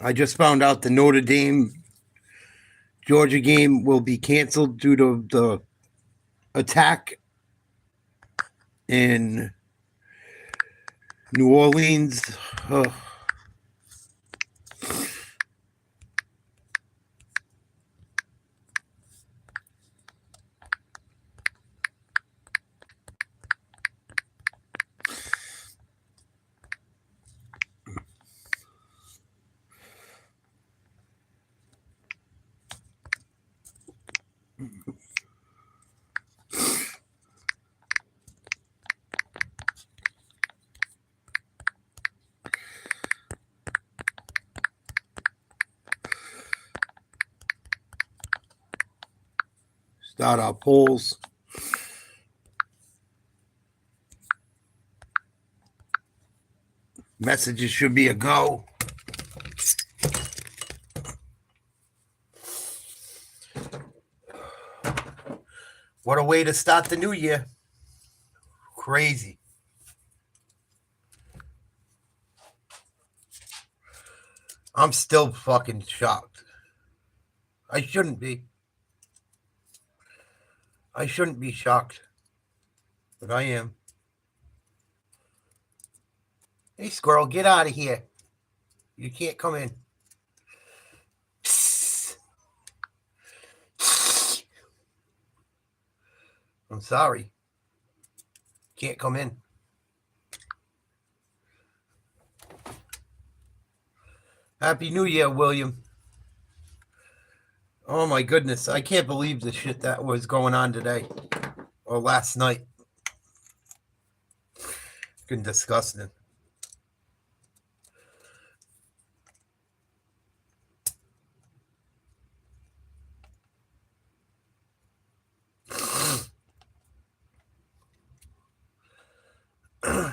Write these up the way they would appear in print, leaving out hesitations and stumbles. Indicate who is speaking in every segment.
Speaker 1: I just found out the Notre Dame Georgia game will be canceled due to the attack in New Orleans. Ugh. Start our polls. Messages should be a go. What a way to start the new year. Crazy. I'm still fucking shocked. I shouldn't be. I shouldn't be shocked. But I am. Hey, squirrel, get out of here. You can't come in. I'm sorry. Can't come in. Happy New Year, William. Oh my goodness. I can't believe the shit that was going on today or last night. Fucking disgusting.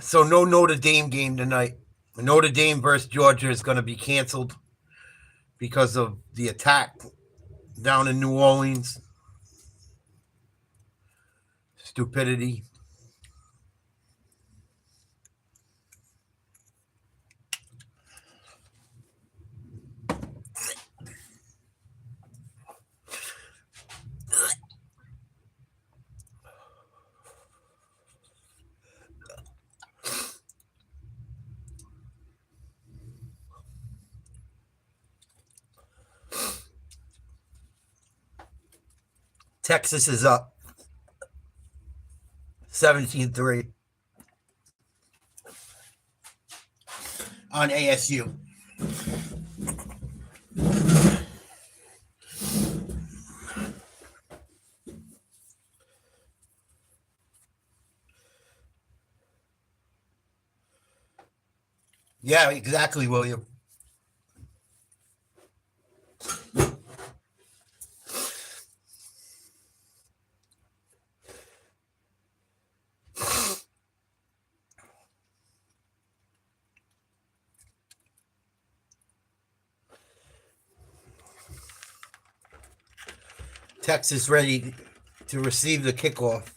Speaker 1: So no Notre Dame game tonight. Notre Dame versus Georgia is going to be canceled because of the attack down in New Orleans. Stupidity. Texas is up 17-3 on ASU. Yeah, exactly, William. Texas ready to receive the kickoff.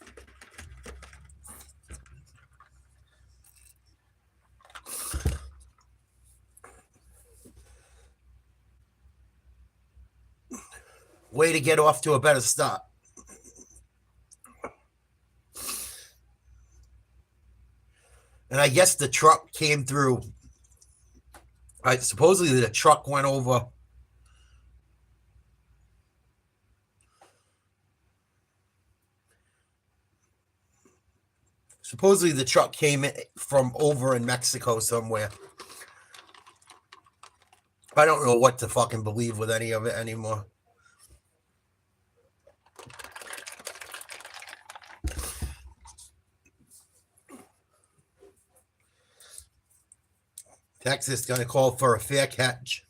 Speaker 1: Way to get off to a better start. And I guess the truck came through. Supposedly the truck went over. Supposedly the truck came from over in Mexico somewhere. I don't know what to fucking believe with any of it anymore. Texas going to call for a fair catch.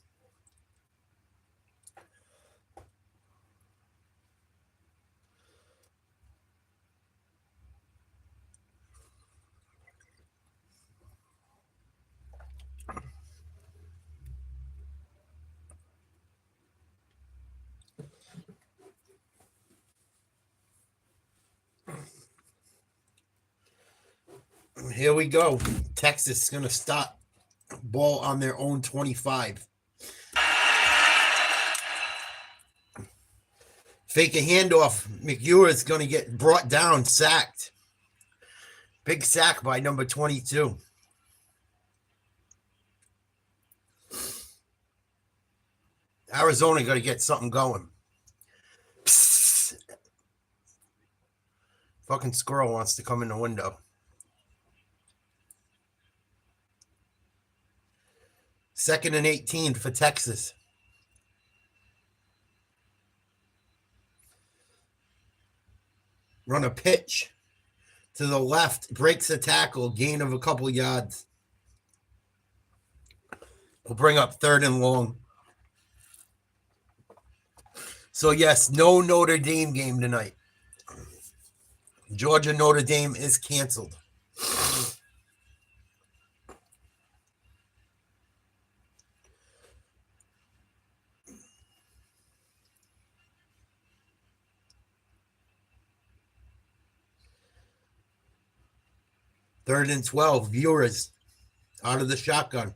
Speaker 1: Here we go. Texas is going to start ball on their own 25. Fake a handoff. McEwers is going to get brought down, sacked. Big sack by number 22. Arizona got to get something going. Psst. Fucking squirrel wants to come in the window. Second and 18 for Texas. Run a pitch to the left, breaks a tackle, gain of a couple yards. We'll bring up third and long. So, yes, no Notre Dame game tonight. Georgia Notre Dame is canceled. Third and 12, Ewers out of the shotgun.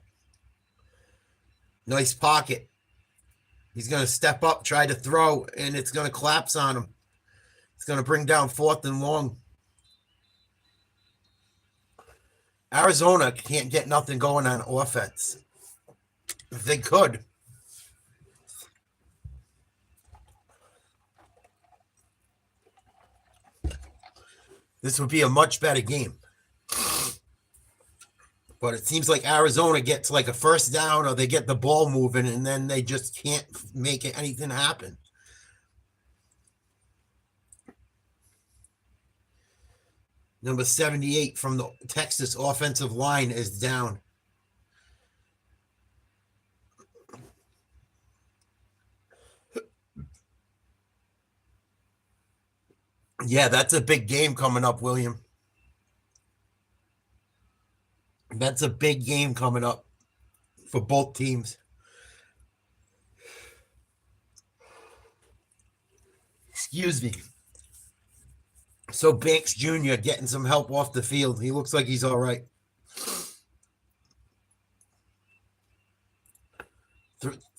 Speaker 1: Nice pocket. He's going to step up, try to throw, and it's going to collapse on him. It's going to bring down fourth and long. Arizona can't get nothing going on offense. If they could. This would be a much better game. But it seems like Arizona gets like a first down or they get the ball moving and then they just can't make anything happen. Number 78 from the Texas offensive line is down. Yeah, that's a big game coming up, William. That's a big game coming up for both teams. Excuse me. So Banks Jr. getting some help off the field. He looks like he's all right.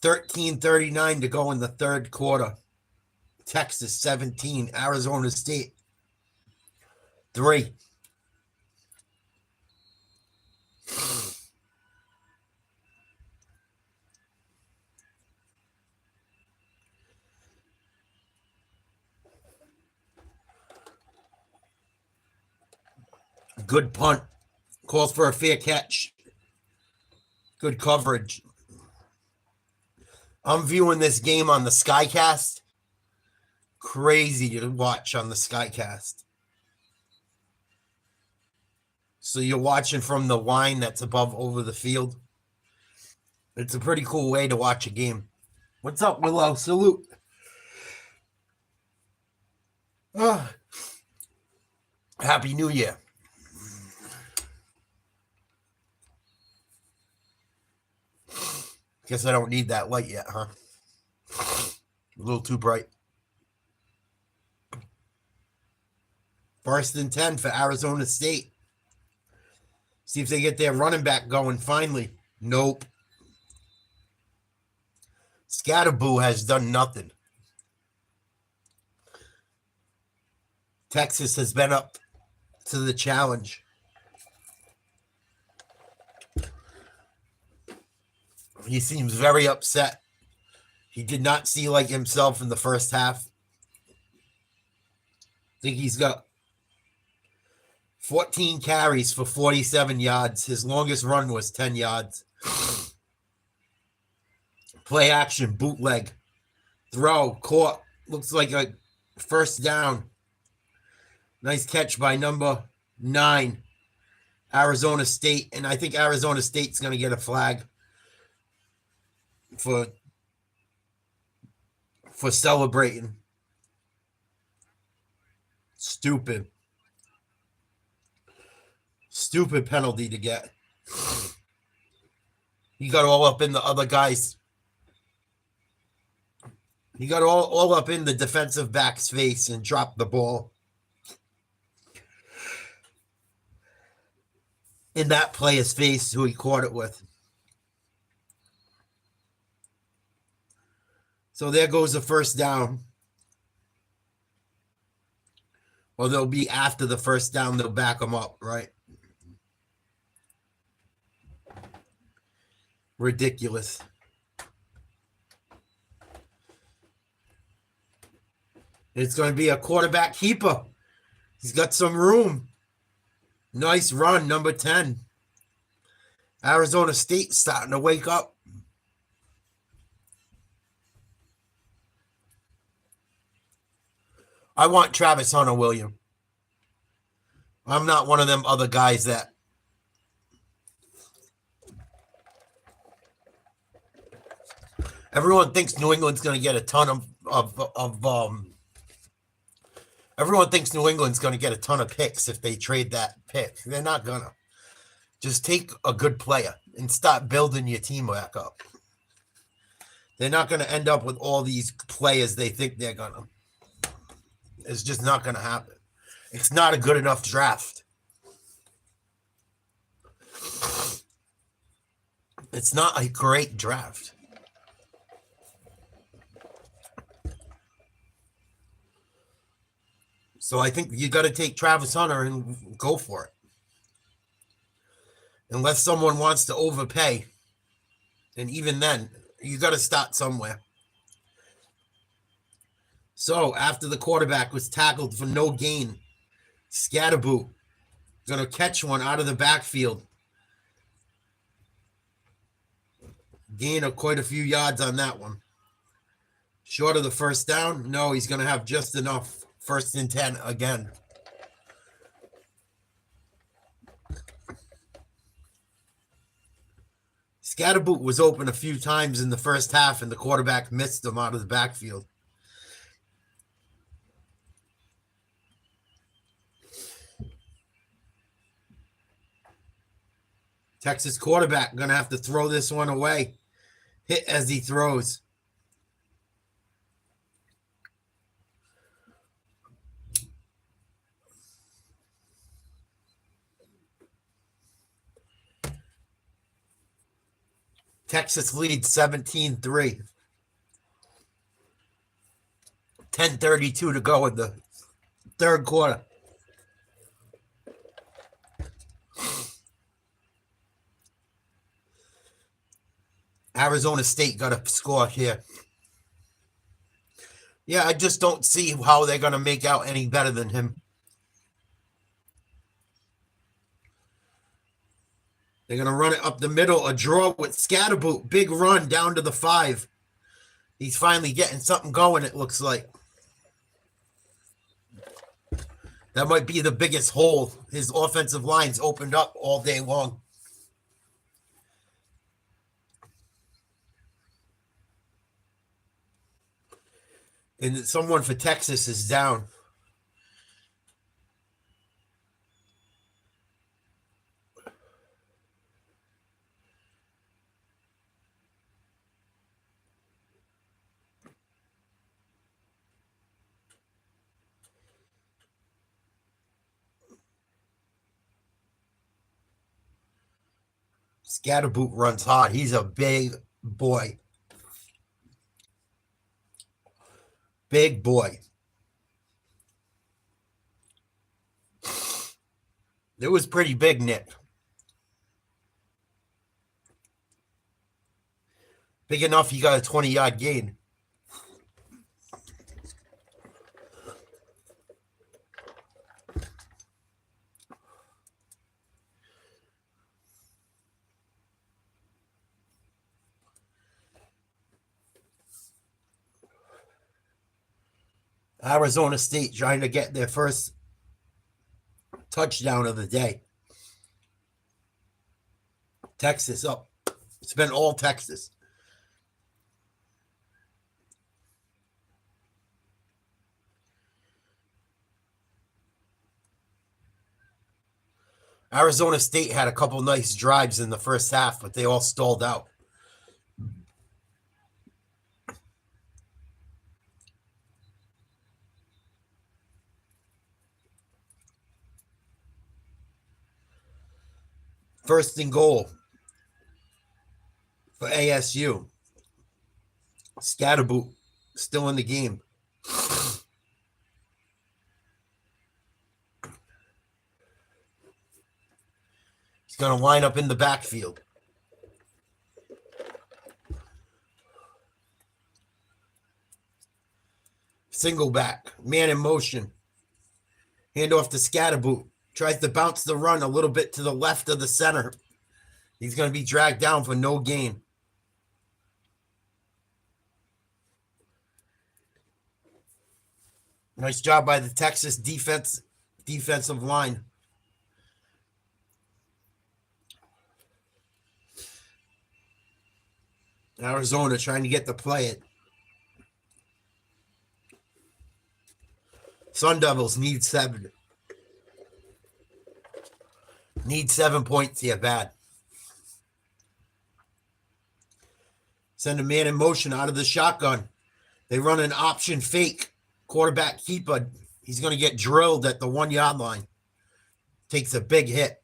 Speaker 1: 13:39 to go in the third quarter. Texas 17, Arizona State 3. Good punt. Calls for a fair catch. Good coverage. I'm viewing this game on the Skycast. Crazy to watch on the Skycast. So you're watching from the line that's above over the field. It's a pretty cool way to watch a game. What's up, Willow? Salute. Happy New Year. Guess I don't need that light yet, huh? A little too bright. First and 10 for Arizona State. See if they get their running back going finally. Nope. Scatterboo has done nothing. Texas has been up to the challenge. He seems very upset. He did not see like himself in the first half. I think he's got 14 carries for 47 yards. His longest run was 10 yards. Play action, bootleg. Throw, caught. Looks like a first down. Nice catch by number 9, Arizona State. And I think Arizona State's going to get a flag for celebrating. Stupid penalty to get. He got all up in the other guys. He got all up in the defensive back's face and dropped the ball. In that player's face who he caught it with. So there goes the first down. Or they'll be after the first down, they'll back them up, right? Ridiculous. It's going to be a quarterback keeper. He's got some room. Nice run, number 10. Arizona State starting to wake up. I want Travis Hunter, William. I'm not one of them other guys that everyone thinks New England's going to get a ton everyone thinks New England's going to get a ton of picks if they trade that pick. They're not going to. Just take a good player and start building your team back up. They're not going to end up with all these players they think they're going to. It's just not going to happen. It's not a good enough draft. It's not a great draft. So I think you got to take Travis Hunter and go for it. Unless someone wants to overpay. And even then, you got to start somewhere. So after the quarterback was tackled for no gain, Scatterboot going to catch one out of the backfield. Gain of quite a few yards on that one. Short of the first down? No, he's going to have just enough. 1st and 10 again. Scatterboot was open a few times in the first half, and the quarterback missed him out of the backfield. Texas quarterback going to have to throw this one away. Hit as he throws. Texas leads 17-3. 10:32 to go in the third quarter. Arizona State got a score here. Yeah, I just don't see how they're going to make out any better than him. They're going to run it up the middle, a draw with Scatterboot. Big run down to the 5. He's finally getting something going, it looks like. That might be the biggest hole. His offensive line's opened up all day long. And someone for Texas is down. Scatterboot runs hard. He's a big boy. Big boy. It was pretty big, Nick. Big enough he got a 20-yard gain. Arizona State trying to get their first touchdown of the day. Texas up. It's been all Texas. Arizona State had a couple nice drives in the first half, but they all stalled out. First and goal for ASU. Scatterboot still in the game. He's going to line up in the backfield. Single back, man in motion. Hand off to Scatterboot. Tries to bounce the run a little bit to the left of the center. He's going to be dragged down for no gain. Nice job by the Texas defensive line. Arizona trying to get to play it. Sun Devils need 7. Need 7 points here, bad. Send a man in motion out of the shotgun. They run an option fake. Quarterback keeper. He's going to get drilled at the 1-yard line. Takes a big hit.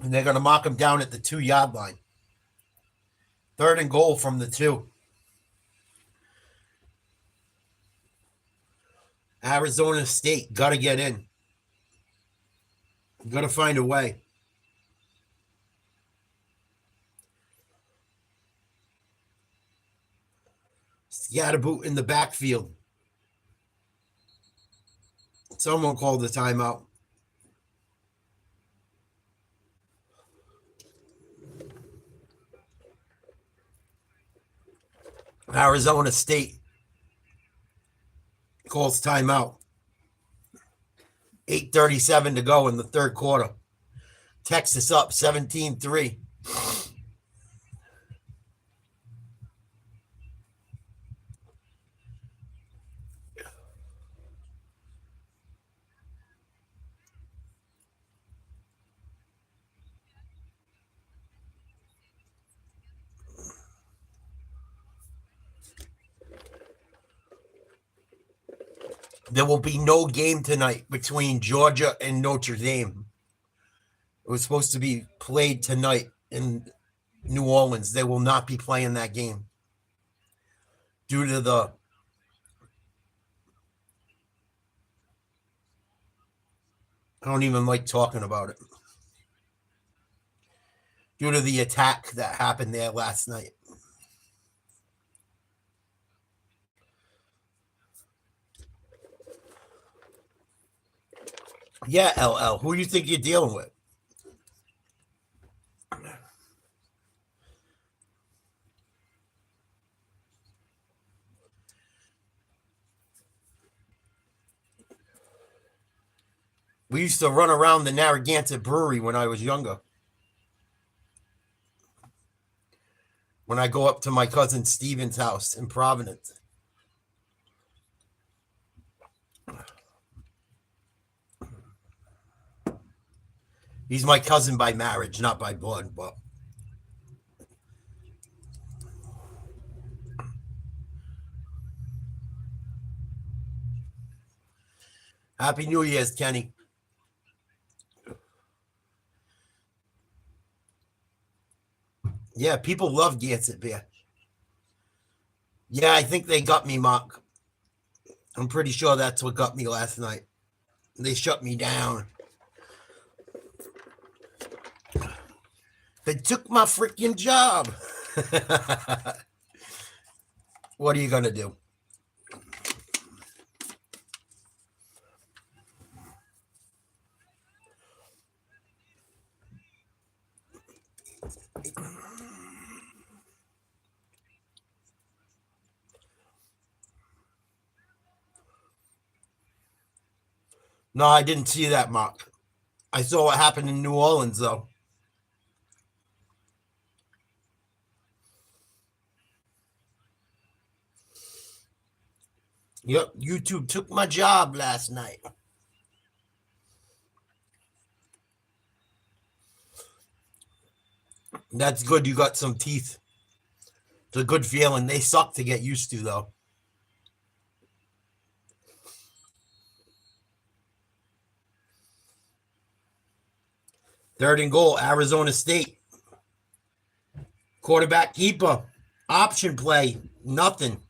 Speaker 1: And they're going to mark him down at the 2-yard line. 3rd and goal from the 2. Arizona State got to get in. Got to find a way. Scatterboot in the backfield. Someone called the timeout. Arizona State calls timeout. 8:37 to go in the 3rd quarter. Texas up 17-3. There will be no game tonight between Georgia and Notre Dame. It was supposed to be played tonight in New Orleans. They will not be playing that game due to the I don't even like talking about it. Due to the attack that happened there last night. Yeah, LL. Who do you think you're dealing with? We used to run around the Narragansett Brewery when I was younger. When I go up to my cousin Steven's house in Providence. He's my cousin by marriage, not by blood, but Happy New Year's, Kenny. Yeah, people love Gansett beer. Yeah, I think they got me, Mark. I'm pretty sure that's what got me last night. They shut me down. They took my freaking job. What are you going to do? No, I didn't see that, Mark. I saw what happened in New Orleans, though. Yep, YouTube took my job last night. That's good. You got some teeth. It's a good feeling. They suck to get used to, though. Third and goal, Arizona State. Quarterback keeper. Option play. Nothing.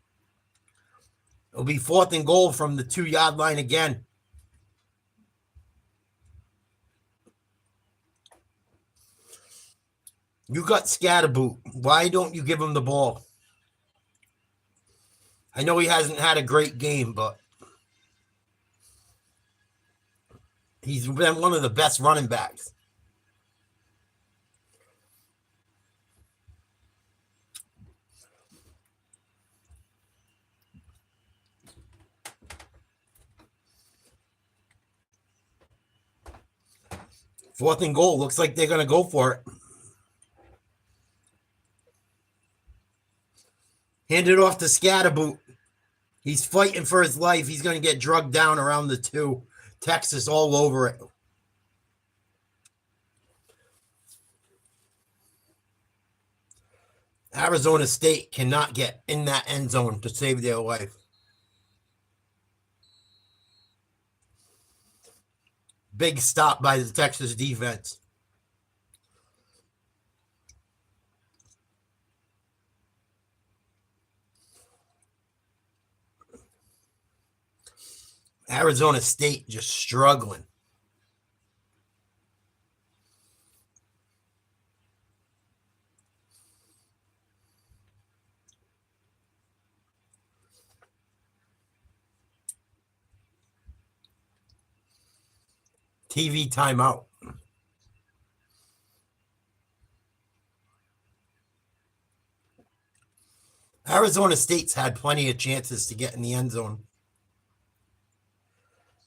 Speaker 1: It'll be 4th and goal from the 2-yard line again. You got Scatterboot. Why don't you give him the ball? I know he hasn't had a great game, but he's been one of the best running backs. Fourth and goal. Looks like they're going to go for it. Hand it off to Scatterboot. He's fighting for his life. He's going to get drugged down around the 2. Texas all over it. Arizona State cannot get in that end zone to save their life. Big stop by the Texas defense. Arizona State just struggling. TV timeout. Arizona State's had plenty of chances to get in the end zone.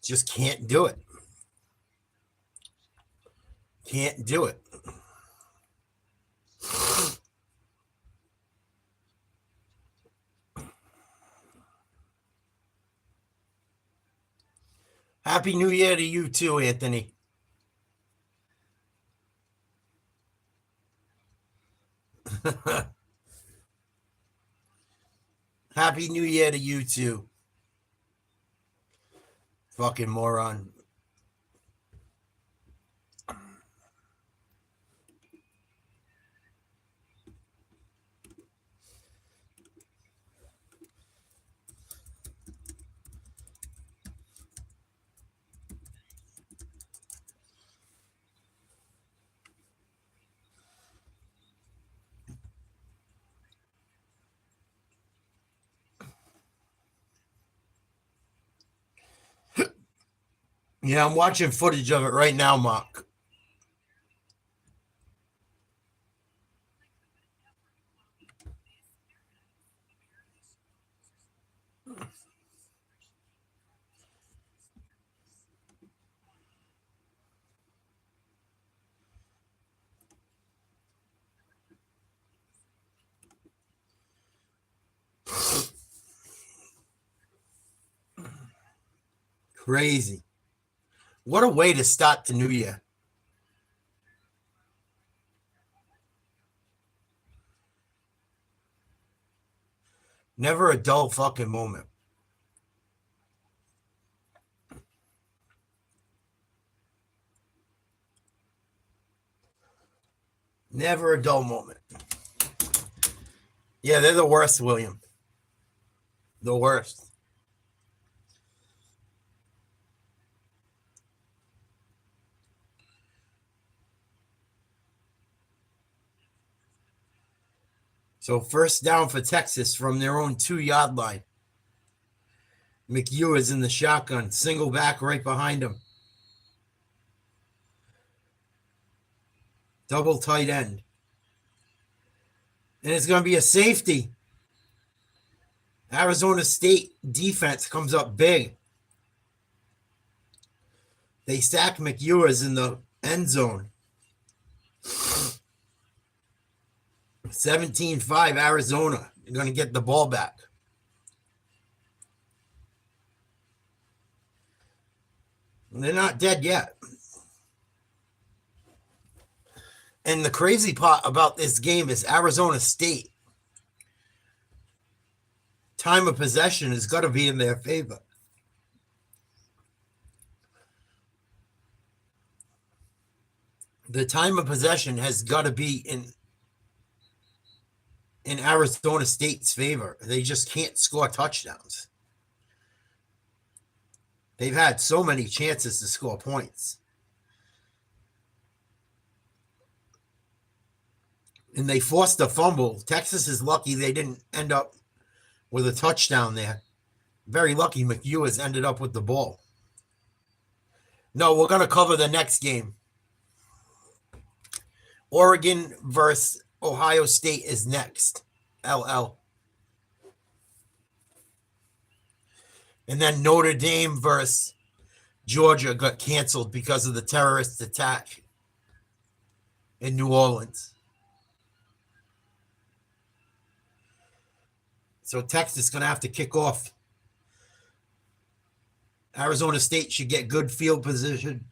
Speaker 1: Just can't do it. Can't do it. Happy New Year to you too, Anthony. Happy New Year to you too. Fucking moron. Yeah, I'm watching footage of it right now, Mark. Crazy. What a way to start the new year. Never a dull fucking moment. Never a dull moment. Yeah, they're the worst, William. The worst. So 1st down for Texas from their own 2-yard line. Ewers in the shotgun. Single back right behind him. Double tight end. And it's going to be a safety. Arizona State defense comes up big. They sack Ewers in the end zone. 17-5 Arizona. They're going to get the ball back. They're not dead yet. And the crazy part about this game is Arizona State. Time of possession has got to be in their favor. The time of possession has got to be in in Arizona State's favor. They just can't score touchdowns. They've had so many chances to score points. And they forced a fumble. Texas is lucky they didn't end up with a touchdown there. Very lucky McEwers ended up with the ball. No, we're going to cover the next game. Oregon versus Ohio State is next. LL. And then Notre Dame versus Georgia got canceled because of the terrorist attack in New Orleans. So Texas is going to have to kick off. Arizona State should get good field position.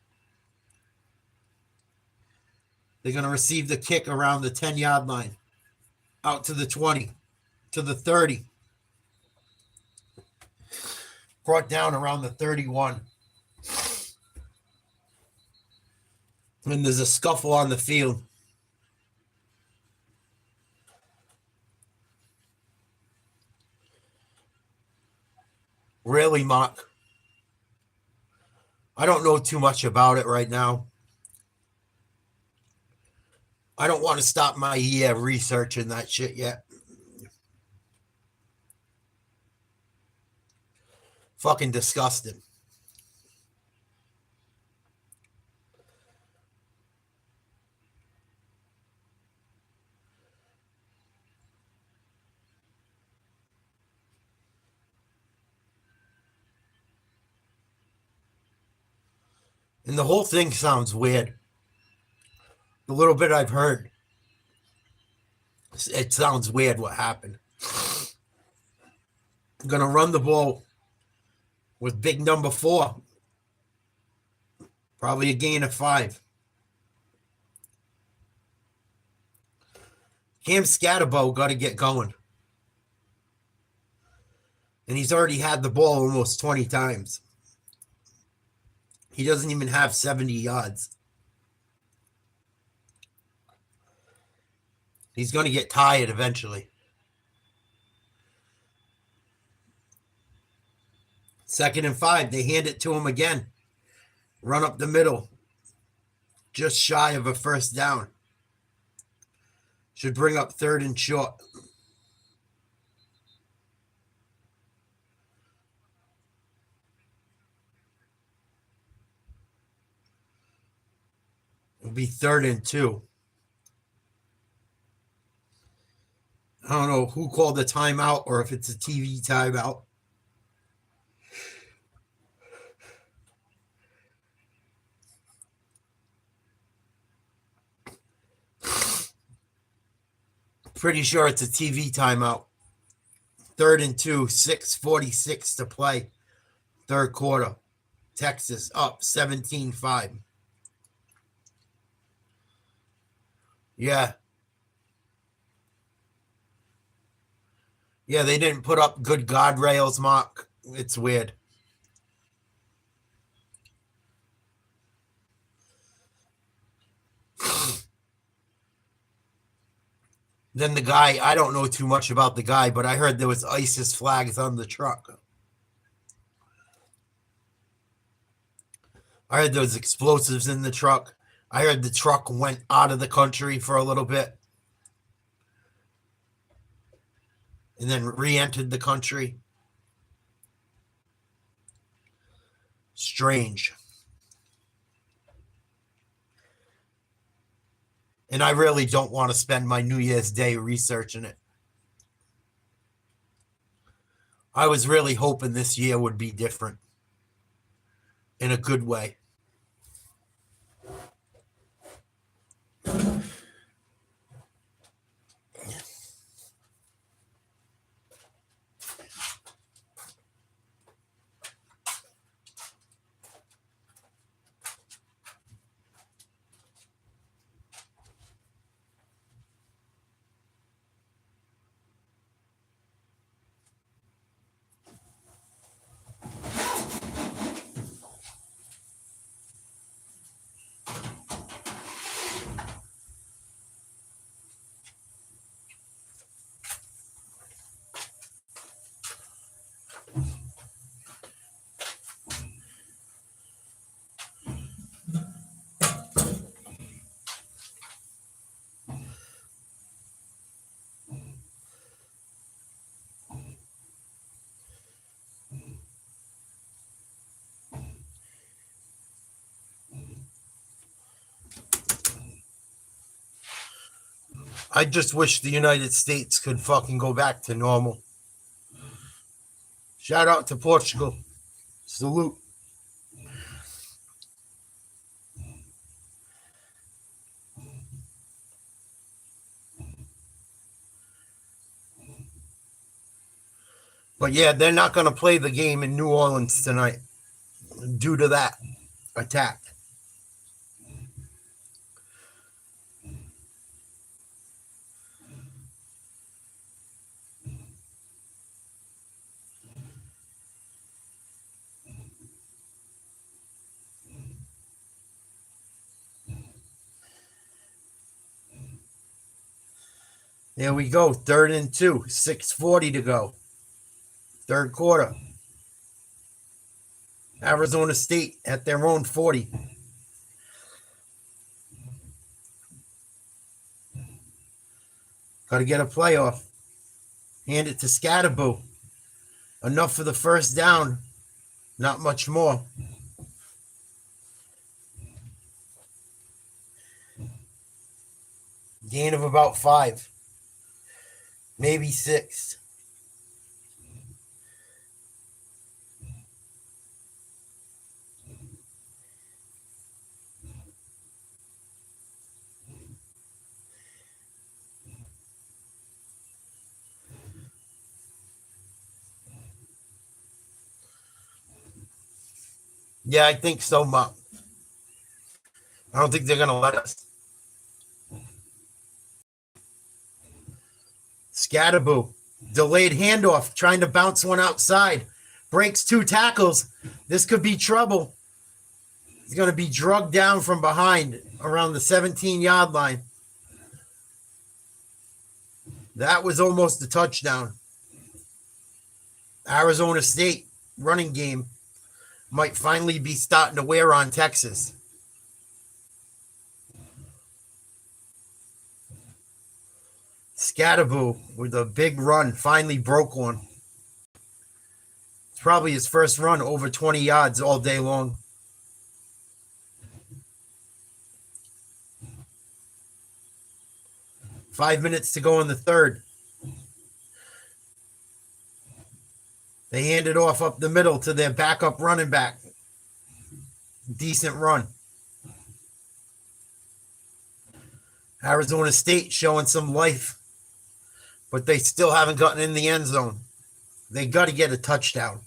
Speaker 1: They're going to receive the kick around the 10-yard line, out to the 20, to the 30. Brought down around the 31. And there's a scuffle on the field. Really, Mark? I don't know too much about it right now. I don't want to stop my year researching that shit yet. Fucking disgusting. And the whole thing sounds weird. The little bit I've heard, it sounds weird what happened. I'm going to run the ball with big number 4. Probably a gain of 5. Cam Scatterbo got to get going. And he's already had the ball almost 20 times. He doesn't even have 70 yards. He's going to get tired eventually. 2nd and 5. They hand it to him again. Run up the middle. Just shy of a first down. Should bring up 3rd and short. It'll be 3rd and 2. I don't know who called the timeout or if it's a TV timeout. Pretty sure it's a TV timeout. 3rd and 2, 6:46 to play. 3rd quarter. Texas up 17-5. Yeah. Yeah, they didn't put up good guardrails, Mark. It's weird. Then the guy, I don't know too much about the guy, but I heard there was ISIS flags on the truck. I heard there was explosives in the truck. I heard the truck went out of the country for a little bit and then re-entered the country. Strange. And I really don't want to spend my New Year's Day researching it. I was really hoping this year would be different in a good way. I just wish the United States could fucking go back to normal. Shout out to Portugal. Salute. But yeah, they're not going to play the game in New Orleans tonight due to that attack. There we go. 3rd and 2. 6:40 to go. Third quarter. Arizona State at their own 40. Got to get a playoff. Hand it to Scatterboo. Enough for the first down. Not much more. Gain of about 5. Maybe 6. Yeah, I think so, Mom. I don't think they're going to let us. Scatterboo. Delayed handoff. Trying to bounce one outside. Breaks 2 tackles. This could be trouble. He's going to be drugged down from behind around the 17-yard line. That was almost a touchdown. Arizona State running game might finally be starting to wear on Texas. Scatterboo with a big run finally broke one. It's probably his first run over 20 yards all day long. Five minutes to go in the third. They hand it off up the middle to their backup running back. Decent run. Arizona State showing some life, but they still haven't gotten in the end zone. They got to get a touchdown.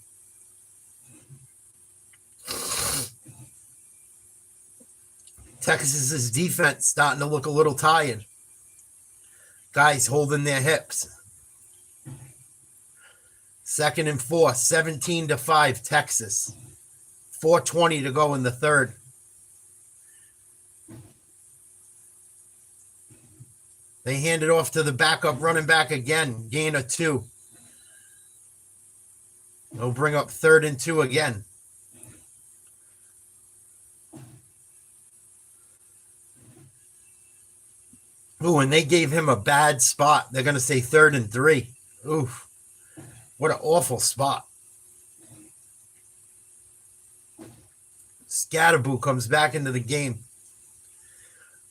Speaker 1: Texas's defense starting to look a little tired. Guys holding their hips. 2nd and 4, 17-5, Texas. 4:20 to go in the third. They hand it off to the backup running back again. Gain of 2. They'll bring up 3rd and 2 again. Ooh, and they gave him a bad spot. They're going to say 3rd and 3. Oof. What an awful spot. Scatterboo comes back into the game.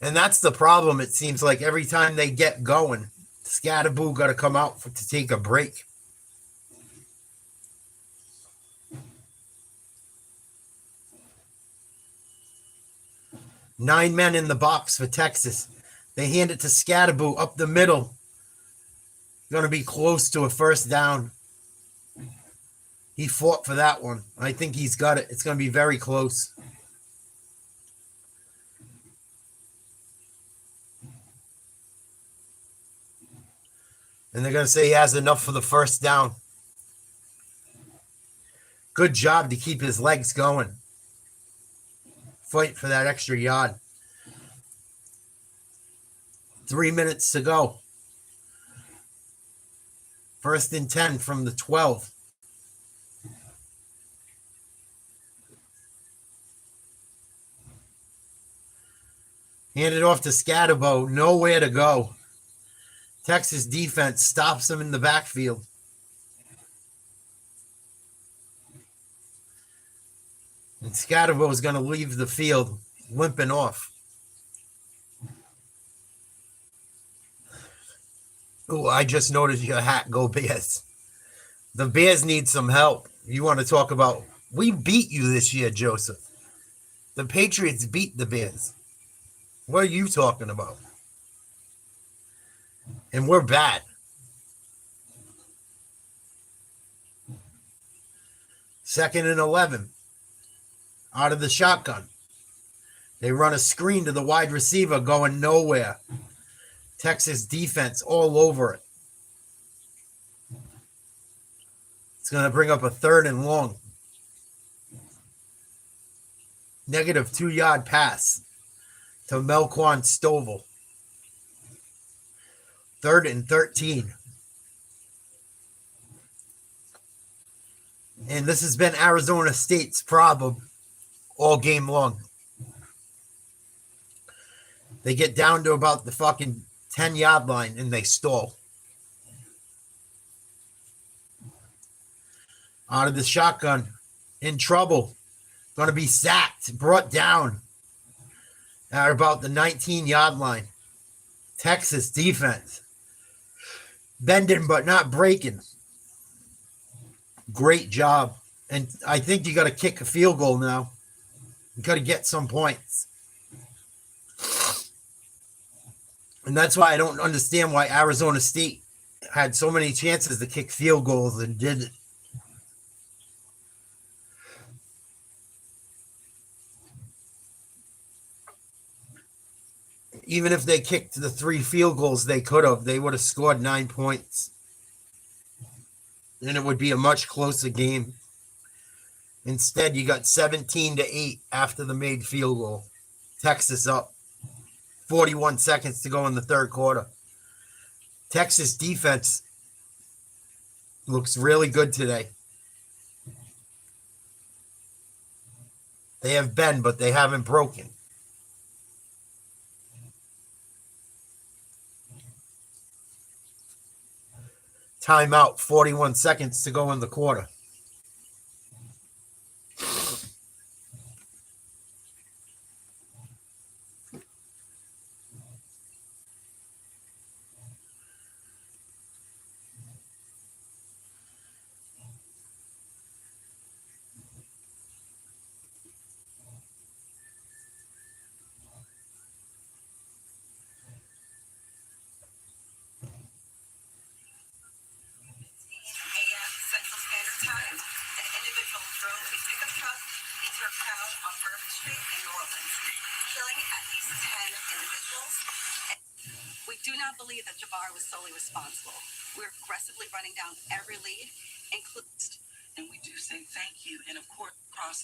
Speaker 1: And that's the problem. It seems like every time they get going, Scatterboo got to come out to take a break. Nine men in the box for Texas. They hand it to Scatterboo up the middle. Going to be close to a first down. He fought for that one. I think he's got it. It's going to be very close. And they're going to say he has enough for the first down. Good job to keep his legs going. Fight for that extra yard. 3 minutes to go. 1st and 10 from the 12. Hand it off to Scatterboo. Nowhere to go. Texas defense stops him in the backfield. And Scatterboo is going to leave the field limping off. Oh, I just noticed your hat. Go Bears. The Bears need some help. You want to talk about? We beat you this year, Joseph. The Patriots beat the Bears. What are you talking about? And we're bad. Second and 11. Out of the shotgun. They run a screen to the wide receiver going nowhere. Texas defense all over it. It's going to bring up a third and long. Negative 2-yard pass to Melquan Stovall. Third and 13. And this has been Arizona State's problem all game long. They get down to about the fucking 10-yard line and they stall. Out of the shotgun. In trouble. Going to be sacked. Brought down at about the 19-yard line. Texas defense. Bending but not breaking. Great job. And I think you got to kick a field goal now. You got to get some points. And that's why I don't understand why Arizona State had so many chances to kick field goals and didn't. Even if they kicked the 3 field goals they could have, they would have scored 9 points. And it would be a much closer game. Instead, you got 17-8 after the made field goal. Texas up. 41 seconds to go in the third quarter. Texas defense looks really good today. They have been, but they haven't broken. Timeout, 41 seconds to go in the quarter.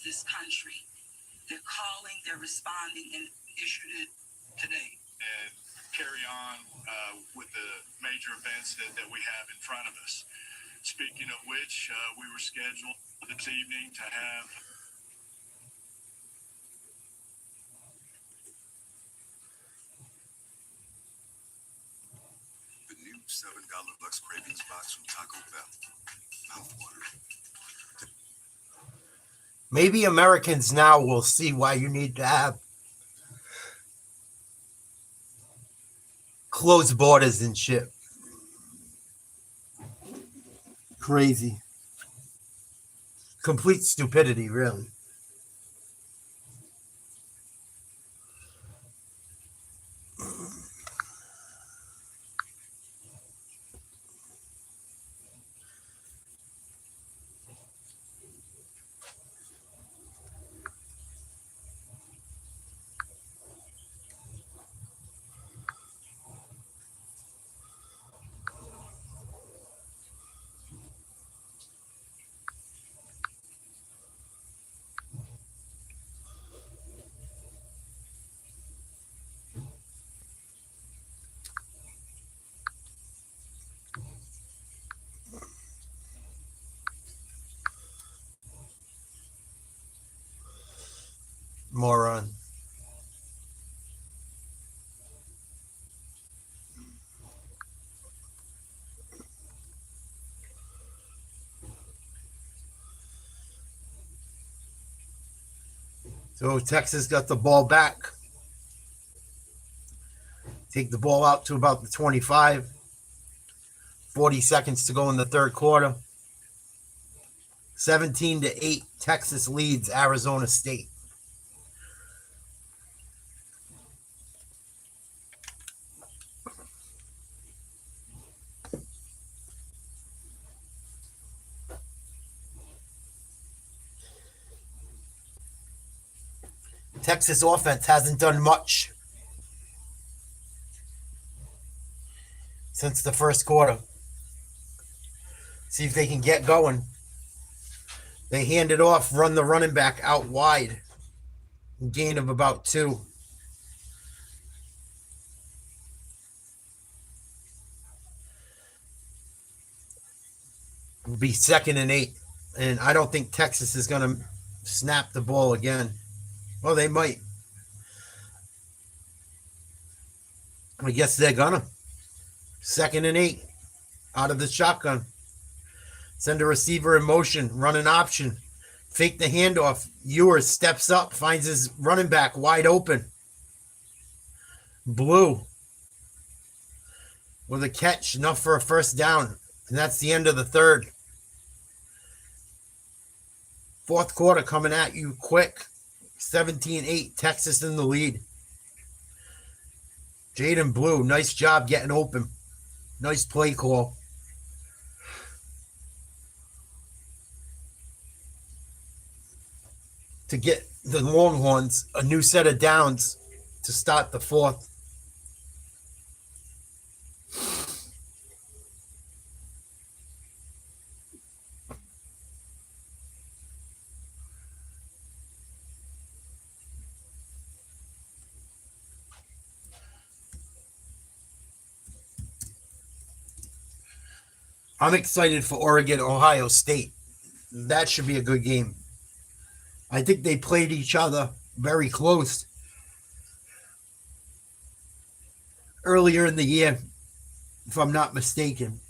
Speaker 2: This country. They're calling, they're responding, and issued it today. And carry on with the major events that we have in front of us. Speaking of which, we were scheduled this evening to have
Speaker 3: the new $7 Lux Cravings box from Taco Bell. Mouthwatering.
Speaker 1: Maybe Americans now will see why you need to have closed borders and shit. Crazy. Complete stupidity, really. Moron. So Texas got the ball back. Take the ball out to about the 25. 40 seconds to go in the third quarter. 17-8, Texas leads Arizona State. Texas offense hasn't done much since the first quarter. See if they can get going. They hand it off, run the running back out wide. Gain of about 2. It'll be 2nd and 8. And I don't think Texas is going to snap the ball again. Well, they might. I guess they're going to. 2nd and 8. Out of the shotgun. Send a receiver in motion. Run an option. Fake the handoff. Ewers steps up. Finds his running back wide open. Blue. With a catch. Enough for a first down. And that's the end of the third. Fourth quarter coming at you quick. 17-8. Texas in the lead. Jaden Blue. Nice job getting open. Nice play call. To get the Longhorns a new set of downs to start the fourth. I'm excited for Oregon, Ohio State. That should be a good game. I think they played each other very close earlier in the year, if I'm not mistaken.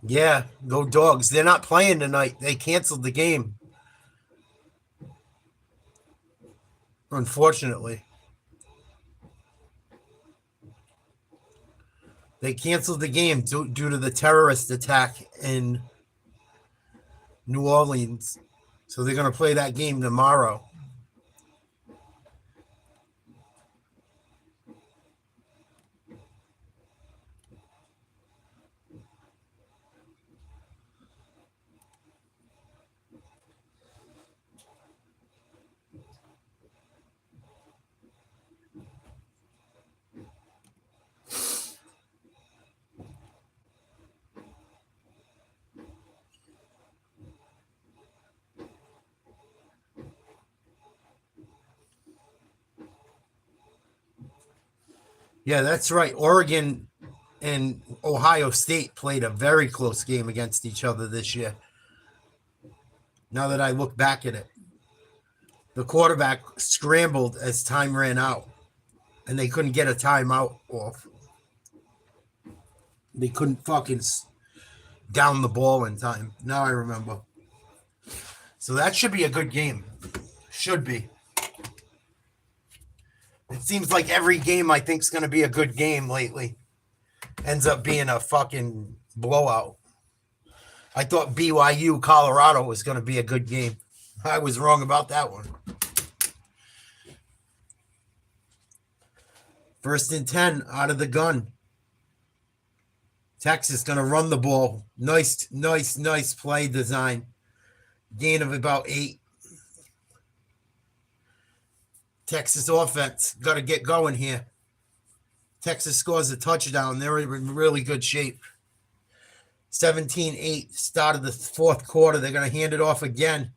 Speaker 1: Yeah, go Dogs. They're not playing tonight. They canceled the game. Unfortunately. They canceled the game due to the terrorist attack in New Orleans. So they're going to play that game tomorrow. Yeah, that's right. Oregon and Ohio State played a very close game against each other this year. Now that I look back at it, the quarterback scrambled as time ran out, and they couldn't get a timeout off. They couldn't fucking down the ball in time. Now I remember. So that should be a good game. Should be. It seems like every game I think is going to be a good game lately ends up being a fucking blowout. I thought BYU Colorado was going to be a good game. I was wrong about that one. 1st and 10 out of the gun. Texas going to run the ball. Nice play design. Gain of about 8. Texas offense got to get going here. Texas scores a touchdown. They're in really good shape. 17-8, start of the fourth quarter. They're going to hand it off again.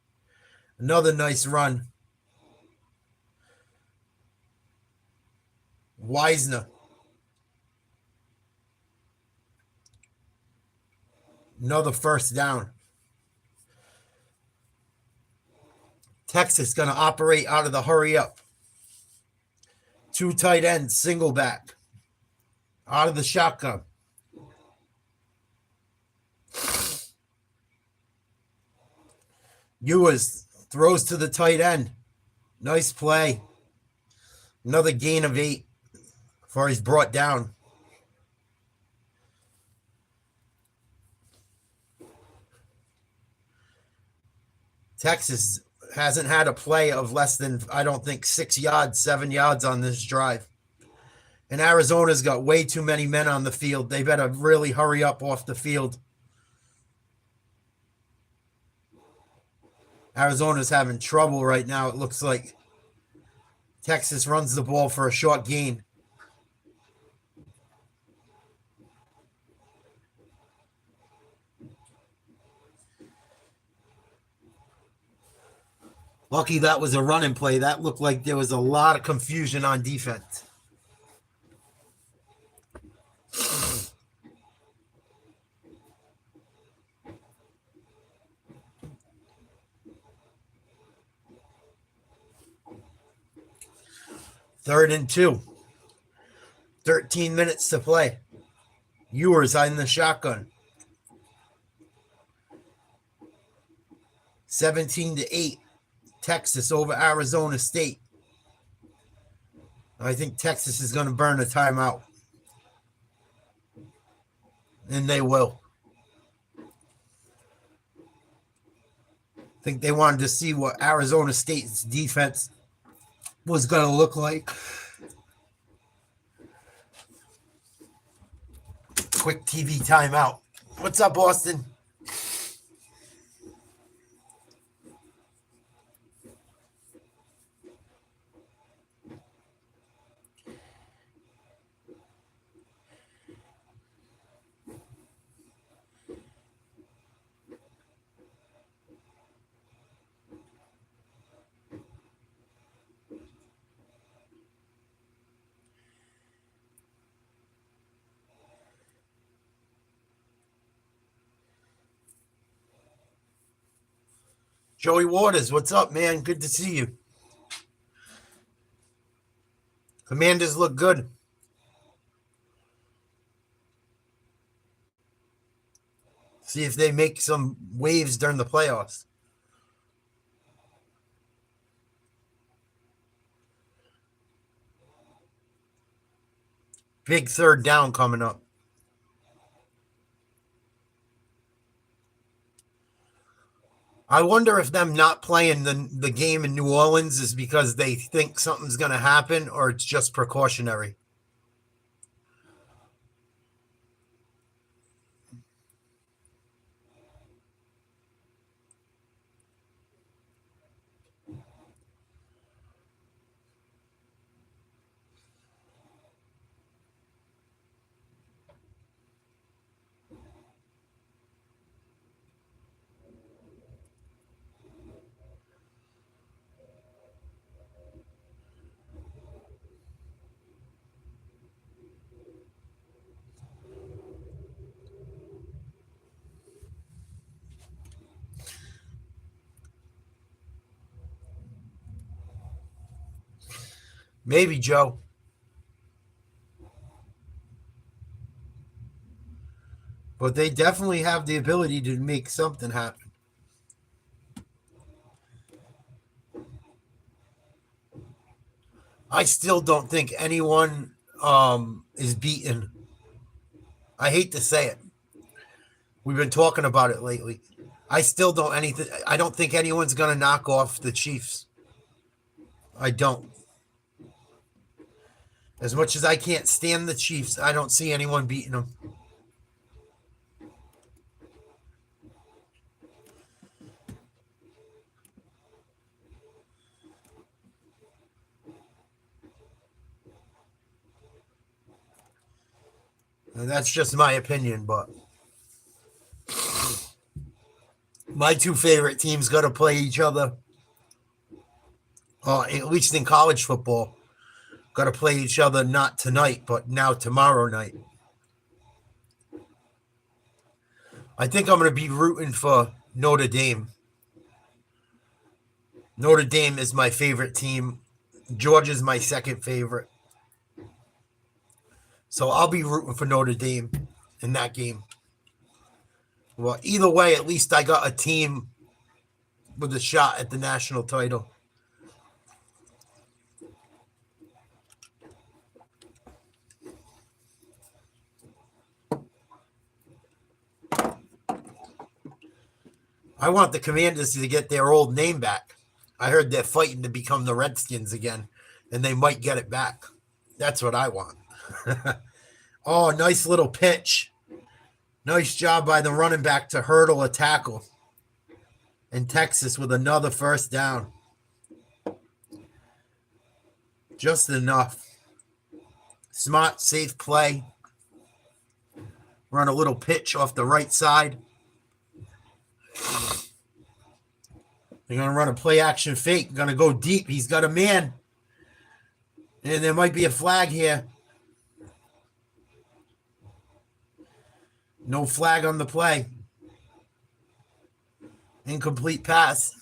Speaker 1: Another nice run. Wisner. Another first down. Texas going to operate out of the hurry up. 2 tight ends, single back. Out of the shotgun. Ewers throws to the tight end. Nice play. Another gain of 8 before he's brought down. Texas hasn't had a play of less than, I don't think, 6 yards, 7 yards on this drive. And Arizona's got way too many men on the field. They better really hurry up off the field. Arizona's having trouble right now, it looks like. Texas runs the ball for a short gain. Lucky that was a running play. That looked like there was a lot of confusion on defense. Third and 2. 13 minutes to play. Ewers in the shotgun. 17-8. Texas over Arizona State. I think Texas is going to burn a timeout. And they will. I think they wanted to see what Arizona State's defense was going to look like. Quick TV timeout. What's up, Austin? Joey Waters, what's up, man? Good to see you. Commanders look good. See if they make some waves during the playoffs. Big third down coming up. I wonder if them not playing the game in New Orleans is because they think something's going to happen or it's just precautionary. Maybe, Joe. But they definitely have the ability to make something happen. I still don't think anyone is beaten. I hate to say it. We've been talking about it lately. I don't think anyone's going to knock off the Chiefs. I don't. As much as I can't stand the Chiefs, I don't see anyone beating them. And that's just my opinion, but my two favorite teams got to play each other, at least in college football. Got to play each other not tonight, but now tomorrow night. I think I'm going to be rooting for Notre Dame. Notre Dame is my favorite team. Georgia's my second favorite. So I'll be rooting for Notre Dame in that game. Well, either way, at least I got a team with a shot at the national title. I want the Commanders to get their old name back. I heard they're fighting to become the Redskins again, and they might get it back. That's what I want. Oh, nice little pitch. Nice job by the running back to hurdle a tackle. And Texas with another first down. Just enough. Smart, safe play. Run a little pitch off the right side. They're going to run a play action fake. Going to go deep. He's got a man. And there might be a flag here. No flag on the play. Incomplete pass.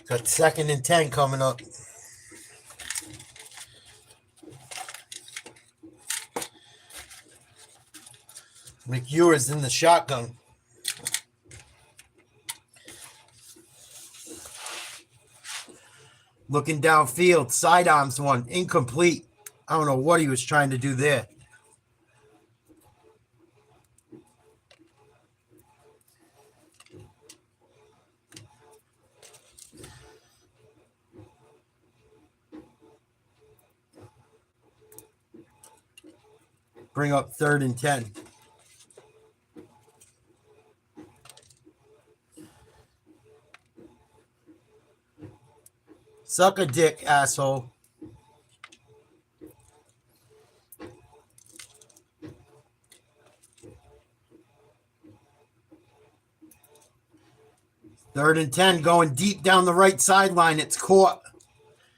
Speaker 1: Got 2nd and 10 coming up. Ewers in the shotgun. Looking downfield, sidearms one, incomplete. I don't know what he was trying to do there. Bring up 3rd and 10. Suck a dick, asshole. Third and 10 going deep down the right sideline. It's caught.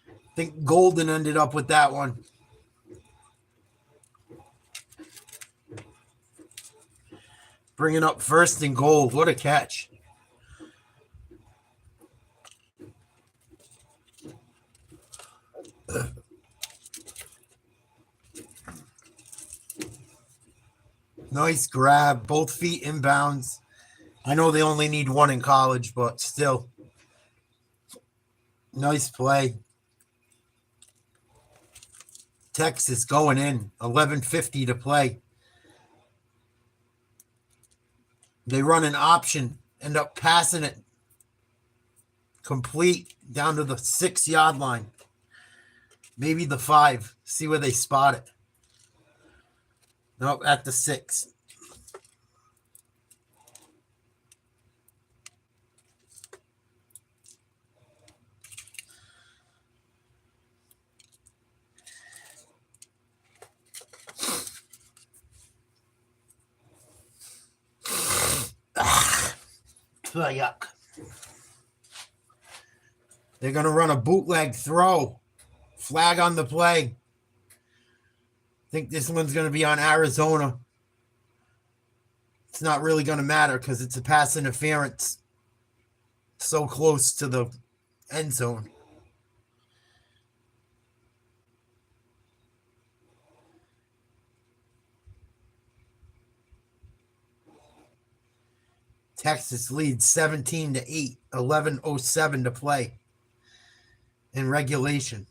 Speaker 1: I think Golden ended up with that one. Bringing up 1st and goal. What a catch. Nice grab. Both feet inbounds. I know they only need one in college, but still. Nice play. Texas going in. 11:50 to play. They run an option. End up passing it. Complete down to the 6-yard line. Maybe the 5. See where they spot it. Nope, at the 6. Yuck. They're going to run a bootleg throw. Flag on the play. I think this one's going to be on Arizona. It's not really going to matter because it's a pass interference. So close to the end zone. Texas leads 17-8, 11:07 to play in regulation.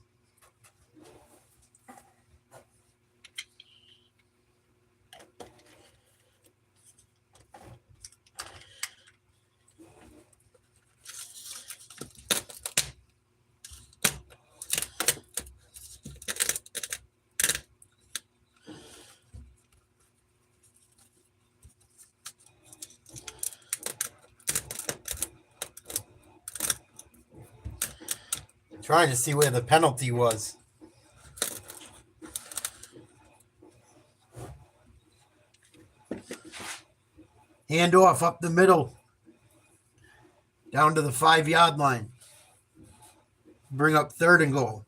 Speaker 1: Trying to see where the penalty was. Hand off up the middle. Down to the 5-yard line. Bring up 3rd and goal.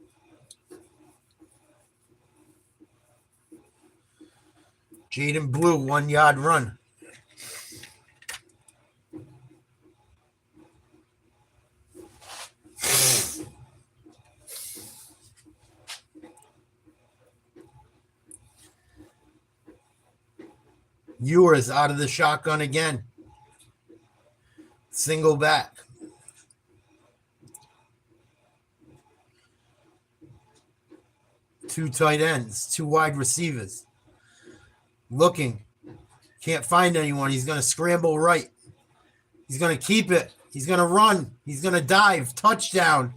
Speaker 1: Jaden Blue, 1-yard run. Ewers out of the shotgun again. Single back. Two tight ends, 2 wide receivers. Looking. Can't find anyone. He's going to scramble right. He's going to keep it. He's going to run. He's going to dive. Touchdown.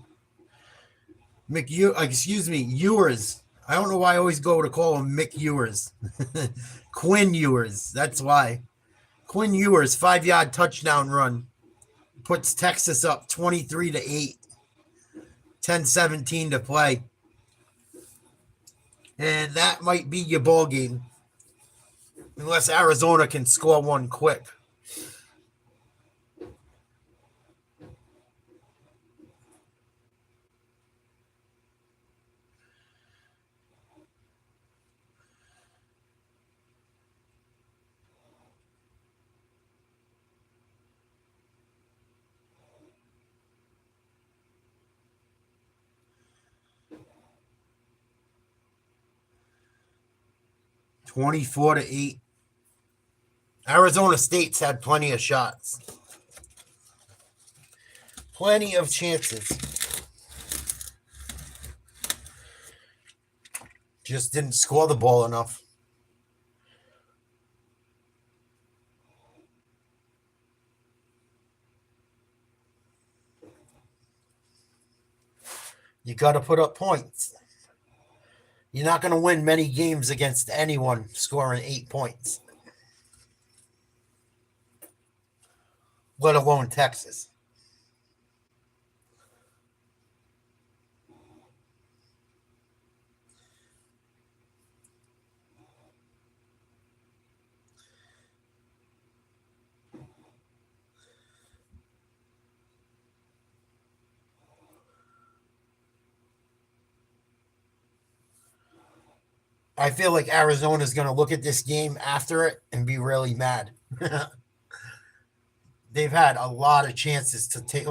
Speaker 1: Ewers. I don't know why I always go to call him Mick Ewers. Quinn Ewers. That's why. Quinn Ewers, 5-yard touchdown run. Puts Texas up 23-8. 10-17 to play. And that might be your ball game. Unless Arizona can score one quick. (24-8). Arizona State's had plenty of shots. Plenty of chances. Just didn't score the ball enough. You got to put up points. You're not going to win many games against anyone scoring 8 points. Let alone Texas. I feel like Arizona's going to look at this game after it and be really mad. They've had a lot of chances to take,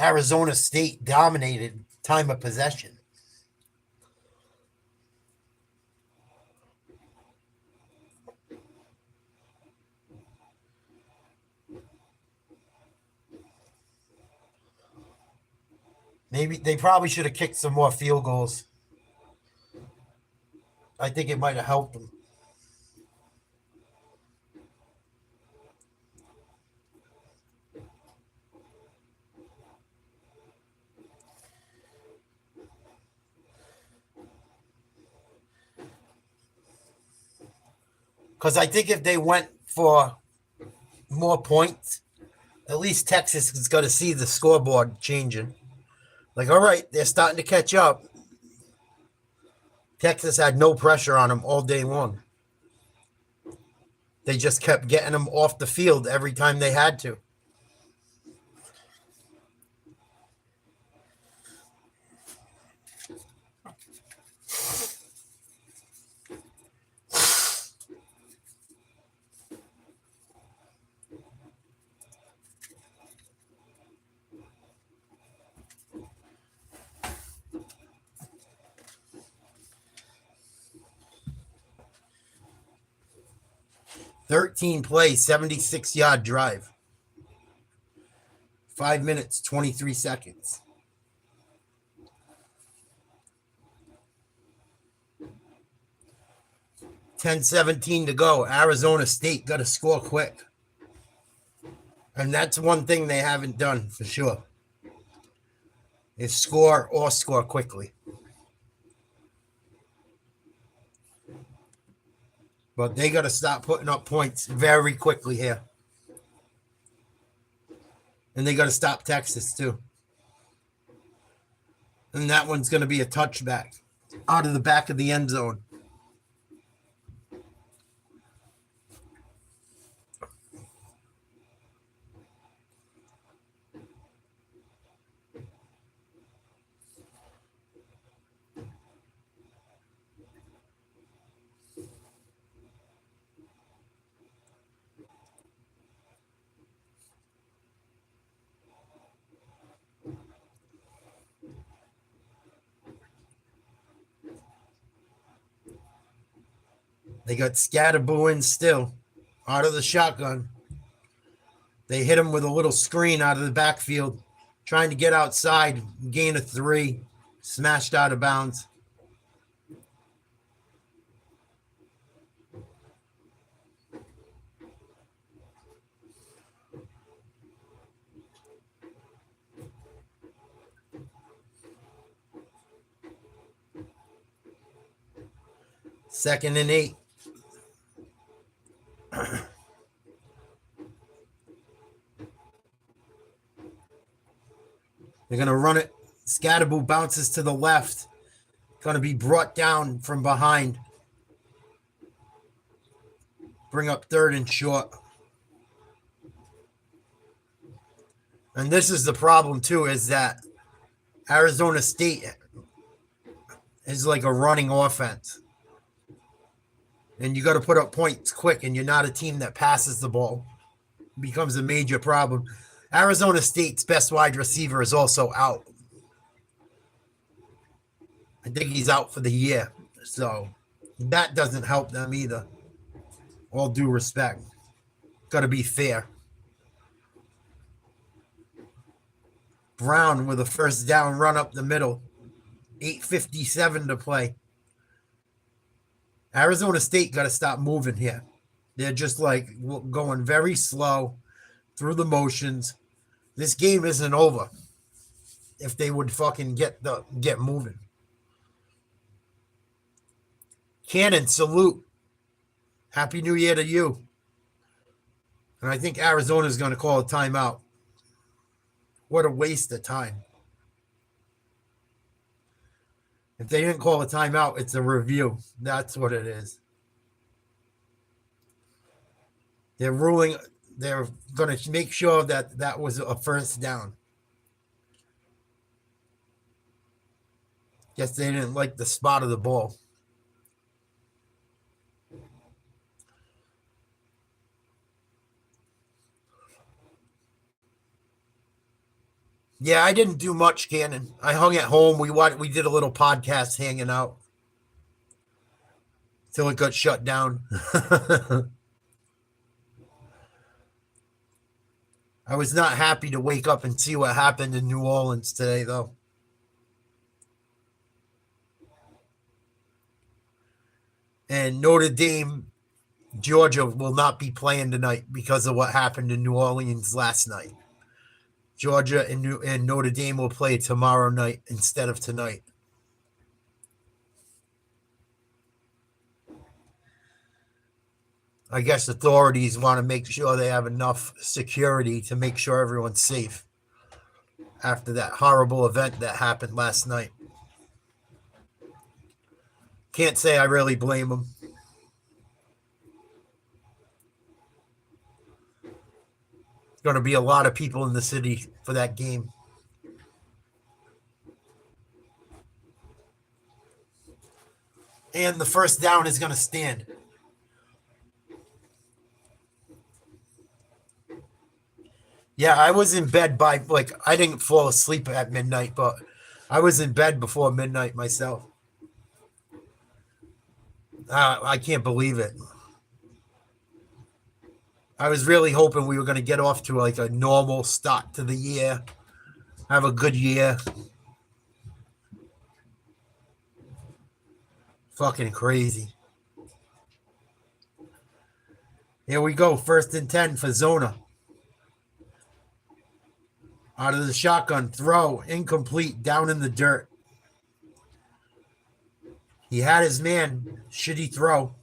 Speaker 1: Arizona State dominated time of possession. Maybe they probably should have kicked some more field goals. I think it might have helped them. Because I think if they went for more points, at least Texas is going to see the scoreboard changing. Like, all right, they're starting to catch up. Texas had no pressure on them all day long. They just kept getting them off the field every time they had to. (13 plays, 76-yard drive. 5 minutes, 23 seconds. (10-17 to go. Arizona State got to score quick. And that's one thing they haven't done for sure. Is score quickly. But they got to stop putting up points very quickly here. And they got to stop Texas, too. And that one's going to be a touchback. out of the back of the end zone. They got Scatterboo in still out of the shotgun. They hit him with a little screen out of the backfield, trying to get outside, gain a 3, smashed out of bounds. Second and 8. They're going to run it. Scatterboo bounces to the left. Going to be brought down from behind. Bring up 3rd and short. And this is the problem, too, is that Arizona State is like a running offense. And you got to put up points quick, and you're not a team that passes the ball. It becomes a major problem. Arizona State's best wide receiver is also out. I think he's out for the year. So that doesn't help them either. All due respect. Got to be fair. Brown with a first down run up the middle. 8:57 to play. Arizona State got to stop moving here. They're just like going very slow through the motions. This game isn't over if they would fucking get moving. Cannon, salute. Happy New Year to you. And I think Arizona's going to call a timeout. What a waste of time. If they didn't call a timeout, it's a review. That's what it is. They're going to make sure that was a first down. Guess they didn't like the spot of the ball. Yeah, I didn't do much, Cannon. I hung at home. We did a little podcast hanging out till it got shut down. I was not happy to wake up and see what happened in New Orleans today, though. And Notre Dame, Georgia will not be playing tonight because of what happened in New Orleans last night. Georgia and Notre Dame will play tomorrow night instead of tonight. I guess authorities want to make sure they have enough security to make sure everyone's safe after that horrible event that happened last night. Can't say I really blame them. Going to be a lot of people in the city for that game. And the first down is going to stand. Yeah, I was in bed I didn't fall asleep at midnight, but I was in bed before midnight myself. I can't believe it. I was really hoping we were going to get off to like a normal start to the year. Have a good year. Fucking crazy. Here we go. 1st and 10 for Zona. Out of the shotgun. Throw. Incomplete. Down in the dirt. He had his man. Shitty throw.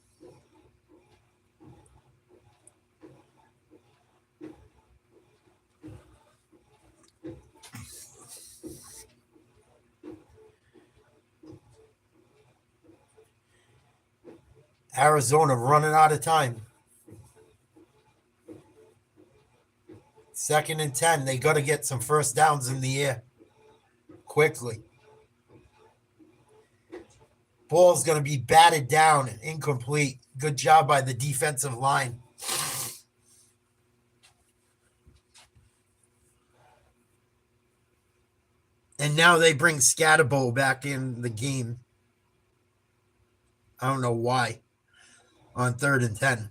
Speaker 1: Arizona running out of time. 2nd and 10. They got to get some first downs in the air quickly. Ball's going to be batted down, incomplete. Good job by the defensive line. And now they bring Scatterbo back in the game. I don't know why. On 3rd and 10.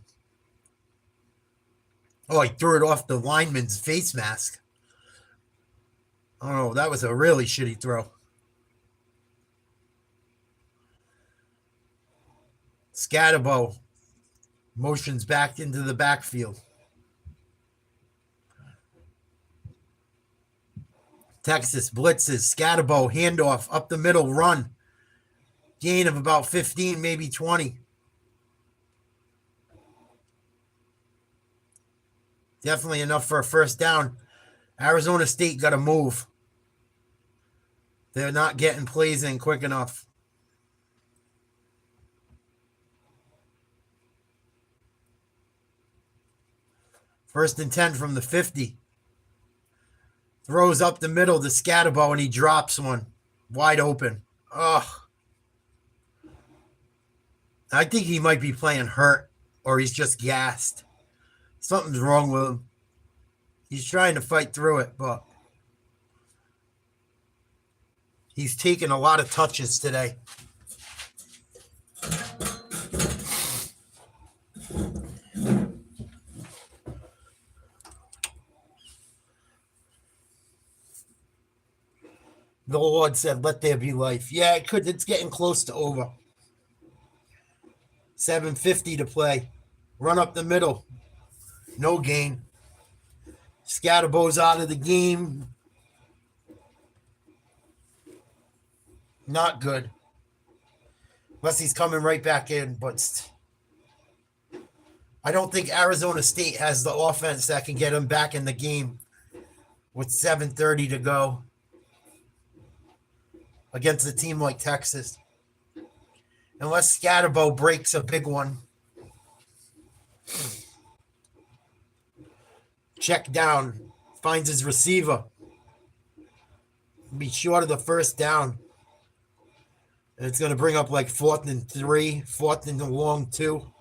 Speaker 1: Oh, he threw it off the lineman's face mask. Oh, that was a really shitty throw. Scatterbo motions back into the backfield. Texas blitzes. Scatterbo handoff up the middle, run. Gain of about 15, maybe 20. Definitely enough for a first down. Arizona State got to move. They're not getting plays in quick enough. First and 10 from the 50. Throws up the middle to Scatterbo, and he drops one. Wide open. Ugh. I think he might be playing hurt, or he's just gassed. Something's wrong with him. He's trying to fight through it, but he's taken a lot of touches today. The Lord said, let there be life. Yeah, it could. It's getting close to over. 7:50 to play. Run up the middle. No gain. Scatterbo's out of the game. Not good. Unless he's coming right back in. But I don't think Arizona State has the offense that can get him back in the game with 7:30 to go against a team like Texas. Unless Scatterbo breaks a big one. Check down. Finds his receiver. Be short of the first down. And it's going to bring up like 4th and 3. 4th and a long 2.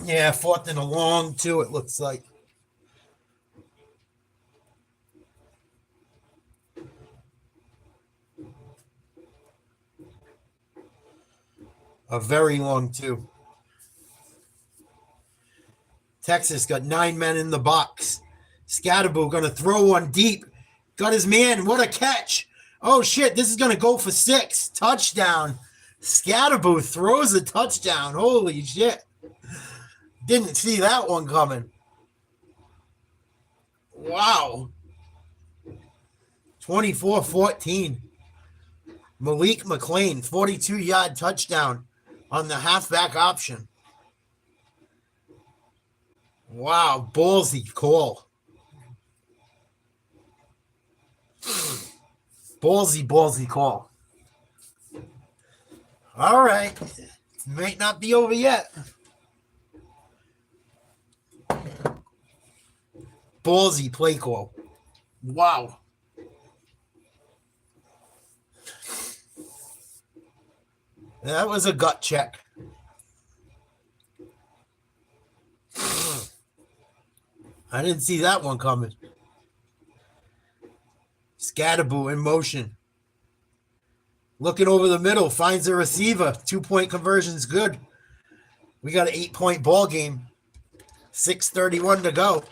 Speaker 1: Yeah, 4th and a long 2, it looks like. A very long 2. Texas got 9 men in the box. Scatterbo going to throw one deep. Got his man. What a catch. Oh, shit. This is going to go for 6. Touchdown. Scatterbo throws a touchdown. Holy shit. Didn't see that one coming. Wow. 24-14. Malik McLean, 42-yard touchdown on the halfback option. Wow, ballsy call. Ballsy call. All right. Might not be over yet. Ballsy play call. Wow. That was a gut check. I didn't see that one coming. Scatterbo in motion. Looking over the middle. Finds a receiver. 2-point conversion's good. We got an 8-point ball game. 6:31 to go.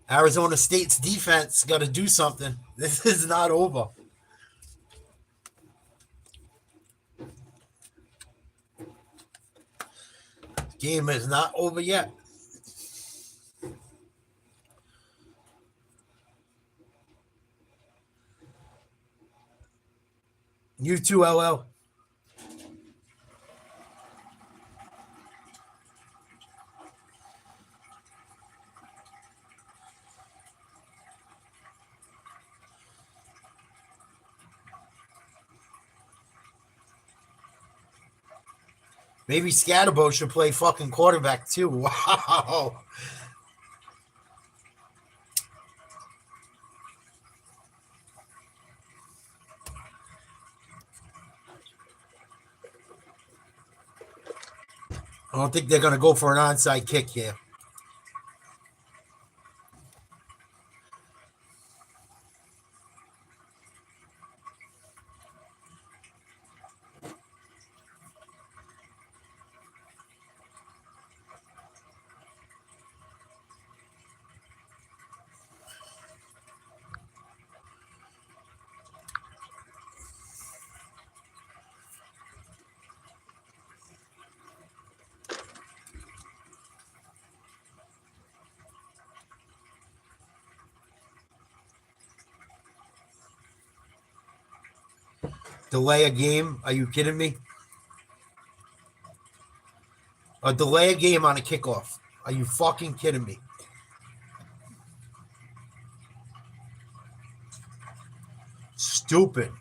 Speaker 1: Arizona State's defense got to do something. This is not over. Game is not over yet. You too, LL. Maybe Scatterbo should play fucking quarterback too. Wow. I don't think they're going to go for an onside kick here. Delay a game? Are you kidding me? A delay a game on a kickoff. Are you fucking kidding me? Stupid.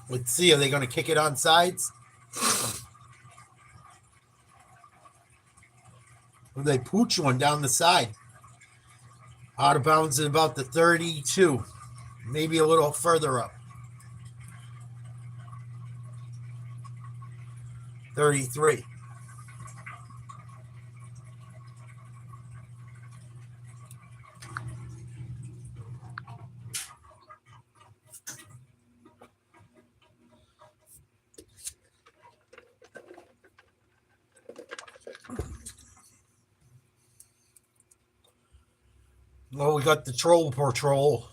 Speaker 1: Let's see. Are they going to kick it on sides? Or they pooch one down the side. Out of bounds at about the 32. Maybe a little further up. 33. Well, we got the troll patrol.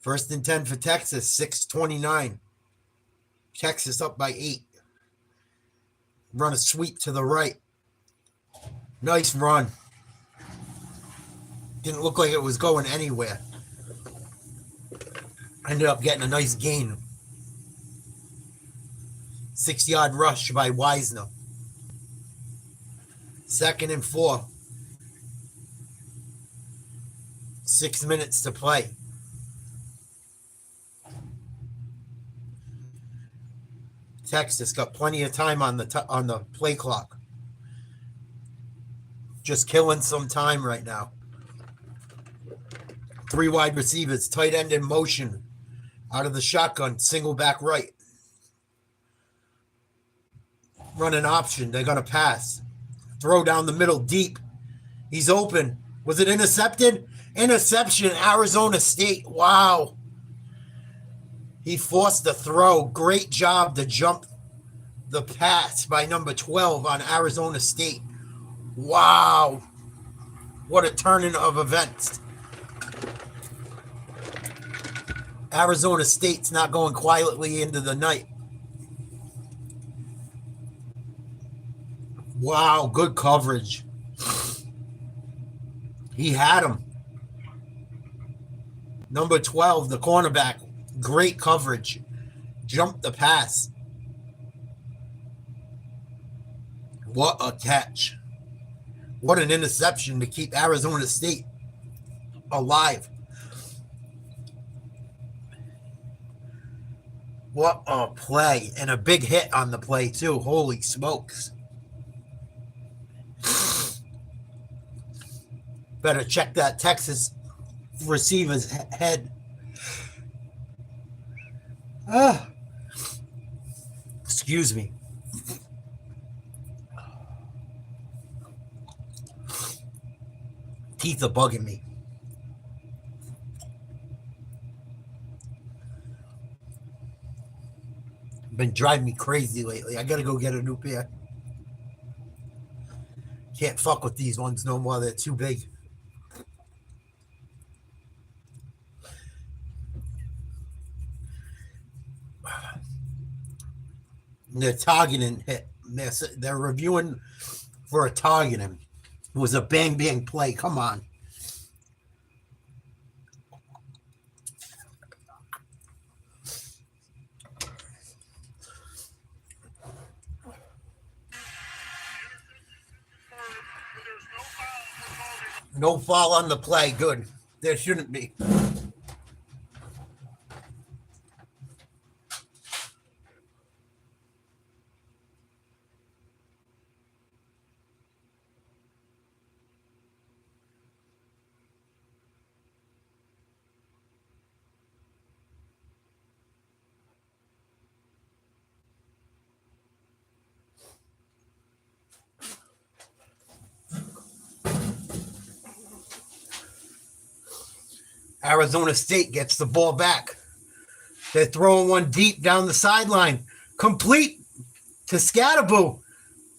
Speaker 1: First and 10 for Texas, 6:29. Texas up by 8. Run a sweep to the right. Nice run. Didn't look like it was going anywhere. Ended up getting a nice gain. 6-yard rush by Wisner. 2nd and 4. 6 minutes to play. Texas got plenty of time on the play clock. Just killing some time right now. 3 wide receivers, tight end in motion. Out of the shotgun, single back right. Run an option. They're going to pass. Throw down the middle deep. He's open. Was it intercepted? Interception, Arizona State. Wow. He forced the throw. Great job to jump the pass by number 12 on Arizona State. Wow. What a turning of events. Arizona State's not going quietly into the night. Wow, good coverage. He had him. Number 12, the cornerback. Great coverage. Jumped the pass. What a catch. What an interception to keep Arizona State alive. What a play. And a big hit on the play, too. Holy smokes. Better check that Texas receiver's head. Excuse me. Teeth are bugging me. Been driving me crazy lately. I gotta go get a new pair. Can't fuck with these ones no more. They're too big. They're targeting hit. They're reviewing for a targeting. It was a bang bang play. Come on. No foul on the play. Good. There shouldn't be. Arizona State gets the ball back. They're throwing one deep down the sideline. Complete to Scatterboo.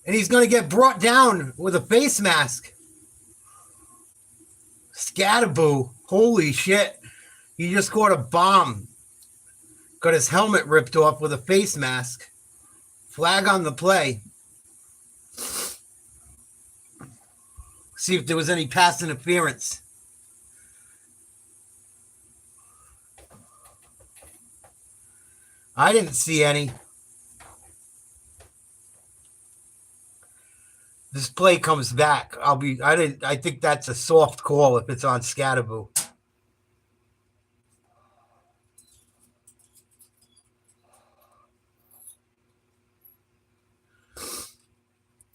Speaker 1: And he's going to get brought down with a face mask. Scatterboo. Holy shit. He just caught a bomb. Got his helmet ripped off with a face mask. Flag on the play. See if there was any pass interference. I didn't see any. This play comes back. I think that's a soft call if it's on Scatterboo.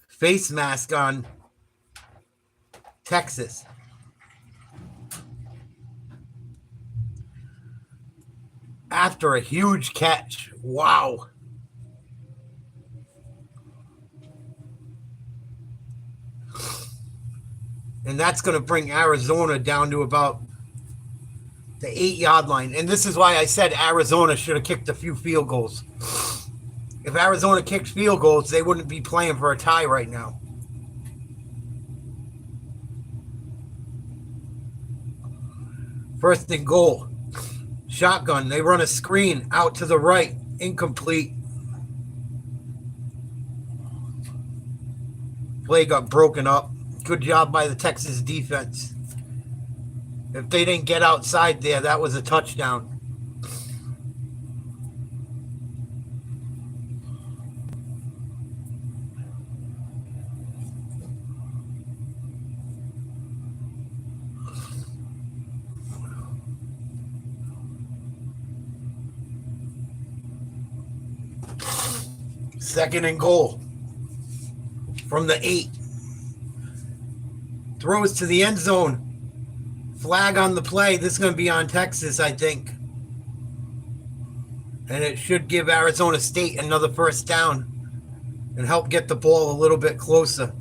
Speaker 1: Face mask on Texas. After a huge catch. Wow. And that's going to bring Arizona down to about the 8-yard line. And this is why I said Arizona should have kicked a few field goals. If Arizona kicked field goals, they wouldn't be playing for a tie right now. First and goal. Shotgun. They run a screen out to the right. Incomplete. Play got broken up. Good job by the Texas defense. If they didn't get outside there, that was a touchdown. Second and goal from the 8. Throws to the end zone. Flag on the play. This is going to be on Texas, I think. And it should give Arizona State another first down and help get the ball a little bit closer.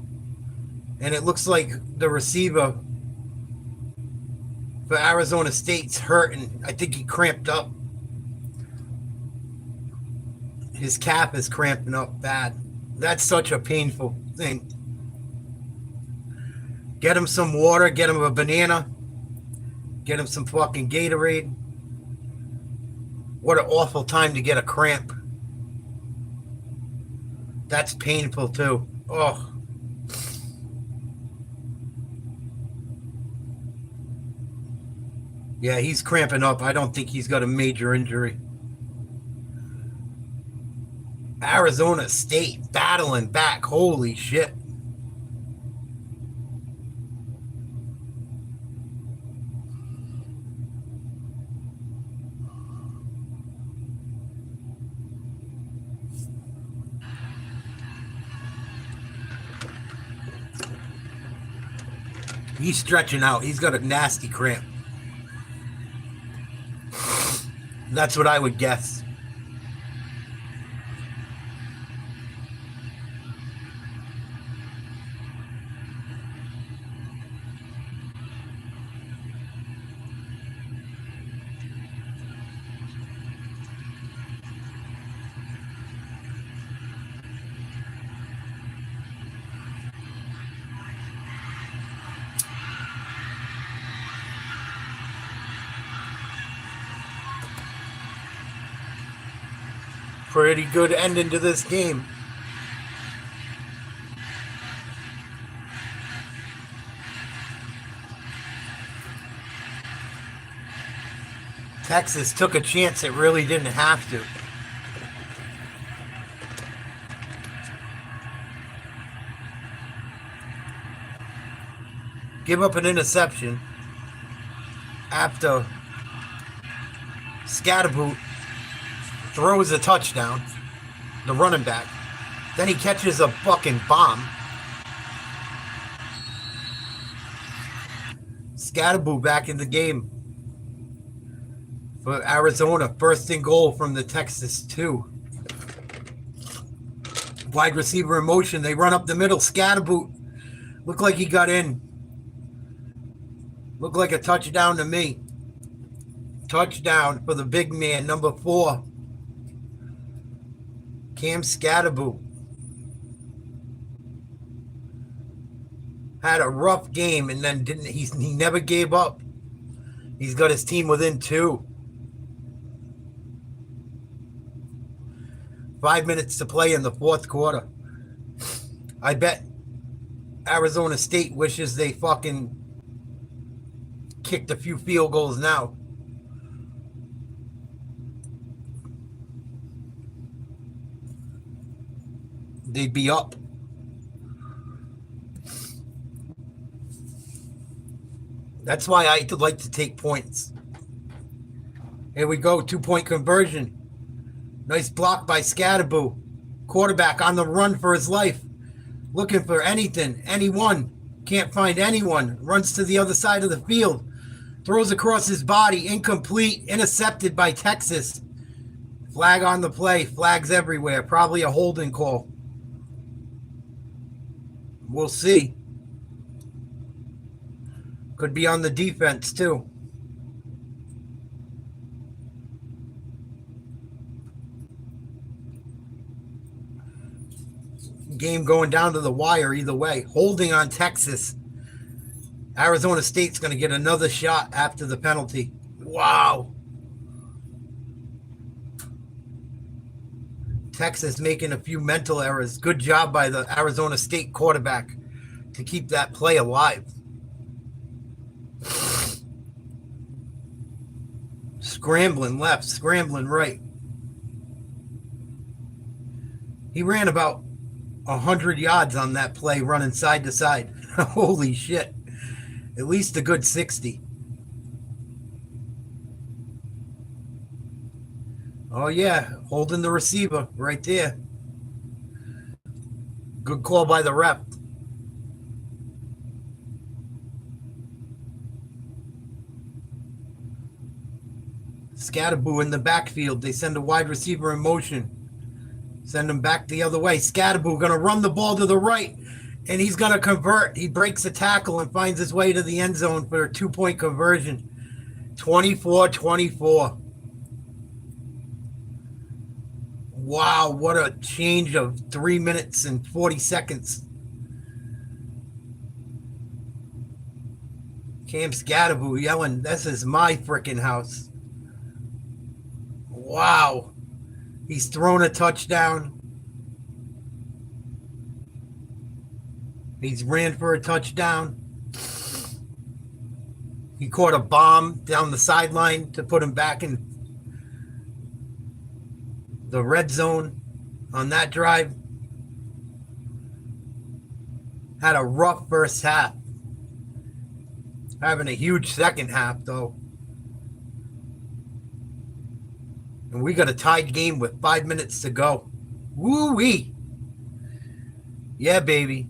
Speaker 1: And it looks like the receiver for Arizona State's hurting. I think he cramped up. His calf is cramping up bad. That's such a painful thing. Get him some water. Get him a banana. Get him some fucking Gatorade. What an awful time to get a cramp. That's painful too. Oh. Yeah, he's cramping up. I don't think he's got a major injury. Arizona State battling back. Holy shit. He's stretching out. He's got a nasty cramp. That's what I would guess. Pretty good ending to this game. Texas took a chance it really didn't have to. give up an interception after Scatterboot throws a touchdown, the running back. Then he catches a fucking bomb. Scatterboot back in the game for Arizona. First and goal from the Texas 2. Wide receiver in motion. They run up the middle. Scatterboot. Looked like he got in. Looked like a touchdown to me. Touchdown for the big man, number 4. Cam Scatterboot. Had a rough game and then he never gave up. He's got his team within 2. 5 minutes to play in the fourth quarter. I bet Arizona State wishes they fucking kicked a few field goals now. They'd be up. That's why I like to take points. Here we go, 2-point conversion. Nice block by Scatterboot. Quarterback on the run for his life. Looking for anything, anyone. Can't find anyone. Runs to the other side of the field. Throws across his body. Incomplete. Intercepted by Texas. Flag on the play. Flags everywhere. Probably a holding call. We'll see. Could be on the defense, too. Game going down to the wire either way. Holding on Texas. Arizona State's going to get another shot after the penalty. Wow. Texas making a few mental errors. Good job by the Arizona State quarterback to keep that play alive. Scrambling left, scrambling right. He ran about 100 yards on that play running side to side. Holy shit. At least a good 60. Oh, yeah. Holding the receiver right there. Good call by the ref. Scatterboot in the backfield. They send a wide receiver in motion. Send him back the other way. Scatterboot going to run the ball to the right, and he's going to convert. He breaks a tackle and finds his way to the end zone for a 2-point conversion. 24-24. Wow, what a change of 3 minutes and 40 seconds. Cam Scatterboot yelling, "This is my freaking house." Wow. He's thrown a touchdown. He's ran for a touchdown. He caught a bomb down the sideline to put him back in the red zone on that drive. Had a rough first half. Having a huge second half, though. And we got a tied game with 5 minutes to go. Woo-wee. Yeah, baby.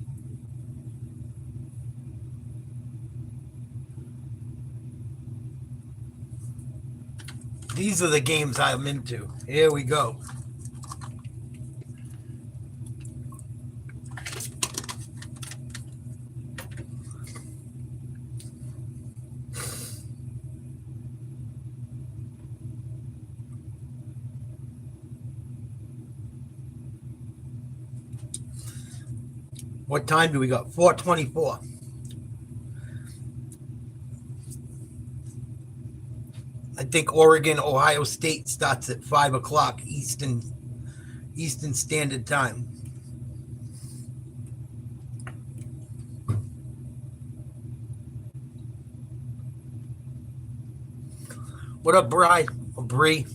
Speaker 1: These are the games I'm into. Here we go. What time do we got? 4:24. I think Oregon, Ohio State starts at 5 o'clock Eastern Standard Time. What up, Bree?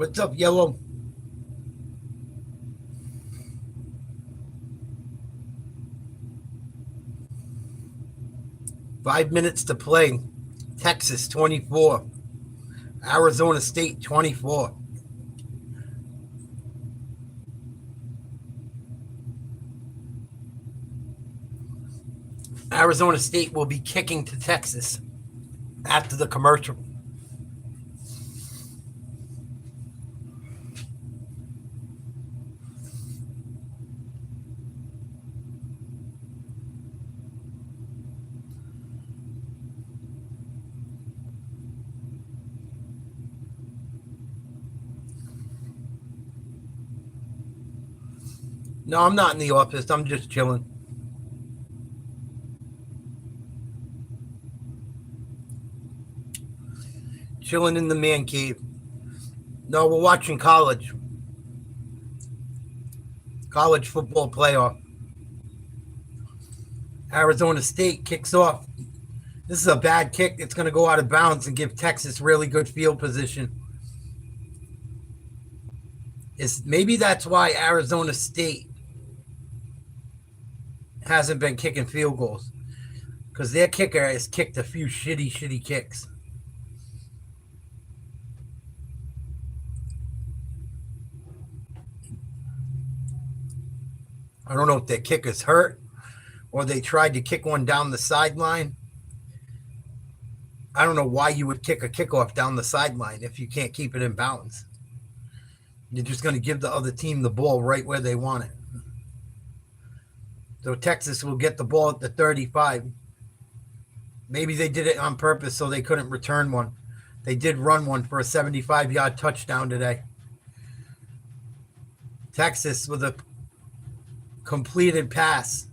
Speaker 1: What's up, Yellow? Five minutes to play. Texas 24. Arizona State 24. Arizona State will be kicking to Texas after the commercial. No, I'm not in the office. I'm just chilling. Chilling in the man cave. No, we're watching college football playoff. Arizona State kicks off. This is a bad kick. It's going to go out of bounds and give Texas really good field position. Maybe that's why Arizona State hasn't been kicking field goals, because their kicker has kicked a few shitty kicks. I don't know if their kicker's hurt or they tried to kick one down the sideline. I don't know why you would kick a kickoff down the sideline if you can't keep it in bounds. You're just going to give the other team the ball right where they want it. So Texas will get the ball at the 35. Maybe they did it on purpose so they couldn't return one. They did run one for a 75-yard touchdown today. Texas with a completed pass,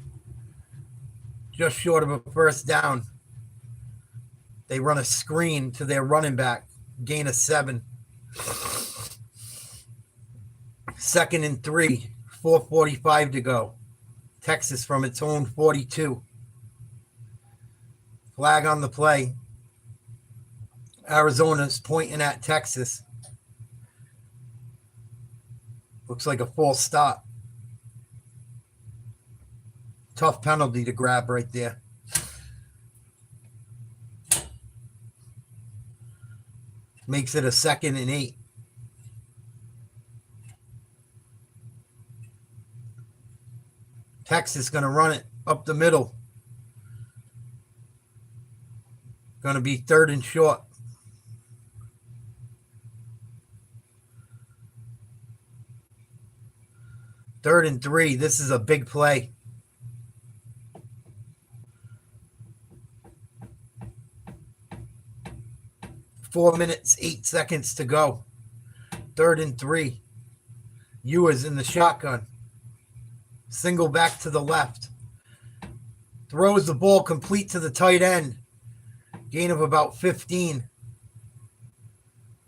Speaker 1: just short of a first down. They run a screen to their running back, gain of 7. 2nd and 3, 4:45 to go. Texas from its own 42. Flag on the play. Arizona's pointing at Texas. Looks like a false start. Tough penalty to grab right there. Makes it a 2nd and 8. Texas going to run it up the middle. Going to be 3rd and short. 3rd and 3. This is a big play. Four minutes, 8 seconds to go. 3rd and 3. Ewers in the shotgun. Single back to the left. Throws the ball complete to the tight end. Gain of about 15.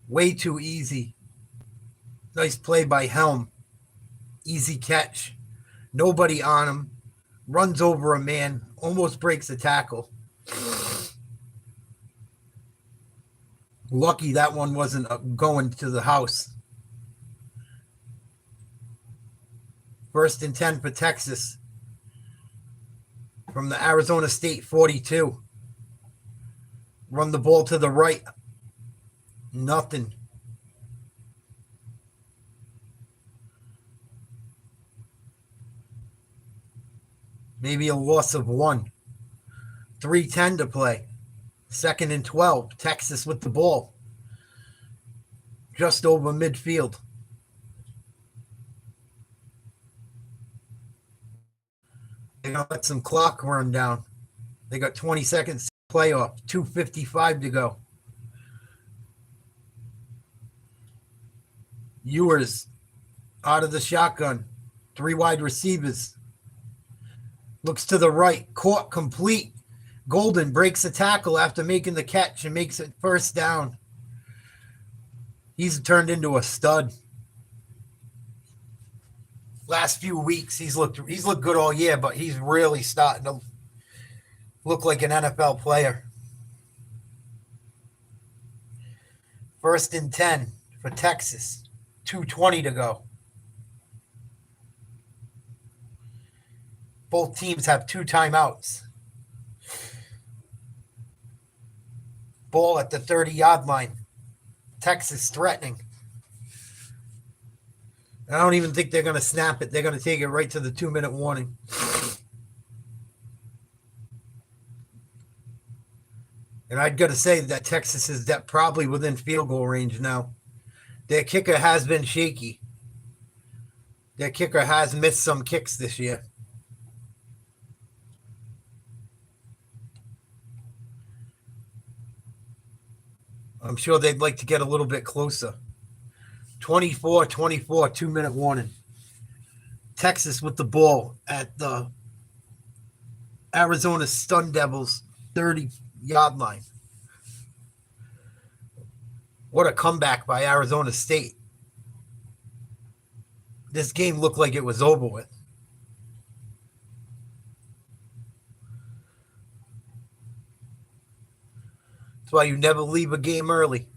Speaker 1: Way too easy. Nice play by Helm. Easy catch. Nobody on him. Runs over a man. Almost breaks a tackle. Lucky that one wasn't going to the house. 1st and 10 for Texas. From the Arizona State 42. Run the ball to the right. Nothing. Maybe a loss of 1. 3:10 to play. 2nd and 12. Texas with the ball. Just over midfield. They're going to let some clock run down. They got 20 seconds to play off. 2:55 to go. Ewers out of the shotgun. 3 wide receivers. Looks to the right. Caught complete. Golden breaks a tackle after making the catch and makes it 1st down. He's turned into a stud. Last few weeks, he's looked good all year, but he's really starting to look like an NFL player. 1st and 10 for Texas. 2:20 to go. Both teams have 2 timeouts. Ball at the 30-yard line. Texas threatening. I don't even think they're going to snap it. They're going to take it right to the 2-minute warning. And I'd got to say that Texas is probably within field goal range now. Their kicker has been shaky. Their kicker has missed some kicks this year. I'm sure they'd like to get a little bit closer. 24-24, 2-minute warning. Texas with the ball at the Arizona Sun Devils 30-yard line. What a comeback by Arizona State. This game looked like it was over with. That's why you never leave a game early.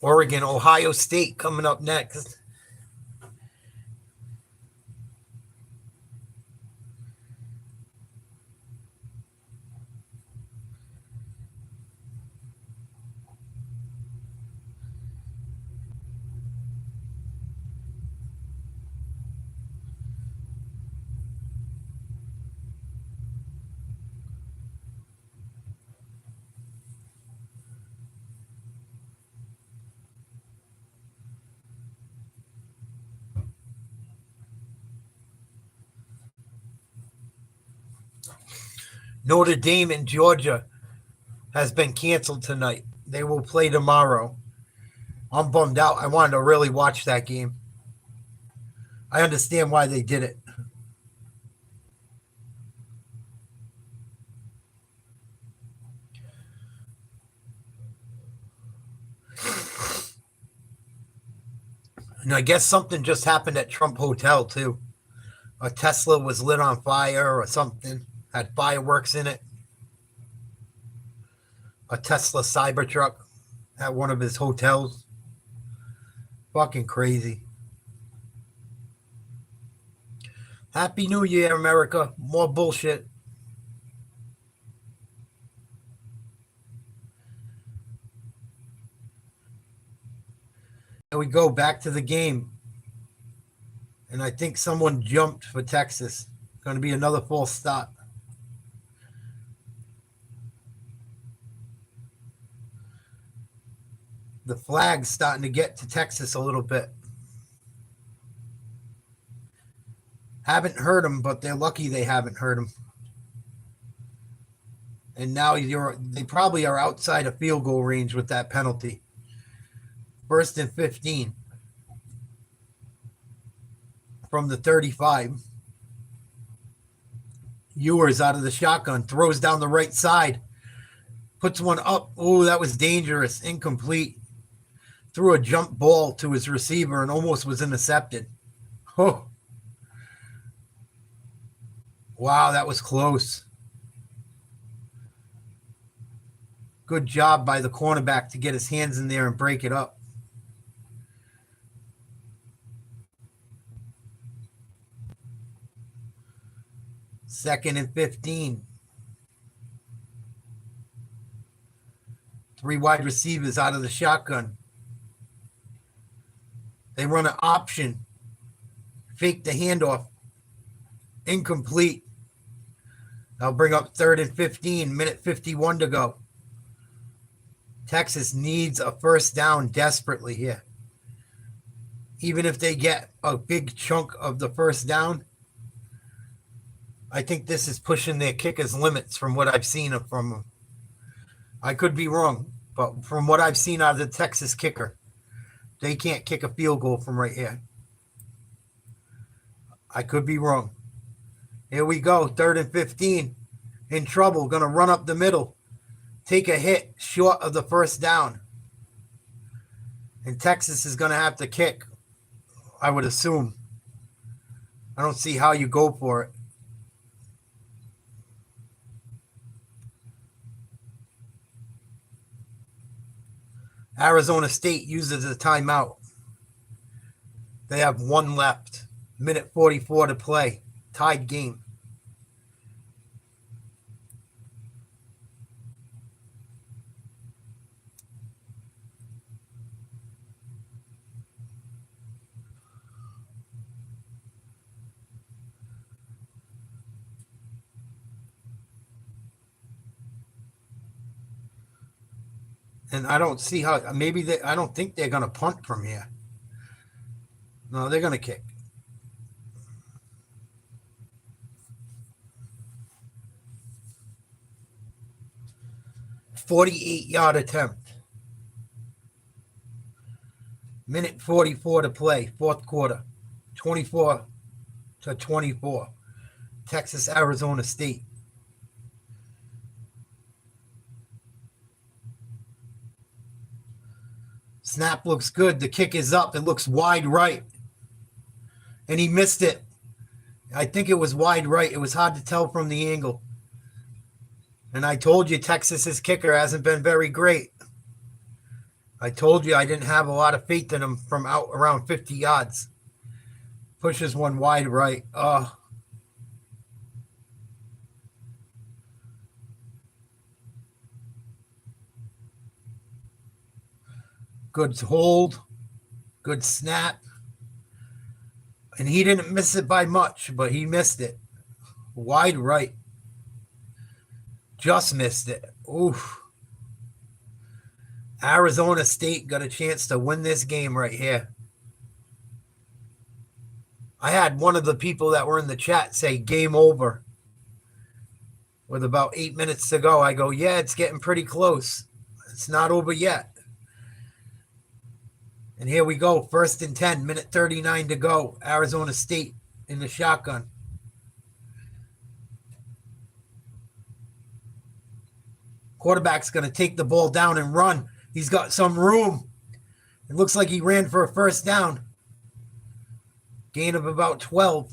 Speaker 1: Oregon, Ohio State coming up next. Notre Dame and Georgia has been canceled tonight. They will play tomorrow. I'm bummed out. I wanted to really watch that game. I understand why they did it. And I guess something just happened at Trump Hotel, too. A Tesla was lit on fire or something. Had fireworks in it. A Tesla Cybertruck at one of his hotels. Fucking crazy. Happy New Year, America. More bullshit. Here we go, back to the game. And I think someone jumped for Texas. Going to be another false start. The flag's starting to get to Texas a little bit. Haven't hurt them, but they're lucky they haven't hurt them. And now they probably are outside of field goal range with that penalty. 1st and 15 from the 35. Ewers out of the shotgun, throws down the right side, puts one up. Oh, that was dangerous. Incomplete. Threw a jump ball to his receiver and almost was intercepted. Oh. Wow, that was close. Good job by the cornerback to get his hands in there and break it up. Second and 15. 3 wide receivers out of the shotgun. They run an option. Fake the handoff. Incomplete. I'll bring up 3rd and 15. Minute 51 to go. Texas needs a first down desperately here. Even if they get a big chunk of the first down, I think this is pushing their kickers' limits from what I've seen from them. I could be wrong, but from what I've seen out of the Texas kicker, they can't kick a field goal from right here. I could be wrong. Here we go, 3rd and 15. In trouble, going to run up the middle. take a hit short of the first down. And Texas is going to have to kick, I would assume. I don't see how you go for it. Arizona State uses a timeout. They have one left. Minute 44 to play. Tied game. And I don't see how, I don't think they're going to punt from here. No, they're going to kick. .48-yard attempt. Minute 44 to play, fourth quarter. 24-24. Texas, Arizona State. Snap looks good. The kick is up. It looks wide right. And he missed it. I think it was wide right. It was hard to tell from the angle. And I told you Texas's kicker hasn't been very great. I told you I didn't have a lot of faith in him from out around 50 yards. Pushes one wide right. Good hold. Good snap. And he didn't miss it by much, but he missed it. Wide right. Just missed it. Oof. Arizona State got a chance to win this game right here. I had one of the people that were in the chat say game over. With about 8 minutes to go, I go, yeah, it's getting pretty close. It's not over yet. And here we go. 1st and 10, minute 39 to go. Arizona State in the shotgun. Quarterback's going to take the ball down and run. He's got some room. It looks like he ran for a first down. Gain of about 12.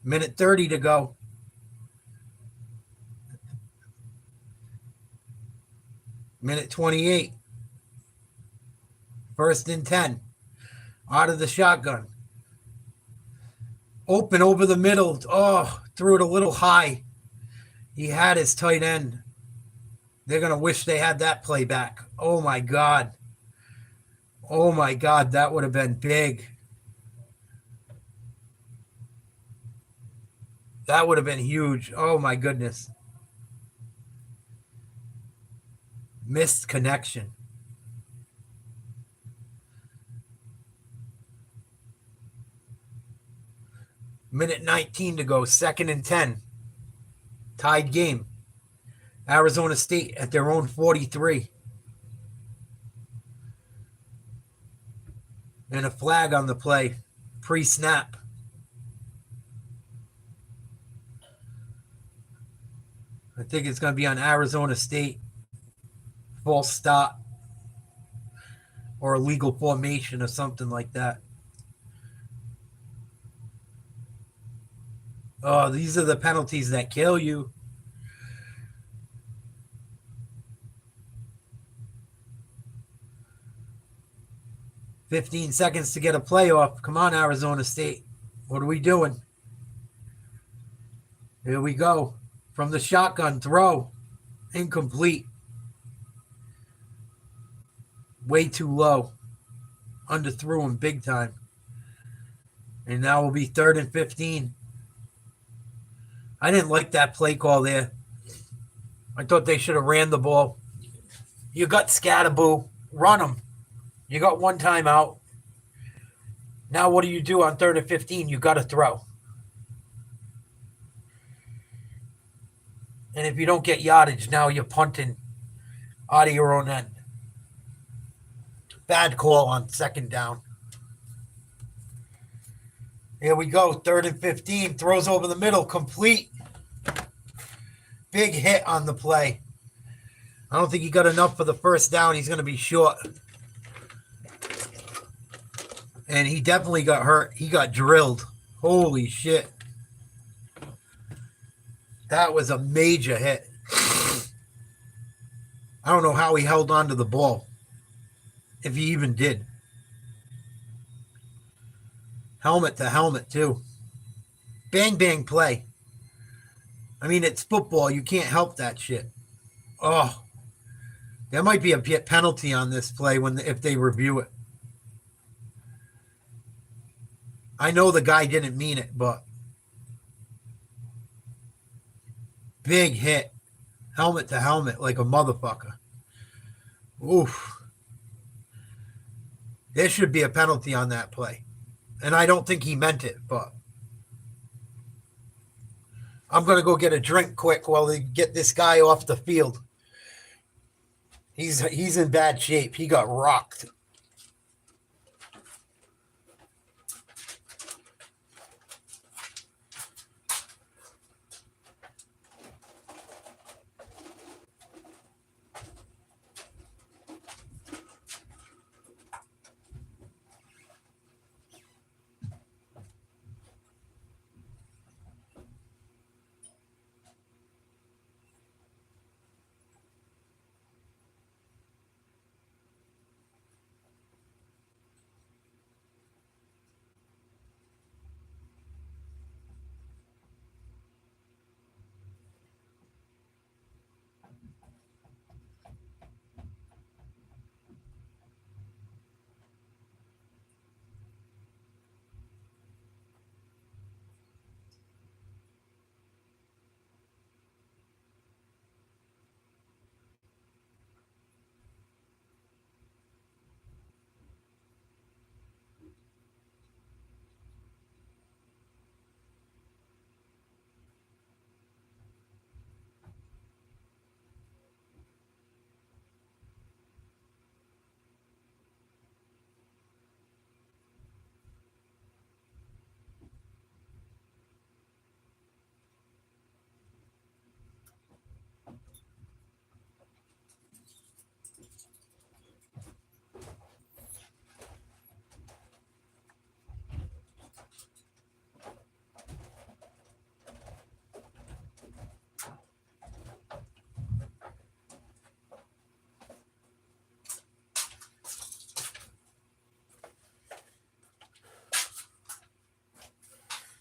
Speaker 1: Minute 30 to go. Minute 28. 1st and 10. Out of the shotgun. Open over the middle. Oh, threw it a little high. He had his tight end. They're going to wish they had that play back. Oh, my God. Oh, my God. That would have been big. That would have been huge. Oh, my goodness. Missed connection. Minute 19 to go. 2nd and 10. Tied game. Arizona State at their own 43. And a flag on the play. Pre-snap. I think it's going to be on Arizona State. False start. Or illegal formation or something like that. Oh, these are the penalties that kill you. $15 seconds to get a playoff. Come on, Arizona State. What are we doing? Here we go. From the shotgun throw. Incomplete. Way too low. Underthrew him big time. And now will be 3rd and 15. I didn't like that play call there. I thought they should have ran the ball. You got Scatterboo. Run them. You got one timeout. Now what do you do on 3rd and 15? You got to throw. And if you don't get yardage, now you're punting out of your own end. Bad call on 2nd down. Here we go. 3rd and 15. Throws over the middle. Complete. Big hit on the play. I don't think he got enough for the first down. He's going to be short. And he definitely got hurt. He got drilled. Holy shit. That was a major hit. I don't know how he held on to the ball. If he even did. Helmet to helmet, too. Bang, bang play. I mean, it's football. You can't help that shit. Oh. There might be a penalty on this play if they review it. I know the guy didn't mean it, but big hit. Helmet to helmet like a motherfucker. Oof. There should be a penalty on that play. And I don't think he meant it, but I'm going to go get a drink quick while they get this guy off the field. He's in bad shape. He got rocked.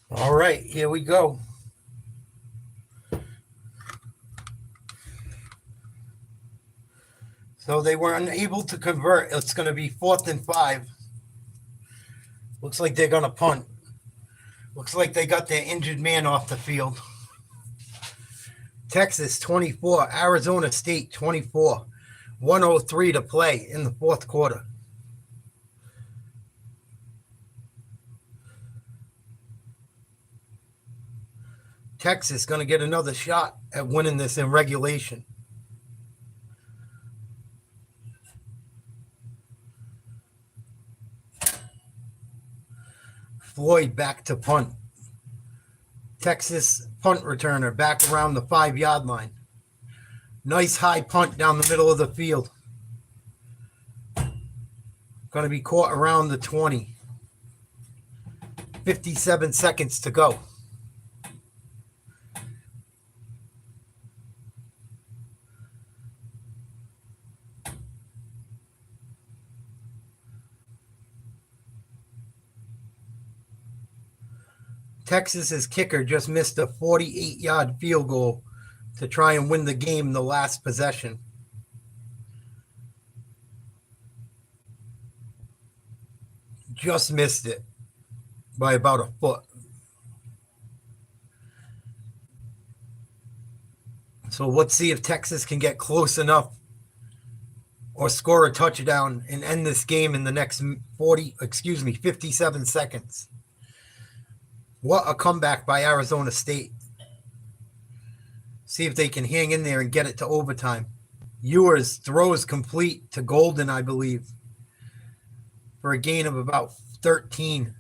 Speaker 1: All right, here we go. So they were unable to convert. It's going to be 4th and 5. Looks like they're going to punt. Looks like they got their injured man off the field. Texas 24, Arizona State 24. 1:03 to play in the fourth quarter. Texas going to get another shot at winning this in regulation. Floyd back to punt. Texas punt returner back around the 5-yard line. Nice high punt down the middle of the field. Going to be caught around the 20. 57 seconds to go. Texas's kicker just missed a 48-yard field goal to try and win the game the last possession. Just missed it by about a foot. So let's see if Texas can get close enough or score a touchdown and end this game in the next 57 seconds. What a comeback by Arizona State. See if they can hang in there and get it to overtime. Ewers throws complete to Golden, I believe, for a gain of about 13.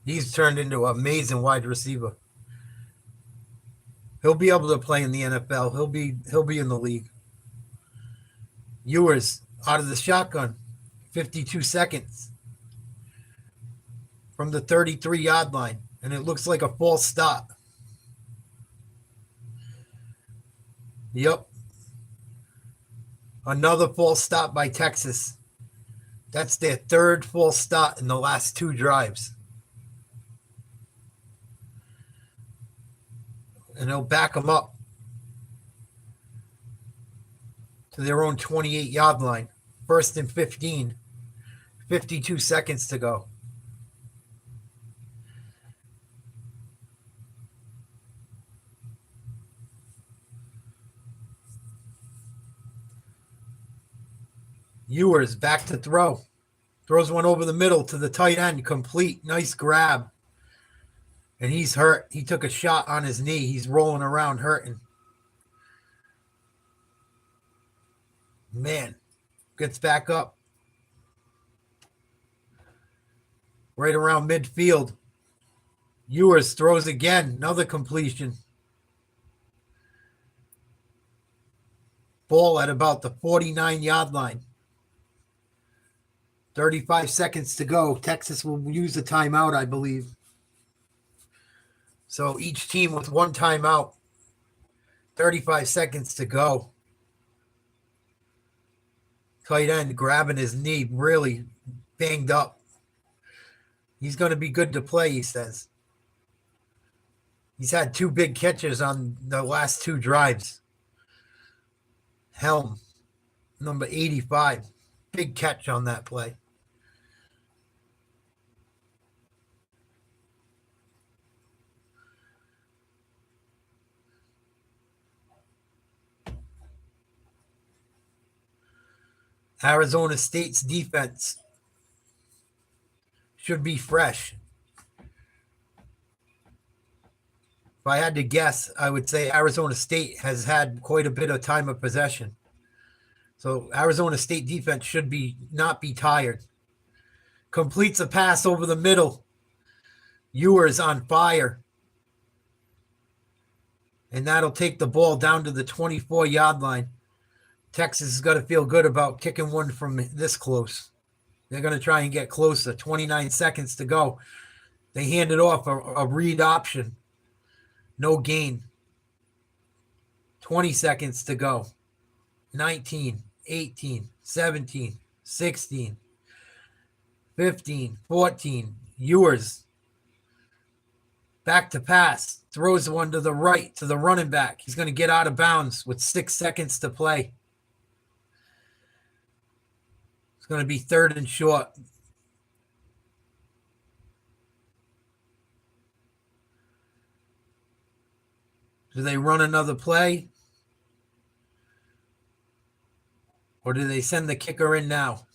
Speaker 1: He's turned into an amazing wide receiver. He'll be able to play in the NFL. He'll be in the league. Ewers out of the shotgun, 52 seconds from the 33-yard line, and it looks like a false start. Yep. Another false start by Texas. That's their third false start in the last 2 drives. And they'll back them up to their own 28-yard line. 1st and 15. 52 seconds to go. Ewers back to throw. Throws one over the middle to the tight end. Complete. Nice grab. And he's hurt. He took a shot on his knee. He's rolling around hurting. Man. Gets back up. Right around midfield. Ewers throws again. Another completion. Ball at about the 49-yard line. 35 seconds to go. Texas will use a timeout, I believe. So each team with 1 timeout. 35 seconds to go. Tight end grabbing his knee, really banged up. He's going to be good to play, he says. He's had 2 big catches on the last 2 drives. Helm, number 85. Big catch on that play. Arizona State's defense should be fresh. If I had to guess, I would say Arizona State has had quite a bit of time of possession. So Arizona State defense should not be tired. Completes a pass over the middle. Ewers on fire. And that'll take the ball down to the 24-yard line. Texas has got to feel good about kicking one from this close. They're going to try and get closer. 29 seconds to go. They hand it off a read option. No gain. 20 seconds to go. 19, 18, 17, 16, 15, 14. Ewers. Back to pass. Throws one to the right to the running back. He's going to get out of bounds with 6 seconds to play. It's going to be 3rd and short. Do they run another play? Or do they send the kicker in now?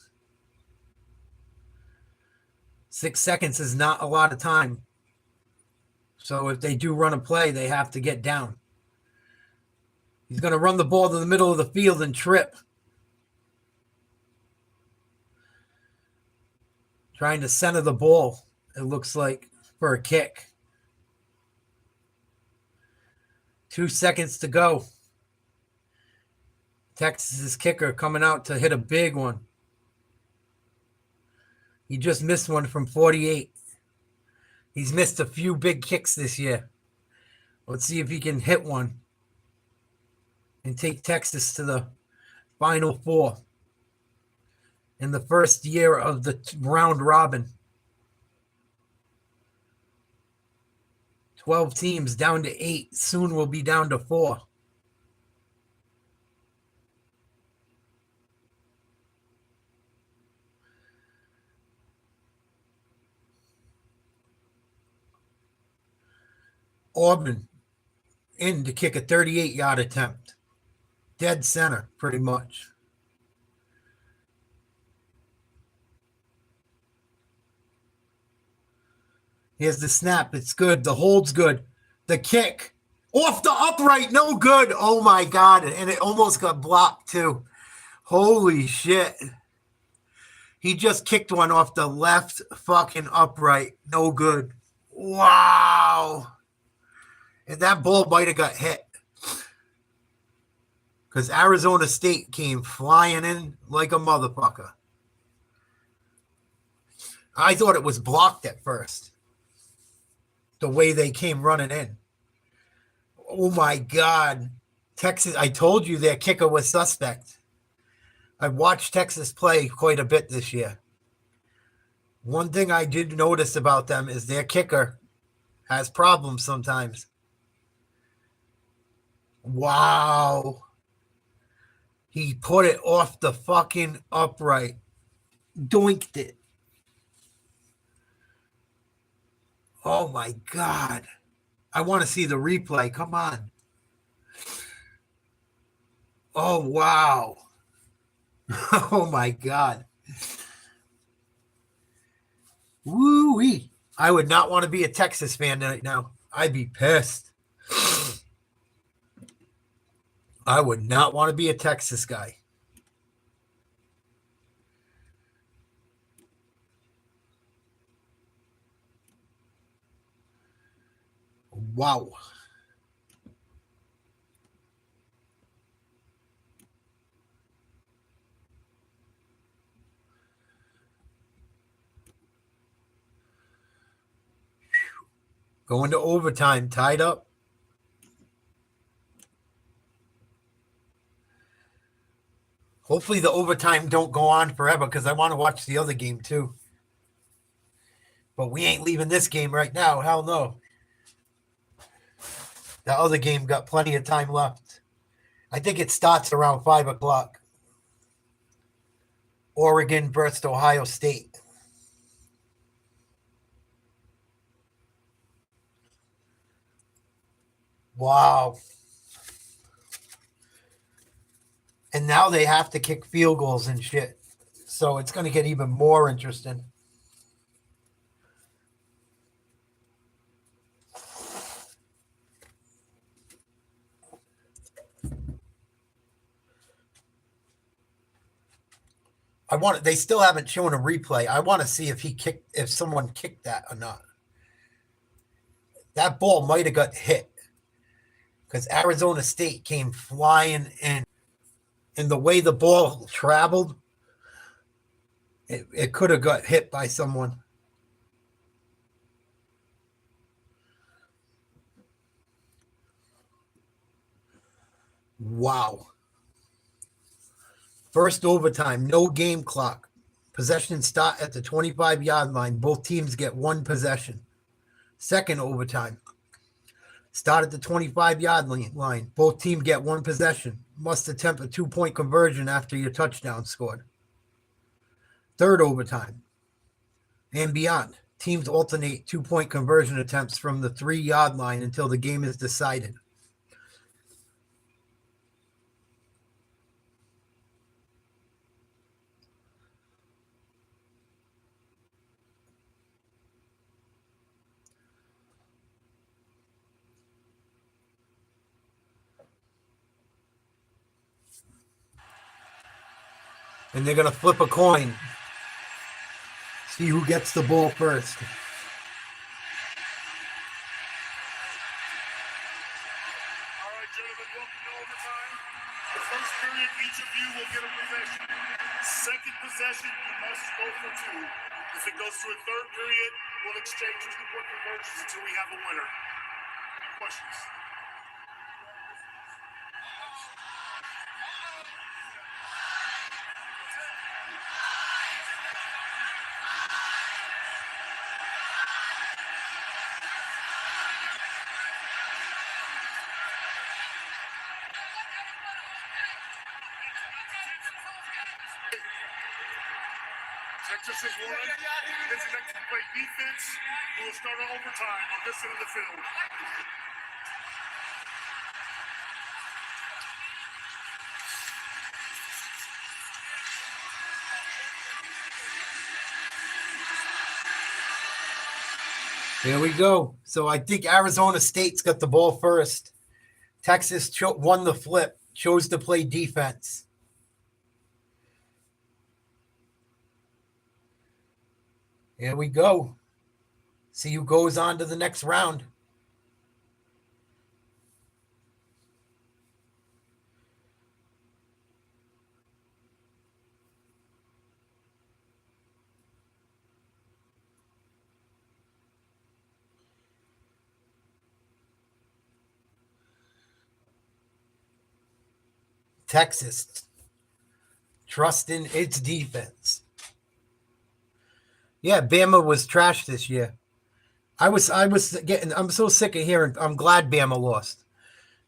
Speaker 1: 6 seconds is not a lot of time. So if they do run a play, they have to get down. He's going to run the ball to the middle of the field and trip. Trying to center the ball, it looks like, for a kick. 2 seconds to go. Texas's kicker coming out to hit a big one. He just missed one from 48. He's missed a few big kicks this year. Let's see if he can hit one and take Texas to the Final Four in the first year of the round robin. 12 teams down to 8. Soon we'll be down to 4. Auburn in to kick a 38-yard attempt. Dead center, pretty much. Here's the snap. It's good. The hold's good. The kick. Off the upright. No good. Oh, my God. And it almost got blocked, too. Holy shit. He just kicked one off the left fucking upright. No good. Wow. And that ball might have got hit. Because Arizona State came flying in like a motherfucker. I thought it was blocked at first. The way they came running in. Oh my God. Texas, I told you their kicker was suspect. I've watched Texas play quite a bit this year. One thing I did notice about them is their kicker has problems sometimes. Wow. He put it off the fucking upright. Doinked it. Oh my God. I want to see the replay. Come on. Oh, wow. Oh my God. Woo-wee. I would not want to be a Texas fan right now. I'd be pissed. I would not want to be a Texas guy. Wow. Going to overtime, tied up. Hopefully the overtime don't go on forever because I want to watch the other game too. But we ain't leaving this game right now. Hell no. The other game got plenty of time left. I think it starts around 5 o'clock. Oregon versus Ohio State. Wow. And now they have to kick field goals and shit. So it's going to get even more interesting. They still haven't shown a replay. I want to see if someone kicked that or not. That ball might have got hit because Arizona State came flying in. And the way the ball traveled, it could have got hit by someone. Wow. First overtime, no game clock. Possession start at the 25-yard line. Both teams get one possession. Second overtime, start at the 25-yard line. Both teams get one possession. Must attempt a 2-point conversion after your touchdown scored. Third overtime and beyond. Teams alternate 2-point conversion attempts from the 3-yard line until the game is decided. And they're going to flip a coin. See who gets the ball first.
Speaker 2: All right, gentlemen, welcome to overtime. The first period, each of you will get a possession. Second possession, you must go for 2. If it goes to a third period, we'll exchange 2-point conversions until we have a winner. Any questions? Texas has won. It's next to play defense. We'll start our overtime on this end of the field.
Speaker 1: There we go. So I think Arizona State's got the ball first. Texas won the flip, chose to play defense. Here we go. See who goes on to the next round. Texas, trust in its defense. Yeah, Bama was trash this year. I'm so sick of hearing. I'm glad Bama lost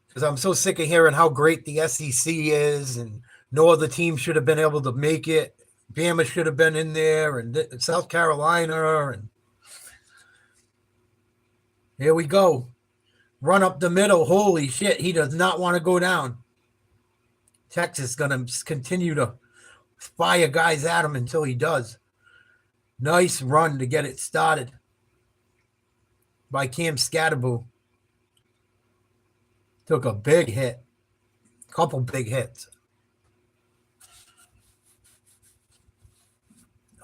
Speaker 1: because I'm so sick of hearing how great the SEC is and no other team should have been able to make it. Bama should have been in there and South Carolina, and here we go. Run up the middle. Holy shit, he does not want to go down. Texas is going to continue to fire guys at him until he does. Nice run to get it started by Cam Scatterboo. Took a big hit. Couple big hits.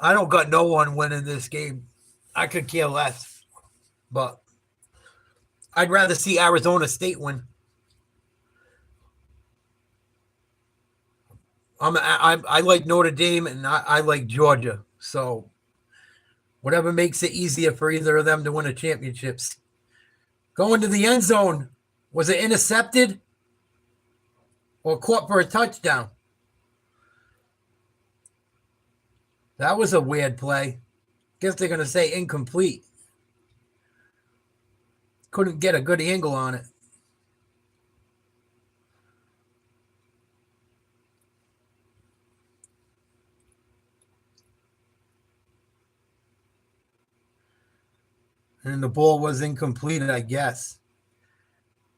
Speaker 1: I don't got no one winning this game. I could care less. But I'd rather see Arizona State win. I like Notre Dame and I like Georgia. So whatever makes it easier for either of them to win a championships. Going to the end zone. Was it intercepted or caught for a touchdown? That was a weird play. Guess they're going to say incomplete. Couldn't get a good angle on it. And the ball was incomplete, I guess.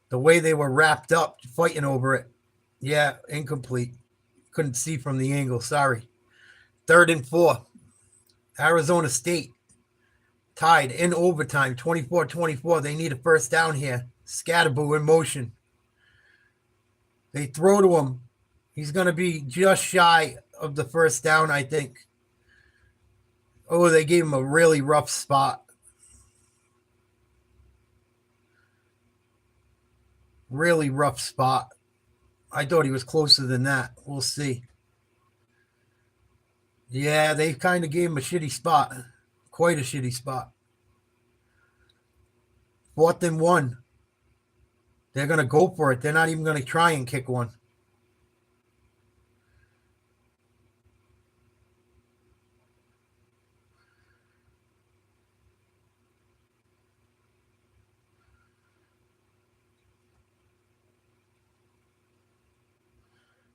Speaker 1: The way they were wrapped up fighting over it. Yeah, incomplete. Couldn't see from the angle. Sorry. 3rd and 4. Arizona State tied in overtime, 24-24. They need a first down here. Scatterboo in motion. They throw to him. He's going to be just shy of the first down, I think. Oh, they gave him a really rough spot. Really rough spot. I thought he was closer than that. We'll see. Yeah, they kind of gave him a shitty spot. Quite a shitty spot. 4th and 1. They're going to go for it. They're not even going to try and kick one.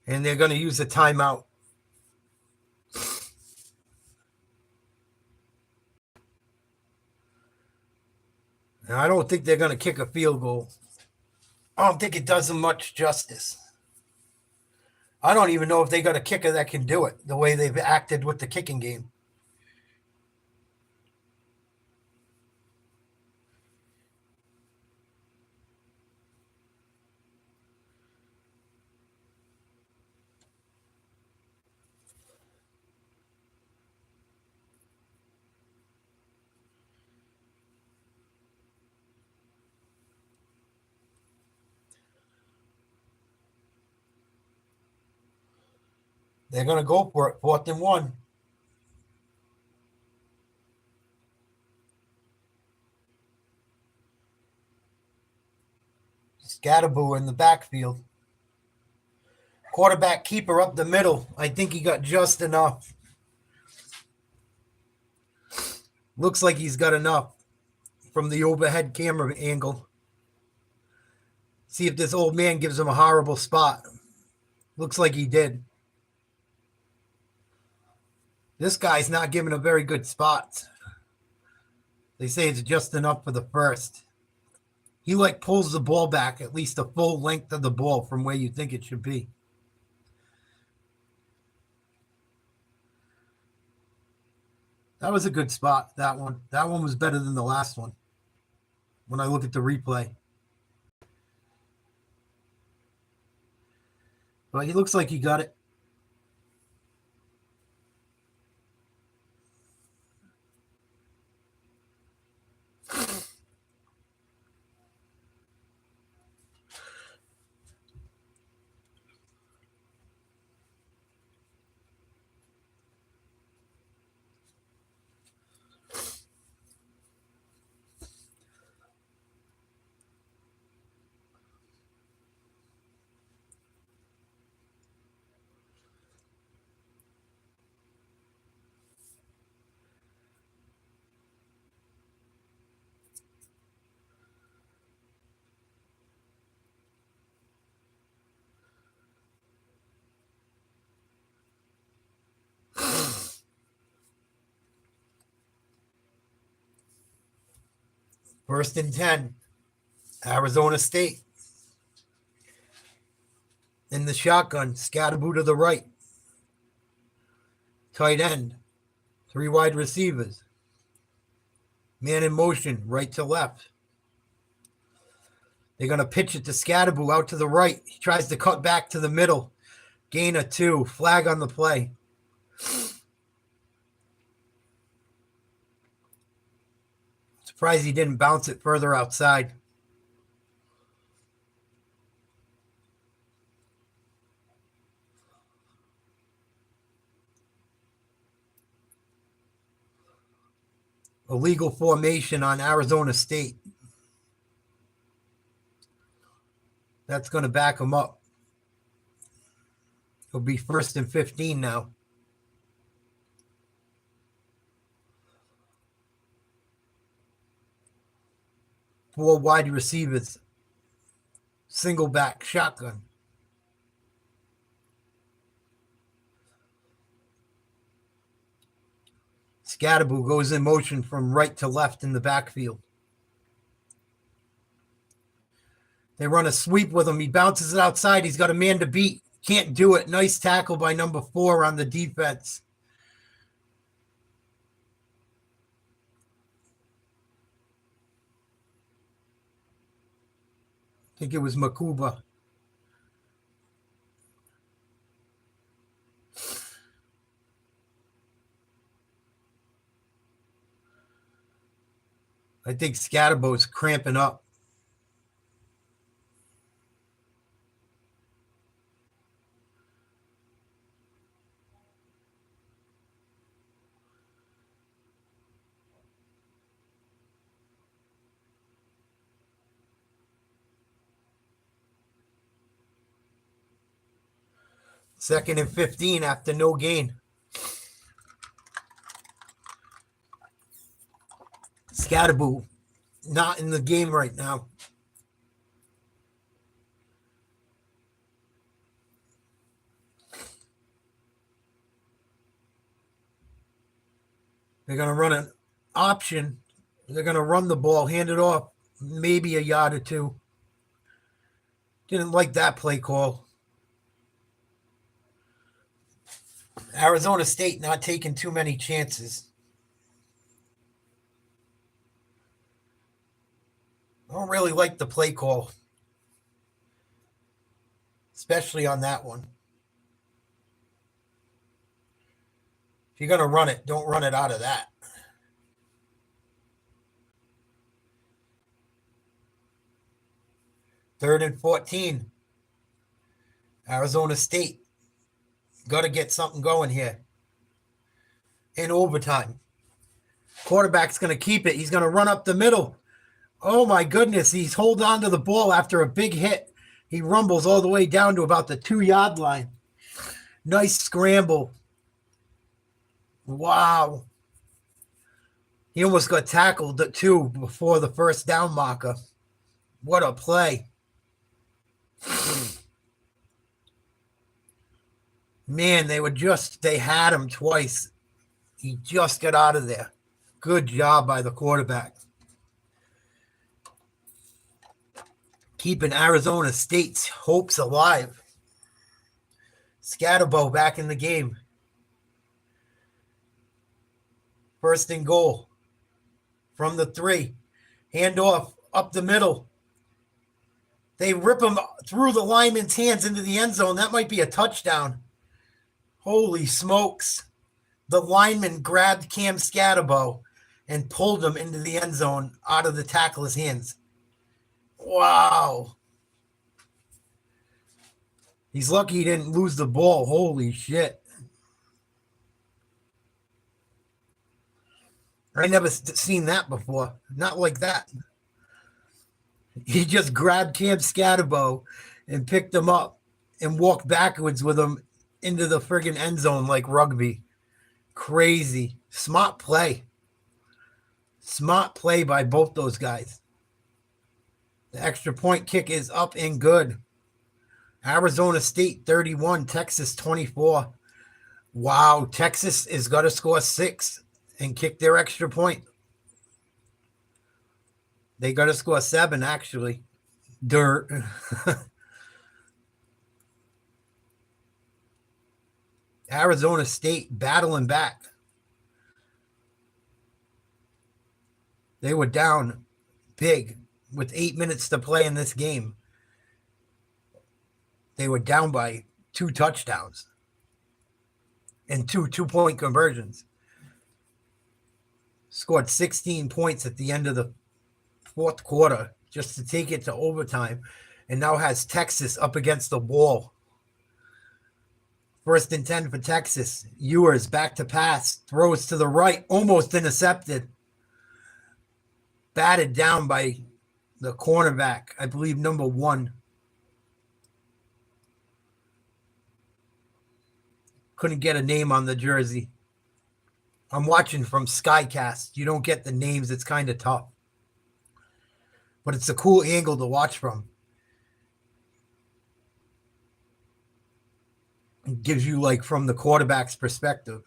Speaker 1: And they're going to use a timeout. And I don't think they're going to kick a field goal. I don't think it does them much justice. I don't even know if they got a kicker that can do it the way they've acted with the kicking game. They're going to go for it. 4th and 1. Scatterboo in the backfield. Quarterback keeper up the middle. I think he got just enough. Looks like he's got enough from the overhead camera angle. See if this old man gives him a horrible spot. Looks like he did. This guy's not giving a very good spot. They say it's just enough for the first. He pulls the ball back at least the full length of the ball from where you think it should be. That was a good spot, that one. That one was better than the last one when I look at the replay. But he looks like he got it. First and 10. Arizona State. In the shotgun, Scatterboo to the right. Tight end. 3 wide receivers. Man in motion, right to left. They're going to pitch it to Scatterboo out to the right. He tries to cut back to the middle. Gain of 2. Flag on the play. Surprised he didn't bounce it further outside. Illegal formation on Arizona State. That's going to back him up. It'll be 1st and 15 now. Four wide receivers. Single back shotgun. Scatterboo goes in motion from right to left in the backfield. They run a sweep with him. He bounces it outside. He's got a man to beat. Can't do it. Nice tackle by number 4 on the defense. I think it was Makuba. I think Scatterboo's cramping up. Second and 15 after no gain. Scatterboo not in the game right now. They're going to run an option. They're going to run the ball, hand it off, maybe a yard or 2. Didn't like that play call. Arizona State not taking too many chances. I don't really like the play call, especially on that one. If you're going to run it, don't run it out of that. Third and 14. Arizona State. Got to get something going here. In overtime. Quarterback's going to keep it. He's going to run up the middle. Oh, my goodness. He's holding on to the ball after a big hit. He rumbles all the way down to about the 2-yard line. Nice scramble. Wow. He almost got tackled, too, before the first down marker. What a play. Man, they had him twice. He just got out of there. Good job by the quarterback. Keeping Arizona State's hopes alive. Scatterboo back in the game. First and goal. From the 3. Handoff up the middle. They rip him through the lineman's hands into the end zone. That might be a touchdown. Holy smokes. The lineman grabbed Cam Scatterboo and pulled him into the end zone out of the tackler's hands. Wow. He's lucky he didn't lose the ball. Holy shit. I never seen that before. Not like that. He just grabbed Cam Scatterboo and picked him up and walked backwards with him into the friggin' end zone like rugby. Crazy. Smart play. Smart play by both those guys. The extra point kick is up and good. Arizona State 31, Texas 24. Wow, Texas is going to score 6 and kick their extra point. They got to score 7, actually. Dirt. Arizona State battling back. They were down big with 8 minutes to play in this game. They were down by 2 touchdowns and 2-point conversions. Scored 16 points at the end of the fourth quarter just to take it to overtime, and now has Texas up against the wall. 1st and 10 for Texas. Ewers back to pass, throws to the right, almost intercepted. Batted down by the cornerback, I believe number 1. Couldn't get a name on the jersey. I'm watching from Skycast. You don't get the names. It's kind of tough. But it's a cool angle to watch from. It gives you like from the quarterback's perspective.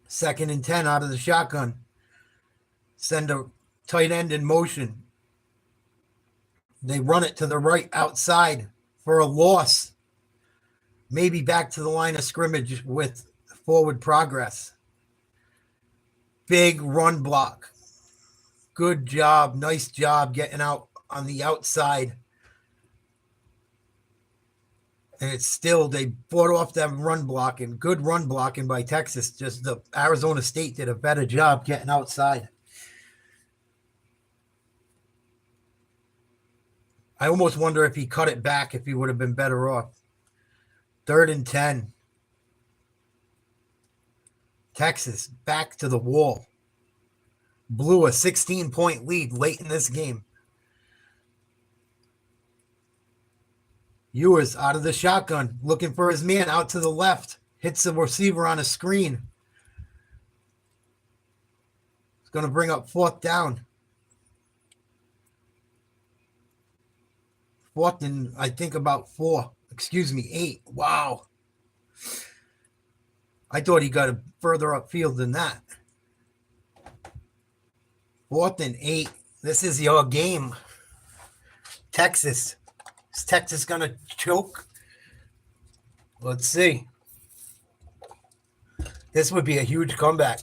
Speaker 1: 2nd and 10 out of the shotgun. Send a tight end in motion. They run it to the right outside for a loss. Maybe back to the line of scrimmage with forward progress. Big run block. Good job. Nice job getting out on the outside. And it's still, they fought off that run blocking. Good run blocking by Texas. Just the Arizona State did a better job getting outside. I almost wonder if he cut it back, if he would have been better off. 3rd and 10. Texas back to the wall. Blew a 16-point lead late in this game. Ewers out of the shotgun, looking for his man out to the left. Hits the receiver on a screen. It's going to bring up 4th down. 4th and I think about 8. Wow. I thought he got further upfield than that. 4th and 8. This is your game. Texas. Is Texas going to choke? Let's see. This would be a huge comeback.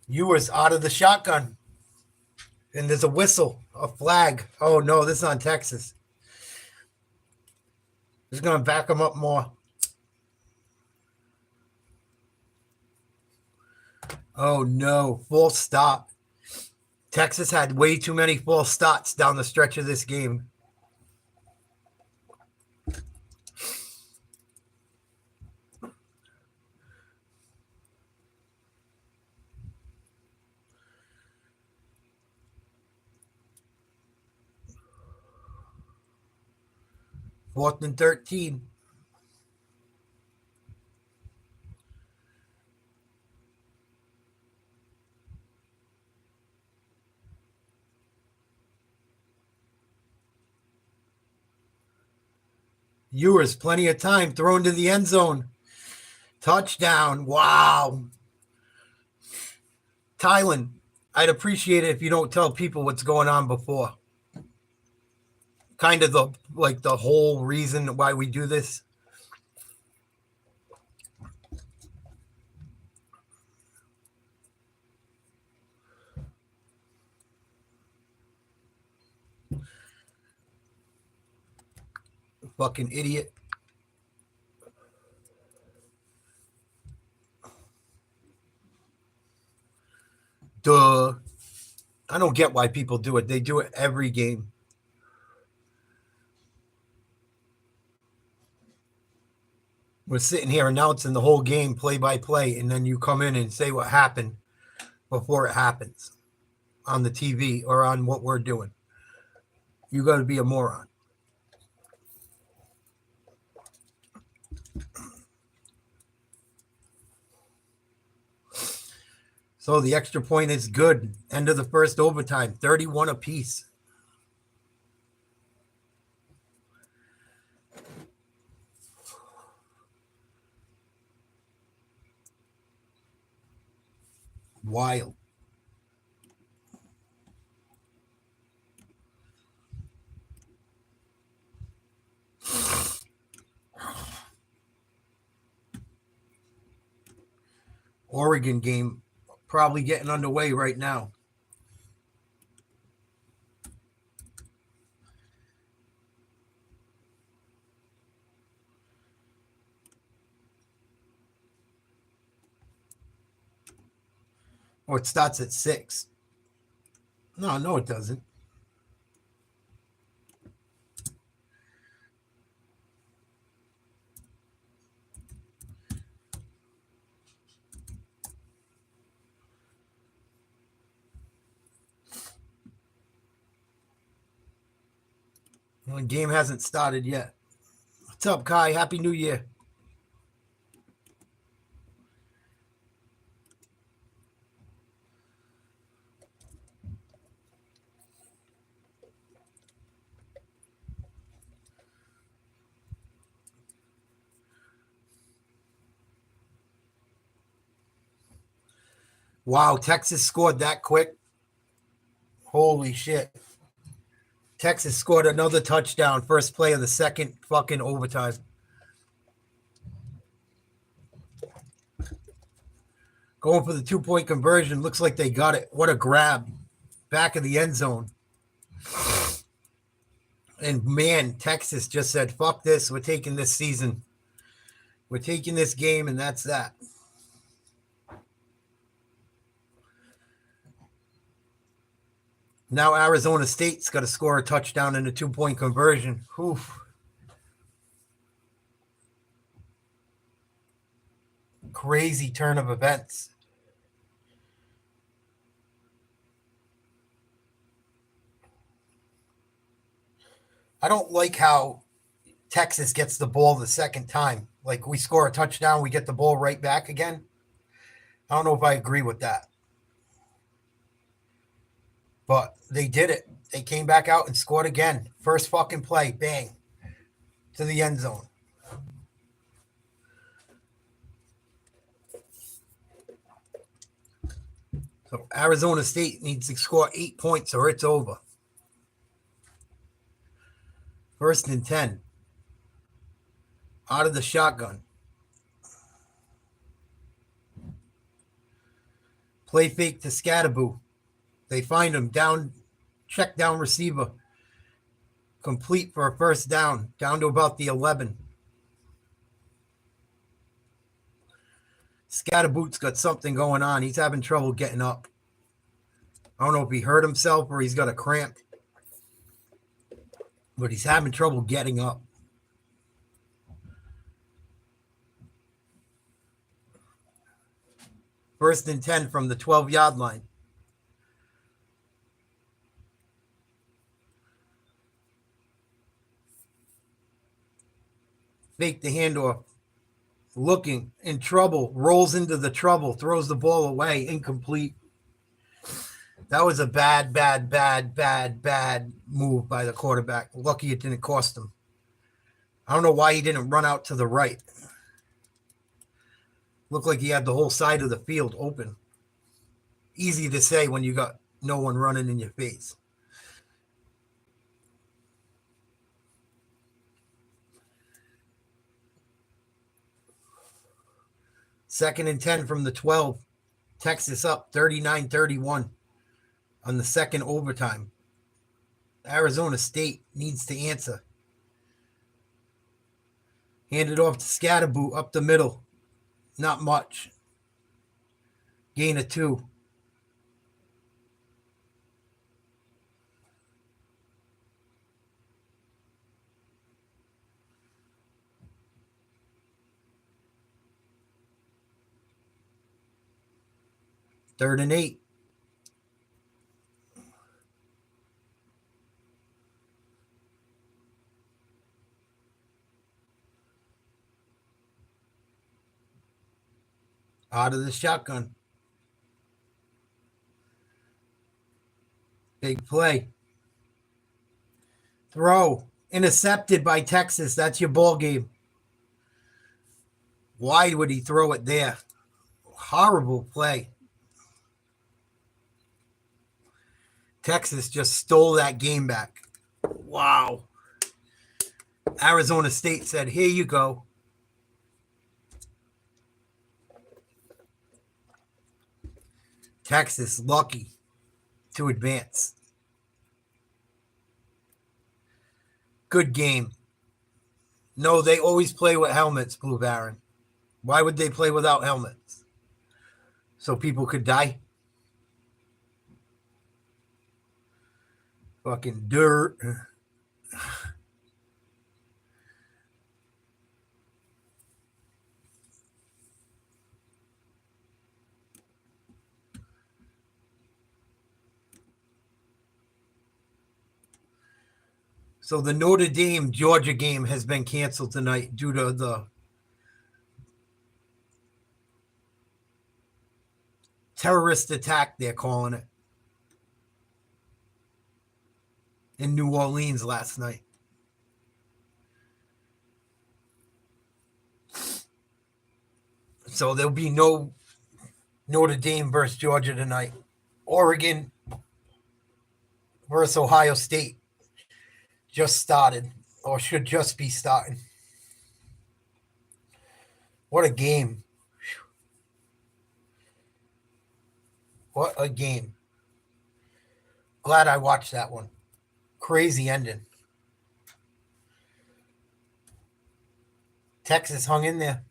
Speaker 1: Ewers out of the shotgun. And there's a whistle, a flag. Oh, no, this is on Texas. Just going to back them up more. Oh, no, false stop. Texas had way too many false starts down the stretch of this game. Fourth and 13. Ewers, plenty of time, thrown to the end zone. Touchdown. Wow. Tylen, I'd appreciate it if you don't tell people what's going on before. Kind of the whole reason why we do this. Fucking idiot. Duh. I don't get why people do it. They do it every game. We're sitting here announcing the whole game play by play, and then you come in and say what happened before it happens on the TV or on what we're doing. You got to be a moron. So the extra point is good. End of the first overtime, 31 apiece. Wild. Oregon game probably getting underway right now. Or it starts at 6. No, it doesn't. The game hasn't started yet. What's up, Kai? Happy New Year. Wow, Texas scored that quick. Holy shit. Texas scored another touchdown, first play of the second fucking overtime. Going for the 2-point conversion. Looks like they got it. What a grab. Back of the end zone. And man, Texas just said, fuck this. We're taking this season. We're taking this game, and that's that. Now Arizona State's got to score a touchdown in a 2-point conversion. Oof. Crazy turn of events. I don't like how Texas gets the ball the second time. Like, we score a touchdown, we get the ball right back again. I don't know if I agree with that. But they did it. They came back out and scored again. First fucking play, bang, to the end zone. So Arizona State needs to score 8 points or it's over. 1st and 10. Out of the shotgun. Play fake to Scatterboo. They find him down, check down receiver. Complete for a first down to about the 11. Scatterboot's got something going on. He's having trouble getting up. I don't know if he hurt himself or he's got a cramp. But he's having trouble getting up. First and 10 from the 12-yard line. Fake the handoff. Looking in trouble. Rolls into the trouble. Throws the ball away. Incomplete. That was a bad move by the quarterback. Lucky it didn't cost him. I don't know why he didn't run out to the right. Looked like he had the whole side of the field open. Easy to say when you got no one running in your face. Second and 10 from the 12. Texas up 39-31 on the second overtime. Arizona State needs to answer. Hand it off to Scatterboo up the middle. Not much. Gain of 2. Third and 8. Out of the shotgun. Big play. Throw. Intercepted by Texas. That's your ball game. Why would he throw it there? Horrible play. Texas just stole that game back. Wow. Arizona State said, here you go. Texas lucky to advance. Good game. No, they always play with helmets, Blue Baron. Why would they play without helmets? So people could die? Fucking dirt. So the Notre Dame Georgia game has been canceled tonight due to the terrorist attack, they're calling it, in New Orleans last night. So there'll be no Notre Dame versus Georgia tonight. Oregon versus Ohio State just started, or should just be starting. What a game. What a game. Glad I watched that one. Crazy ending. Texas hung in there.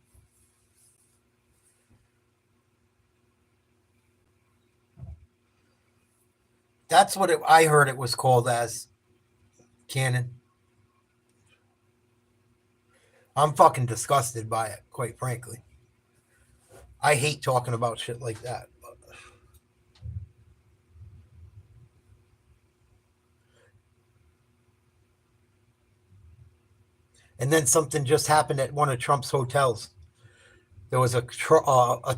Speaker 1: That's what I heard it was called as, Cannon. I'm fucking disgusted by it, quite frankly. I hate talking about shit like that. And then something just happened at one of Trump's hotels. There was a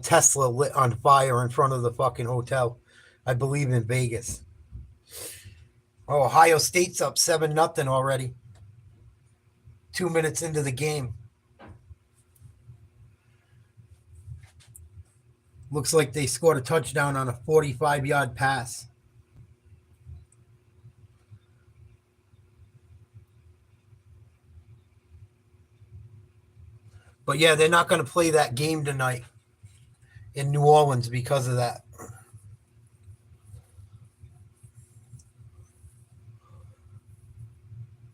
Speaker 1: Tesla lit on fire in front of the fucking hotel, I believe in Vegas. Oh, Ohio State's up 7-0 already. 2 minutes into the game. Looks like they scored a touchdown on a 45-yard pass. But yeah, they're not going to play that game tonight in New Orleans because of that.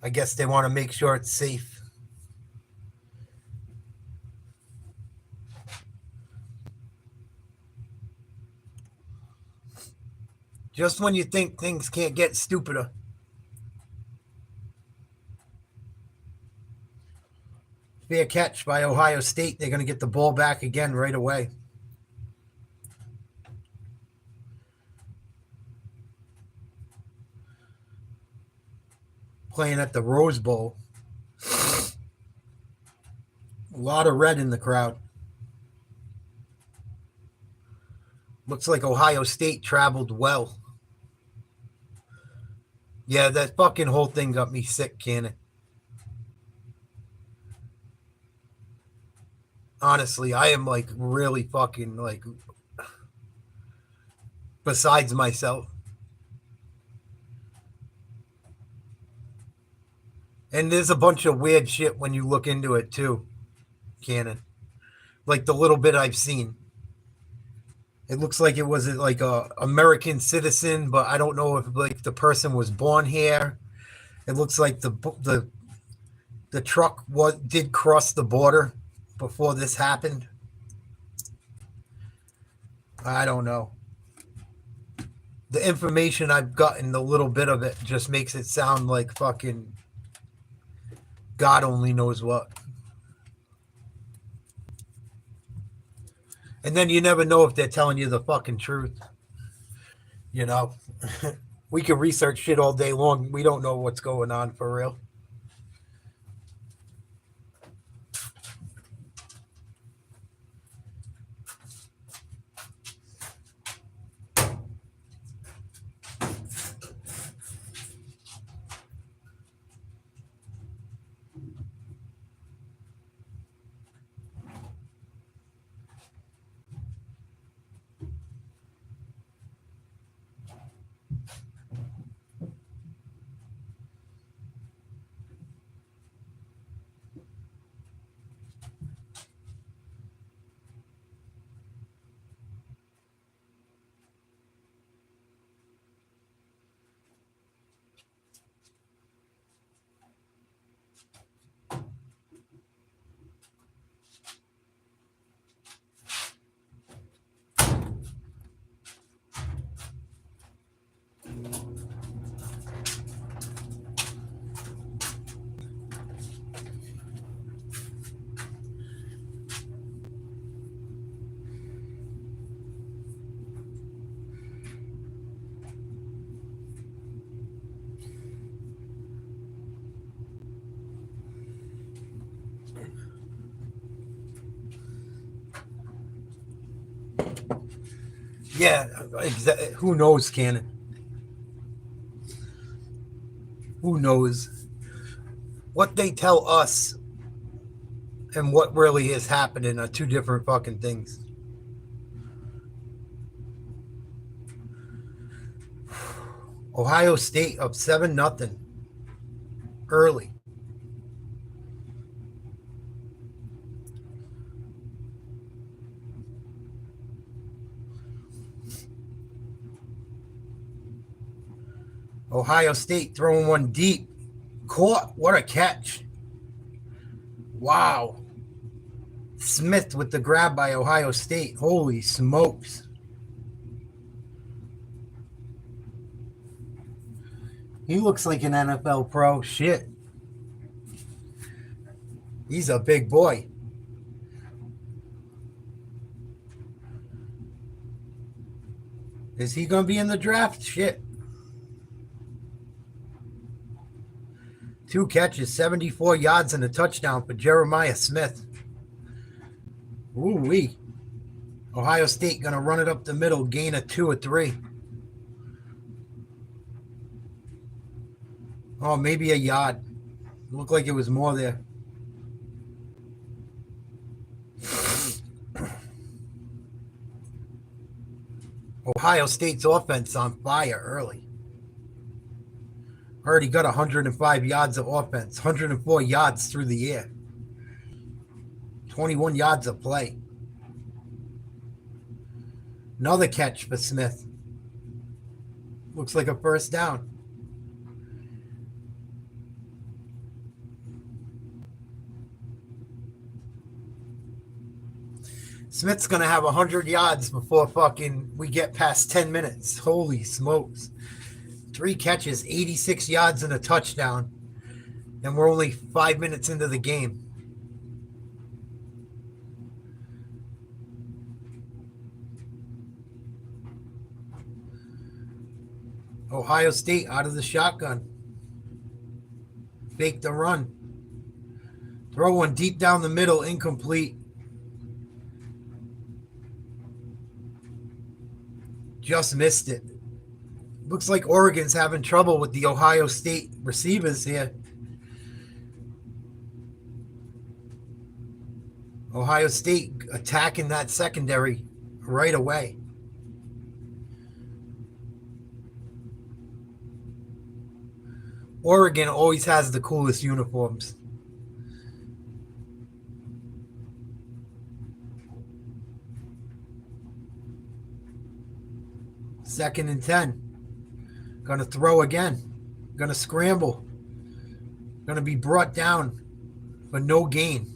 Speaker 1: I guess they want to make sure it's safe. Just when you think things can't get stupider. Fair catch by Ohio State. They're going to get the ball back again right away. Playing at the Rose Bowl. A lot of red in the crowd. Looks like Ohio State traveled well. Yeah, that fucking whole thing got me sick, Cannon. Honestly, I am like really fucking like besides myself. And there's a bunch of weird shit when you look into it too, Cannon. Like the little bit I've seen. It looks like it was like a American citizen, but I don't know if like the person was born here. It looks like the truck did cross the border before this happened. I don't know. The information I've gotten, the little bit of it, just makes it sound like fucking God only knows what. And then you never know if they're telling you the fucking truth. You know, we can research shit all day long. We don't know what's going on for real. Yeah, who knows, Cannon? Who knows? What they tell us and what really is happening are two different fucking things. Ohio State up 7-0 early. Ohio State throwing one deep. Caught. What a catch. Wow. Smith with the grab by Ohio State. Holy smokes. He looks like an NFL pro. Shit. He's a big boy. Is he going to be in the draft? Shit. 2 catches, 74 yards, and a touchdown for Jeremiah Smith. Ooh-wee. Ohio State going to run it up the middle, gain a 2 or 3. Oh, maybe a yard. Looked like it was more there. Ohio State's offense on fire early. Already got 105 yards of offense, 104 yards through the air, 21 yards of play. Another catch for Smith. Looks like a first down. Smith's going to have 100 yards before fucking we get past 10 minutes. Holy smokes. 3 catches, 86 yards, and a touchdown. And we're only 5 minutes into the game. Ohio State out of the shotgun. Fake the run. Throw one deep down the middle, incomplete. Just missed it. Looks like Oregon's having trouble with the Ohio State receivers here. Ohio State attacking that secondary right away. Oregon always has the coolest uniforms. Second and 10. Going to throw again. Going to scramble. Going to be brought down, but no gain.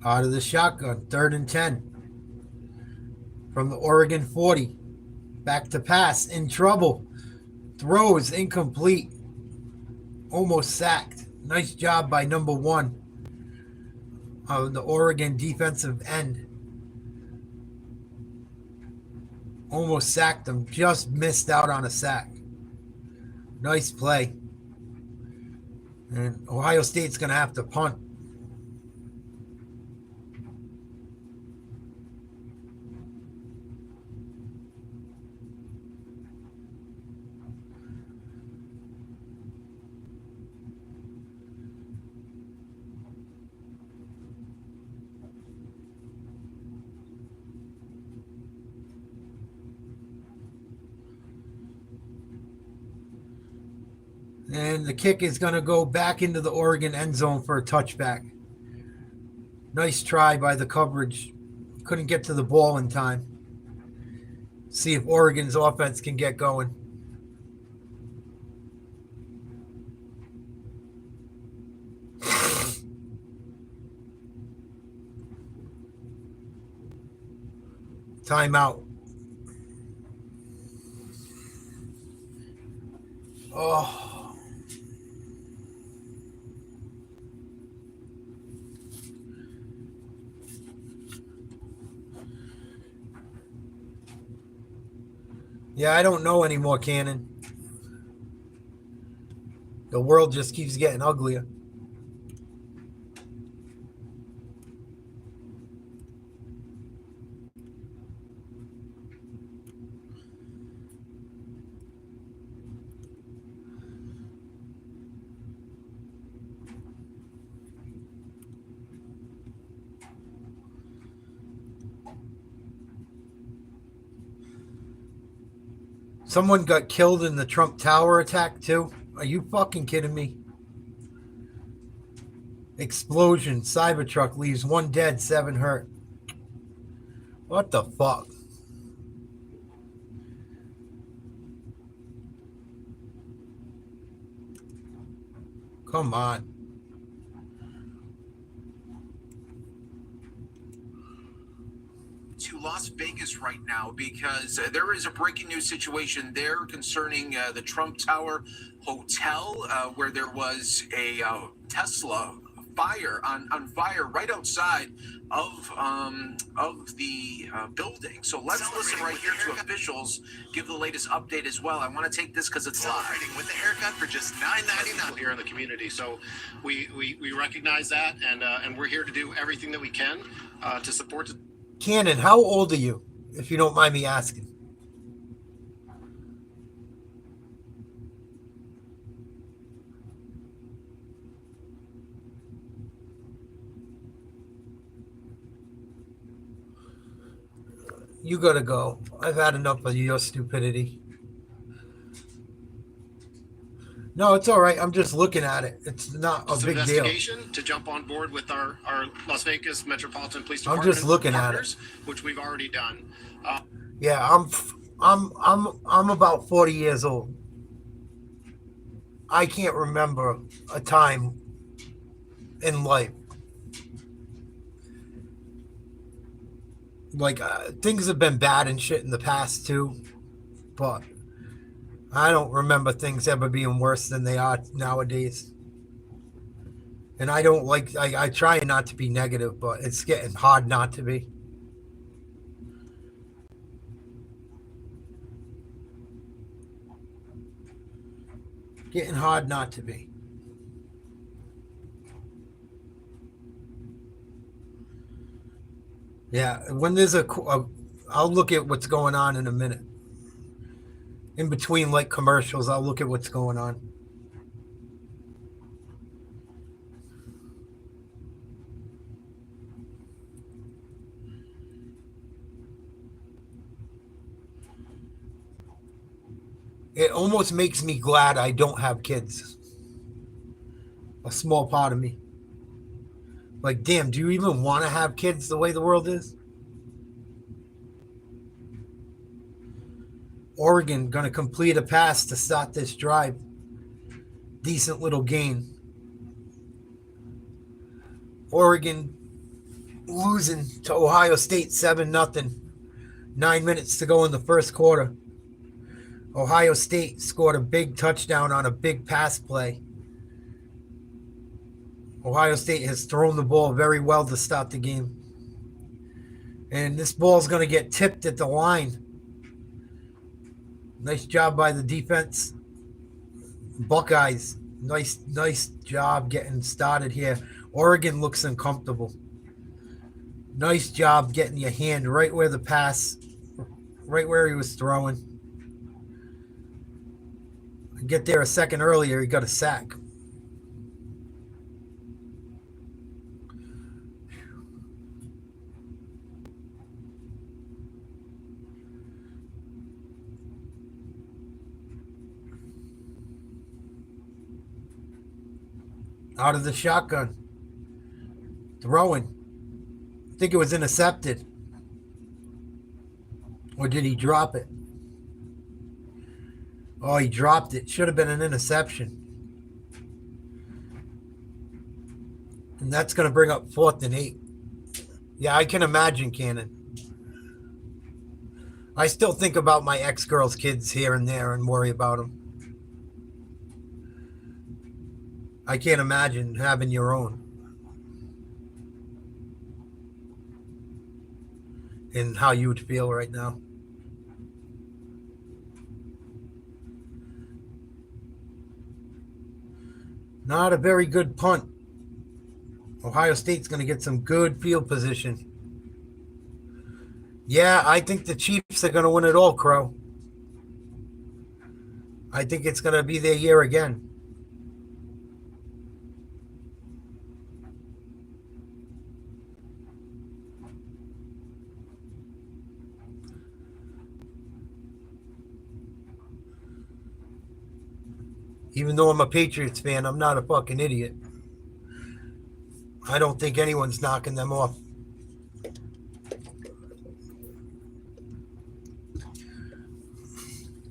Speaker 1: Out of the shotgun, 3rd and 10. From the Oregon 40. Back to pass, in trouble. Throws incomplete. Almost sacked. Nice job by number 1 of the Oregon defensive end. Almost sacked him. Just missed out on a sack. Nice play. And Ohio State's going to have to punt. And the kick is going to go back into the Oregon end zone for a touchback. Nice try by the coverage. Couldn't get to the ball in time. See if Oregon's offense can get going. Timeout. Oh. Yeah, I don't know anymore, Cannon. The world just keeps getting uglier. Someone got killed in the Trump Tower attack, too? Are you fucking kidding me? Explosion. Cybertruck leaves 1 dead, 7 hurt. What the fuck? Come on.
Speaker 4: To Las Vegas right now because there is a breaking news situation there concerning the Trump Tower Hotel where there was a Tesla fire on fire right outside of the building. So let's listen right here to officials give the latest update as well. I want to take this because it's
Speaker 3: Celebrating with the haircut for just $9.99
Speaker 5: here in the community. So we recognize that, and we're here to do everything that we can to support.
Speaker 1: Cannon, how old are you, if you don't mind me asking? You gotta go. I've had enough of your stupidity. No, it's all right. I'm just looking at it. It's not a big deal.
Speaker 5: Investigation to jump on board with our Las Vegas Metropolitan Police
Speaker 1: I'm
Speaker 5: Department.
Speaker 1: just looking at it,
Speaker 5: which we've already done.
Speaker 1: Yeah, I'm about 40 years old. I can't remember a time in life like things have been bad and shit in the past too, but I don't remember things ever being worse than they are nowadays. And I don't like, I try not to be negative, but it's getting hard not to be. Getting hard not to be. Yeah, when there's I'll look at what's going on in a minute. In between like commercials, I'll look at what's going on. It almost makes me glad I don't have kids. A small part of me. Like, damn, do you even want to have kids the way the world is? Oregon going to complete a pass to start this drive. Decent little gain. Oregon losing to Ohio State 7-0. 9 minutes to go in the first quarter. Ohio State scored a big touchdown on a big pass play. Ohio State has thrown the ball very well to start the game. And this ball is going to get tipped at the line. Nice job by the defense. Buckeyes, nice job getting started here. Oregon looks uncomfortable. Nice job getting your hand right where the pass, right where he was throwing. Get there a second earlier, he got a sack. Out of the shotgun. Throwing. I think it was intercepted. Or did he drop it? Oh, he dropped it. Should have been an interception. And that's going to bring up 4th and 8. Yeah, I can imagine, Cannon. I still think about my ex-girl's kids here and there and worry about them. I can't imagine having your own. And how you would feel right now. Not a very good punt. Ohio State's going to get some good field position. Yeah, I think the Chiefs are going to win it all, Crow. I think it's going to be their year again. Even though I'm a Patriots fan, I'm not a fucking idiot. I don't think anyone's knocking them off.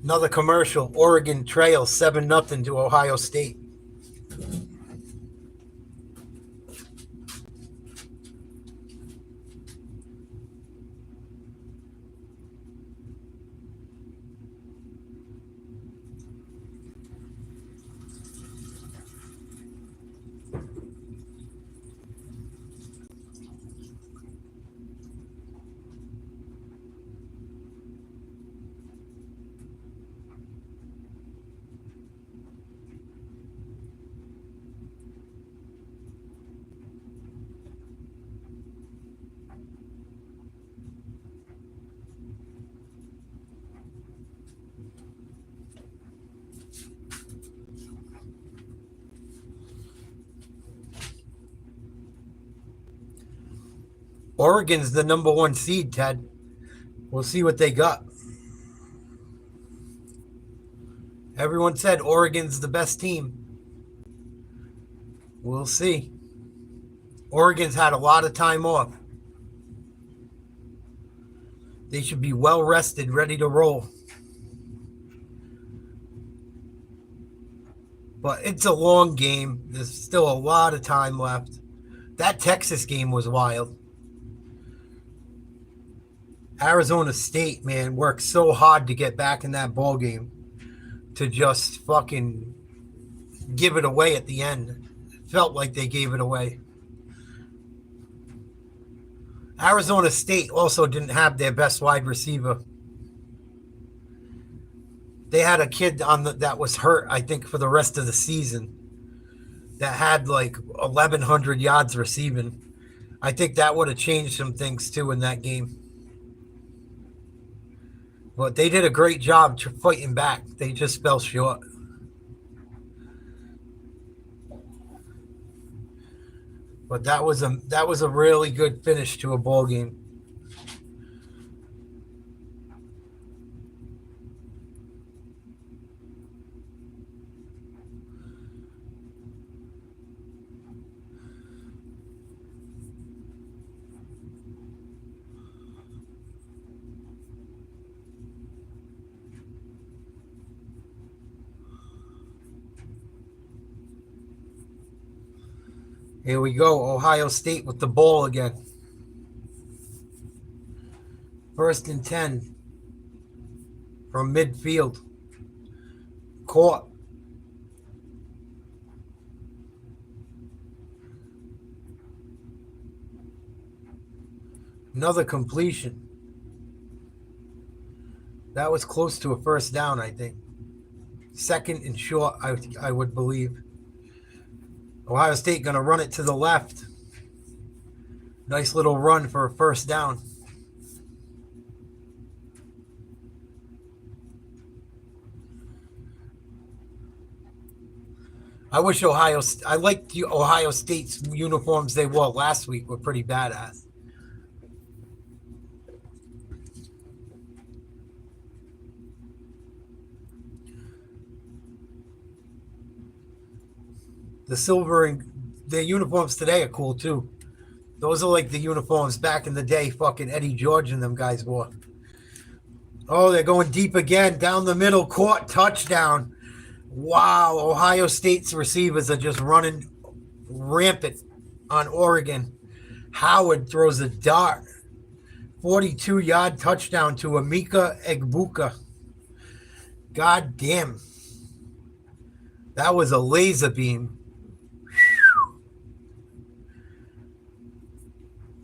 Speaker 1: Another commercial. Oregon trails 7-0 to Ohio State. Oregon's the number 1 seed, Ted. We'll see what they got. Everyone said Oregon's the best team. We'll see. Oregon's had a lot of time off. They should be well rested, ready to roll. But it's a long game. There's still a lot of time left. That Texas game was wild. Arizona State, man, worked so hard to get back in that ball game to just fucking give it away at the end. It felt like they gave it away. Arizona State also didn't have their best wide receiver. They had a kid that was hurt, I think, for the rest of the season that had like 1,100 yards receiving. I think that would have changed some things too in that game. But they did a great job fighting back. They just fell short. But that was a really good finish to a ball game. Here we go. Ohio State with the ball again. 1st and 10 from midfield. Caught. Another completion. That was close to a first down, I think. 2nd and short, I would believe. Ohio State going to run it to the left. Nice little run for a first down. I liked the Ohio State's uniforms they wore last week were pretty badass. The silver and their uniforms today are cool too. Those are like the uniforms back in the day fucking Eddie George and them guys wore. Oh, they're going deep again. Down the middle, caught, touchdown. Wow, Ohio State's receivers are just running rampant on Oregon. Howard throws a dart. 42-yard touchdown to Emeka Egbuka. God damn. That was a laser beam.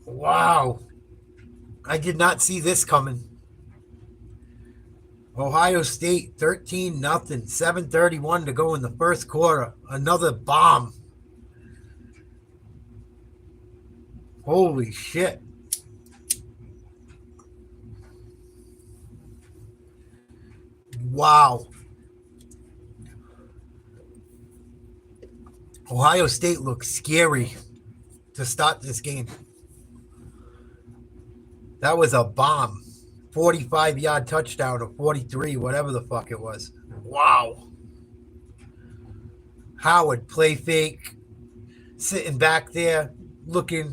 Speaker 1: Wow. I did not see this coming. Ohio State 13-0, 7:31 to go in the first quarter. Another bomb. Holy shit. Wow. Ohio State looks scary to start this game. That was a bomb. 45-yard touchdown or 43, whatever the fuck it was. Wow. Howard, play fake, sitting back there, looks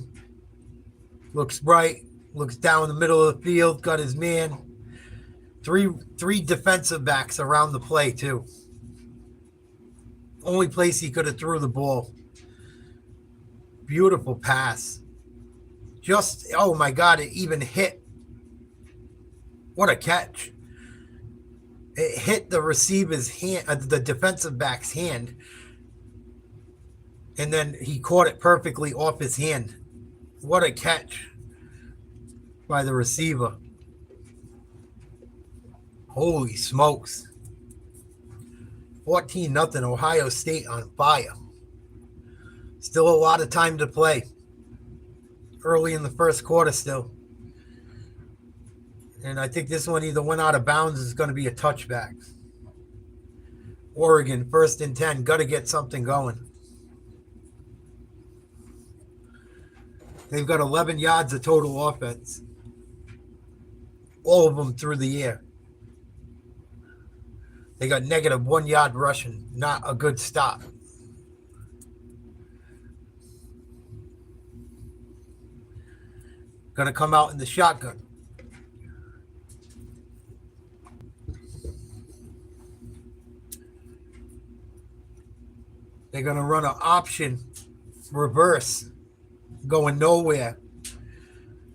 Speaker 1: right, looks down the middle of the field, got his man. Three defensive backs around the play, too. Only place he could have threw the ball. Beautiful pass. Just, oh my God, it even hit. What a catch. It hit the receiver's hand, the defensive back's hand. And then he caught it perfectly off his hand. What a catch by the receiver. Holy smokes. 14-0 Ohio State on fire. Still a lot of time to play. Early in the first quarter still. And I think this one either went out of bounds or is going to be a touchback. Oregon, 1st and 10. Got to get something going. They've got 11 yards of total offense. All of them through the air. They got negative 1 yard rushing. Not a good stop. Going to come out in the shotgun. They're going to run an option reverse. Going nowhere.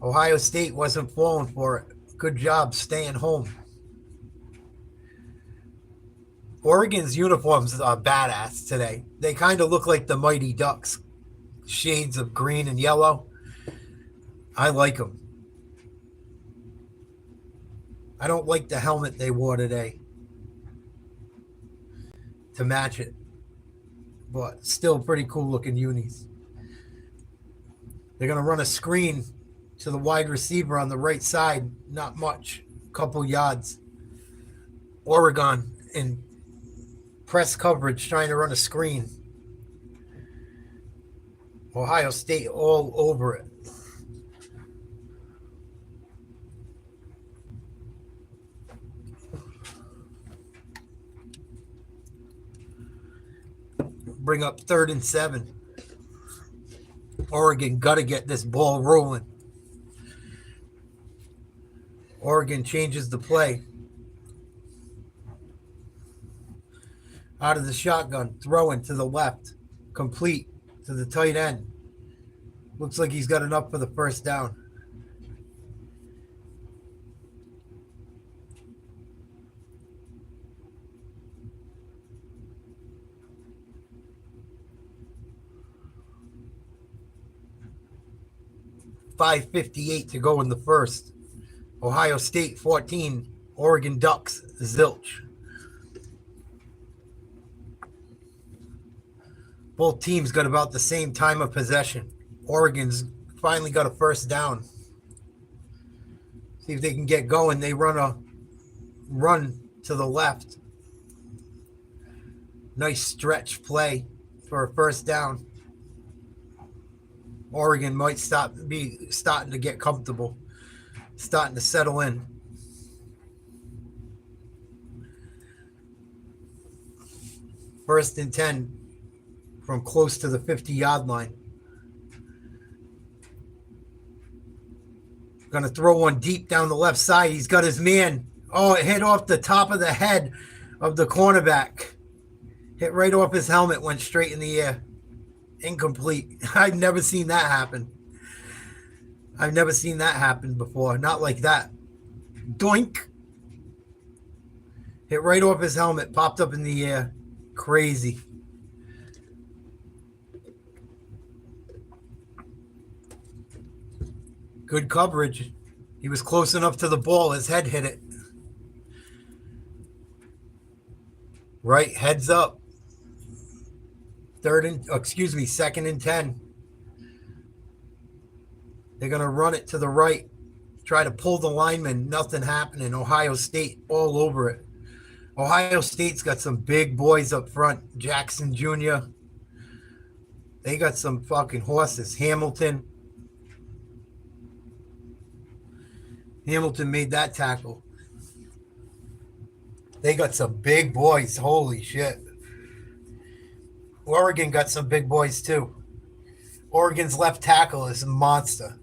Speaker 1: Ohio State wasn't falling for it. Good job staying home. Oregon's uniforms are badass today. They kind of look like the Mighty Ducks. Shades of green and yellow. I like them. I don't like the helmet they wore today to match it. But still pretty cool looking unis. They're going to run a screen to the wide receiver on the right side. Not much. Couple yards. Oregon in press coverage trying to run a screen. Ohio State all over it. Bring up 3rd and 7. Oregon got to get this ball rolling. Oregon changes the play. Out of the shotgun, throwing to the left. Complete to the tight end. Looks like he's got enough for the first down. .558 to go in the first. Ohio State 14, Oregon Ducks zilch. Both teams got about the same time of possession. Oregon's finally got a first down. See if they can get going. They run to the left. Nice stretch play for a first down. Oregon might starting to get comfortable, starting to settle in. First and 10 from close to the 50-yard line. Going to throw one deep down the left side. He's got his man. Oh, it hit off the top of the head of the cornerback. Hit right off his helmet, went straight in the air. Incomplete. I've never seen that happen. I've never seen that happen before. Not like that. Doink. Hit right off his helmet. Popped up in the air. Crazy. Good coverage. He was close enough to the ball. His head hit it. Right, heads up. Second and 10. They're going to run it to the right. Try to pull the lineman. Nothing happening. Ohio State all over it. Ohio State's got some big boys up front. Jackson Jr. They got some fucking horses. Hamilton made that tackle. They got some big boys. Holy shit. Oregon got some big boys too. Oregon's left tackle is a monster.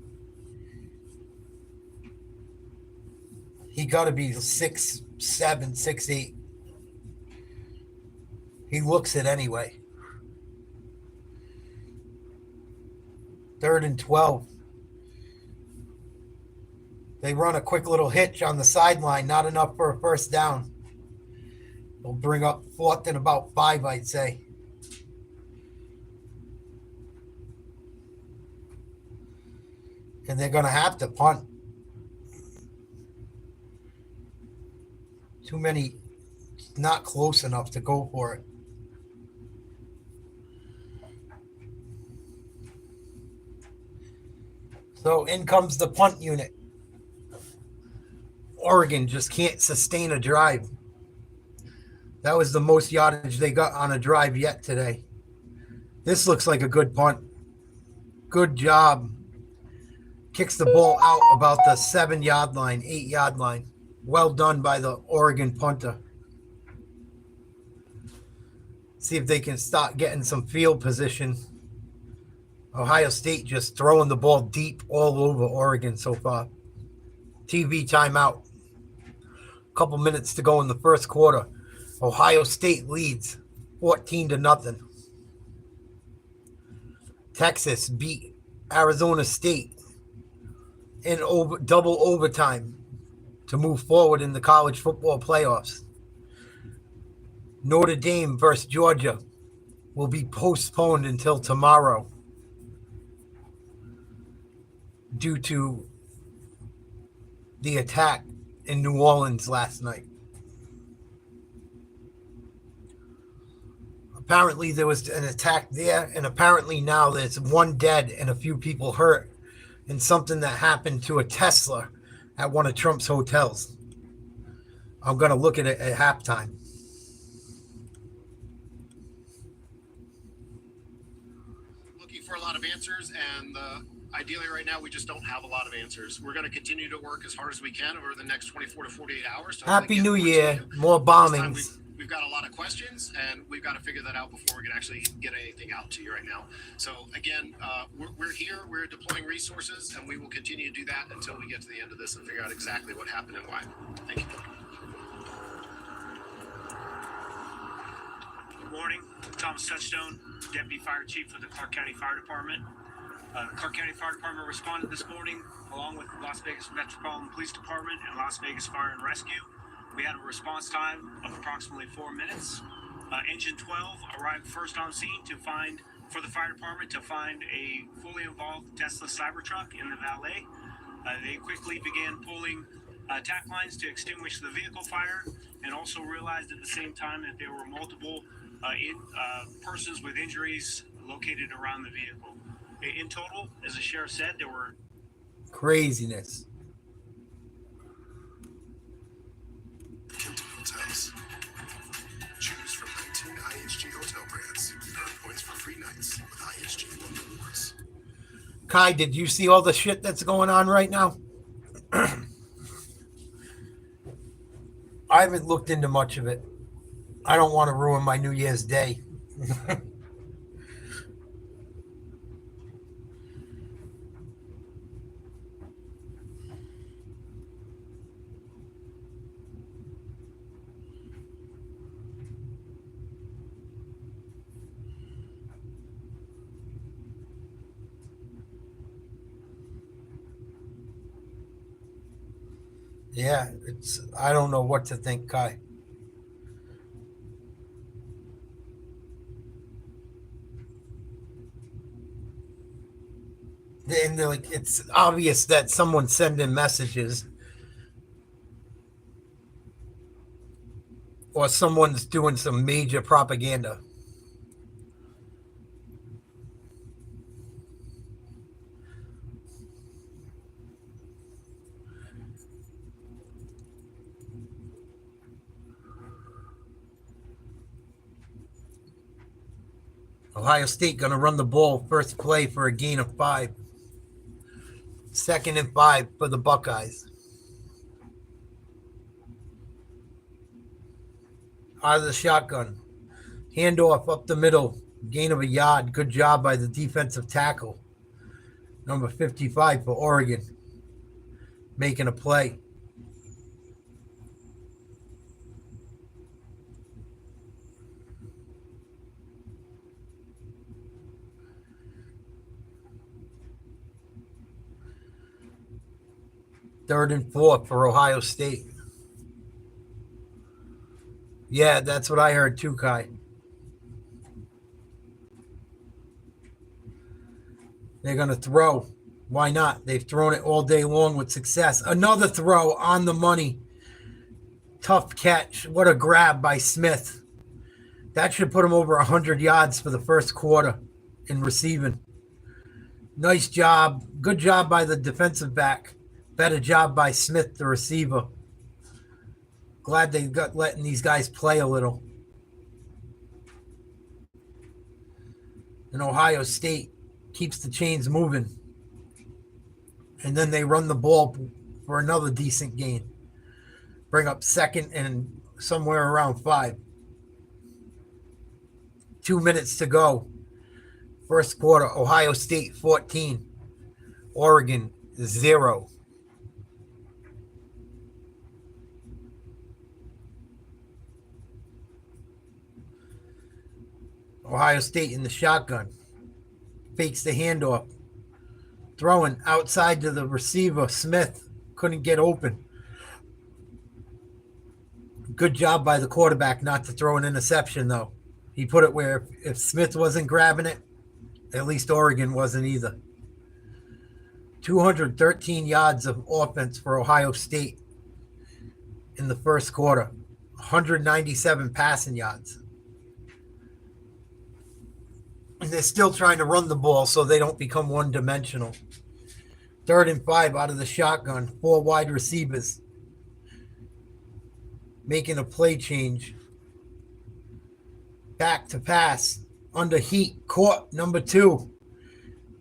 Speaker 1: He got to be 6'7", 6'8". He looks it anyway. 3rd and 12. They run a quick little hitch on the sideline, not enough for a first down. They'll bring up 4th and about 5, I'd say. And they're going to have to punt. Too many, not close enough to go for it. So in comes the punt unit. Oregon just can't sustain a drive. That was the most yardage they got on a drive yet today. This looks like a good punt. Good job. Kicks the ball out about the 7-yard line, 8-yard line. Well done by the Oregon punter. See if they can start getting some field position. Ohio State just throwing the ball deep all over Oregon so far. TV timeout. A couple minutes to go in the first quarter. Ohio State leads 14-0. Texas beat Arizona State in double overtime to move forward in the college football playoffs. Notre Dame versus Georgia will be postponed until tomorrow due to the attack in New Orleans last night. Apparently there was an attack there, and apparently now there's 1 dead and a few people hurt in something that happened to a Tesla at one of Trump's hotels. I'm going to look at it at halftime.
Speaker 5: Looking for a lot of answers, and ideally right now we just don't have a lot of answers. We're going to continue to work as hard as we can over the next 24 to 48 hours. To
Speaker 1: Happy New Year. More bombings.
Speaker 5: We've got a lot of questions, and we've got to figure that out before we can actually get anything out to you right now. So again, we're here, we're deploying resources, and we will continue to do that until we get to the end of this and figure out exactly what happened and why. Thank you.
Speaker 6: Good morning. Thomas Touchstone, Deputy Fire Chief for the Clark County Fire Department. The Clark County Fire Department responded this morning along with the Las Vegas Metropolitan Police Department and Las Vegas Fire and Rescue. We had a response time of approximately 4 minutes. Engine 12 arrived first on scene for the fire department to find a fully involved Tesla Cybertruck in the valet. They quickly began pulling tack lines to extinguish the vehicle fire, and also realized at the same time that there were multiple persons with injuries located around the vehicle. In total, as the sheriff said, there were
Speaker 1: craziness.
Speaker 3: Hotels. Choose from 19 IHG hotel brands. Earn points for free nights with IHG Rewards.
Speaker 1: Kai, did you see all the shit that's going on right now? I haven't looked into much of it. I don't want to ruin my New Year's Day. Yeah, I don't know what to think, Kai. And they're like, it's obvious that someone's sending messages, or someone's doing some major propaganda. Ohio State going to run the ball first play for a gain of 5. 2nd and 5 for the Buckeyes. Out of the shotgun. Handoff up the middle. Gain of a yard. Good job by the defensive tackle. Number 55 for Oregon. Making a play. Third and 4 for Ohio State. Yeah, that's what I heard too, Kai. They're going to throw. Why not? They've thrown it all day long with success. Another throw on the money. Tough catch. What a grab by Smith. That should put him over 100 yards for the first quarter in receiving. Nice job. Good job by the defensive back. Better job by Smith, the receiver. Glad they got letting these guys play a little. And Ohio State keeps the chains moving. And then they run the ball for another decent gain. Bring up 2nd and somewhere around 5. 2 minutes to go. First quarter, Ohio State 14. Oregon 0. Ohio State in the shotgun. Fakes the handoff. Throwing outside to the receiver. Smith couldn't get open. Good job by the quarterback not to throw an interception, though. He put it where if Smith wasn't grabbing it, at least Oregon wasn't either. 213 yards of offense for Ohio State in the first quarter. 197 passing yards. And they're still trying to run the ball so they don't become one-dimensional. 3rd and 5 out of the shotgun. 4 wide receivers. Making a play change. Back to pass. Under heat. Caught. Number 2.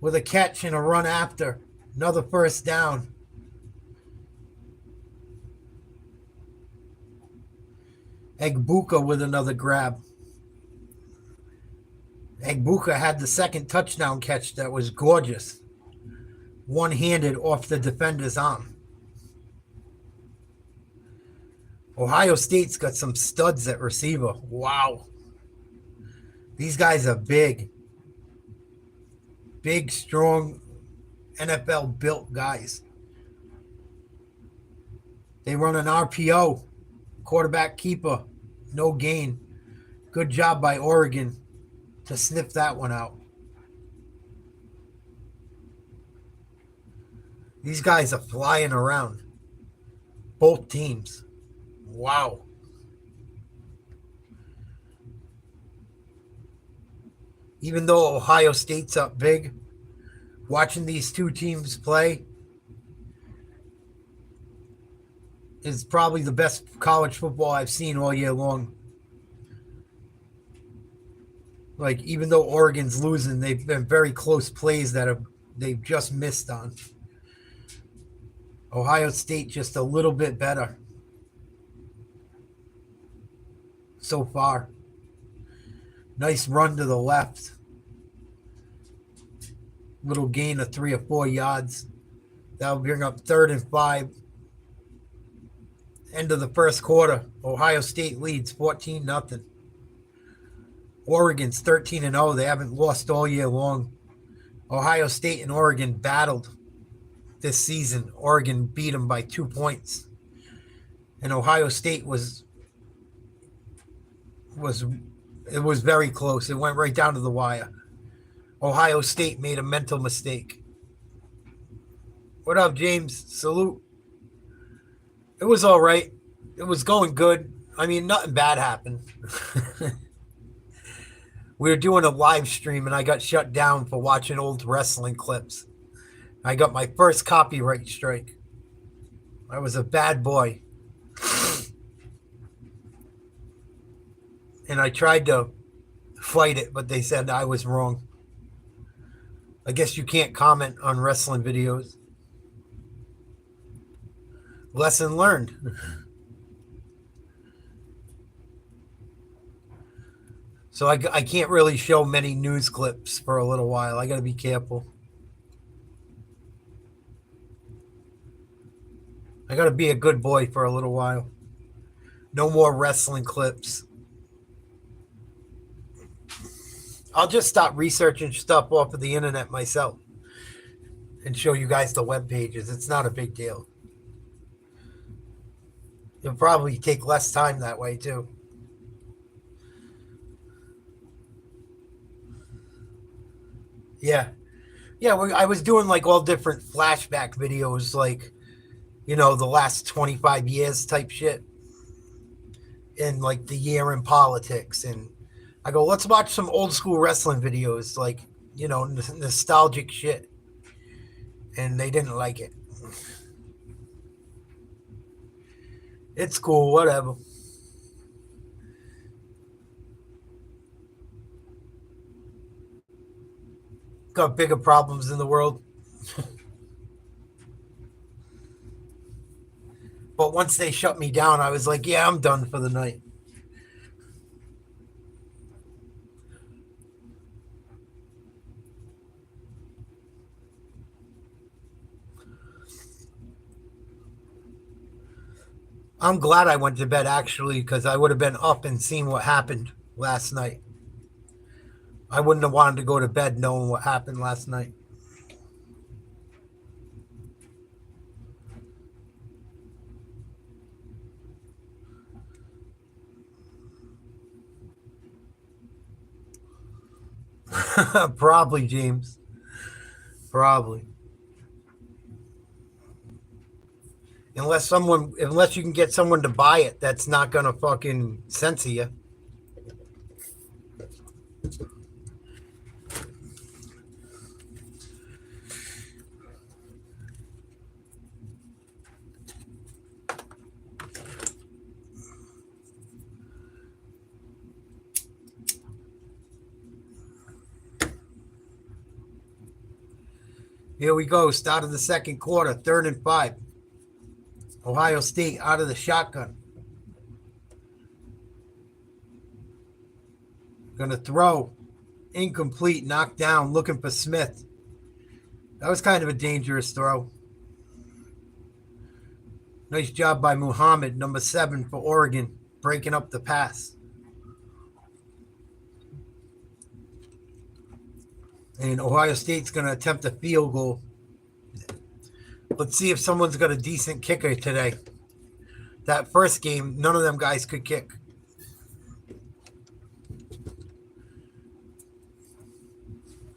Speaker 1: With a catch and a run after. Another first down. Egbuka with another grab. Egbuka had the 2nd touchdown catch that was gorgeous. One-handed off the defender's arm. Ohio State's got some studs at receiver. Wow. These guys are big. Big, strong, NFL-built guys. They run an RPO. Quarterback keeper. No gain. Good job by Oregon to sniff that one out. These guys are flying around. Both teams. Wow. Even though Ohio State's up big, watching these two teams play is probably the best college football I've seen all year long. Like, even though Oregon's losing, they've been very close plays that they've just missed on. Ohio State just a little bit better so far. Nice run to the left. Little gain of 3 or 4 yards. That'll bring up 3rd and 5. End of the first quarter. Ohio State leads 14-0. Oregon's 13-0. They haven't lost all year long. Ohio State and Oregon battled this season. Oregon beat them by 2 points. And Ohio State was very close. It went right down to the wire. Ohio State made a mental mistake. What up, James? Salute. It was all right. It was going good. I mean, nothing bad happened. We were doing a live stream and I got shut down for watching old wrestling clips. I got my first copyright strike. I was a bad boy. And I tried to fight it, but they said I was wrong. I guess you can't comment on wrestling videos. Lesson learned. So I can't really show many news clips for a little while. I got to be careful. I got to be a good boy for a little while. No more wrestling clips. I'll just stop researching stuff off of the internet myself and show you guys the web pages. It's not a big deal. It'll probably take less time that way too. Yeah. I was doing like all different flashback videos, like, you know, the last 25 years type shit. And like the year in politics. And I go, let's watch some old school wrestling videos, like, you know, nostalgic shit. And they didn't like it. It's cool, whatever. Got bigger problems in the world. But once they shut me down, I was like, yeah, I'm done for the night. I'm glad I went to bed, actually, because I would have been up and seen what happened last night. I wouldn't have wanted to go to bed knowing what happened last night. Probably, James. Probably. Unless you can get someone to buy it, that's not gonna fucking censor you. Here we go. Start of the second quarter, 3rd and 5. Ohio State out of the shotgun. Going to throw. Incomplete. Knocked down. Looking for Smith. That was kind of a dangerous throw. Nice job by Muhammad, number 7 for Oregon, breaking up the pass. And Ohio State's going to attempt a field goal. Let's see if someone's got a decent kicker today. That first game, none of them guys could kick.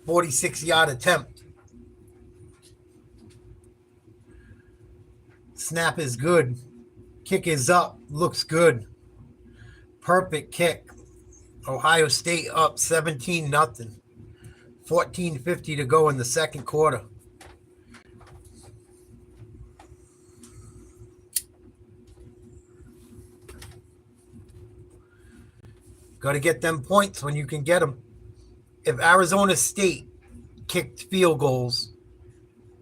Speaker 1: .46-yard attempt. Snap is good. Kick is up. Looks good. Perfect kick. Ohio State up 17-0. 14:50 to go in the second quarter. Got to get them points when you can get them. If Arizona State kicked field goals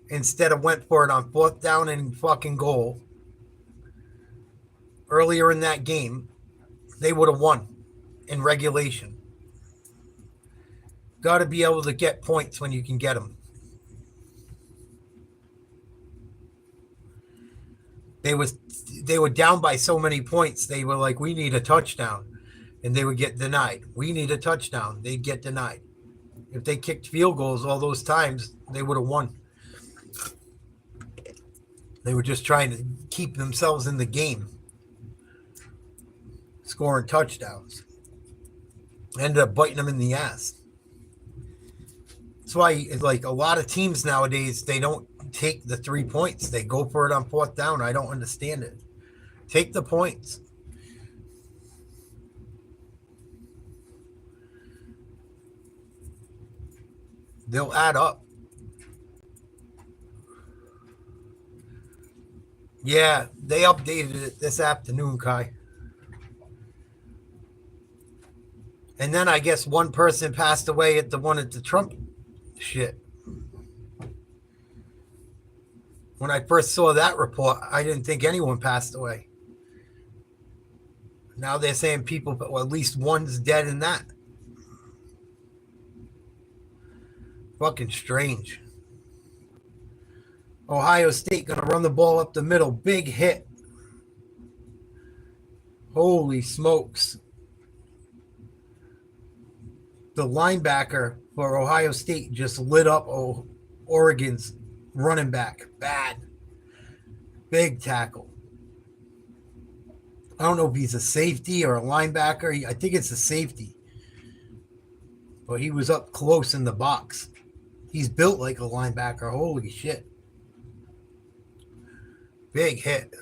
Speaker 1: instead of went for it on 4th down and fucking goal earlier in that game, they would have won in regulation. Got to be able to get points when you can get them. They were down by so many points. They were like, we need a touchdown. And they would get denied. We need a touchdown. They'd get denied. If they kicked field goals all those times, they would have won. They were just trying to keep themselves in the game. Scoring touchdowns. Ended up biting them in the ass. That's why, like, a lot of teams nowadays, they don't take the 3 points. They go for it on 4th down. I don't understand it. Take the points. They'll add up. Yeah, they updated it this afternoon, Kai. And then I guess one person passed away at the one at the Trump shit. When I first saw that report, I didn't think anyone passed away. Now they're saying people, well, at least one's dead in that. Fucking strange. Ohio State going to run the ball up the middle. Big hit. Holy smokes. The linebacker for Ohio State just lit up Oregon's running back. Bad. Big tackle. I don't know if he's a safety or a linebacker. I think it's a safety. But he was up close in the box. He's built like a linebacker. Holy shit. Big hit.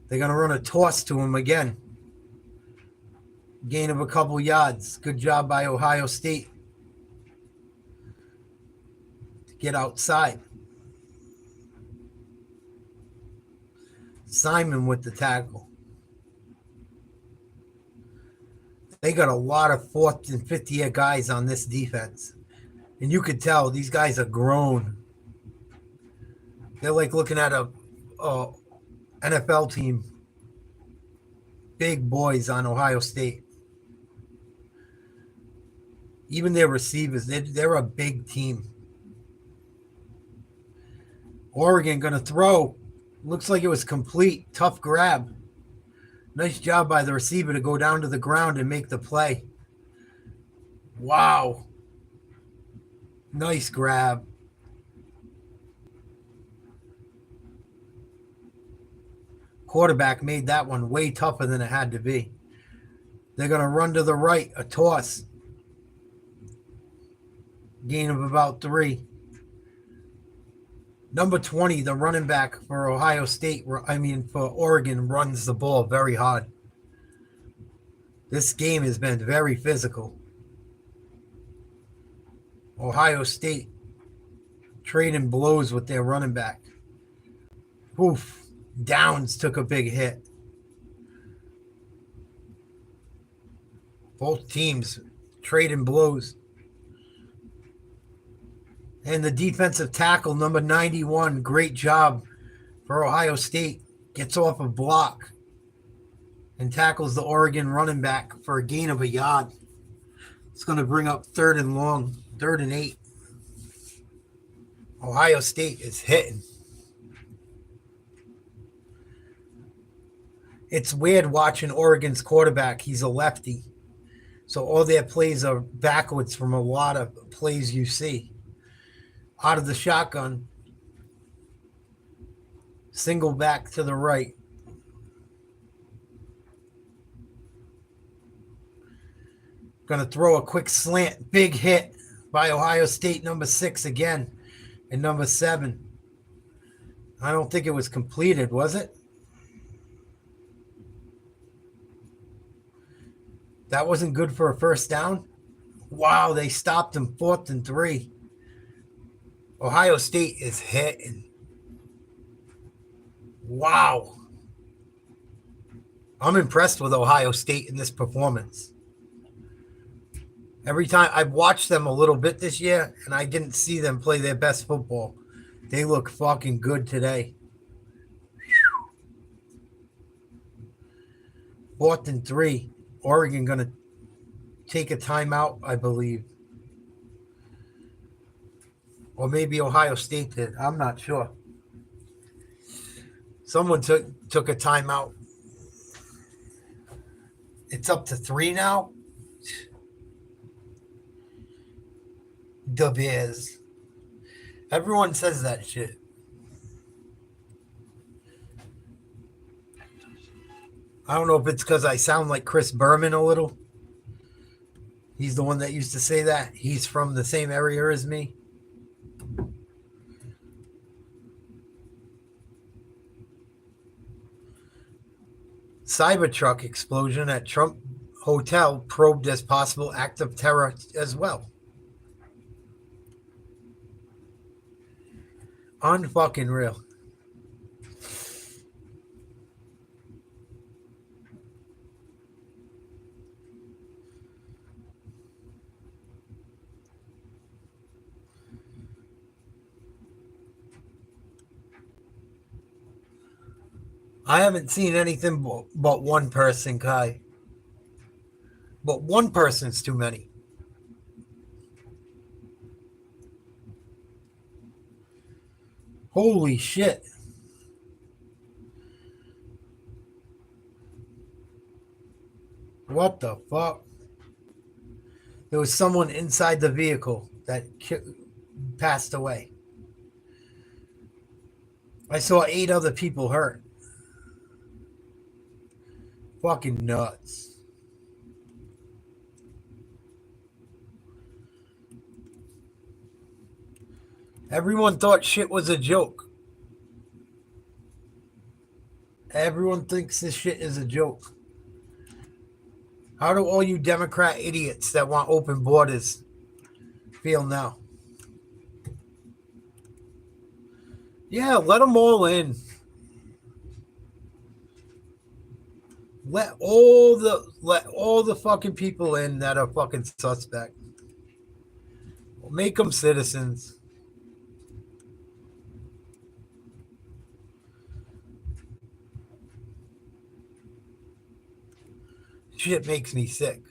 Speaker 1: They're going to run a toss to him again. Gain of a couple yards. Good job by Ohio State to get outside. Simon with the tackle. They got a lot of 4th and 5th year guys on this defense. And you could tell these guys are grown. They're like looking at a NFL team. Big boys on Ohio State. Even their receivers, they're a big team. Oregon going to throw. Looks like it was complete. Tough grab. Nice job by the receiver to go down to the ground and make the play. Wow. Nice grab. Quarterback made that one way tougher than it had to be. They're going to run to the right, a toss. Gain of about 3. Number 20, the running back for for Oregon, runs the ball very hard. This game has been very physical. Ohio State trading blows with their running back. Oof. Downs took a big hit. Both teams trading blows. And the defensive tackle, number 91, great job for Ohio State. Gets off a block and tackles the Oregon running back for a gain of a yard. It's going to bring up 3rd and long, 3rd and 8. Ohio State is hitting. It's weird watching Oregon's quarterback. He's a lefty. So all their plays are backwards from a lot of plays you see. Out of the shotgun. Single back to the right. Going to throw a quick slant. Big hit by Ohio State, number 6 again. And number 7. I don't think it was completed, was it? That wasn't good for a first down. Wow, they stopped him 4th and 3. Ohio State is hitting. Wow. I'm impressed with Ohio State in this performance. Every time I've watched them a little bit this year, and I didn't see them play their best football. They look fucking good today. 4th and 3. Oregon going to take a timeout, I believe. Or maybe Ohio State did. I'm not sure. Someone took a timeout. It's up to 3 now. The Bears. Everyone says that shit. I don't know if it's because I sound like Chris Berman a little. He's the one that used to say that. He's from the same area as me. Cybertruck explosion at Trump hotel probed as possible act of terror as well. Unfucking real. I haven't seen anything but one person, Kai. But one person's too many. Holy shit. What the fuck? There was someone inside the vehicle that passed away. I saw 8 other people hurt. Fucking nuts. Everyone thought shit was a joke. Everyone thinks this shit is a joke. How do all you Democrat idiots that want open borders feel now? Yeah, let them all in. Let all the fucking people in that are fucking suspect. Make them citizens. Shit makes me sick.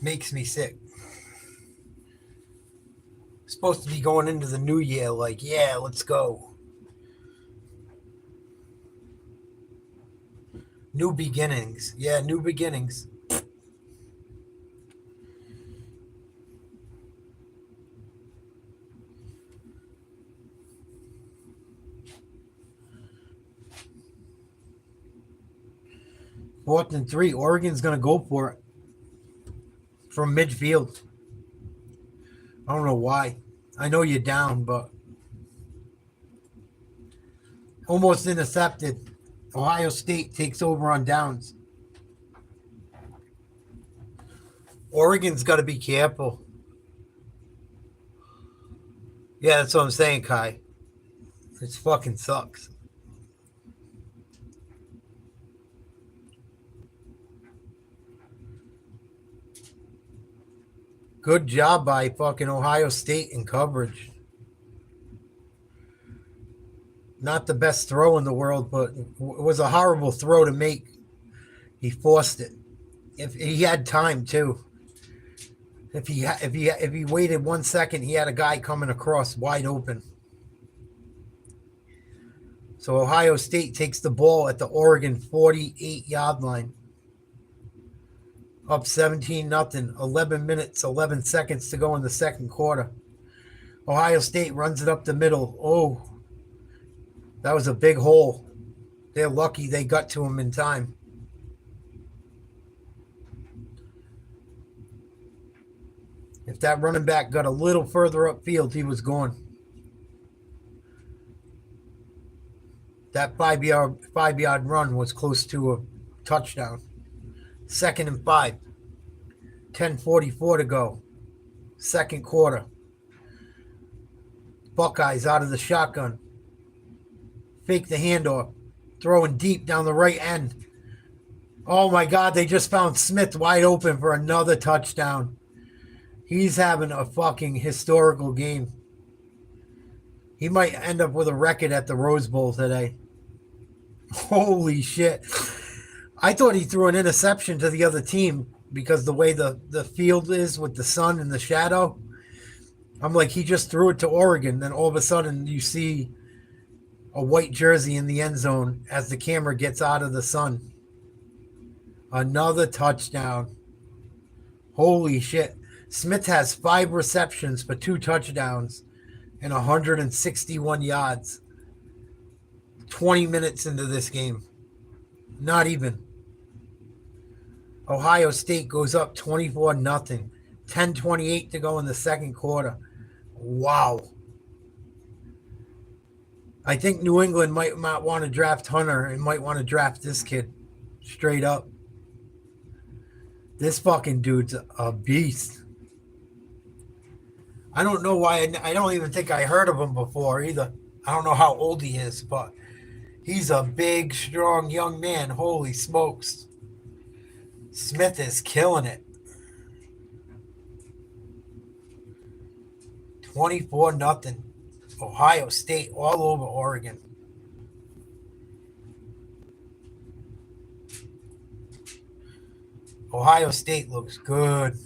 Speaker 1: Makes me sick. Supposed to be going into the new year like, yeah, let's go. New beginnings. Yeah, new beginnings. Fourth and 3. Oregon's going to go for it. From midfield. I don't know why. I know you're down, but almost intercepted. Ohio State takes over on downs. Oregon's got to be careful. Yeah, that's what I'm saying, Kai. It fucking sucks. Good job by fucking Ohio State in coverage. Not the best throw in the world, but it was a horrible throw to make. He forced it. If he had time too. If he waited 1 second, he had a guy coming across wide open. So Ohio State takes the ball at the Oregon 48-yard line. Up 17-0, 11 minutes, 11 seconds to go in the second quarter. Ohio State runs it up the middle. Oh, that was a big hole. They're lucky they got to him in time. If that running back got a little further upfield, he was gone. That five-yard run was close to a touchdown. 2nd and 5. 10:44 to go. Second quarter. Buckeyes out of the shotgun. Fake the handoff. Throwing deep down the right end. Oh my God, they just found Smith wide open for another touchdown. He's having a fucking historical game. He might end up with a record at the Rose Bowl today. Holy shit. I thought he threw an interception to the other team because the way the field is with the sun and the shadow. I'm like, he just threw it to Oregon. Then all of a sudden you see a white jersey in the end zone as the camera gets out of the sun. Another touchdown. Holy shit. Smith has 5 receptions for 2 touchdowns and 161 yards. 20 minutes into this game. Not even. Ohio State goes up 24-0. 10:28 to go in the second quarter. Wow. I think New England might want to draft Hunter and might want to draft this kid straight up. This fucking dude's a beast. I don't know why. I don't even think I heard of him before either. I don't know how old he is, but he's a big, strong young man. Holy smokes. Smith is killing it. 24-0. Ohio State all over Oregon. Ohio State looks good.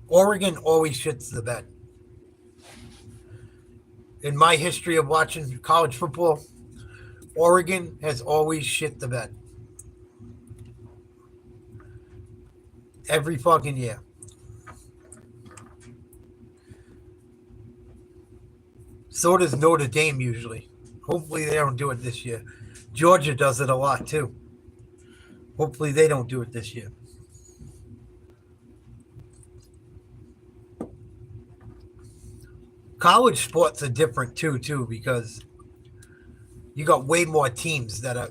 Speaker 1: Oregon always shits the bed. In my history of watching college football, Oregon has always shit the bed. Every fucking year. So does Notre Dame usually. Hopefully they don't do it this year. Georgia does it a lot too. Hopefully they don't do it this year. College sports are different too, because you got way more teams that are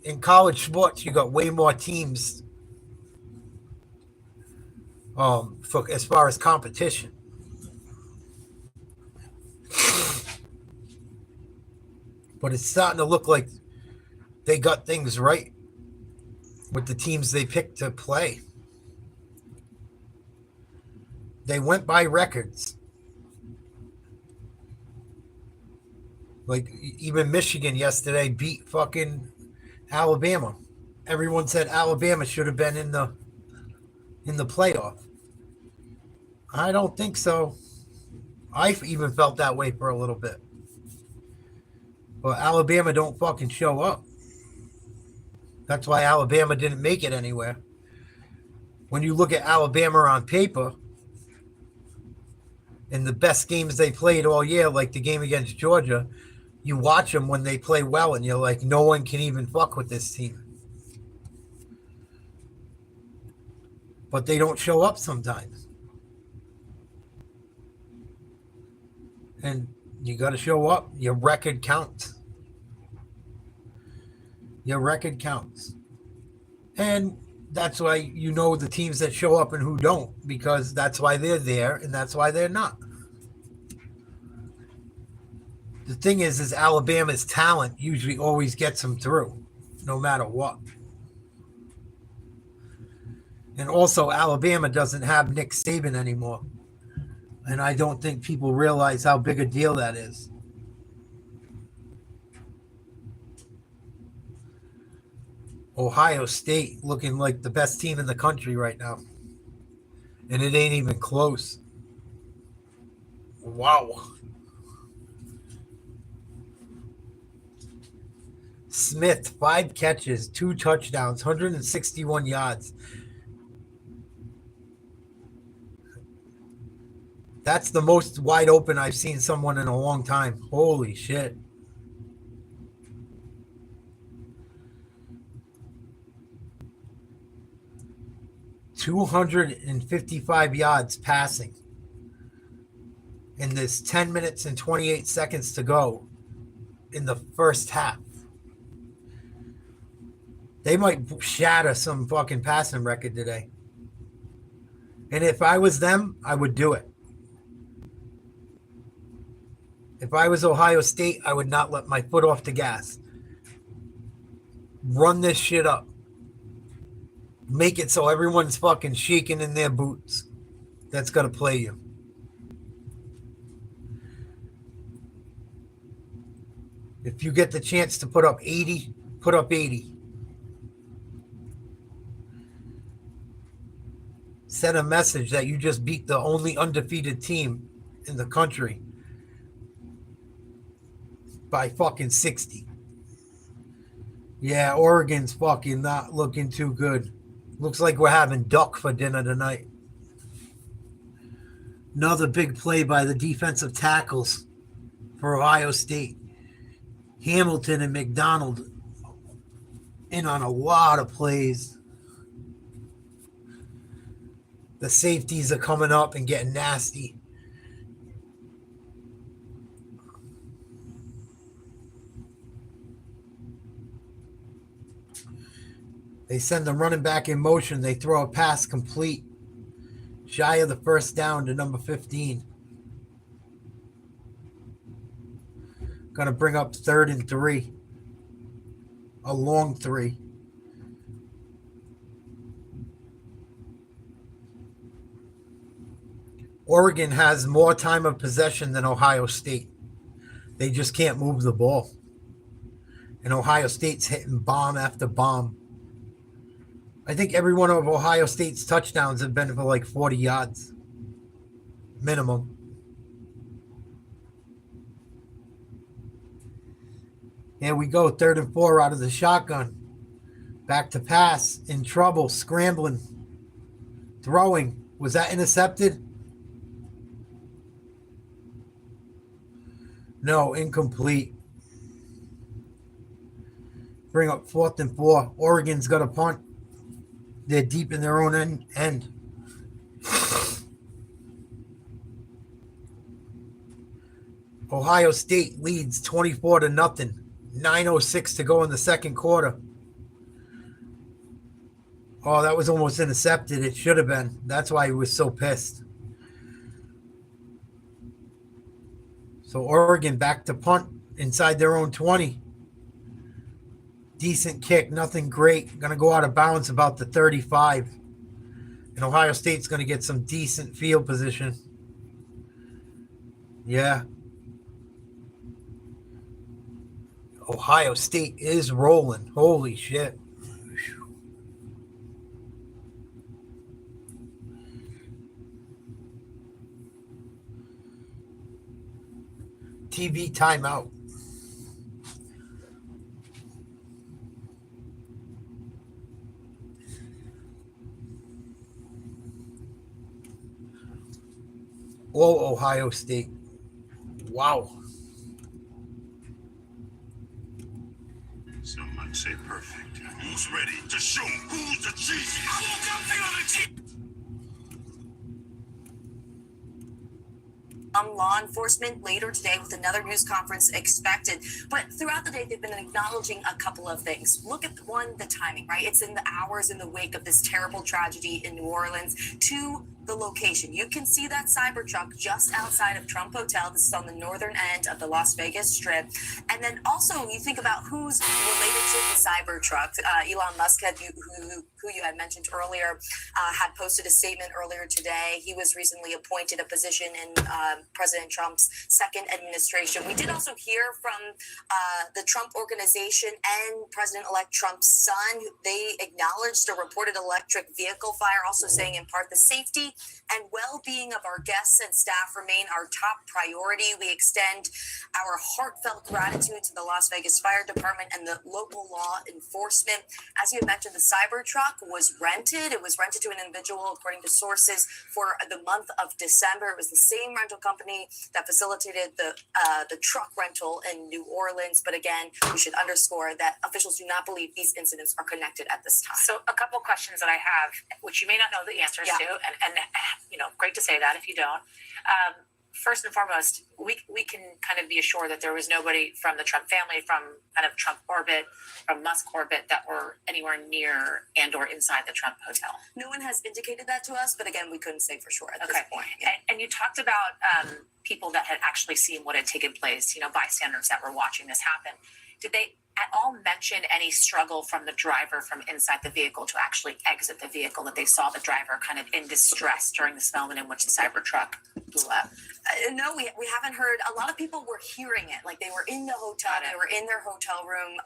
Speaker 1: in college sports. You got way more teams for as far as competition. But it's starting to look like they got things right with the teams they picked to play. They went by records. Like even Michigan yesterday beat fucking Alabama. Everyone said Alabama should have been in the playoff. I don't think so. I even felt that way for a little bit. But Alabama don't fucking show up. That's why Alabama didn't make it anywhere. When you look at Alabama on paper, and the best games they played all year, like the game against Georgia, you watch them when they play well, and you're like, no one can even fuck with this team. But they don't show up sometimes. And you got to show up. Your record counts. Your record counts. And that's why you know the teams that show up and who don't, because that's why they're there and that's why they're not. The thing is Alabama's talent usually always gets them through, no matter what. And also, Alabama doesn't have Nick Saban anymore. And I don't think people realize how big a deal that is. Ohio State looking like the best team in the country right now. And it ain't even close. Wow. Smith, 5 catches, 2 touchdowns, 161 yards. That's the most wide open I've seen someone in a long time. Holy shit. $255 yards passing. And there's 10 minutes and 28 seconds to go in the first half. They might shatter some fucking passing record today. And if I was them, I would do it. If I was Ohio State, I would not let my foot off the gas. Run this shit up. Make it so everyone's fucking shaking in their boots. That's going to play you. If you get the chance to put up 80, put up 80. Send a message that you just beat the only undefeated team in the country by fucking 60. Yeah, Oregon's fucking not looking too good. Looks like we're having duck for dinner tonight. Another big play by the defensive tackles for Ohio State. Hamilton and McDonald in on a lot of plays. The safeties are coming up and getting nasty. They send the running back in motion. They throw a pass complete. Shy of the first down to number 15. Going to bring up 3rd and 3. A long 3. Oregon has more time of possession than Ohio State. They just can't move the ball. And Ohio State's hitting bomb after bomb. I think every one of Ohio State's touchdowns have been for like 40 yards. Minimum. Here we go. 3rd and 4 out of the shotgun. Back to pass. In trouble. Scrambling. Throwing. Was that intercepted? No, incomplete. Bring up 4th and 4. Oregon's got a punt. They're deep in their own end. Ohio State leads 24-0. 9:06 to go in the second quarter. Oh, that was almost intercepted. It should have been. That's why he was so pissed. So Oregon back to punt inside their own 20. Decent kick, nothing great. Going to go out of bounds about the 35. And Ohio State's going to get some decent field position. Yeah. Ohio State is rolling. Holy shit. TV timeout. Whoa, Ohio State. Wow.
Speaker 3: Some might say perfect. Who's ready to show who's the cheese? I want something on the cheese.
Speaker 7: Law enforcement later today with another news conference expected. But throughout the day, they've been acknowledging a couple of things. Look at the timing, right? It's in the hours in the wake of this terrible tragedy in New Orleans. 2, the location. You can see that Cybertruck just outside of Trump Hotel. This is on the northern end of the Las Vegas Strip. And then also you think about who's related to the Cybertruck. Elon Musk, who you had mentioned earlier, had posted a statement earlier today. He was recently appointed a position in President Trump's second administration. We did also hear from the Trump organization and President-elect Trump's son. They acknowledged a reported electric vehicle fire, also saying in part the safety and well-being of our guests and staff remain our top priority. We extend our heartfelt gratitude to the Las Vegas Fire Department and the local law enforcement. As you mentioned, the Cybertruck was rented. It was rented to an individual, according to sources, for the month of December. It was the same rental company that facilitated the truck rental in New Orleans. But again, we should underscore that officials do not believe these incidents are connected at this time.
Speaker 8: So a couple questions that I have, which you may not know the answers to, and great to say that if you don't. First and foremost, we can kind of be assured that there was nobody from the Trump family, from kind of Trump orbit, from Musk orbit, that were anywhere near and or inside the Trump hotel.
Speaker 7: No one has indicated that to us, but again, we couldn't say for sure at this point.
Speaker 8: Yeah. And you talked about people that had actually seen what had taken place, bystanders that were watching this happen. Did they at all mention any struggle from the driver from inside the vehicle to actually exit the vehicle, that they saw the driver kind of in distress during this moment in which the Cybertruck blew up?
Speaker 7: No, we haven't heard. A lot of people were hearing it, like they were in the hotel, they were in their hotel room,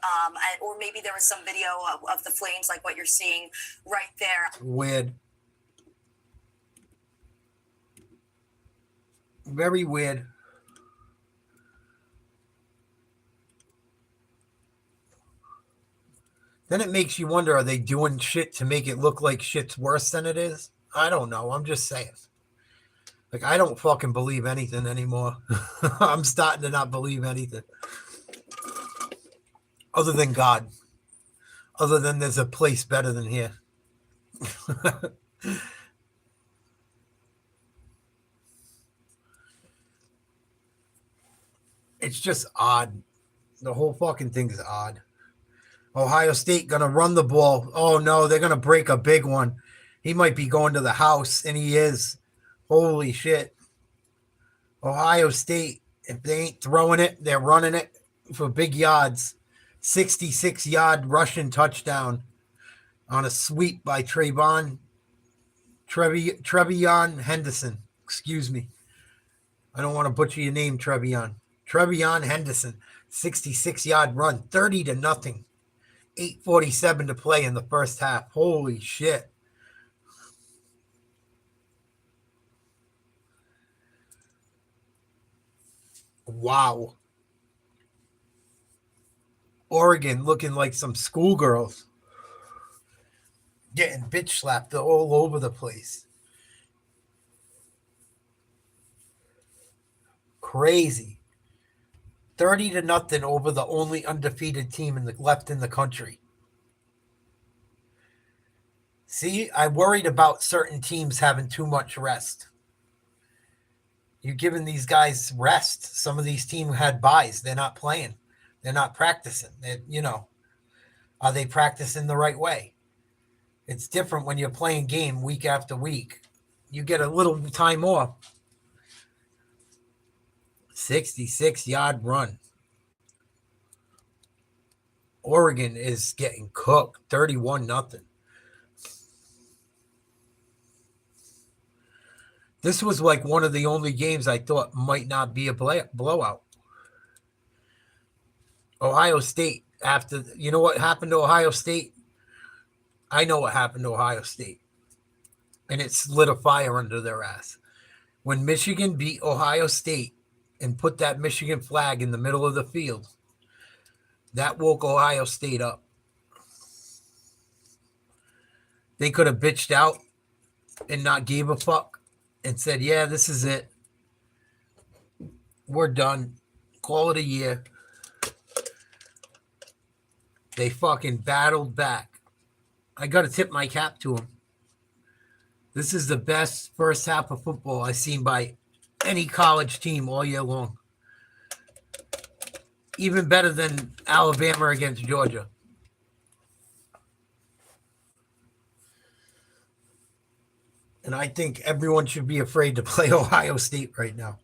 Speaker 7: or maybe there was some video of the flames like what you're seeing right there.
Speaker 1: Weird. Very weird. Then it makes you wonder, are they doing shit to make it look like shit's worse than it is? I don't know. I'm just saying. Like, I don't fucking believe anything anymore. I'm starting to not believe anything. Other than God. Other than there's a place better than here. It's just odd. The whole fucking thing is odd. Ohio State going to run the ball. Oh, no, they're going to break a big one. He might be going to the house, and he is. Holy shit. Ohio State, if they ain't throwing it, they're running it for big yards. 66-yard rushing touchdown on a sweep by Trevion Henderson. Excuse me. I don't want to butcher your name, Trevion. Trevion Henderson, 66-yard run, 30-0. 8:47 to play in the first half. Holy shit. Wow. Oregon looking like some schoolgirls. Getting bitch slapped all over the place. Crazy. 30-0 over the only undefeated team left in the country. See, I worried about certain teams having too much rest. You're giving these guys rest. Some of these teams had buys. They're not playing. They're not practicing. Are they practicing the right way? It's different when you're playing game week after week. You get a little time off. 66-yard run. Oregon is getting cooked. 31-0. This was like one of the only games I thought might not be a blowout. Ohio State, you know what happened to Ohio State? I know what happened to Ohio State. And it lit a fire under their ass. When Michigan beat Ohio State and put that Michigan flag in the middle of the field, that woke Ohio State up. They could have bitched out and not gave a fuck and said, yeah, this is it. We're done. Call it a year. They fucking battled back. I got to tip my cap to them. This is the best first half of football I've seen by any college team all year long. Even better than Alabama against Georgia. And I think everyone should be afraid to play Ohio State right now.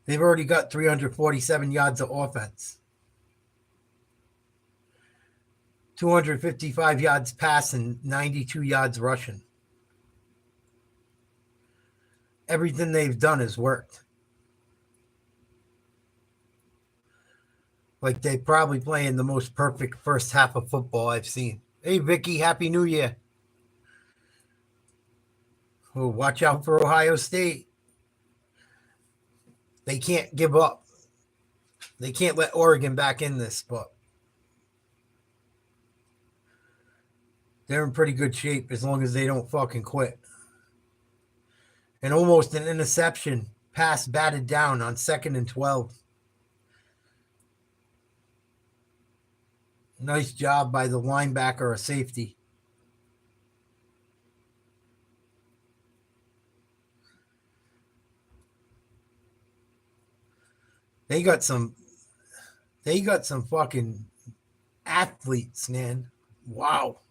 Speaker 1: They've already got 347 yards of offense. 255 yards passing, 92 yards rushing. Everything they've done has worked. Like they're probably playing the most perfect first half of football I've seen. Hey, Vicky, Happy New Year. Oh, watch out for Ohio State. They can't give up. They can't let Oregon back in this spot. They're in pretty good shape as long as they don't fucking quit. And almost an interception. Pass batted down on 2nd and 12. Nice job by the linebacker or safety. They got some fucking athletes, man. Wow.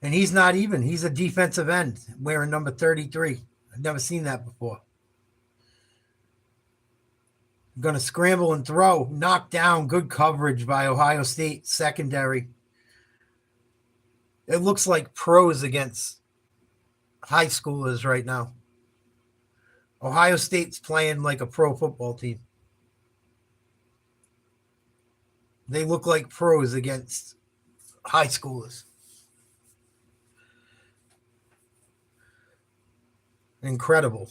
Speaker 1: And he's not even. He's a defensive end wearing number 33. I've never seen that before. Going to scramble and throw. Knocked down. Good coverage by Ohio State secondary. It looks like pros against high schoolers right now. Ohio State's playing like a pro football team. They look like pros against high schoolers. Incredible.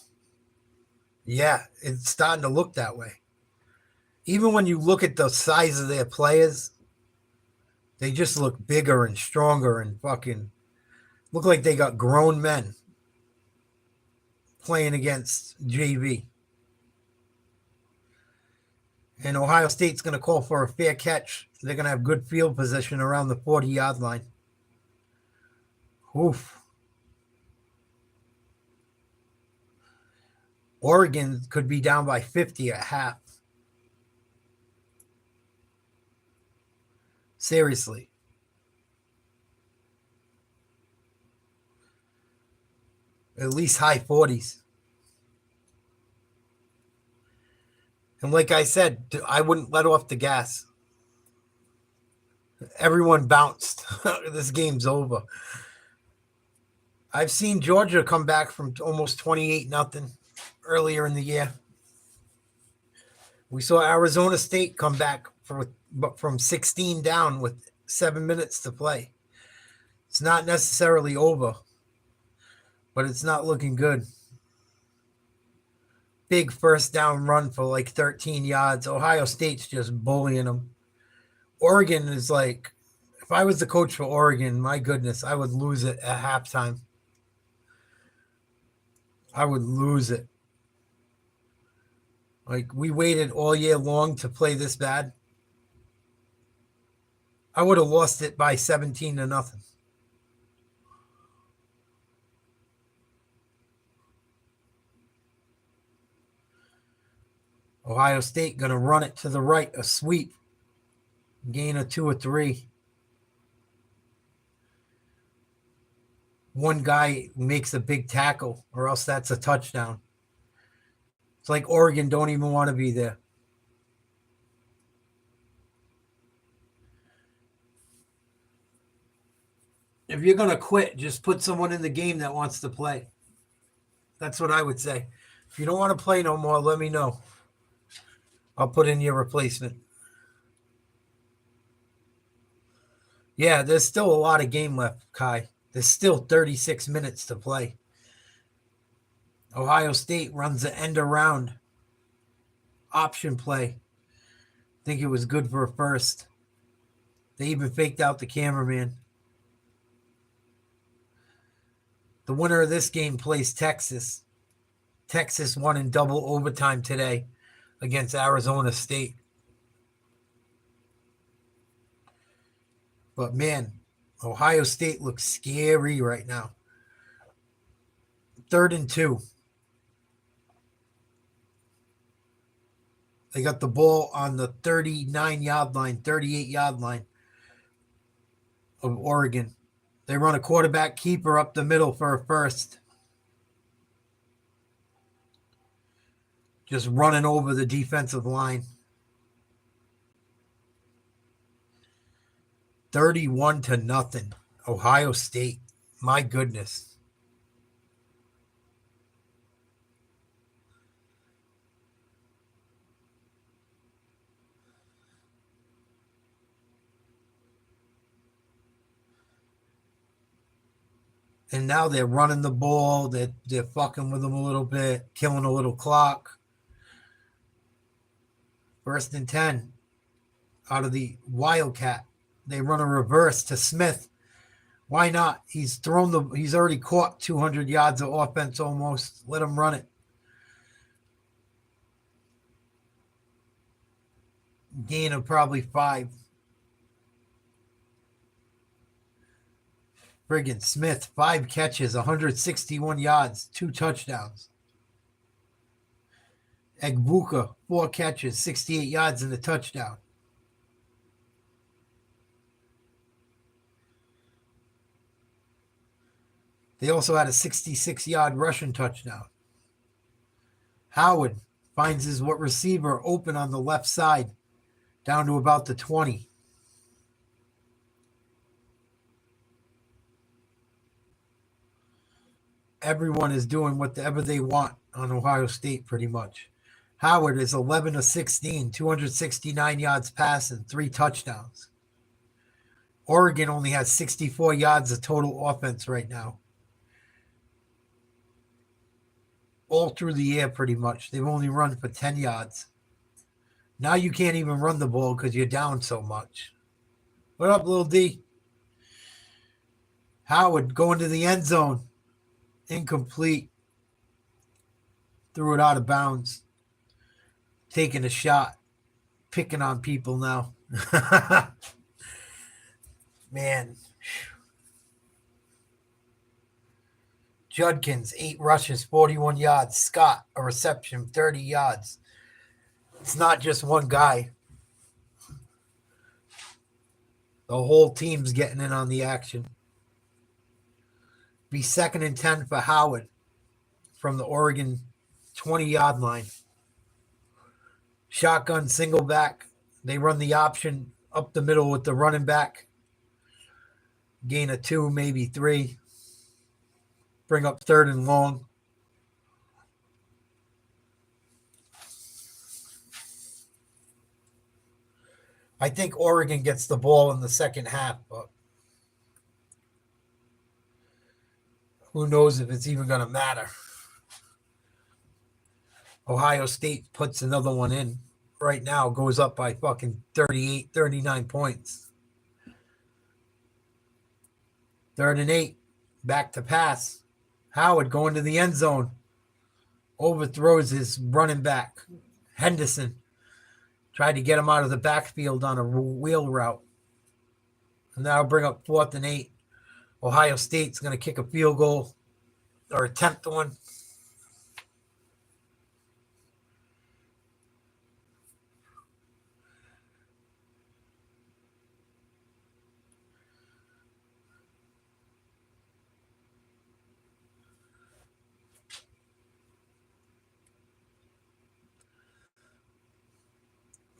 Speaker 1: Yeah, it's starting to look that way. Even when you look at the size of their players, they just look bigger and stronger and fucking look like they got grown men playing against JV. And Ohio State's going to call for a fair catch. They're going to have good field position around the 40-yard line. Oof. Oregon could be down by 50 at half. Seriously. At least high 40s. And like I said, I wouldn't let off the gas. Everyone bounced. This game's over. I've seen Georgia come back from almost 28-0 earlier in the year. We saw Arizona State come back from 16 down with 7 minutes to play. It's not necessarily over, but it's not looking good. Big first down run for like 13 yards. Ohio State's just bullying them. Oregon is like, if I was the coach for Oregon, my goodness, I would lose it at halftime. I would lose it. Like, we waited all year long to play this bad. I would have lost it by 17-0. Ohio State going to run it to the right, a sweep. Gain of 2 or 3. One guy makes a big tackle, or else that's a touchdown. It's like Oregon don't even want to be there. If you're going to quit, just put someone in the game that wants to play. That's what I would say. If you don't want to play no more, let me know. I'll put in your replacement. Yeah, there's still a lot of game left, Kai. There's still 36 minutes to play. Ohio State runs the end around option play. I think it was good for a first. They even faked out the cameraman. The winner of this game plays Texas. Texas won in double overtime today against Arizona State. But man, Ohio State looks scary right now. 3rd and 2. They got the ball on the 39-yard line, 38-yard line of Oregon. They run a quarterback keeper up the middle for a first. Just running over the defensive line. 31-0. Ohio State. My goodness. And now they're running the ball. They're fucking with them a little bit, killing a little clock. 1st and 10 out of the Wildcat. They run a reverse to Smith. Why not? He's already caught 200 yards of offense almost. Let him run it. Gain of probably 5. Friggin' Smith, 5 catches, 161 yards, 2 touchdowns. Egbuka, 4 catches, 68 yards and a touchdown. They also had a 66-yard rushing touchdown. Howard finds his receiver open on the left side, down to about the 20. Everyone is doing whatever they want on Ohio State pretty much. Howard is 11 of 16, 269 yards passing, 3 touchdowns. Oregon only has 64 yards of total offense right now. All through the air pretty much. They've only run for 10 yards. Now you can't even run the ball because you're down so much. What up, Lil D? Howard going to the end zone. Incomplete. Threw it out of bounds. Taking a shot. Picking on people now. Man.
Speaker 9: Judkins, 8 rushes, 41 yards. Scott, a reception, 30 yards. It's not just one guy. The whole team's getting in on the action. Be 2nd and 10 for Howard from the Oregon 20-yard line. Shotgun, single back. They run the option up the middle with the running back. Gain of 2, maybe 3. Bring up 3rd and long. I think Oregon gets the ball in the second half, but who knows if it's even going to matter. Ohio State puts another one in right now, goes up by fucking 38, 39 points. 3rd and 8, back to pass. Howard going to the end zone. Overthrows his running back, Henderson. Tried to get him out of the backfield on a wheel route. And that'll bring up 4th and 8. Ohio State's going to kick a field goal or attempt one.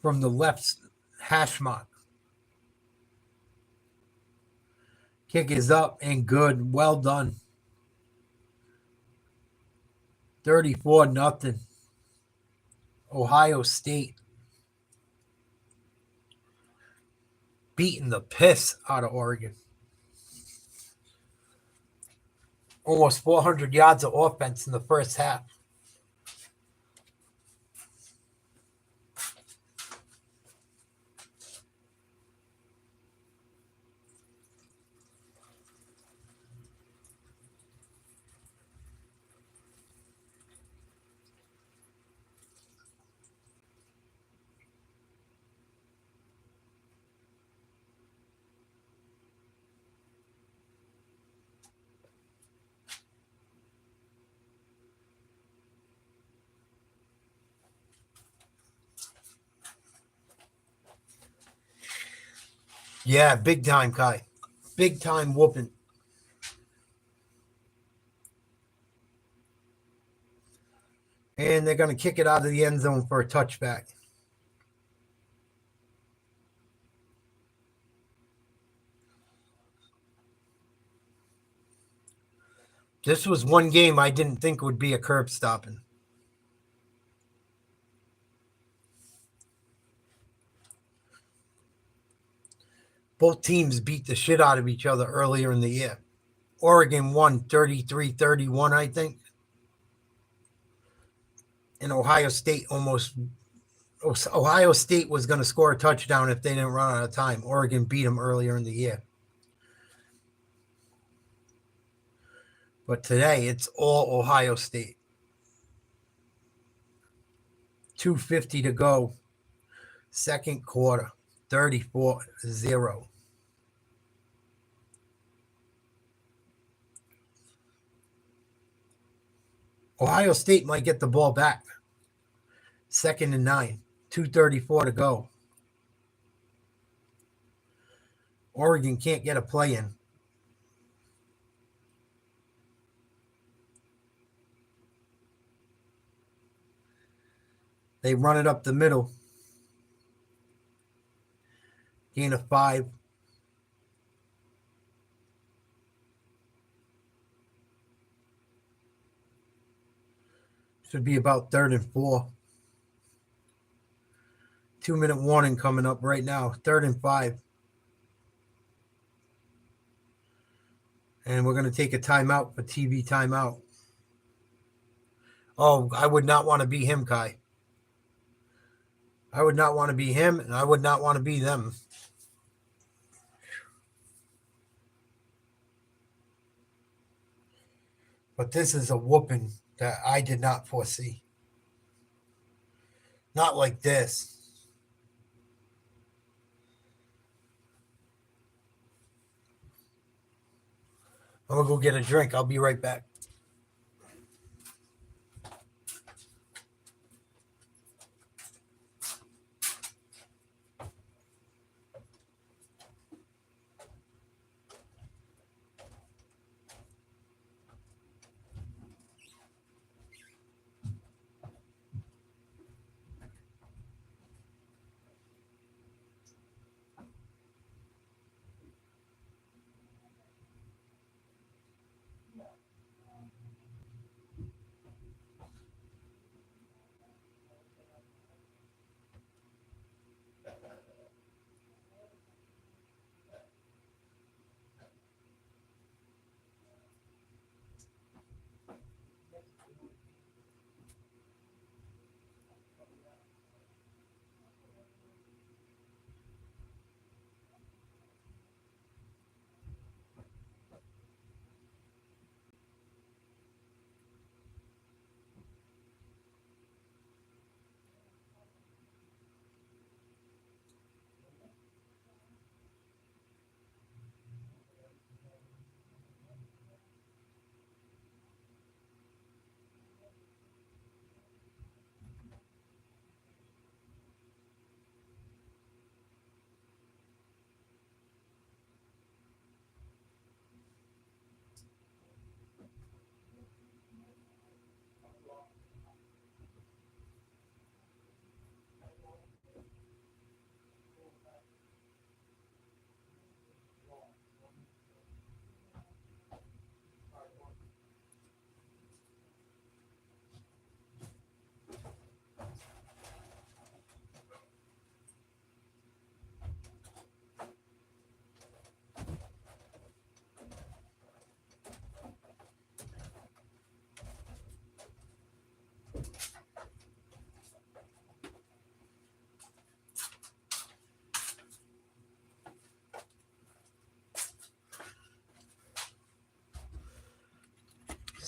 Speaker 9: From the left hash mark. Kick is up and good. Well done. 34-0. Ohio State beating the piss out of Oregon. Almost 400 yards of offense in the first half. Yeah, big time, Kai. Big time whooping. And they're going to kick it out of the end zone for a touchback. This was one game I didn't think would be a curb stopping. Both teams beat the shit out of each other earlier in the year. Oregon won 33-31, I think. And Ohio State was going to score a touchdown if they didn't run out of time. Oregon beat them earlier in the year. But today, it's all Ohio State. 2:50 to go. Second quarter. 34-0. Ohio State might get the ball back. 2nd and 9. 2:34 to go. Oregon can't get a play in. They run it up the middle. Gain of 5. Should be about 3rd and 4. 2-minute warning coming up right now. 3rd and 5. And we're going to take a timeout for TV timeout. Oh, I would not want to be him, Kai. I would not want to be him, and I would not want to be them. But this is a whooping that I did not foresee. Not like this. I'm going to go get a drink. I'll be right back.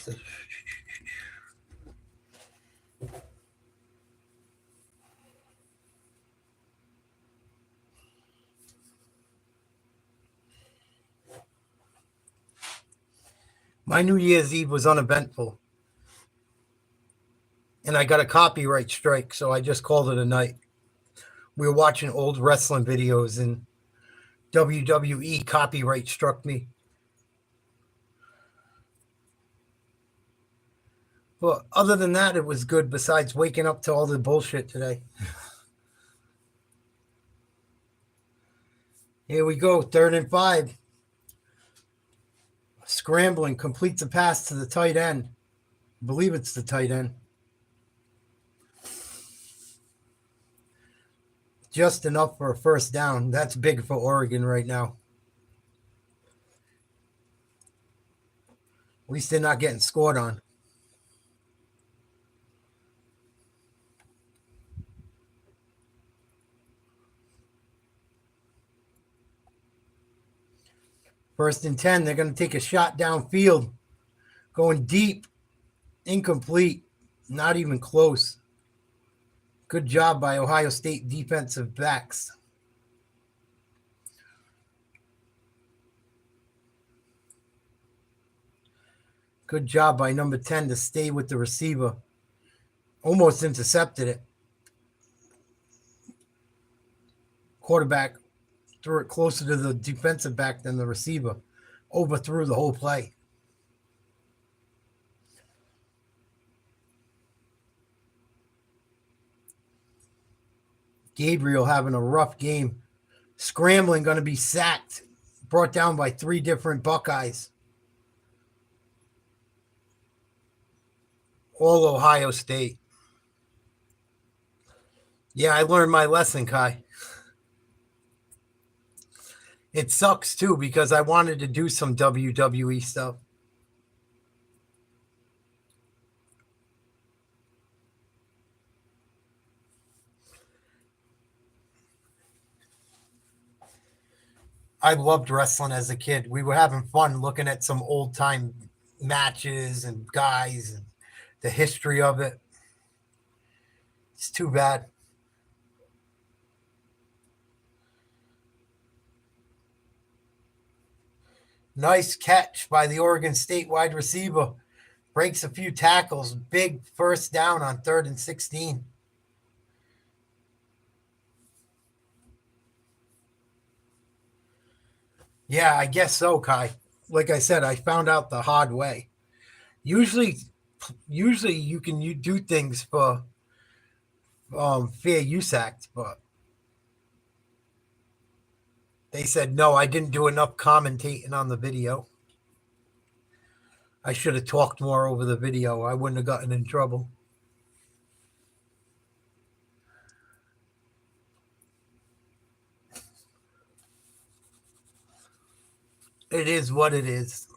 Speaker 9: the. My New Year's Eve was uneventful. And I got a copyright strike, so I just called it a night. We were watching old wrestling videos, and WWE copyright struck me. But other than that, it was good, besides waking up to all the bullshit today. Here we go, 3rd and 5. Scrambling, completes a pass to the tight end. I believe it's the tight end. Just enough for a first down. That's big for Oregon right now. At least they're not getting scored on. First and 10, they're going to take a shot downfield. Going deep. Incomplete. Not even close. Good job by Ohio State defensive backs. Good job by number 10 to stay with the receiver. Almost intercepted it. Quarterback threw it closer to the defensive back than the receiver. Overthrew the whole play. Gabriel having a rough game. Scrambling, going to be sacked. Brought down by 3 different Buckeyes. All Ohio State. Yeah, I learned my lesson, Kai. It sucks, too, because I wanted to do some WWE stuff. I loved wrestling as a kid. We were having fun looking at some old-time matches and guys and the history of it. It's too bad. Nice catch by the Oregon State wide receiver. Breaks a few tackles. Big first down on 3rd and 16. Yeah, I guess so, Kai. Like I said, I found out the hard way. Usually you can do things for Fair Use Act, but they said, no, I didn't do enough commentating on the video. I should have talked more over the video. I wouldn't have gotten in trouble. It is what it is.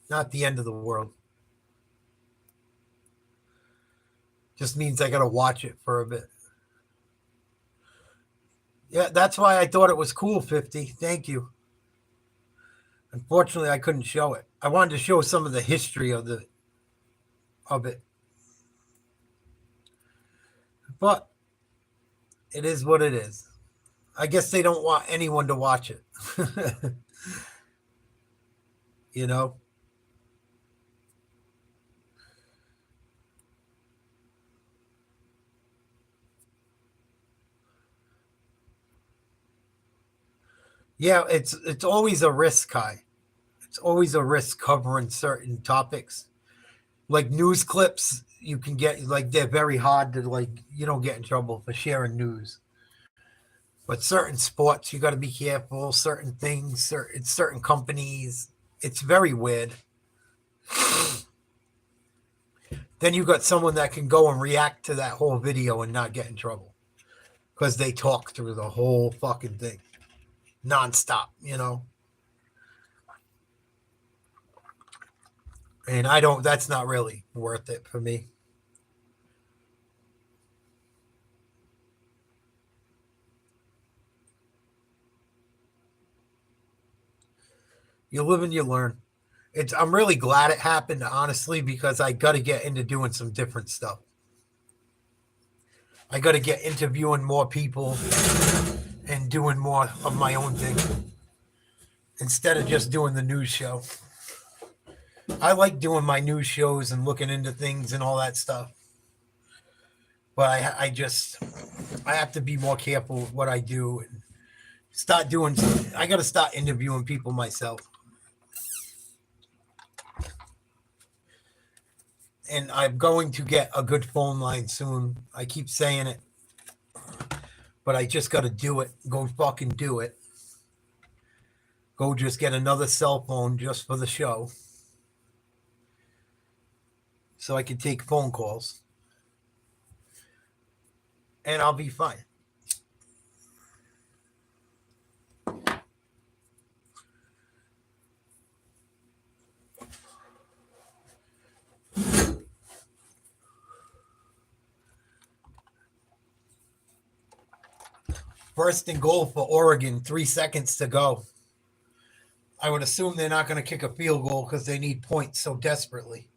Speaker 9: Not the end of the world. Just means I got to watch it for a bit. Yeah, that's why I thought it was cool, 50. Thank you. Unfortunately, I couldn't show it. I wanted to show some of the history of it. But it is what it is. I guess they don't want anyone to watch it. You know? Yeah, it's always a risk, Kai. It's always a risk covering certain topics. Like news clips, you can get, like, they're very hard to, like, you don't get in trouble for sharing news. But certain sports, you got to be careful. Certain things, certain companies, it's very weird. Then you got someone that can go and react to that whole video and not get in trouble because they talk through the whole fucking thing nonstop, you know? And that's not really worth it for me. You live and you learn. I'm really glad it happened, honestly, because I got to get into doing some different stuff. I got to get interviewing more people and doing more of my own thing instead of just doing the news show. I like doing my news shows and looking into things and all that stuff. But I have to be more careful with what I do and start doing. I got to start interviewing people myself. And I'm going to get a good phone line soon. I keep saying it, but I just got to do it. Go fucking do it. Go just get another cell phone just for the show so I can take phone calls. And I'll be fine. First and goal for Oregon, 3 seconds to go. I would assume they're not going to kick a field goal because they need points so desperately.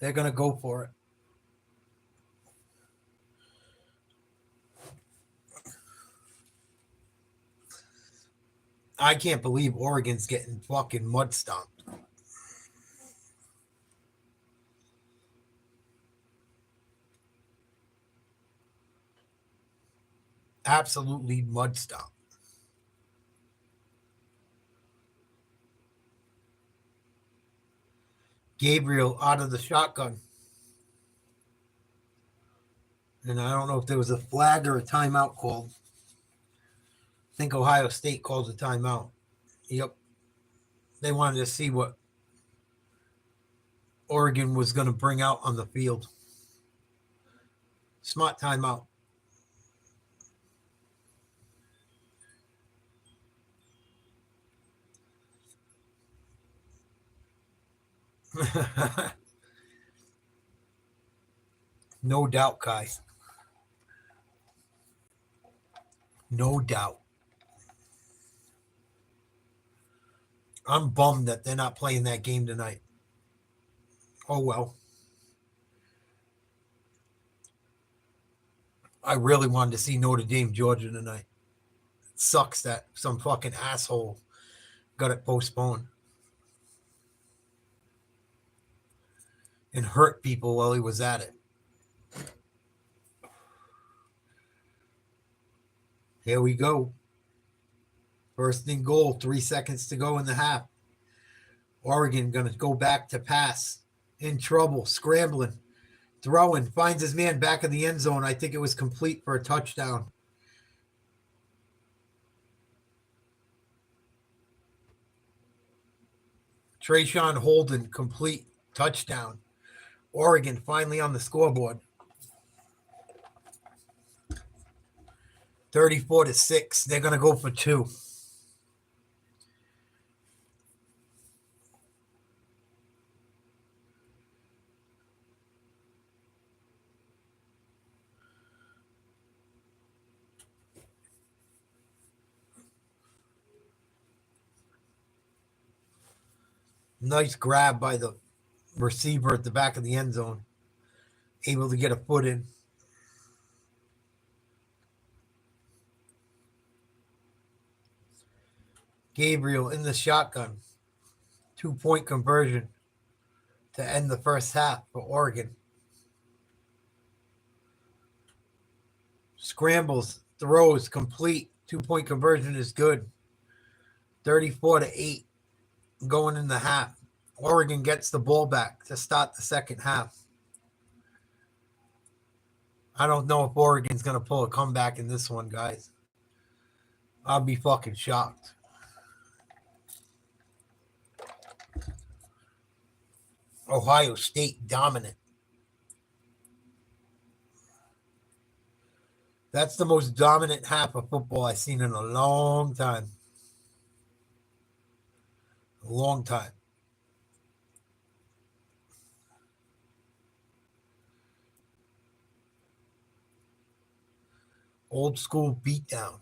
Speaker 9: They're going to go for it. I can't believe Oregon's getting fucking mud stomped. Absolutely mud stomped. Gabriel out of the shotgun. And I don't know if there was a flag or a timeout called. I think Ohio State calls a timeout. Yep. They wanted to see what Oregon was going to bring out on the field. Smart timeout. No doubt, Kai. No doubt. I'm bummed that they're not playing that game tonight. Oh, well. I really wanted to see Notre Dame, Georgia tonight. It sucks that some fucking asshole got it postponed and hurt people while he was at it. Here we go. First and goal, 3 seconds to go in the half. Oregon going to go back to pass. In trouble, scrambling, throwing, finds his man back in the end zone. I think it was complete for a touchdown. Trayshawn Holden, complete touchdown. Oregon finally on the scoreboard. 34-6. They're going to go for 2. Nice grab by the receiver at the back of the end zone. Able to get a foot in. Gabriel in the shotgun. 2-point conversion to end the first half for Oregon. Scrambles, throws, complete. 2-point conversion is good. 34-8 going in the half. Oregon gets the ball back to start the second half. I don't know if Oregon's going to pull a comeback in this one, guys. I'll be fucking shocked. Ohio State dominant. That's the most dominant half of football I've seen in a long time. A long time. Old school beatdown.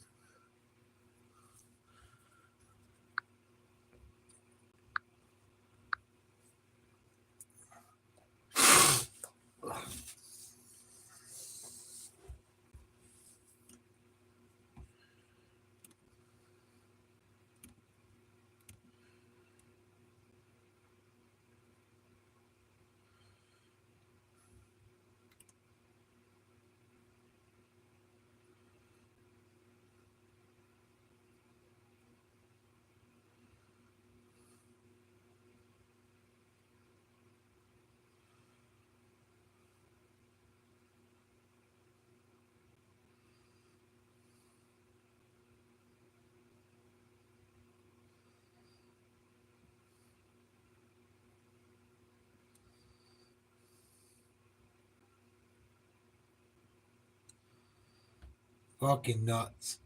Speaker 9: Fucking nuts.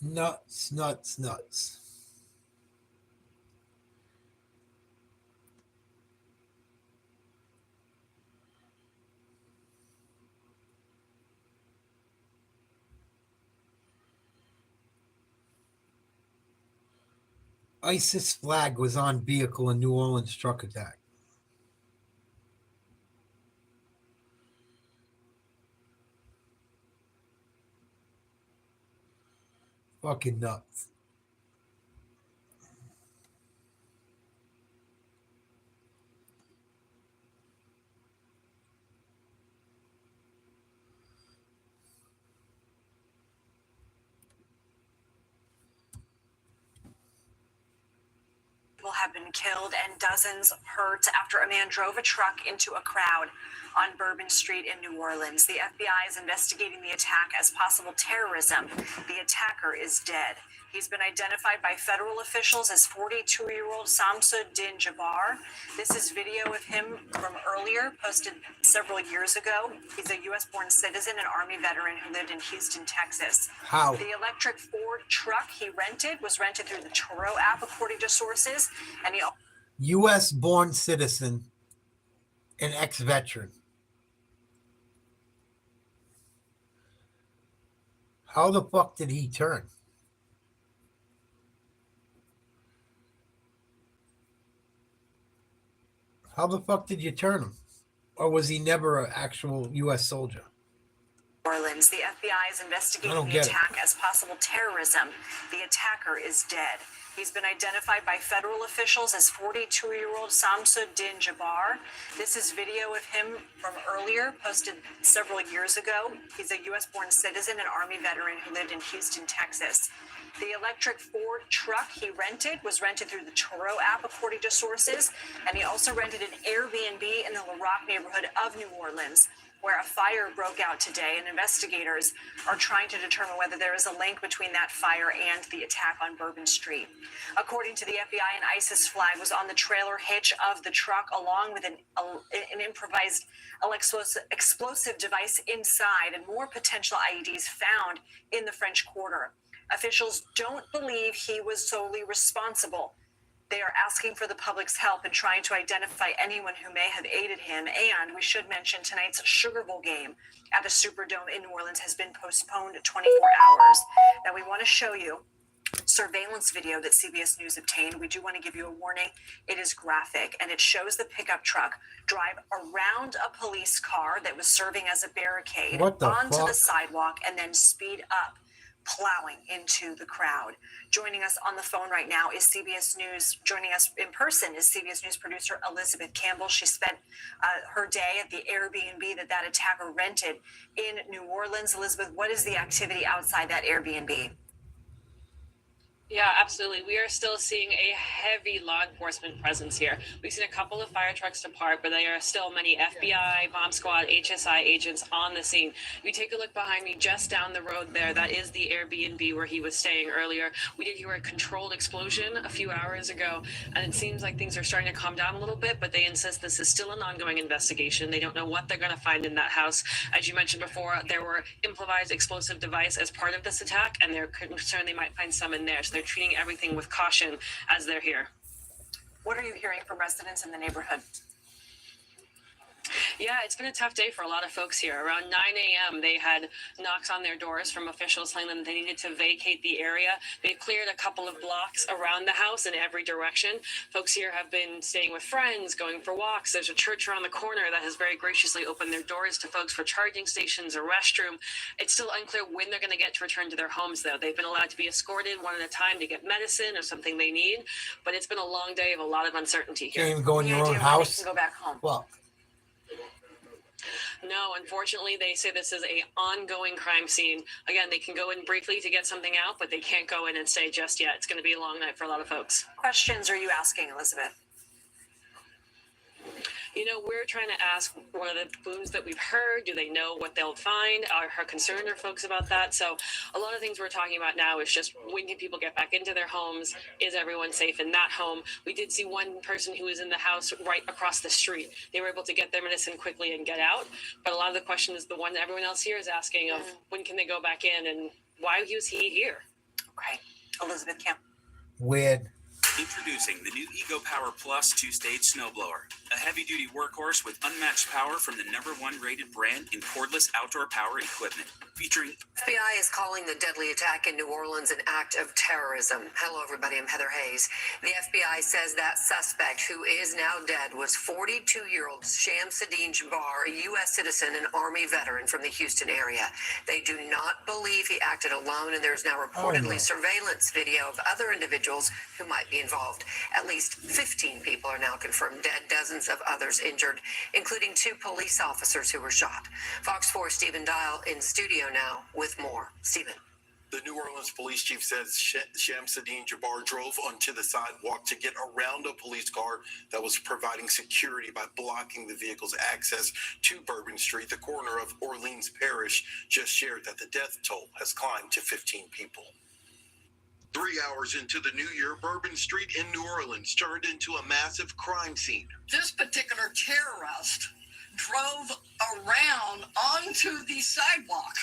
Speaker 9: Nuts, nuts, nuts. ISIS flag was on vehicle in New Orleans truck attack. Fucking nuts.
Speaker 7: People have been killed and dozens hurt after a man drove a truck into a crowd on Bourbon Street in New Orleans. The FBI is investigating the attack as possible terrorism. The attacker is dead. He's been identified by federal officials as 42-year-old Samsudin Jabbar. This is video of him from earlier, posted several years ago. He's a U.S.-born citizen and Army veteran who lived in Houston, Texas.
Speaker 9: How?
Speaker 7: The electric Ford truck he rented was rented through the Turo app, according to sources, and he
Speaker 9: U.S.-born citizen and ex-veteran. How the fuck did he turn? How the fuck did you turn him? Or was he never an actual U.S. soldier?
Speaker 7: Orleans. The FBI is investigating the attack as possible terrorism. The attacker is dead. He's been identified by federal officials as 42-year-old Samsudin Jabbar. This is video of him from earlier, posted several years ago. He's a U.S.-born citizen and Army veteran who lived in Houston, Texas. The electric Ford truck he rented was rented through the Turo app, according to sources, and he also rented an Airbnb in the La Roque neighborhood of New Orleans, where a fire broke out today, and investigators are trying to determine whether there is a link between that fire and the attack on Bourbon Street. According to the FBI, an ISIS flag was on the trailer hitch of the truck, along with an improvised explosive device inside, and more potential IEDs found in the French Quarter. Officials don't believe he was solely responsible. They are asking for the public's help in trying to identify anyone who may have aided him. And we should mention tonight's Sugar Bowl game at the Superdome in New Orleans has been postponed 24 hours. Now, we want to show you surveillance video that CBS News obtained. We do want to give you a warning. It is graphic, and it shows the pickup truck drive around a police car that was serving as a barricade onto the sidewalk and then speed up, plowing into the crowd. Joining us on the phone right now is CBS News. Joining us in person is CBS News producer Elizabeth Campbell. She spent her day at the Airbnb that attacker rented in New Orleans. Elizabeth, what is the activity outside that Airbnb?
Speaker 10: Yeah, absolutely. We are still seeing a heavy law enforcement presence here. We've seen a couple of fire trucks depart, but there are still many FBI, bomb squad, HSI agents on the scene. If you take a look behind me, just down the road there, that is the Airbnb where he was staying earlier. We did hear a controlled explosion a few hours ago, and it seems like things are starting to calm down a little bit, but they insist this is still an ongoing investigation. They don't know what they're going to find in that house. As you mentioned before, there were improvised explosive device as part of this attack, and they're concerned they might find some in there. So they're treating everything with caution as they're here.
Speaker 7: What are you hearing from residents in the neighborhood?
Speaker 10: Yeah, it's been a tough day for a lot of folks here. Around 9 a.m., they had knocks on their doors from officials telling them they needed to vacate the area. They've cleared a couple of blocks around the house in every direction. Folks here have been staying with friends, going for walks. There's a church around the corner that has very graciously opened their doors to folks for charging stations, a restroom. It's still unclear when they're going to get to return to their homes, though. They've been allowed to be escorted one at a time to get medicine or something they need, but it's been a long day of a lot of uncertainty here.
Speaker 9: Can't even go in your own house.
Speaker 7: Can go back home.
Speaker 9: Well,
Speaker 10: no, unfortunately, they say this is an ongoing crime scene. Again, they can go in briefly to get something out, but they can't go in and stay just yet. It's going to be a long night for a lot of folks.
Speaker 7: Questions are you asking, Elizabeth?
Speaker 10: We're trying to ask what are the clues that we've heard. Do they know what they'll find? How concerned are folks about that? So a lot of things we're talking about now is just when can people get back into their homes? Is everyone safe in that home? We did see one person who was in the house right across the street. They were able to get their medicine quickly and get out. But a lot of the question is the one that everyone else here is asking of when can they go back in and why was he here?
Speaker 7: Okay. Elizabeth Camp.
Speaker 9: Weird.
Speaker 11: Introducing the new Ego Power Plus 2-stage snowblower, a heavy-duty workhorse with unmatched power from the #1 rated brand in cordless outdoor power equipment, featuring.
Speaker 12: FBI is calling the deadly attack in New Orleans an act of terrorism. Hello, everybody. I'm Heather Hayes. The FBI says that suspect, who is now dead, was 42-year-old Shamsuddin Jabbar, a U.S. citizen and Army veteran from the Houston area. They do not believe he acted alone, and there's now reportedly surveillance video of other individuals who might be involved. At least 15 people are now confirmed dead, dozens of others injured, including 2 police officers who were shot. Fox 4 Stephen Dial in studio now with more. Stephen.
Speaker 3: The New Orleans police chief says Shamsuddin Jabbar drove onto the sidewalk to get around a police car that was providing security by blocking the vehicle's access to Bourbon Street. The coroner of Orleans Parish just shared that the death toll has climbed to 15 people. 3 hours into the new year, Bourbon Street in New Orleans turned into a massive crime scene.
Speaker 2: This particular terrorist drove around onto the sidewalk.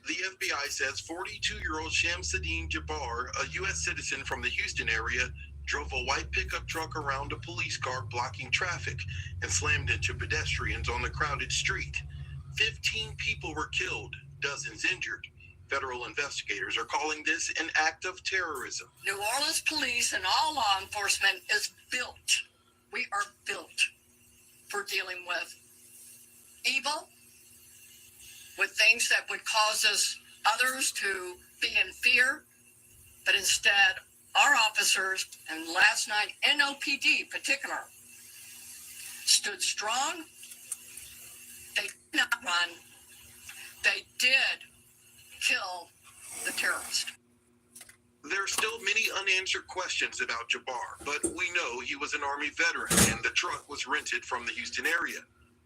Speaker 3: The FBI says 42-year-old Shamsuddin Jabbar, a U.S. citizen from the Houston area, drove a white pickup truck around a police car blocking traffic and slammed into pedestrians on the crowded street. 15 people were killed, dozens injured. Federal investigators are calling this an act of terrorism.
Speaker 2: New Orleans police and all law enforcement is built. We are built for dealing with evil, with things that would cause others to be in fear. But instead, our officers, and last night, NOPD particular, stood strong. They did not run. They did kill the terrorist.
Speaker 3: There are still many unanswered questions about Jabbar, but we know he was an Army veteran and the truck was rented from the Houston area.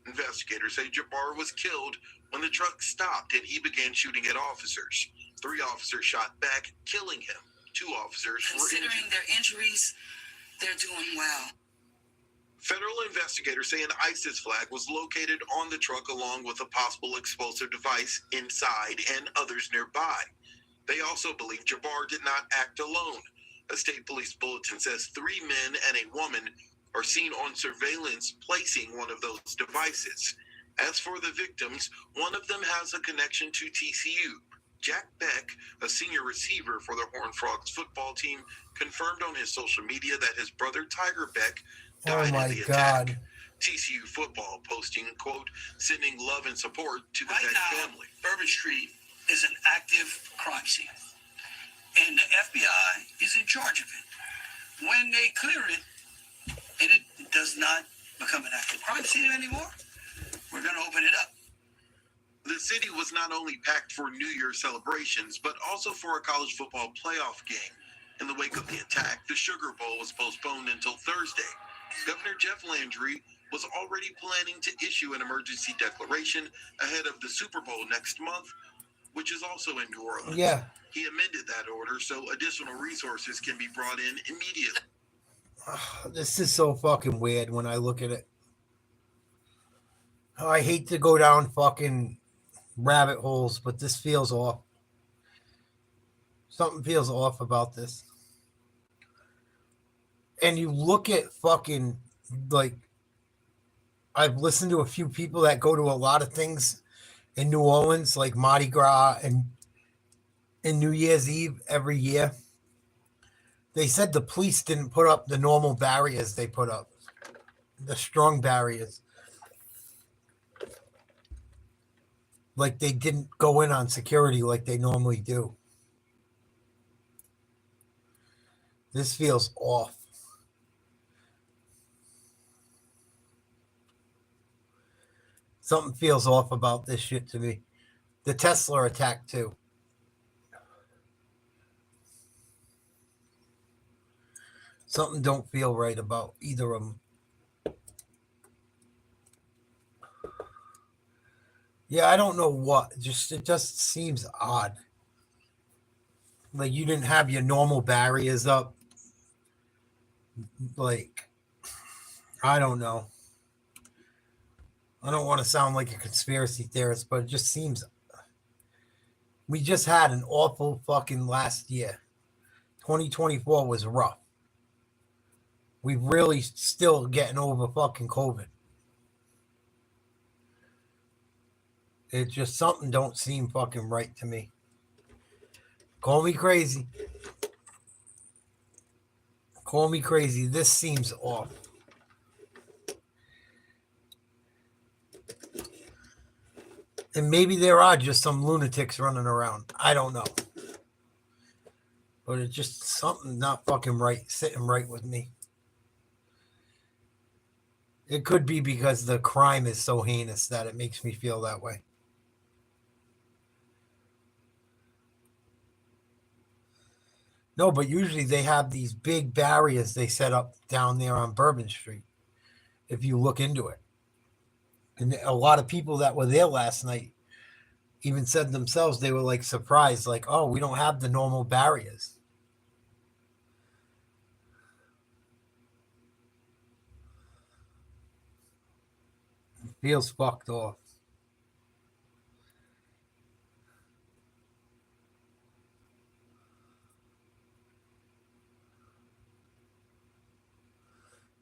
Speaker 3: Investigators say Jabbar was killed when the truck stopped and he began shooting at officers. 3 officers shot back, killing him. 2 officers were injured.
Speaker 2: Considering their injuries, they're doing well.
Speaker 3: Federal investigators say an ISIS flag was located on the truck along with a possible explosive device inside and others nearby. They also believe Jabbar did not act alone. A state police bulletin says 3 men and a woman are seen on surveillance placing one of those devices. As for the victims, one of them has a connection to TCU. Jack Beck, a senior receiver for the Horned Frogs football team, confirmed on his social media that his brother Tiger Beck died in the attack. TCU football posting, quote, sending love and support to the Beck family.
Speaker 2: Bourbon Street is an active crime scene, and the FBI is in charge of it. When they clear it, and it does not become an active crime scene anymore, we're going to open it up.
Speaker 3: The city was not only packed for New Year's celebrations, but also for a college football playoff game. In the wake of the attack, the Sugar Bowl was postponed until Thursday. Governor Jeff Landry was already planning to issue an emergency declaration ahead of the Super Bowl next month, which is also in New Orleans.
Speaker 9: Yeah.
Speaker 3: He amended that order so additional resources can be brought in immediately.
Speaker 9: This is so fucking weird when I look at it. I hate to go down fucking rabbit holes, but this feels off. Something feels off about this. And you look at fucking, like, I've listened to a few people that go to a lot of things in New Orleans, like Mardi Gras and New Year's Eve every year. They said the police didn't put up the normal barriers they put up, the strong barriers. Like they didn't go in on security like they normally do. This feels off. Something feels off about this shit to me. The Tesla attack too. Something don't feel right about either of them. Yeah, I don't know what. It just seems odd. Like you didn't have your normal barriers up. Like I don't know. I don't want to sound like a conspiracy theorist, but it just seems we just had an awful fucking last year. 2024 was rough. We really still getting over fucking COVID. It's just something don't seem fucking right to me. Call me crazy. Call me crazy. This seems off. And maybe there are just some lunatics running around. I don't know. But it's just something not fucking right, sitting right with me. It could be because the crime is so heinous that it makes me feel that way. No, but usually they have these big barriers they set up down there on Bourbon Street, if you look into it. And a lot of people that were there last night even said themselves they were like surprised, like, oh, we don't have the normal barriers. It feels fucked off.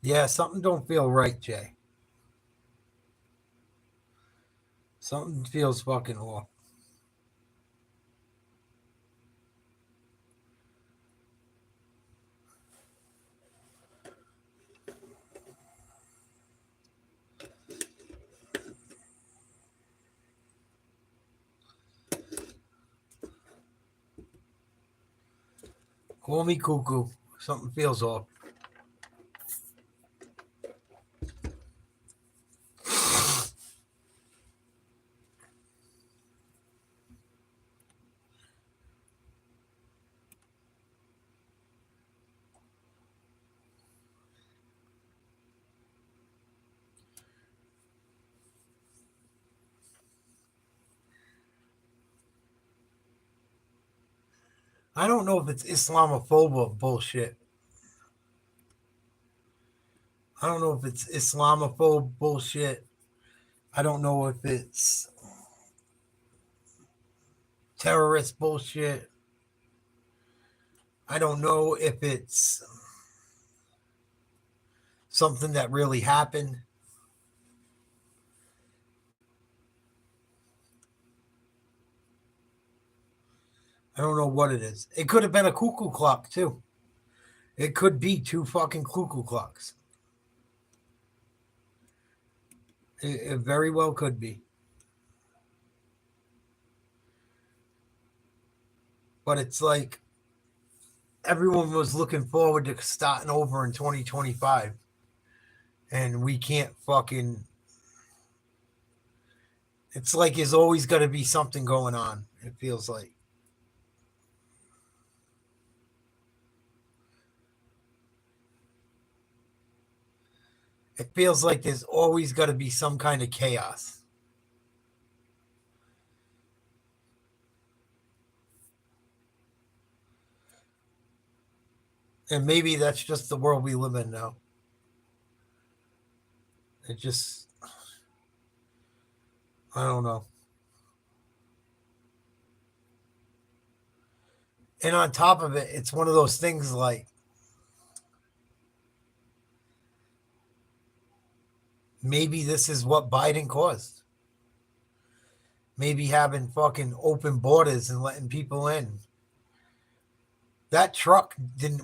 Speaker 9: Yeah, something don't feel right, Jay. Something feels fucking off. Call me cuckoo. Something feels off. I don't know if it's Islamophobia bullshit. I don't know if it's Islamophobe bullshit. I don't know if it's terrorist bullshit. I don't know if it's something that really happened. I don't know what it is. It could have been a cuckoo clock, too. It could be two fucking cuckoo clocks. It very well could be. But it's like everyone was looking forward to starting over in 2025. And we can't fucking. It's like there's always got to be something going on, it feels like. It feels like there's always got to be some kind of chaos. And maybe that's just the world we live in now. It just, I don't know. And on top of it, it's one of those things like maybe this is what Biden caused. Maybe having fucking open borders and letting people in. That truck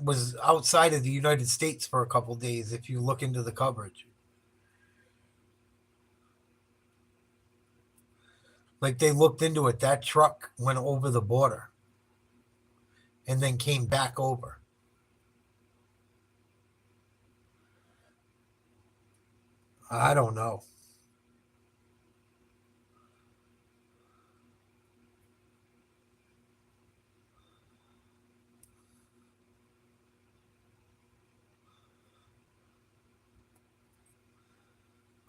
Speaker 9: was outside of the United States for a couple days if you look into the coverage. Like they looked into it. That truck went over the border and then came back over. I don't know.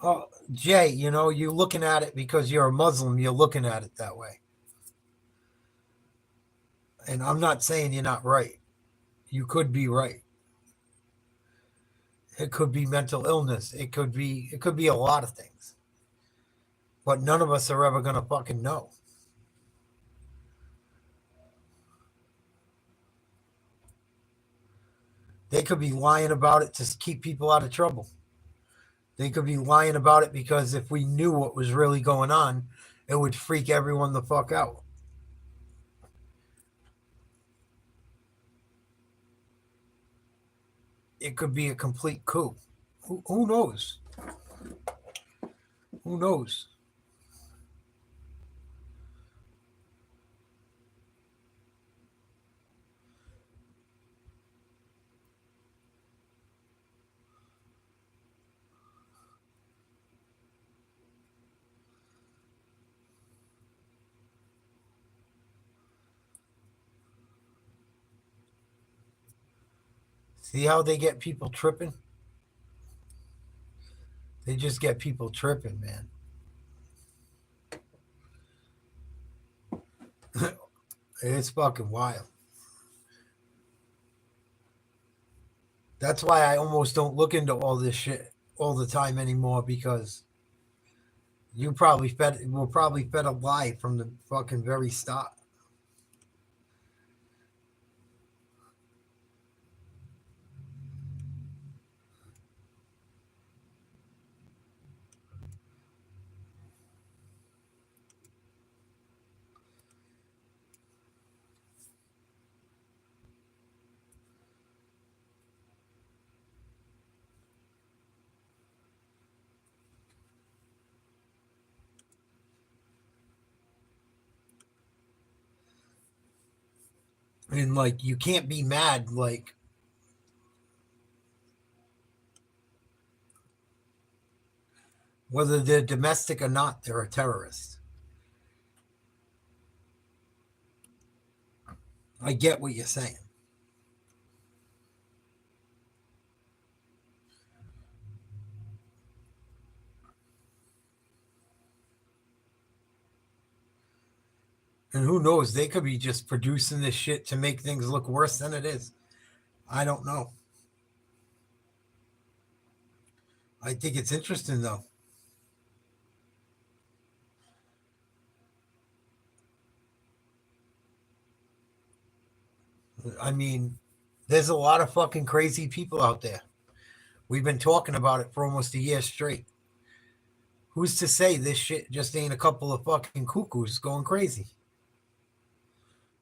Speaker 9: Oh, Jay, you know, you're looking at it because you're a Muslim. You're looking at it that way. And I'm not saying you're not right. You could be right. It could be mental illness. It could be a lot of things. But none of us are ever going to fucking know. They could be lying about it to keep people out of trouble. They could be lying about it because if we knew what was really going on, it would freak everyone the fuck out. It could be a complete coup. Who knows? Who knows? See how they get people tripping? They just get people tripping, man. It's fucking wild. That's why I almost don't look into all this shit all the time anymore, because we're probably fed a lie from the fucking very start. And like, you can't be mad, like, whether they're domestic or not, they're a terrorist. I get what you're saying. And who knows? They could be just producing this shit to make things look worse than it is. I don't know. I think it's interesting, though. I mean, there's a lot of fucking crazy people out there. We've been talking about it for almost a year straight. Who's to say this shit just ain't a couple of fucking cuckoos going crazy?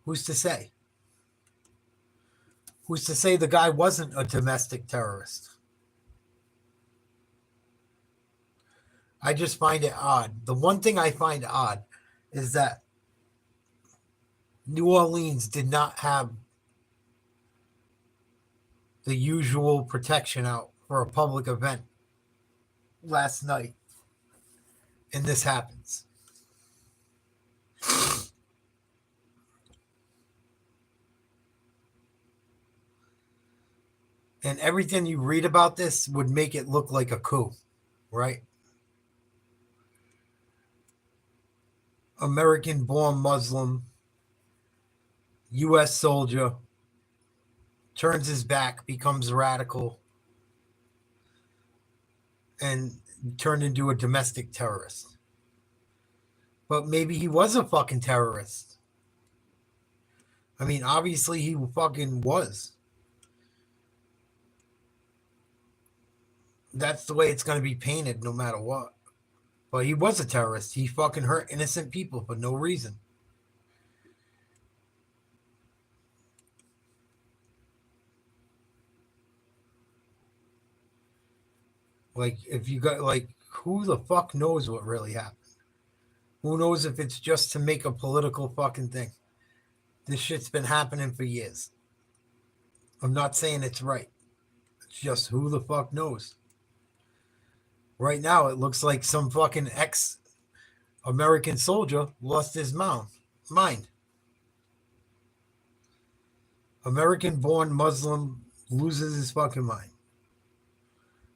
Speaker 9: Who's to say? Who's to say the guy wasn't a domestic terrorist? I just find it odd. The one thing I find odd is that New Orleans did not have the usual protection out for a public event last night, and this happens. And everything you read about this would make it look like a coup, right? American-born Muslim, U.S. soldier, turns his back, becomes radical, and turned into a domestic terrorist. But maybe he was a fucking terrorist. I mean, obviously he fucking was. That's the way it's going to be painted no matter what. But he was a terrorist. He fucking hurt innocent people for no reason. Like, if you got, like, who the fuck knows what really happened? Who knows if it's just to make a political fucking thing? This shit's been happening for years. I'm not saying it's right. It's just who the fuck knows? Right now, it looks like some fucking ex-American soldier lost his mind. American-born Muslim loses his fucking mind.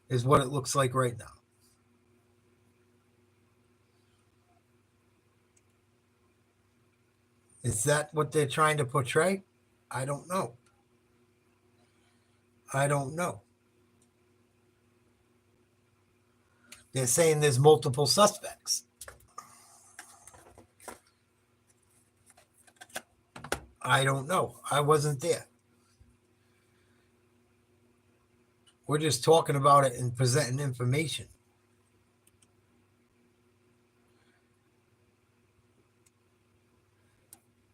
Speaker 9: Is what it looks like right now. Is that what they're trying to portray? I don't know. They're saying there's multiple suspects. I don't know. I wasn't there. We're just talking about it and presenting information.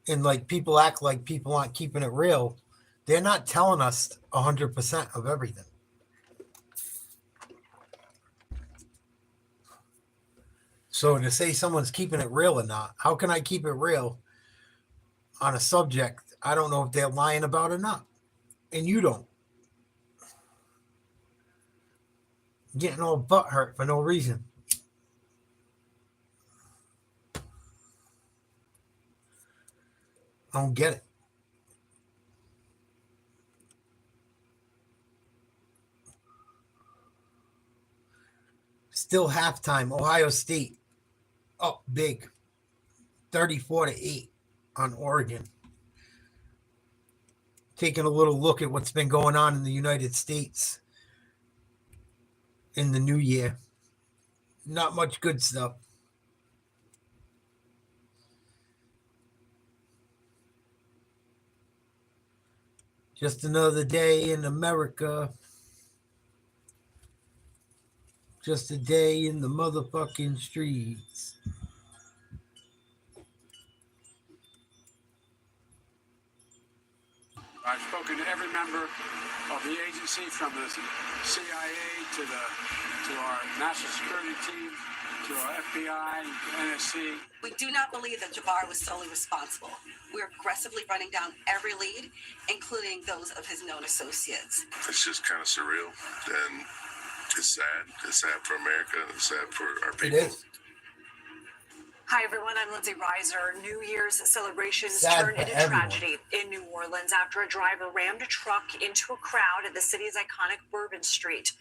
Speaker 9: And like people act like people aren't keeping it real. They're not telling us 100% of everything. So to say someone's keeping it real or not, how can I keep it real on a subject I don't know if they're lying about or not? And you don't. Getting all butt hurt for no reason. I don't get it. Still halftime. Ohio State up big. 34-8 on Oregon. Taking a little look at what's been going on in the United States in the new year. Not much good stuff. Just another day in America. Just a day in the motherfucking streets.
Speaker 13: I've spoken to every member of the agency, from the CIA to our national security team, to our FBI, NSC.
Speaker 14: We do not believe that Jabbar was solely responsible. We're aggressively running down every lead, including those of his known associates.
Speaker 15: It's just kind of surreal, and it's sad. It's sad for America. It's sad for our people.
Speaker 9: It is.
Speaker 16: Hi, everyone. I'm Lindsay Reiser. New Year's celebrations
Speaker 9: Sad
Speaker 16: turned
Speaker 9: for
Speaker 16: into
Speaker 9: everyone.
Speaker 16: tragedy in New Orleans after a driver rammed a truck into a crowd at the city's iconic Bourbon Street.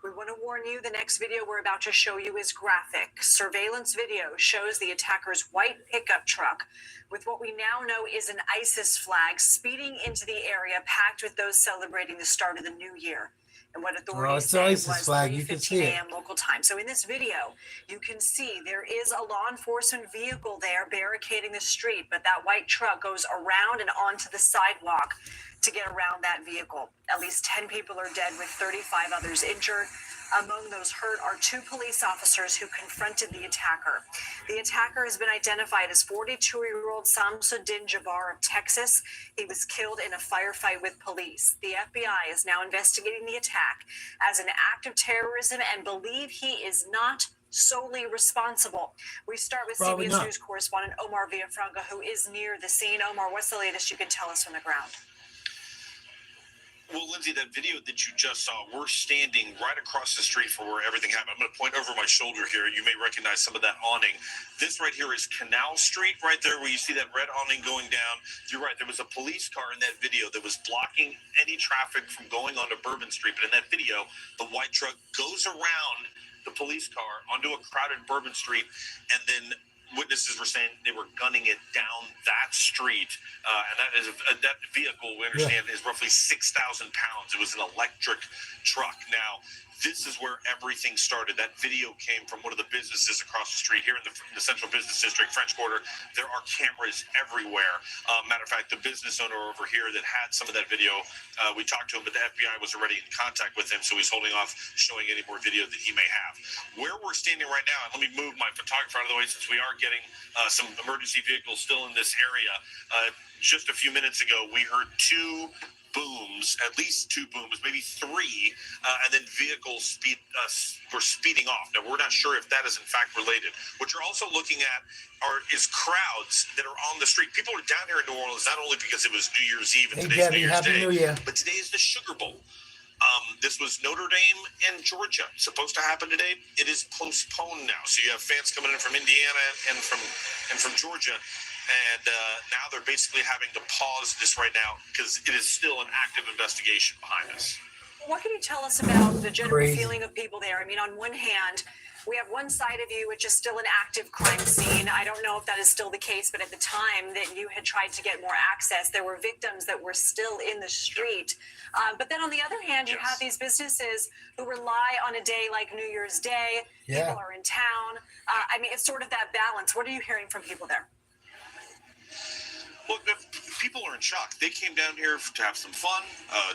Speaker 16: We want to warn you, the next video we're about to show you is graphic. Surveillance video shows the attacker's white pickup truck with what we now know is an ISIS flag speeding into the area packed with those celebrating the start of the new year. And what authorities
Speaker 9: it's
Speaker 16: say
Speaker 9: an
Speaker 16: was
Speaker 9: ISIS flag. You can
Speaker 16: 3:15
Speaker 9: see it.
Speaker 16: a.m. local time. So in this video, you can see there is a law enforcement vehicle there barricading the street, but that white truck goes around and onto the sidewalk to get around that vehicle. At least 10 people are dead with 35 others injured. Among those hurt are 2 police officers who confronted the attacker. The attacker has been identified as 42-year-old Samsudin Jabbar of Texas. He was killed in a firefight with police. The FBI is now investigating the attack as an act of terrorism and believe he is not solely responsible. We start with
Speaker 9: Probably
Speaker 16: CBS
Speaker 9: not.
Speaker 16: News correspondent Omar Villafranca, who is near the scene. Omar, what's the latest you can tell us from the ground?
Speaker 17: Well, Lindsay, that video that you just saw, we're standing right across the street from where everything happened. I'm going to point over my shoulder here. You may recognize some of that awning. This right here is Canal Street, right there where you see that red awning going down. You're right. There was a police car in that video that was blocking any traffic from going onto Bourbon Street. But in that video, the white truck goes around the police car onto a crowded Bourbon Street, and then witnesses were saying they were gunning it down that street, and that is that vehicle, we understand, is roughly 6,000 pounds. It was an electric truck. Now, this is where everything started. That video came from one of the businesses across the street here in the Central Business District, French Quarter. There are cameras everywhere. Matter of fact, the business owner over here that had some of that video, we talked to him, but the FBI was already in contact with him, so he's holding off showing any more video that he may have. Where we're standing right now, and let me move my photographer out of the way since we are getting some emergency vehicles still in this area. Just a few minutes ago, we heard 2 booms, at least 2 booms, maybe 3, and then vehicles were speeding off. Now, we're not sure if that is in fact related. What you're also looking at is crowds that are on the street. People are down here in New Orleans not only because it was New Year's Eve and
Speaker 9: Hey,
Speaker 17: today's
Speaker 9: Gabby,
Speaker 17: New Year's
Speaker 9: Happy
Speaker 17: Day,
Speaker 9: New Year.
Speaker 17: but today is the Sugar Bowl. This was Notre Dame and Georgia. Supposed to happen today. It is postponed now. So you have fans coming in from Indiana and from Georgia. And now they're basically having to pause this right now because it is still an active investigation behind us.
Speaker 16: What can you tell us about the general
Speaker 9: Crazy.
Speaker 16: feeling of people there? I mean, on one hand, we have one side of you, which is still an active crime scene. I don't know if that is still the case, but at the time that you had tried to get more access, there were victims that were still in the street. But then on the other hand, you have these businesses who rely on a day like New Year's Day.
Speaker 9: Yeah.
Speaker 16: People are in town. I mean, it's sort of that balance. What are you hearing from people there?
Speaker 17: Well, people are in shock. They came down here to have some fun,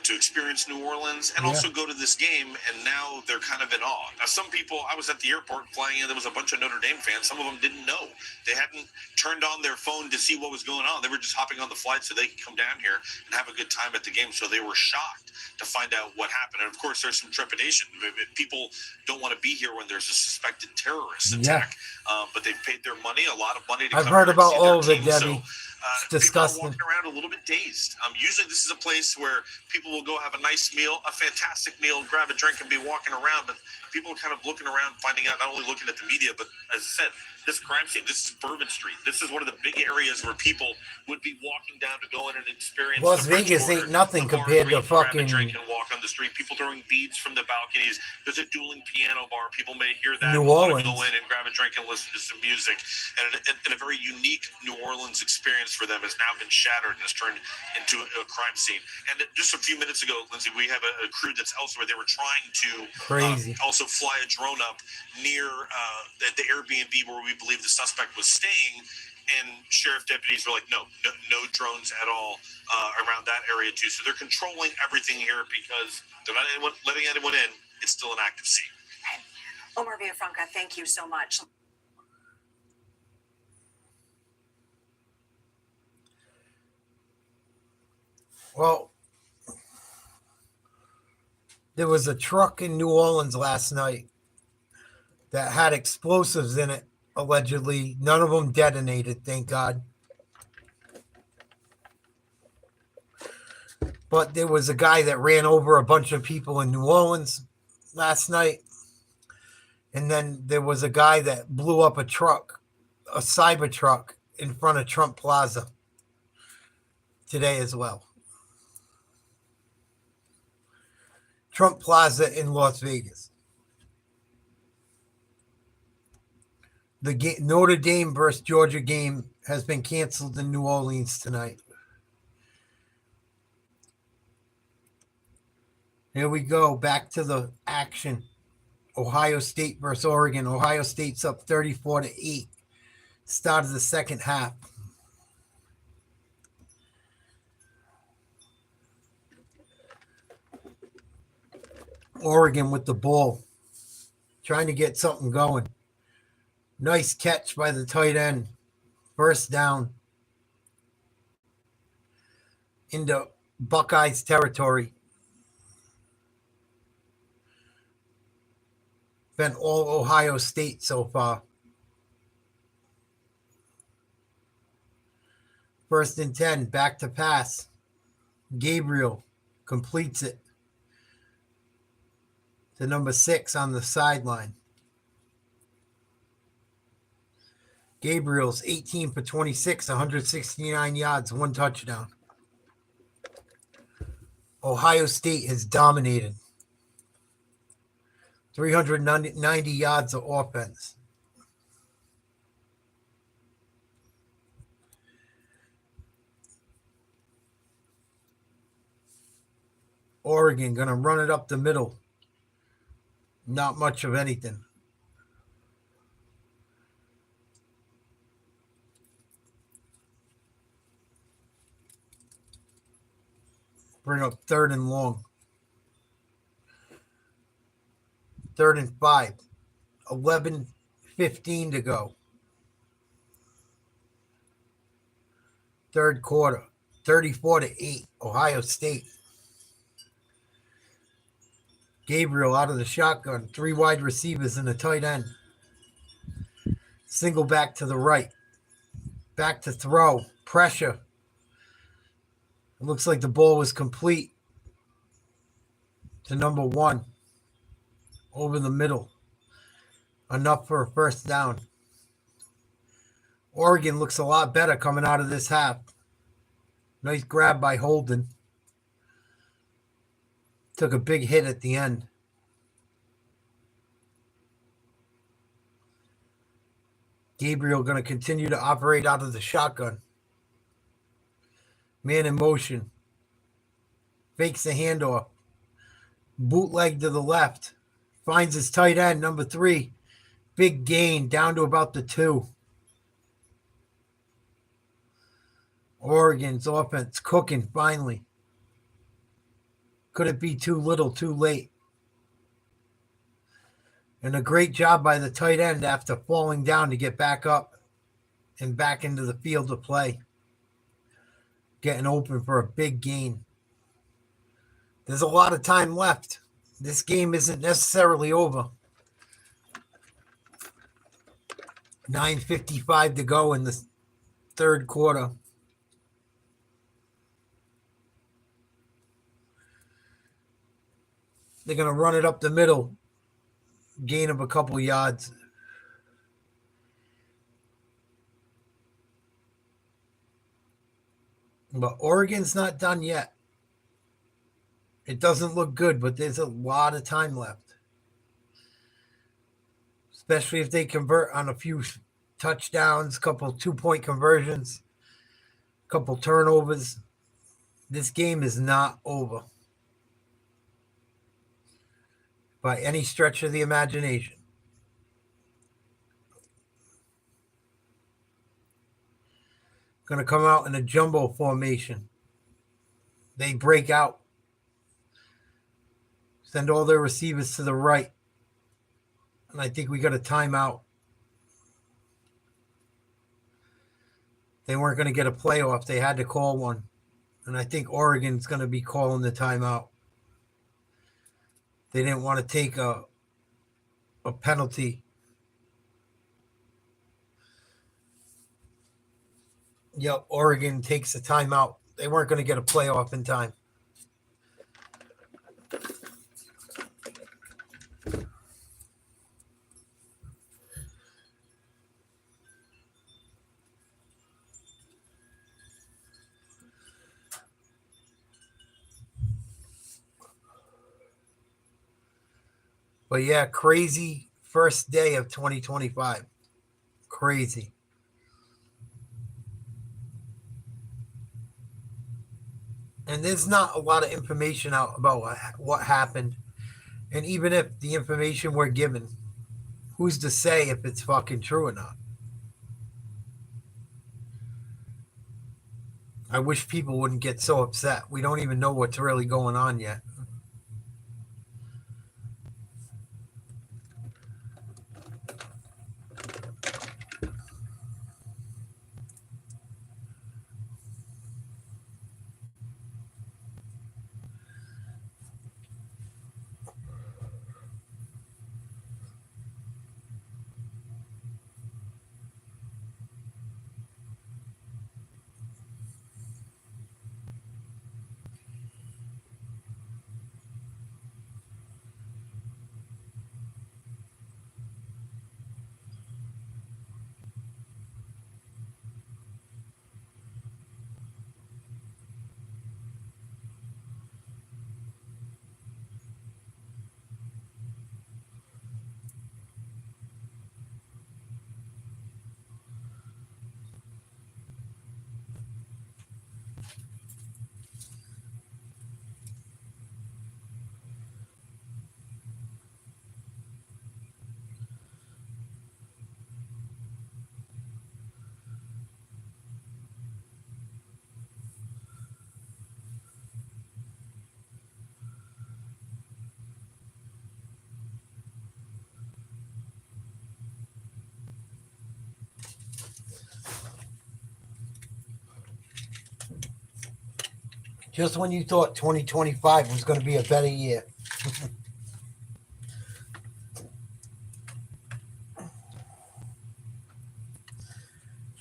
Speaker 17: to experience New Orleans, and also go to this game, and now they're kind of in awe. Now, some people, I was at the airport flying in, there was a bunch of Notre Dame fans. Some of them didn't know. They hadn't turned on their phone to see what was going on. They were just hopping on the flight so they could come down here and have a good time at the game. So they were shocked to find out what happened. And, of course, there's some trepidation. People don't want to be here when there's a suspected terrorist attack. But they've paid their money, a lot of money to
Speaker 9: I've
Speaker 17: come
Speaker 9: heard
Speaker 17: here and
Speaker 9: about
Speaker 17: see their
Speaker 9: all of it,
Speaker 17: team.
Speaker 9: Debbie. It's disgusting.
Speaker 17: People are walking around a little bit dazed. Usually this is a place where people will go have a nice meal, a fantastic meal, grab a drink, and be walking around. But people are kind of looking around, finding out, not only looking at the media, but as I said, this crime scene, this is Bourbon Street. This is one of the big areas where people would be walking down to go in and experience.
Speaker 9: Las
Speaker 17: the French
Speaker 9: Vegas
Speaker 17: Quarter,
Speaker 9: ain't nothing
Speaker 17: the bar
Speaker 9: compared
Speaker 17: where
Speaker 9: to
Speaker 17: you can grab a
Speaker 9: fucking.
Speaker 17: drink and walk on the street. People throwing beads from the balconies. There's a dueling piano bar. People may hear that.
Speaker 9: New
Speaker 17: and want to
Speaker 9: Orleans.
Speaker 17: go in and grab a drink and listen to some music. And a very unique New Orleans experience for them has now been shattered and has turned into a crime scene. And just a few minutes ago, Lindsay, we have a crew that's elsewhere. They were trying to
Speaker 9: Crazy.
Speaker 17: also fly a drone up near the Airbnb where we believe the suspect was staying. And sheriff deputies were like, no drones at all around that area too. So they're controlling everything here because they're not letting anyone in. It's still an active scene.
Speaker 16: Omar Villafranca, thank you so much.
Speaker 9: Well, there was a truck in New Orleans last night that had explosives in it, allegedly. None of them detonated, thank God. But there was a guy that ran over a bunch of people in New Orleans last night. And then there was a guy that blew up a truck, a cyber truck, in front of Trump Plaza today as well. Trump Plaza in Las Vegas. The Notre Dame versus Georgia game has been canceled in New Orleans tonight. Here we go. Back to the action. Ohio State versus Oregon. Ohio State's up 34-8. Start of the second half. Oregon with the ball. Trying to get something going. Nice catch by the tight end. First down. Into Buckeyes territory. Been all Ohio State so far. First and 10, back to pass. Gabriel completes it to number 6 on the sideline. Gabriel's 18 for 26, 169 yards, 1 touchdown. Ohio State has dominated. 390 yards of offense. Oregon going to run it up the middle. Not much of anything. Bring up 3rd and long. 3rd and 5. 11:15 to go. Third quarter. 34-8. Ohio State. Gabriel out of the shotgun. 3 wide receivers and a tight end. Single back to the right. Back to throw. Pressure. It looks like the ball was complete to number 1. Over the middle. Enough for a first down. Oregon looks a lot better coming out of this half. Nice grab by Holden. Took a big hit at the end. Gabriel going to continue to operate out of the shotgun. Man in motion. Fakes the handoff. Bootleg to the left. Finds his tight end, number 3. Big gain down to about the 2. Oregon's offense cooking finally. Could it be too little, too late? And a great job by the tight end after falling down to get back up and back into the field of play. Getting open for a big gain. There's a lot of time left. This game isn't necessarily over. 9:55 to go in the third quarter. They're going to run it up the middle. Gain of a couple yards. But Oregon's not done yet. It doesn't look good, but there's a lot of time left. Especially if they convert on a few touchdowns, couple 2-point conversions, couple turnovers. This game is not over by any stretch of the imagination. Going to come out in a jumbo formation. They break out. Send all their receivers to the right. And I think we got a timeout. They weren't going to get a playoff. They had to call one. And I think Oregon's going to be calling the timeout. They didn't want to take a penalty. Yep, Oregon takes a timeout. They weren't going to get a playoff in time. But yeah, crazy first day of 2025. Crazy. And there's not a lot of information out about what happened. And even if the information we're given, who's to say if it's fucking true or not? I wish people wouldn't get so upset. We don't even know what's really going on yet. Just when you thought 2025 was going to be a better year.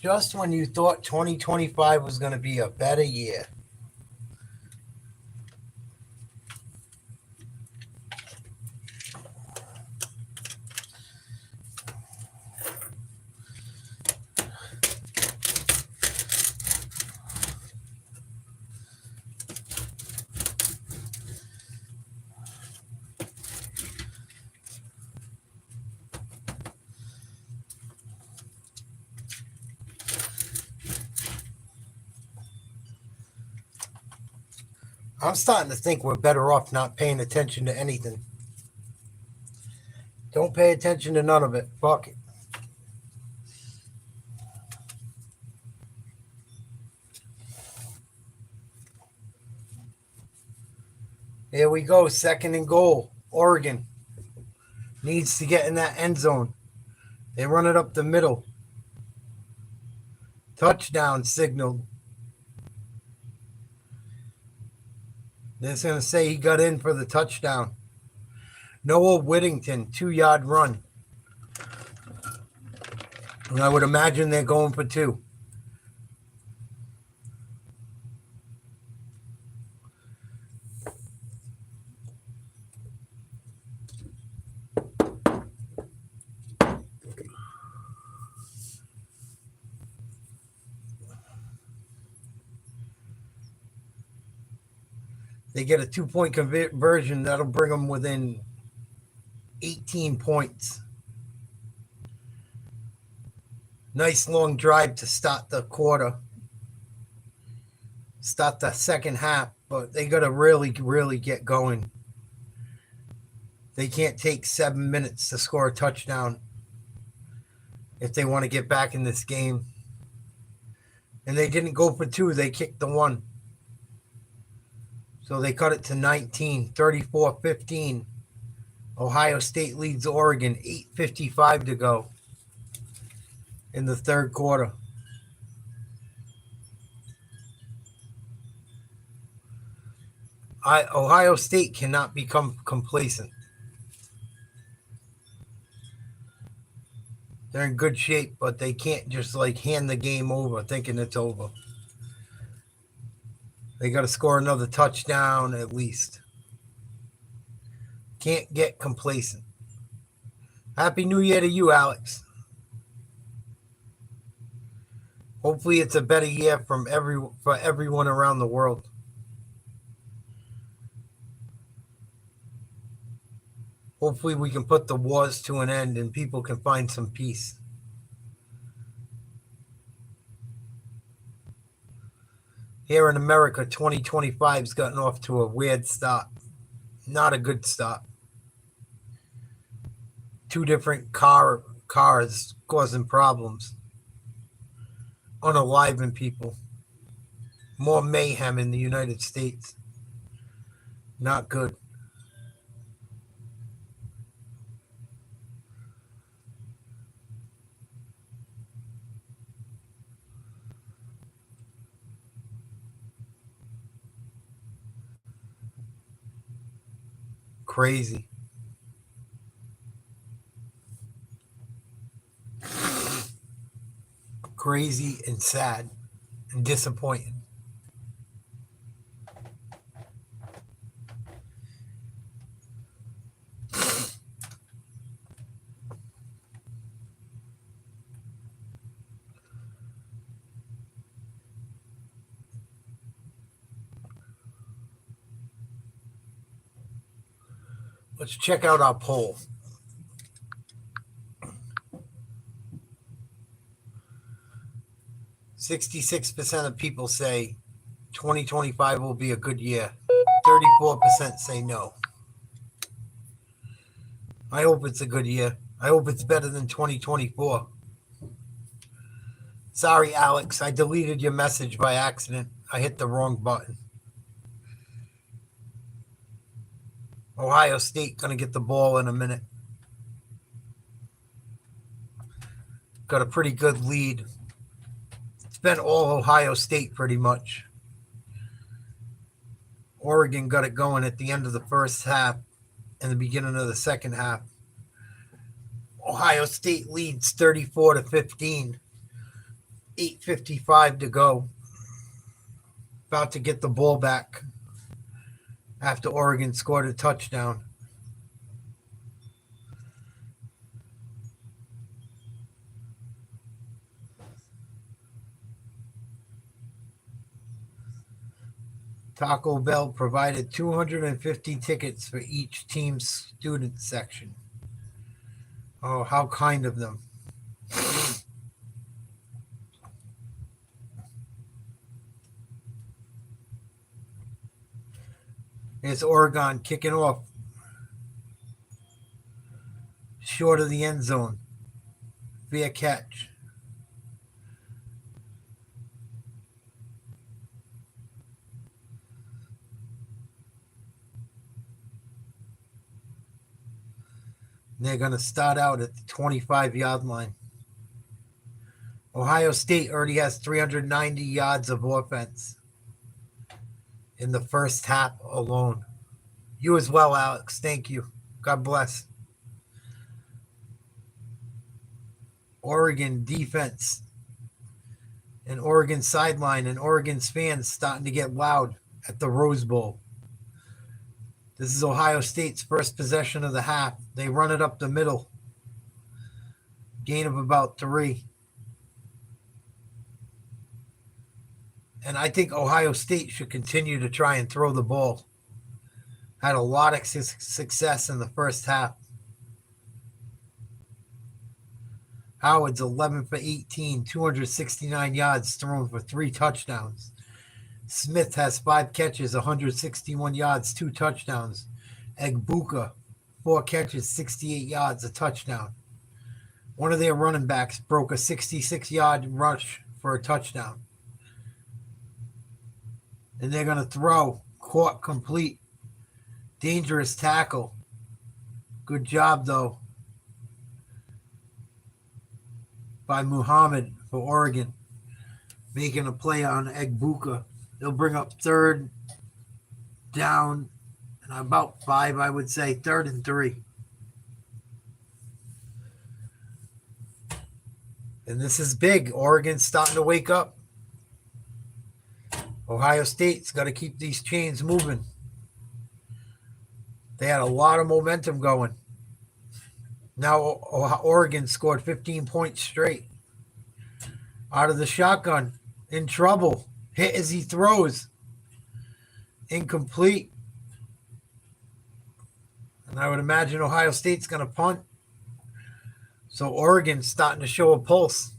Speaker 9: Just when you thought 2025 was going to be a better year. I'm starting to think we're better off not paying attention to anything. Don't pay attention to none of it. Fuck it. Here we go. 2nd and goal. Oregon needs to get in that end zone. They run it up the middle. Touchdown signaled. They're going to say he got in for the touchdown. Noah Whittington, 2-yard run. And I would imagine they're going for 2. They get a 2-point conversion. That'll bring them within 18 points. Nice long drive to start the quarter. Start the second half, but they got to really, really get going. They can't take 7 minutes to score a touchdown if they want to get back in this game. And they didn't go for 2. They kicked the 1. So they cut it to 19, 34-15. Ohio State leads Oregon, 8:55 to go in the third quarter. Ohio State cannot become complacent. They're in good shape, but they can't just hand the game over thinking it's over. They got to score another touchdown at least. Can't get complacent. Happy New Year to you, Alex. Hopefully it's a better year for everyone around the world. Hopefully we can put the wars to an end and people can find some peace. Here in America, 2025's gotten off to a weird start. Not a good start. 2 different cars causing problems. Unaliving people. More mayhem in the United States. Not good. Crazy. Crazy and sad and disappointing. Let's check out our poll. %66% of people say 2025 will be a good year. 34% say no. I hope it's a good year. I hope it's better than 2024. Sorry, Alex. I deleted your message by accident. I hit the wrong button. Ohio State going to get the ball in a minute. Got a pretty good lead. It's been all Ohio State pretty much. Oregon got it going at the end of the first half and the beginning of the second half. Ohio State leads 34-15. 8:55 to go. About to get the ball back after Oregon scored a touchdown. Taco Bell provided 250 tickets for each team's student section. Oh, how kind of them. It's Oregon kicking off short of the end zone via catch. They're going to start out at the 25-yard line. Ohio State already has 390 yards of offense in the first half alone. You as well, Alex. Thank you. God bless. Oregon defense and Oregon sideline and Oregon's fans starting to get loud at the Rose Bowl. This is Ohio State's first possession of the half. They run it up the middle. Gain of about 3. And I think Ohio State should continue to try and throw the ball. Had a lot of success in the first half. Howard's 11 for 18, 269 yards thrown for 3 touchdowns. Smith has 5 catches, 161 yards, 2 touchdowns. Egbuka, 4 catches, 68 yards, a touchdown. One of their running backs broke a 66-yard rush for a touchdown. And they're going to throw, caught complete. Dangerous tackle. Good job, though, by Muhammad for Oregon, making a play on Egbuka. They'll bring up 3rd down and about 5, I would say, 3rd and 3. And this is big. Oregon's starting to wake up. Ohio State's got to keep these chains moving. They had a lot of momentum going. Now Oregon scored 15 points straight. Out of the shotgun. In trouble. Hit as he throws. Incomplete. And I would imagine Ohio State's going to punt. So Oregon's starting to show a pulse.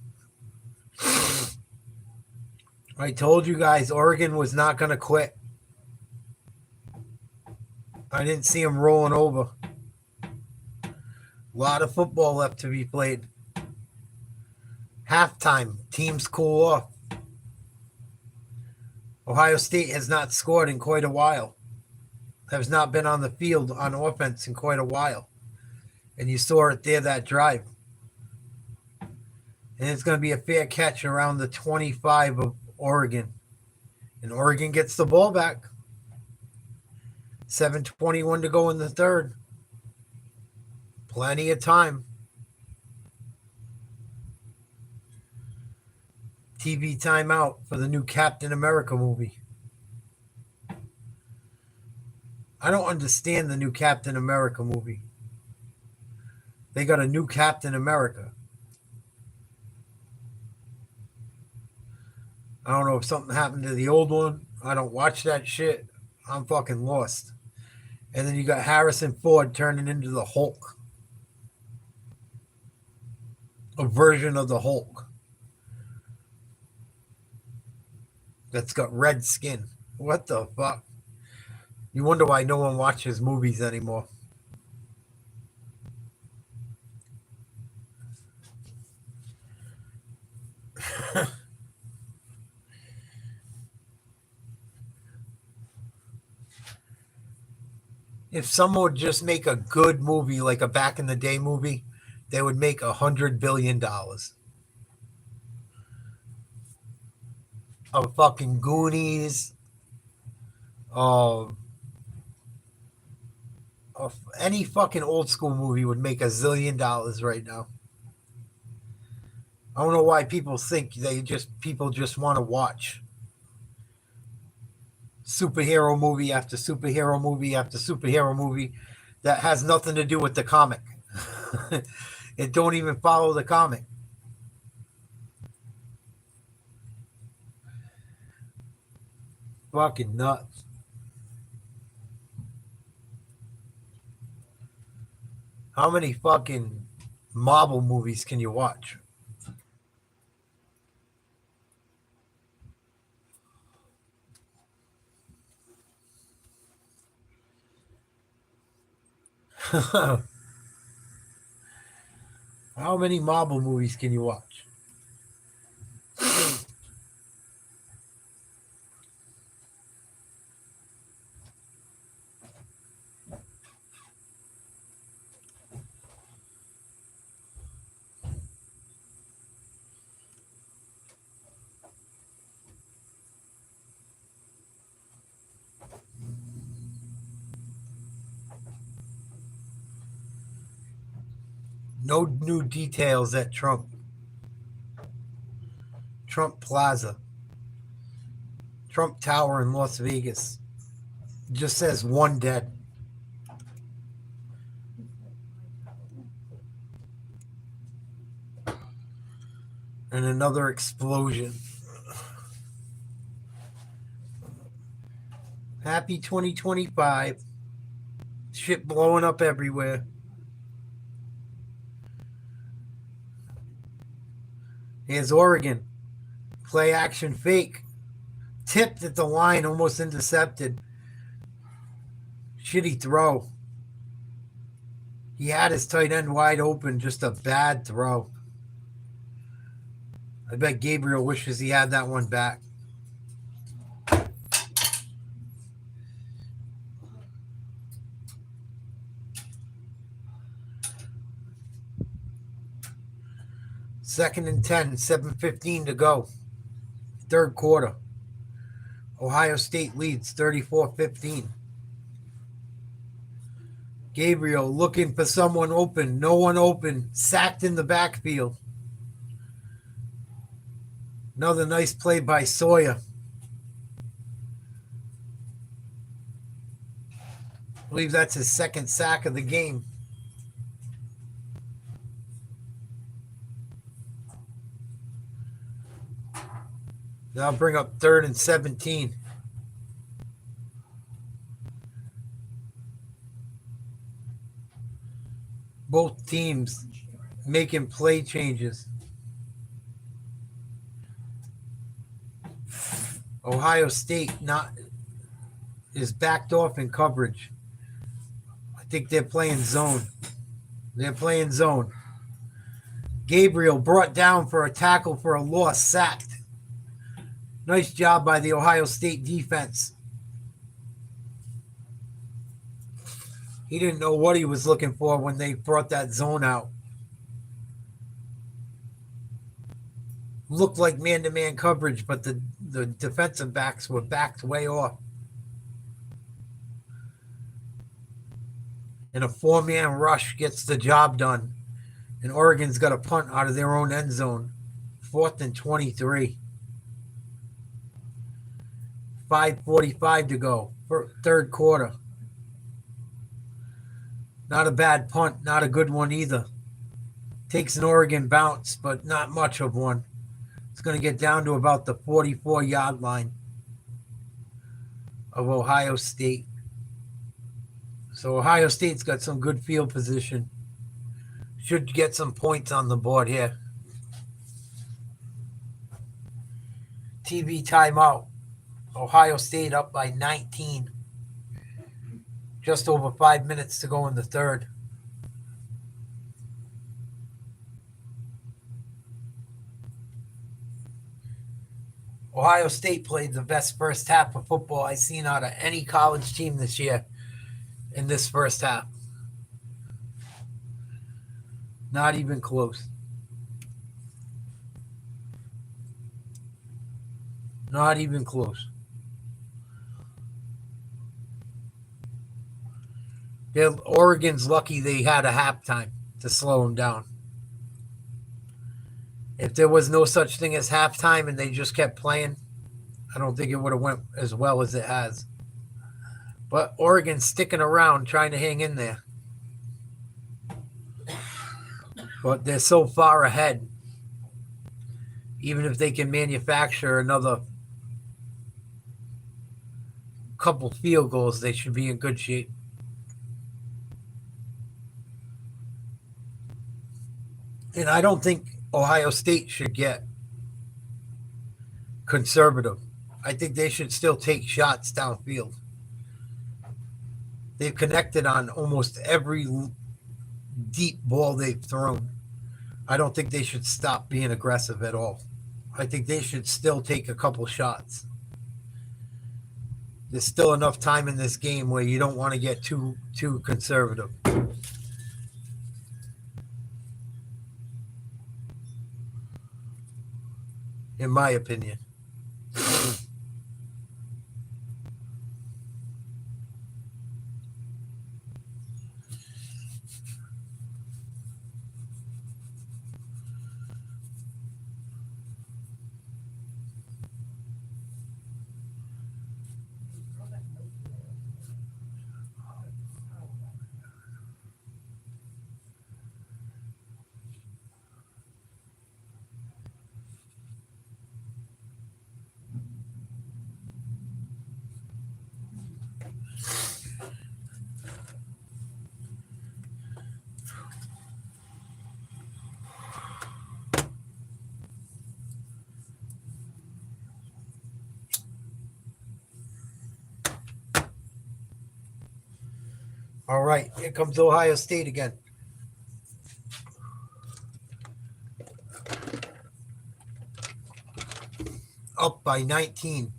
Speaker 9: I told you guys Oregon was not going to quit. I didn't see them rolling over. A lot of football left to be played. Halftime, teams cool off. Ohio State has not scored in quite a while. Has not been on the field on offense in quite a while. And you saw it there, that drive. And it's going to be a fair catch around the 25 of Oregon. And Oregon gets the ball back. 7:21 to go in the third. Plenty of time. TV timeout for the new Captain America movie. I don't understand the new Captain America movie. They got a new Captain America. I don't know if something happened to the old one. I don't watch that shit. I'm fucking lost. And then you got Harrison Ford turning into the Hulk. A version of the Hulk. That's got red skin. What the fuck? You wonder why no one watches movies anymore. If someone would just make a good movie, like a back in the day movie, they would make $100 billion. Of fucking Goonies, of any fucking old school movie would make $1 zillion right now. I don't know why people think people just want to watch superhero movie after superhero movie after superhero movie that has nothing to do with the comic. It don't even follow the comic. Fucking nuts. How many fucking Marvel movies can you watch? How many Marvel movies can you watch? No new details at Trump Plaza, Trump Tower in Las Vegas. Just says 1 dead. And another explosion. Happy 2025. Shit blowing up everywhere. Here's Oregon. Play action fake. Tipped at the line, almost intercepted. Shitty throw. He had his tight end wide open, just a bad throw. I bet Gabriel wishes he had that one back. Second and 10, 7:15 to go. Third quarter. Ohio State leads 34-15. Gabriel looking for someone open. No one open. Sacked in the backfield. Another nice play by Sawyer. I believe that's his second sack of the game. That'll bring up 3rd and 17. Both teams making play changes. Ohio State is backed off in coverage. I think they're playing zone. Gabriel brought down for a tackle for a loss, sacked. Nice job by the Ohio State defense. He didn't know what he was looking for when they brought that zone out. Looked like man-to-man coverage, but the defensive backs were backed way off. And a 4-man rush gets the job done. And Oregon's got a punt out of their own end zone. 4th and 23. 5:45 to go for third quarter. Not a bad punt, not a good one either. Takes an Oregon bounce, but not much of one. It's going to get down to about the 44-yard line of Ohio State. So Ohio State's got some good field position. Should get some points on the board here. TV timeout. Ohio State up by 19. Just over 5 minutes to go in the third. Ohio State played the best first half of football I've seen out of any college team this year in this first half. Not even close. Not even close. Oregon's lucky they had a halftime to slow them down. If there was no such thing as halftime and they just kept playing, I don't think it would have went as well as it has. But Oregon's sticking around, trying to hang in there. But they're so far ahead. Even if they can manufacture another couple field goals, they should be in good shape. And I don't think Ohio State should get conservative. I think they should still take shots downfield. They've connected on almost every deep ball they've thrown. I don't think they should stop being aggressive at all. I think they should still take a couple shots. There's still enough time in this game where you don't want to get too conservative. In my opinion. All right, here comes Ohio State again. Up by 19.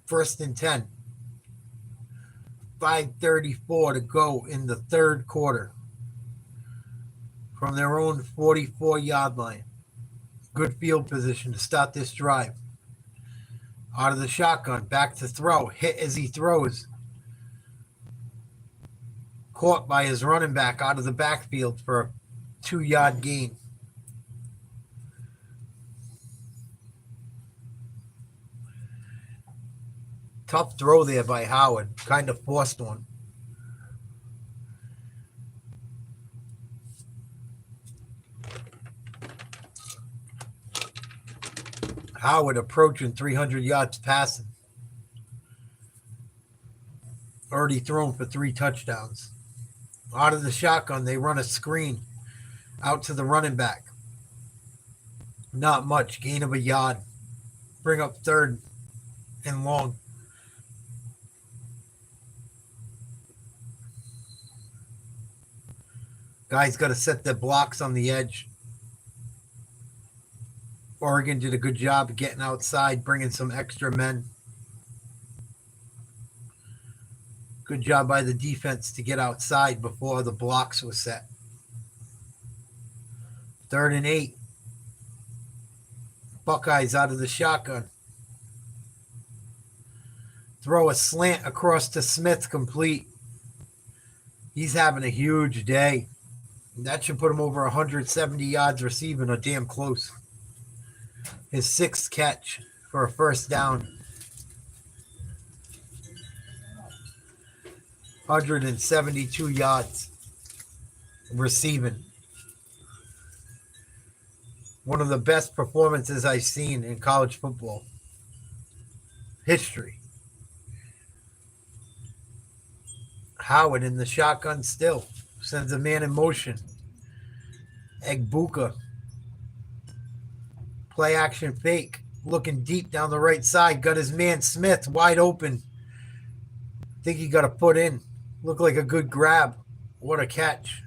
Speaker 9: 1st and 10. 5:34 to go in the third quarter. From their own 44-yard line. Good field position to start this drive. Out of the shotgun, back to throw. Hit as he throws. Caught by his running back out of the backfield for a 2-yard gain. Tough throw there by Howard. Kind of forced one. Howard approaching 300 yards passing. Already thrown for 3 touchdowns. Out of the shotgun, they run a screen out to the running back. Not much. Gain of a yard. Bring up 3rd and long. Guys got to set their blocks on the edge. Oregon did a good job of getting outside, bringing some extra men. Good job by the defense to get outside before the blocks were set. 3rd and 8. Buckeyes out of the shotgun. Throw a slant across to Smith, complete. He's having a huge day. That should put him over 170 yards receiving, or damn close. His 6th catch for a 1st down. 172 yards receiving. One of the best performances I've seen in college football history. Howard in the shotgun still. Sends a man in motion. Egbuka. Play action fake. Looking deep down the right side. Got his man Smith wide open. Think he got a foot in. Looked like a good grab. What a catch.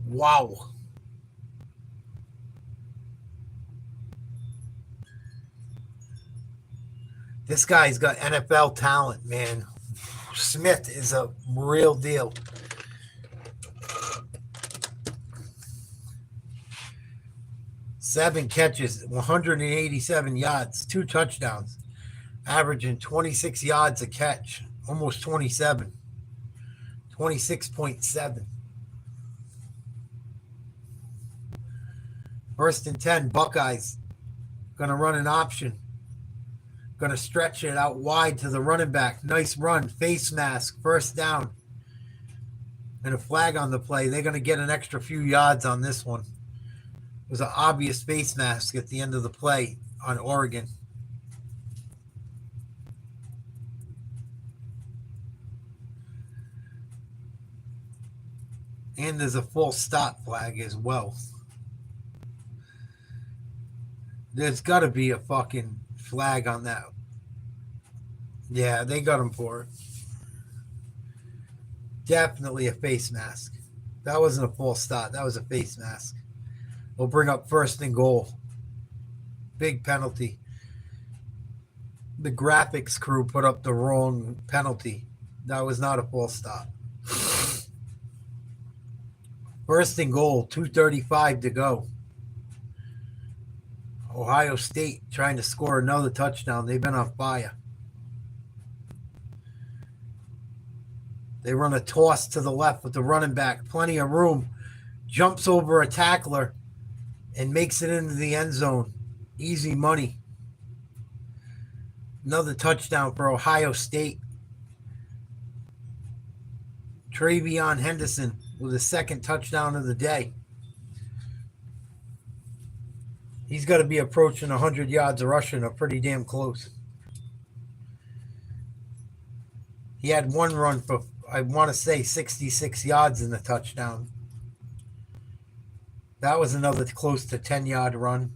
Speaker 9: Wow. This guy's got NFL talent, man. Smith is a real deal. Seven catches, 187 yards, 2 touchdowns, averaging 26 yards a catch, almost 27, 26.7. 1st and 10, Buckeyes going to run an option. Going to stretch it out wide to the running back. Nice run, face mask, 1st down. And a flag on the play. They're going to get an extra few yards on this one. It was an obvious face mask at the end of the play on Oregon. And there's a false start flag as well. There's got to be a fucking flag on that. Yeah, they got him for it. Definitely a face mask. That wasn't a false start. That was a face mask. We'll bring up 1st and goal. Big penalty. The graphics crew put up the wrong penalty. That was not a false start. 1st and goal, 2:35 to go. Ohio State trying to score another touchdown. They've been on fire. They run a toss to the left with the running back. Plenty of room. Jumps over a tackler and makes it into the end zone. Easy money. Another touchdown for Ohio State. Travion Henderson with his 2nd touchdown of the day. He's got to be approaching 100 yards rushing or pretty damn close. He had one run for, I want to say, 66 yards in the touchdown. That was another close to 10-yard run.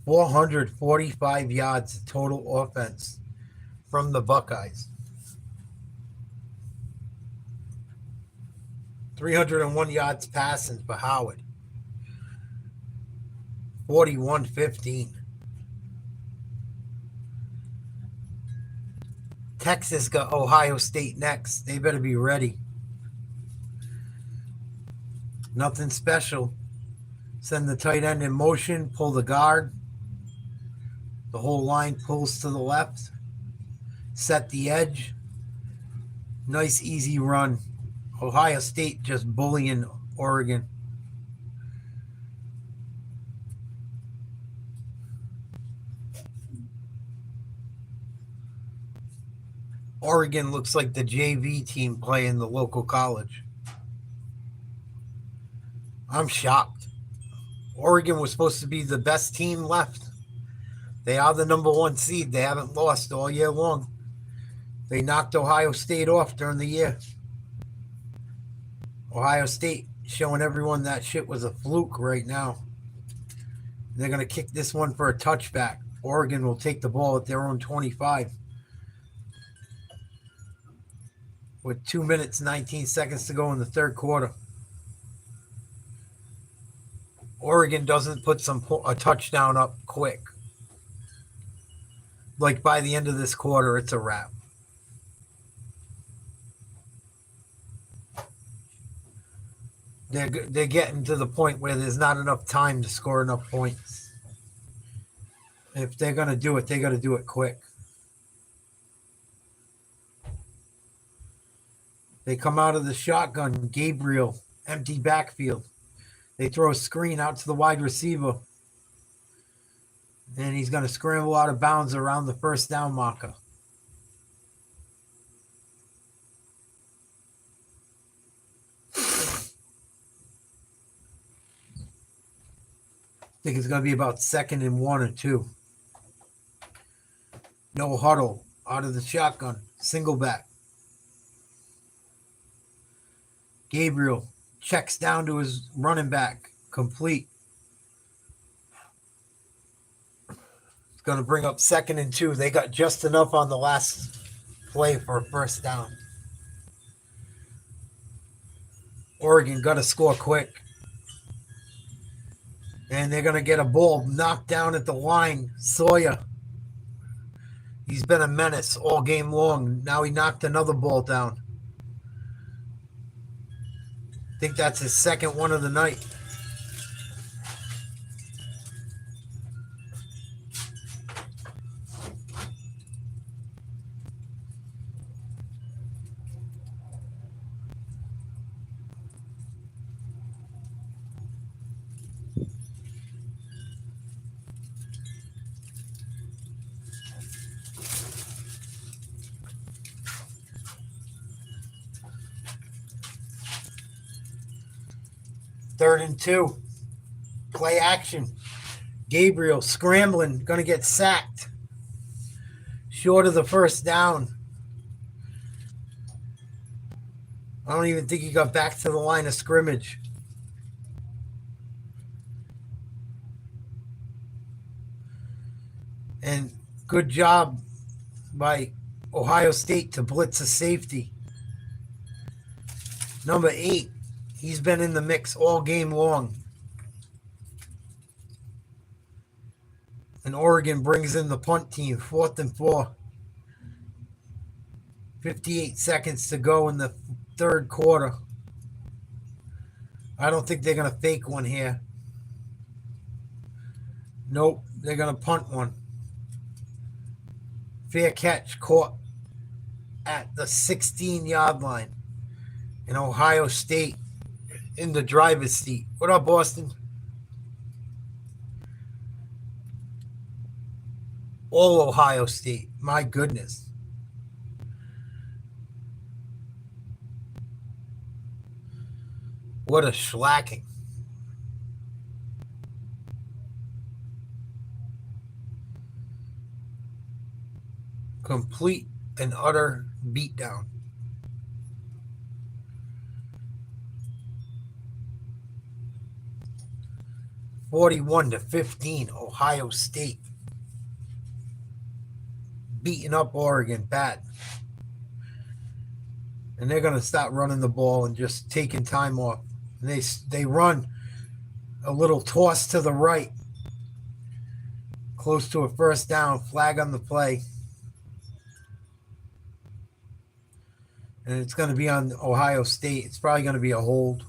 Speaker 9: 445 yards total offense from the Buckeyes. 301 yards passing for Howard. 41-15. Texas got Ohio State next. They better be ready. Nothing special. Send the tight end in motion, pull the guard. The whole line pulls to the left. Set the edge. Nice, easy run. Ohio State just bullying Oregon. Oregon looks like the JV team playing the local college. I'm shocked. Oregon was supposed to be the best team left. They are the number 1 seed. They haven't lost all year long. They knocked Ohio State off during the year. Ohio State showing everyone that shit was a fluke right now. They're going to kick this one for a touchback. Oregon will take the ball at their own 25. With 2 minutes, 19 seconds to go in the 3rd quarter. Oregon doesn't put a touchdown up quick. Like by the end of this quarter, it's a wrap. They're getting to the point where there's not enough time to score enough points. If they're going to do it, they got to do it quick. They come out of the shotgun. Gabriel, empty backfield. They throw a screen out to the wide receiver. And he's going to scramble out of bounds around the 1st down marker. I think it's going to be about 2nd and 1 or 2. No huddle. Out of the shotgun. Single back. Gabriel checks down to his running back. Complete. It's going to bring up 2nd and 2. They got just enough on the last play for a 1st down. Oregon got to score quick. And they're going to get a ball knocked down at the line. Sawyer. He's been a menace all game long. Now he knocked another ball down. I think that's his 2nd one of the night. Third and 2. Play action. Gabriel scrambling. Going to get sacked. Short of the 1st down. I don't even think he got back to the line of scrimmage. And good job by Ohio State to blitz a safety. Number 8, he's been in the mix all game long. And Oregon brings in the punt team, 4th and 4. 58 seconds to go in the third quarter. I don't think they're going to fake one here. Nope, they're going to punt one. Fair catch caught at the 16-yard line. And Ohio State in the driver's seat. What up, Boston? All Ohio State. My goodness. What a shellacking. Complete and utter beatdown. (41-15), Ohio State beating up Oregon bad. And they're going to stop running the ball and just taking time off. And they run a little toss to the right, close to a first down, flag on the play. And it's going to be on Ohio State. It's probably going to be a hold.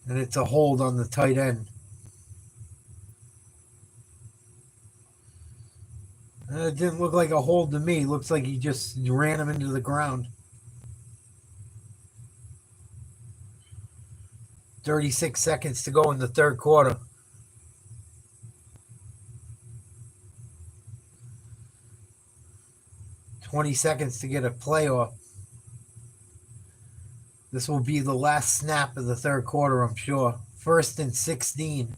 Speaker 9: And it's a hold on the tight end. And it didn't look like a hold to me. It looks like he just ran him into the ground. 36 seconds to go in the third quarter. $20 seconds to get a play off. This will be the last snap of the third quarter, I'm sure. 1st and 16.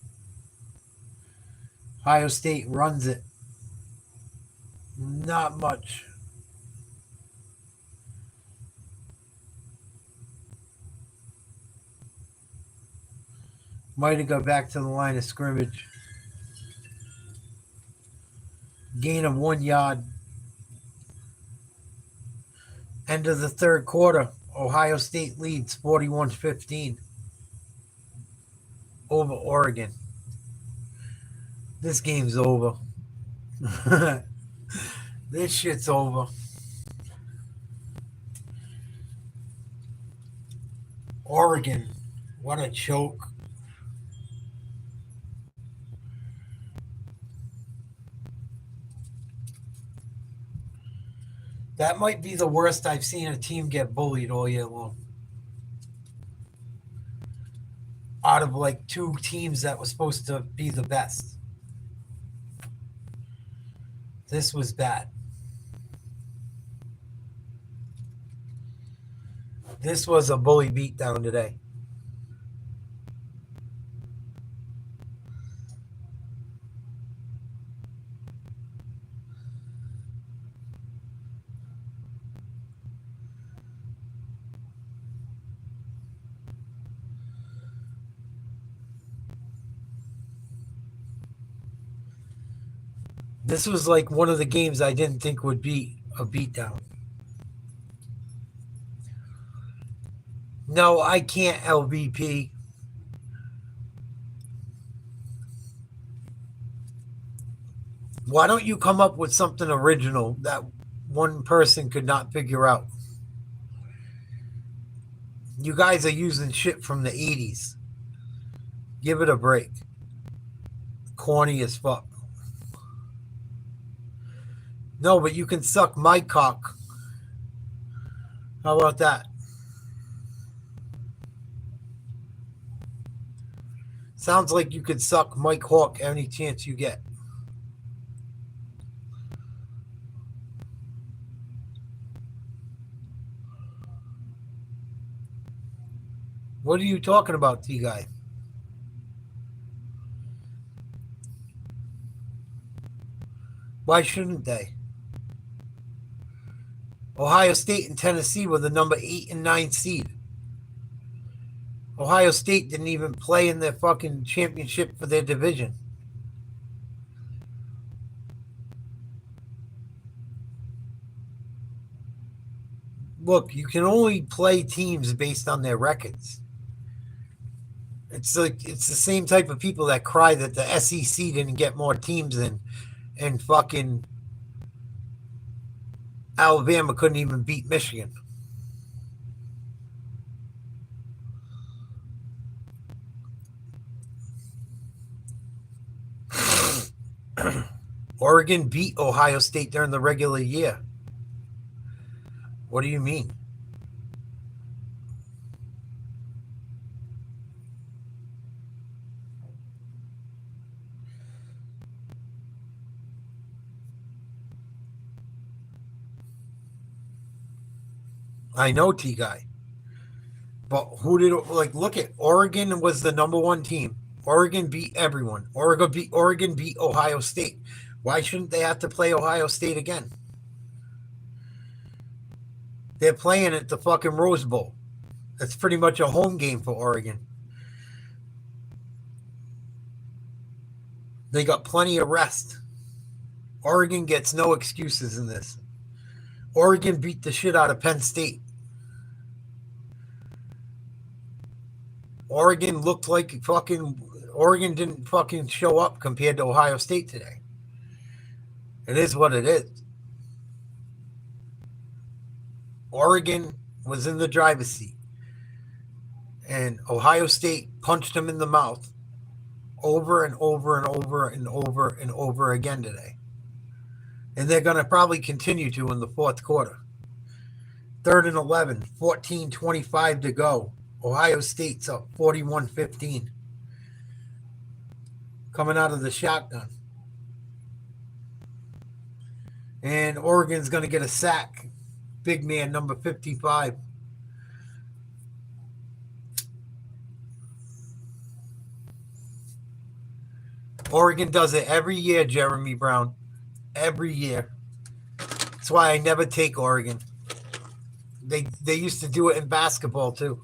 Speaker 9: Ohio State runs it. Not much. Might have got back to the line of scrimmage. Gain of 1 yard. End of the third quarter. Ohio State leads 41-15 over Oregon. This game's over. This shit's over. Oregon, what a choke. That might be the worst I've seen a team get bullied all year long. Out of like 2 teams that were supposed to be the best. This was bad. This was a bully beatdown today. This was like one of the games I didn't think would be a beatdown. No, I can't LVP. Why don't you come up with something original that one person could not figure out? You guys are using shit from the 80s. Give it a break. Corny as fuck. No, but you can suck my cock. How about that? Sounds like you could suck Mike Hawk any chance you get. What are you talking about, T-Guy? Why shouldn't they? Ohio State and Tennessee were the number 8 and 9 seed. Ohio State didn't even play in their fucking championship for their division. Look, you can only play teams based on their records. It's the same type of people that cry that the SEC didn't get more teams in, and fucking Alabama couldn't even beat Michigan. Oregon beat Ohio State during the regular year. What do you mean? I know, T-Guy. But who did, look at Oregon was the number 1 team. Oregon beat everyone. Oregon beat Ohio State. Why shouldn't they have to play Ohio State again? They're playing at the fucking Rose Bowl. That's pretty much a home game for Oregon. They got plenty of rest. Oregon gets no excuses in this. Oregon beat the shit out of Penn State. Oregon looked like Oregon didn't fucking show up compared to Ohio State today. It is what it is. Oregon was in the driver's seat. And Ohio State punched them in the mouth over and over and over and over and over again today. And they're going to probably continue to in the fourth quarter. 3rd and 11, 14:25 to go. Ohio State's up 41-15. Coming out of the shotgun. And Oregon's going to get a sack. Big man, number 55. Oregon does it every year, Jeremy Brown. Every year. That's why I never take Oregon. They used to do it in basketball too.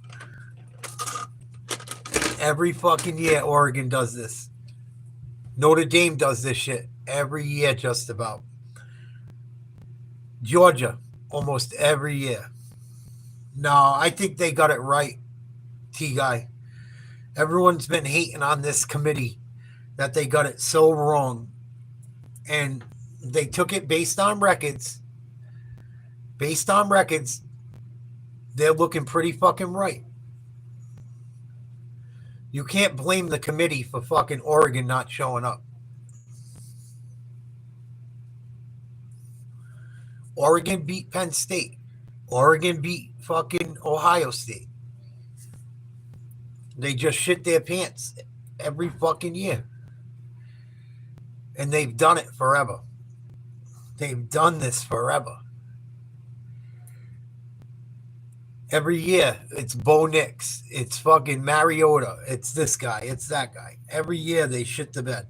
Speaker 9: Every fucking year, Oregon does this. Notre Dame does this shit every year, just about. Georgia, almost every year. No, I think they got it right, T-Guy. Everyone's been hating on this committee that they got it so wrong. And they took it based on records. Based on records, they're looking pretty fucking right. You can't blame the committee for fucking Oregon not showing up. Oregon beat Penn State. Oregon beat fucking Ohio State. They just shit their pants every fucking year. And they've done it forever. They've done this forever. Every year, it's Bo Nix. It's fucking Mariota. It's this guy. It's that guy. Every year, they shit the bed.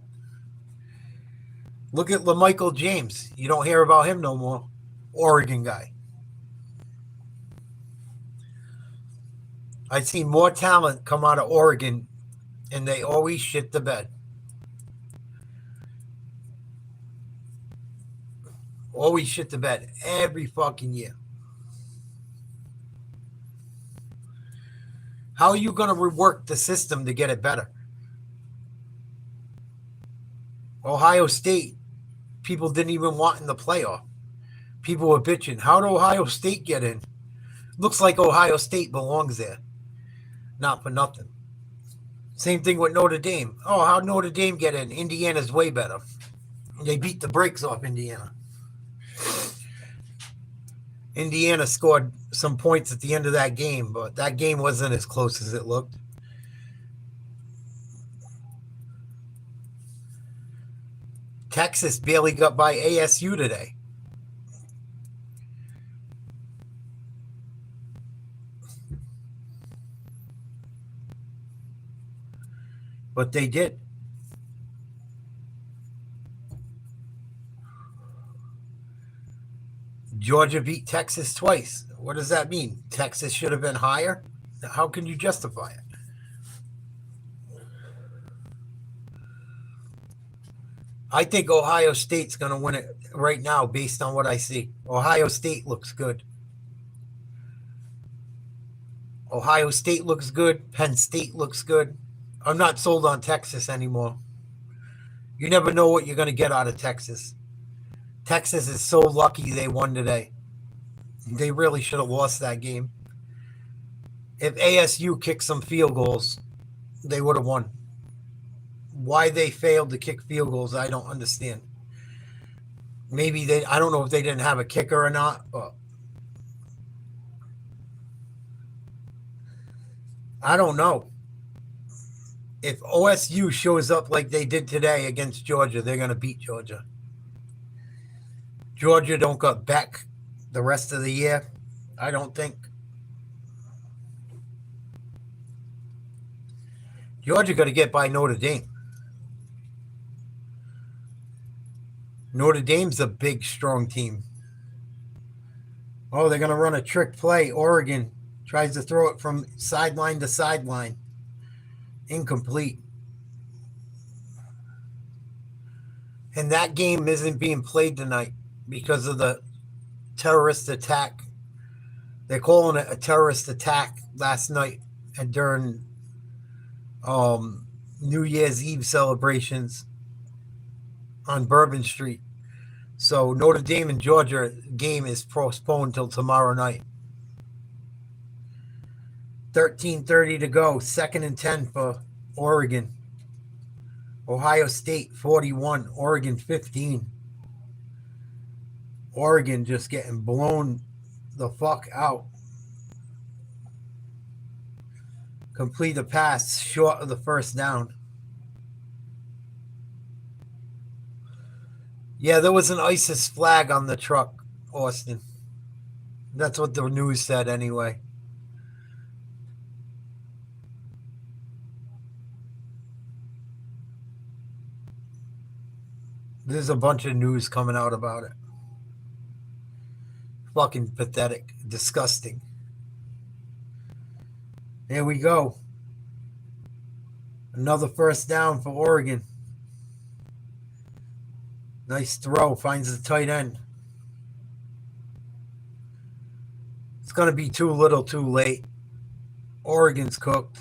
Speaker 9: Look at LaMichael James. You don't hear about him no more. Oregon guy. I've seen more talent come out of Oregon, and they always shit the bed. Always shit the bed. Every fucking year. How are you going to rework the system to get it better? Ohio State, people didn't even want in the playoff. People were bitching. How did Ohio State get in? Looks like Ohio State belongs there. Not for nothing. Same thing with Notre Dame. Oh, how'd Notre Dame get in? Indiana's way better. They beat the brakes off Indiana. Indiana scored some points at the end of that game, but that game wasn't as close as it looked. Texas barely got by ASU today. But they did. Georgia beat Texas twice. What does that mean? Texas should have been higher? How can you justify it? I think Ohio State's going to win it right now based on what I see. Ohio State looks good. Ohio State looks good. Penn State looks good. I'm not sold on Texas anymore. You never know what you're going to get out of Texas. Texas is so lucky they won today. They really should have lost that game. If ASU kicked some field goals, they would have won. Why they failed to kick field goals, I don't understand. Maybe I don't know if they didn't have a kicker or not, but I don't know. If OSU shows up like they did today against Georgia, they're going to beat Georgia. Georgia don't got back the rest of the year, I don't think. Georgia got to get by Notre Dame. Notre Dame's a big, strong team. Oh, they're going to run a trick play. Oregon tries to throw it from sideline to sideline. Incomplete. And that game isn't being played tonight because of the terrorist attack. They're calling it a terrorist attack last night and during New Year's Eve celebrations on Bourbon Street. So Notre Dame and Georgia game is postponed till tomorrow night. 13:30 to go. 2nd and 10 for Oregon. Ohio State 41. Oregon 15. Oregon just getting blown the fuck out. Complete a pass short of the first down. Yeah, there was an ISIS flag on the truck, Austin. That's what the news said anyway. There's a bunch of news coming out about it. Fucking pathetic. Disgusting. There we go. Another first down for Oregon. Nice throw. Finds the tight end. It's going to be too little too late. Oregon's cooked.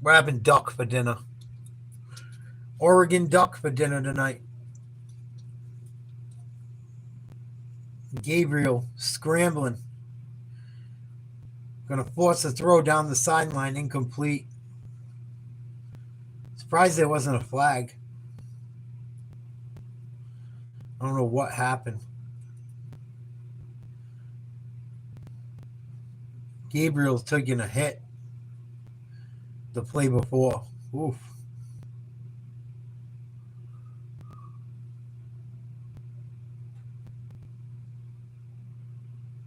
Speaker 9: We're having duck for dinner. Oregon duck for dinner tonight. Gabriel scrambling. Going to force a throw down the sideline. Incomplete. Surprised there wasn't a flag. I don't know what happened. Gabriel's taking a hit the play before. Oof.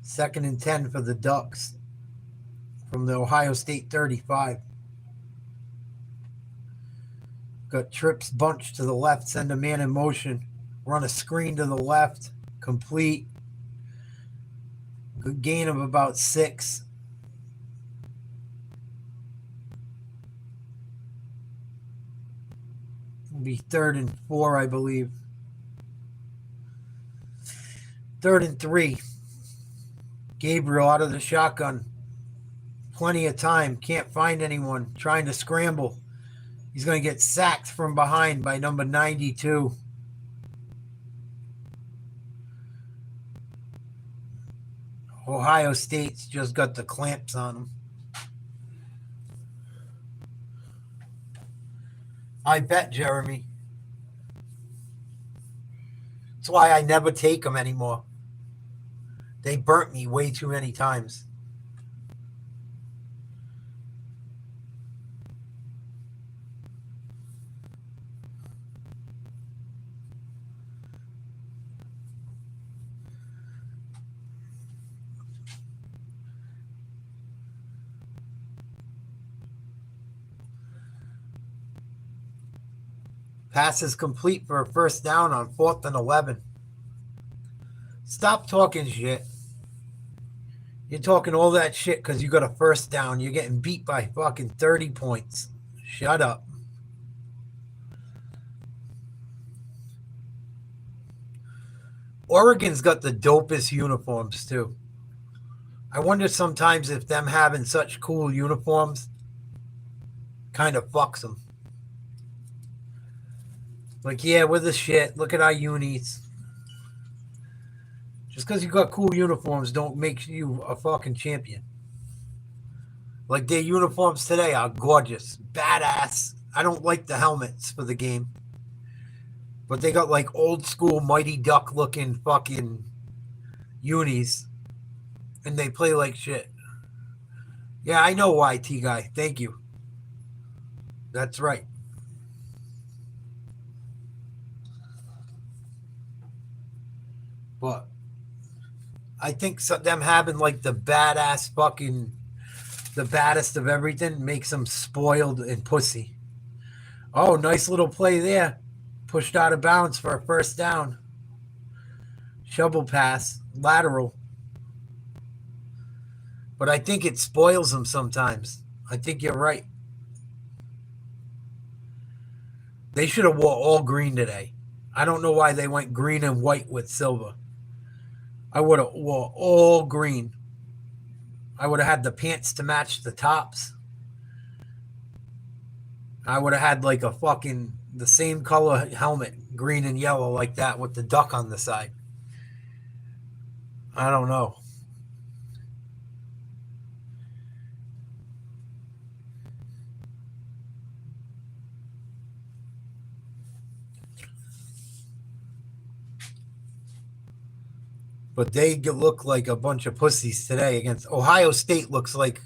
Speaker 9: Second and 10 for the Ducks from the Ohio State 35. Got trips bunched to the left, send a man in motion. Run a screen to the left, complete. Good gain of about 6. It'll be 3rd and 4, I believe. 3rd and 3. Gabriel out of the shotgun. Plenty of time. Can't find anyone. Trying to scramble. He's going to get sacked from behind by number 92. Ohio State's just got the clamps on them. I bet, Jeremy. That's why I never take them anymore. They burnt me way too many times. Pass is complete for a first down on 4th and 11. Stop talking shit. You're talking all that shit because you got a first down. You're getting beat by fucking 30 points. Shut up. Oregon's got the dopest uniforms, too. I wonder sometimes if them having such cool uniforms kind of fucks them. Like, yeah, we're the shit. Look at our unis. Just because you got cool uniforms don't make you a fucking champion. Like, their uniforms today are gorgeous. Badass. I don't like the helmets for the game. But they got, like, old school Mighty Duck looking fucking unis. And they play like shit. Yeah, I know why, T-Guy. Thank you. That's right. But I think them having like the baddest of everything makes them spoiled and pussy. Oh, nice little play there. Pushed out of bounds for a first down. Shovel pass, lateral. But I think it spoils them sometimes. I think you're right. They should have wore all green today. I don't know why they went green and white with silver. I would have wore all green. I would have had the pants to match the tops. I would have had like the same color helmet, green and yellow like that with the duck on the side. I don't know. But they look like a bunch of pussies today against Ohio State. Looks like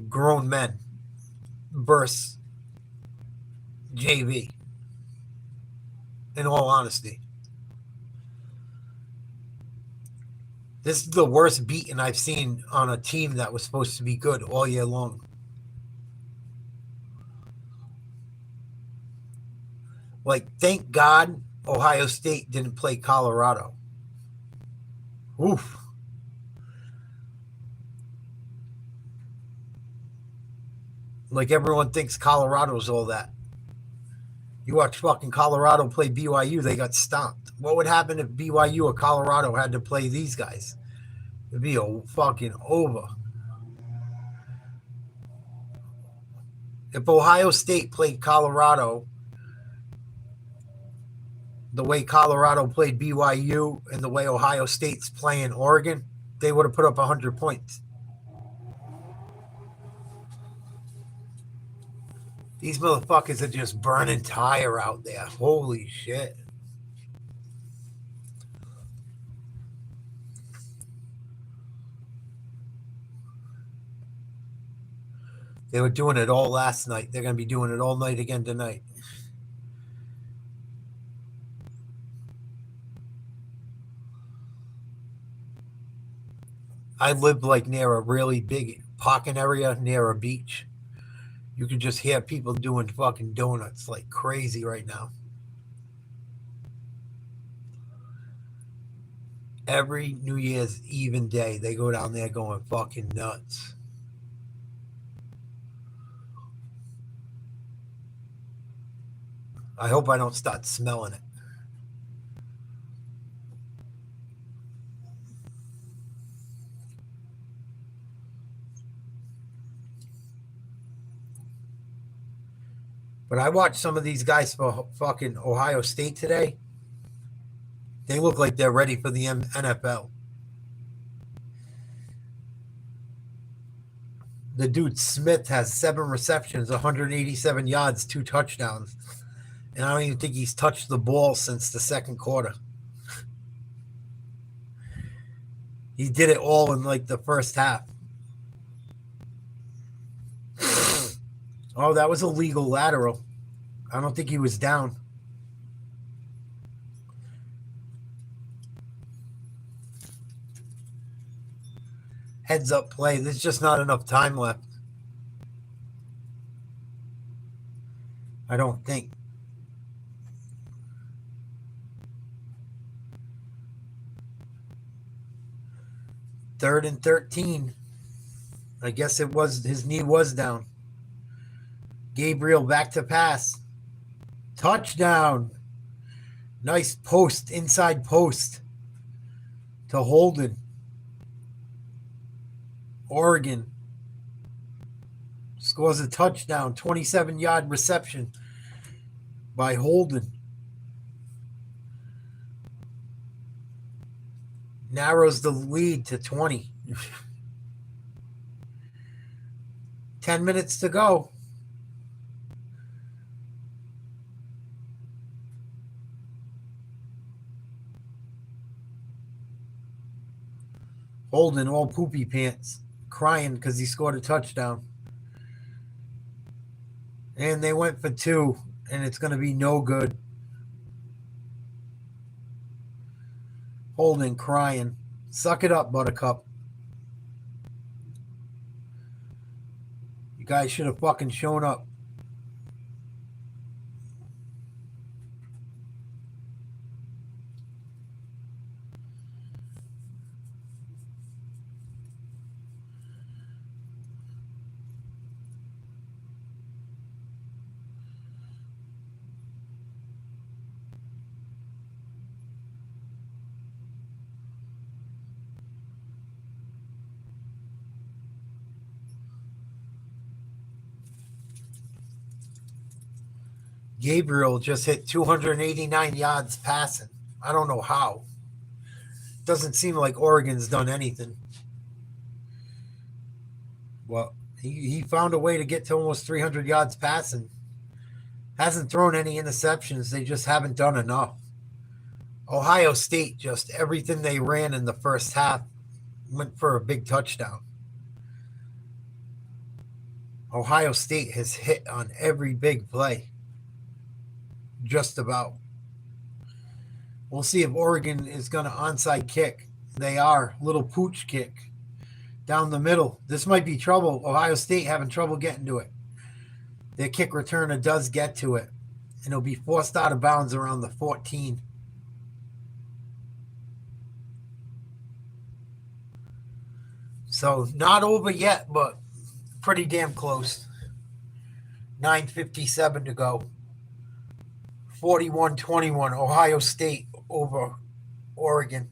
Speaker 9: grown men versus JV. In all honesty, this is the worst beating I've seen on a team that was supposed to be good all year long. Like, thank God Ohio State didn't play Colorado. Oof. Like, everyone thinks Colorado's all that. You watch fucking Colorado play BYU, they got stomped. What would happen if BYU or Colorado had to play these guys? It'd be a fucking over. If Ohio State played Colorado the way Colorado played BYU and the way Ohio State's playing Oregon, they would have put up 100 points. These motherfuckers are just burning tire out there. Holy shit. They were doing it all last night. They're going to be doing it all night again tonight. I live like near a really big parking area near a beach. You can just hear people doing fucking donuts like crazy right now. Every New Year's Eve and day, they go down there going fucking nuts. I hope I don't start smelling it. But I watched some of these guys for fucking Ohio State today. They look like they're ready for the NFL. The dude Smith has 7 receptions, 187 yards, 2 touchdowns. And I don't even think he's touched the ball since the second quarter. He did it all in like the first half. Oh, that was a legal lateral. I don't think he was down. Heads up play. There's just not enough time left. I don't think. 3rd and 13. I guess it was his knee was down. Gabriel back to pass. Touchdown. Nice post, inside post to Holden. Oregon scores a touchdown, 27-yard reception by Holden. Narrows the lead to 20. 10 minutes to go. Holden all poopy pants, crying because he scored a touchdown. And they went for 2, and it's going to be no good. Holden crying. Suck it up, Buttercup. You guys should have fucking shown up. Gabriel just hit 289 yards passing. I don't know how. Doesn't seem like Oregon's done anything. Well, he found a way to get to almost 300 yards passing. Hasn't thrown any interceptions. They just haven't done enough. Ohio State, just everything they ran in the first half went for a big touchdown. Ohio State has hit on every big play. Just about. We'll see if Oregon is going to onside kick. They are. Little pooch kick down the middle. This might be trouble. Ohio State having trouble getting to it. Their kick returner does get to it. And it'll be forced out of bounds around the 14. So not over yet, but pretty damn close. 9:57 to go. 41-21, Ohio State over Oregon.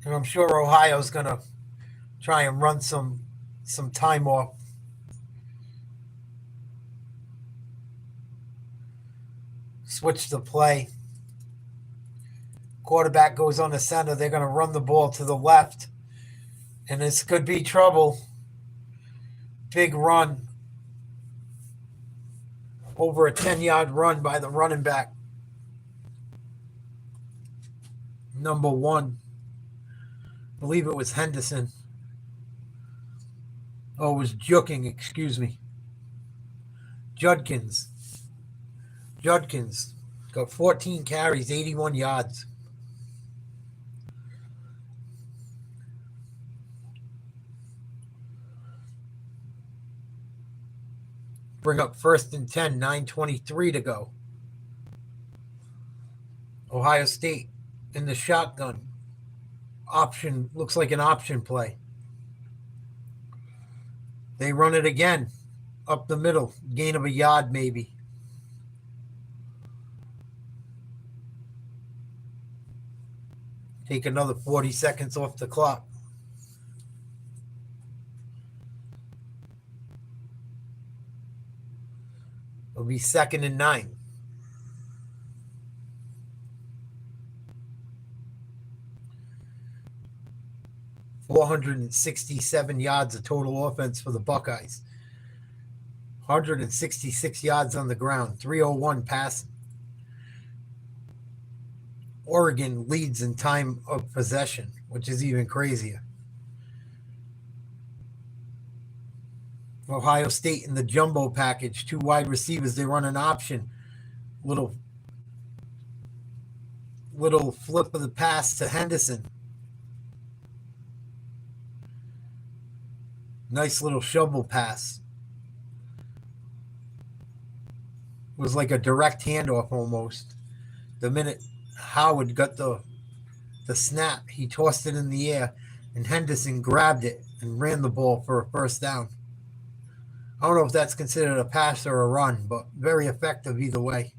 Speaker 9: And I'm sure Ohio's going to try and run some time off. Switch the play. Quarterback goes on the center. They're going to run the ball to the left. And this could be trouble. Big run. Over a 10-yard run by the running back. Number 1. I believe it was Henderson. Oh, it was Juking, excuse me. Judkins got 14 carries, 81 yards. Bring up 1st and 10, 9:23 to go. Ohio State in the shotgun. Option, looks like an option play. They run it again. Up the middle. Gain of a yard maybe. Take another 40 seconds off the clock. It'll be 2nd and 9. $467 yards of total offense for the Buckeyes. 166 yards on the ground. 301 passing. Oregon leads in time of possession, which is even crazier. Ohio State in the jumbo package, 2 wide receivers. They run an option. Little flip of the pass to Henderson. Nice little shovel pass. was like a direct handoff almost. The minute Howard got the snap, he tossed it in the air, and Henderson grabbed it and ran the ball for a first down. I don't know if that's considered a pass or a run, but very effective either way.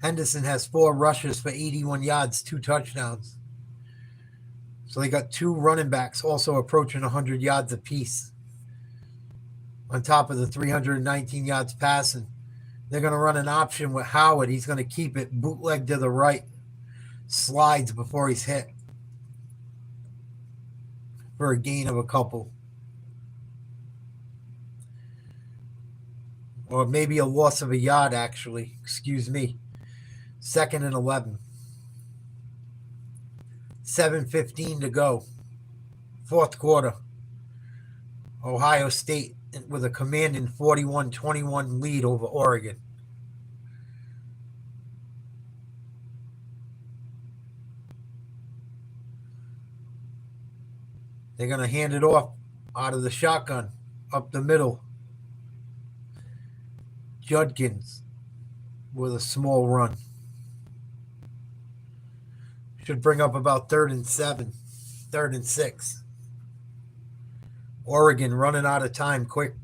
Speaker 9: Henderson has 4 rushes for 81 yards, 2 touchdowns. So they got 2 running backs also approaching 100 yards apiece. On top of the 319 yards passing. They're going to run an option with Howard. He's going to keep it bootleg to the right. Slides before he's hit. For a gain of a couple. Or maybe a loss of a yard, actually. Excuse me. 2nd and 11. 7:15 to go. 4th quarter. Ohio State with a commanding 41-21 lead over Oregon. They're going to hand it off out of the shotgun, up the middle. Judkins with a small run. Should bring up about 3rd and 7, 3rd and 6. Oregon running out of time quick.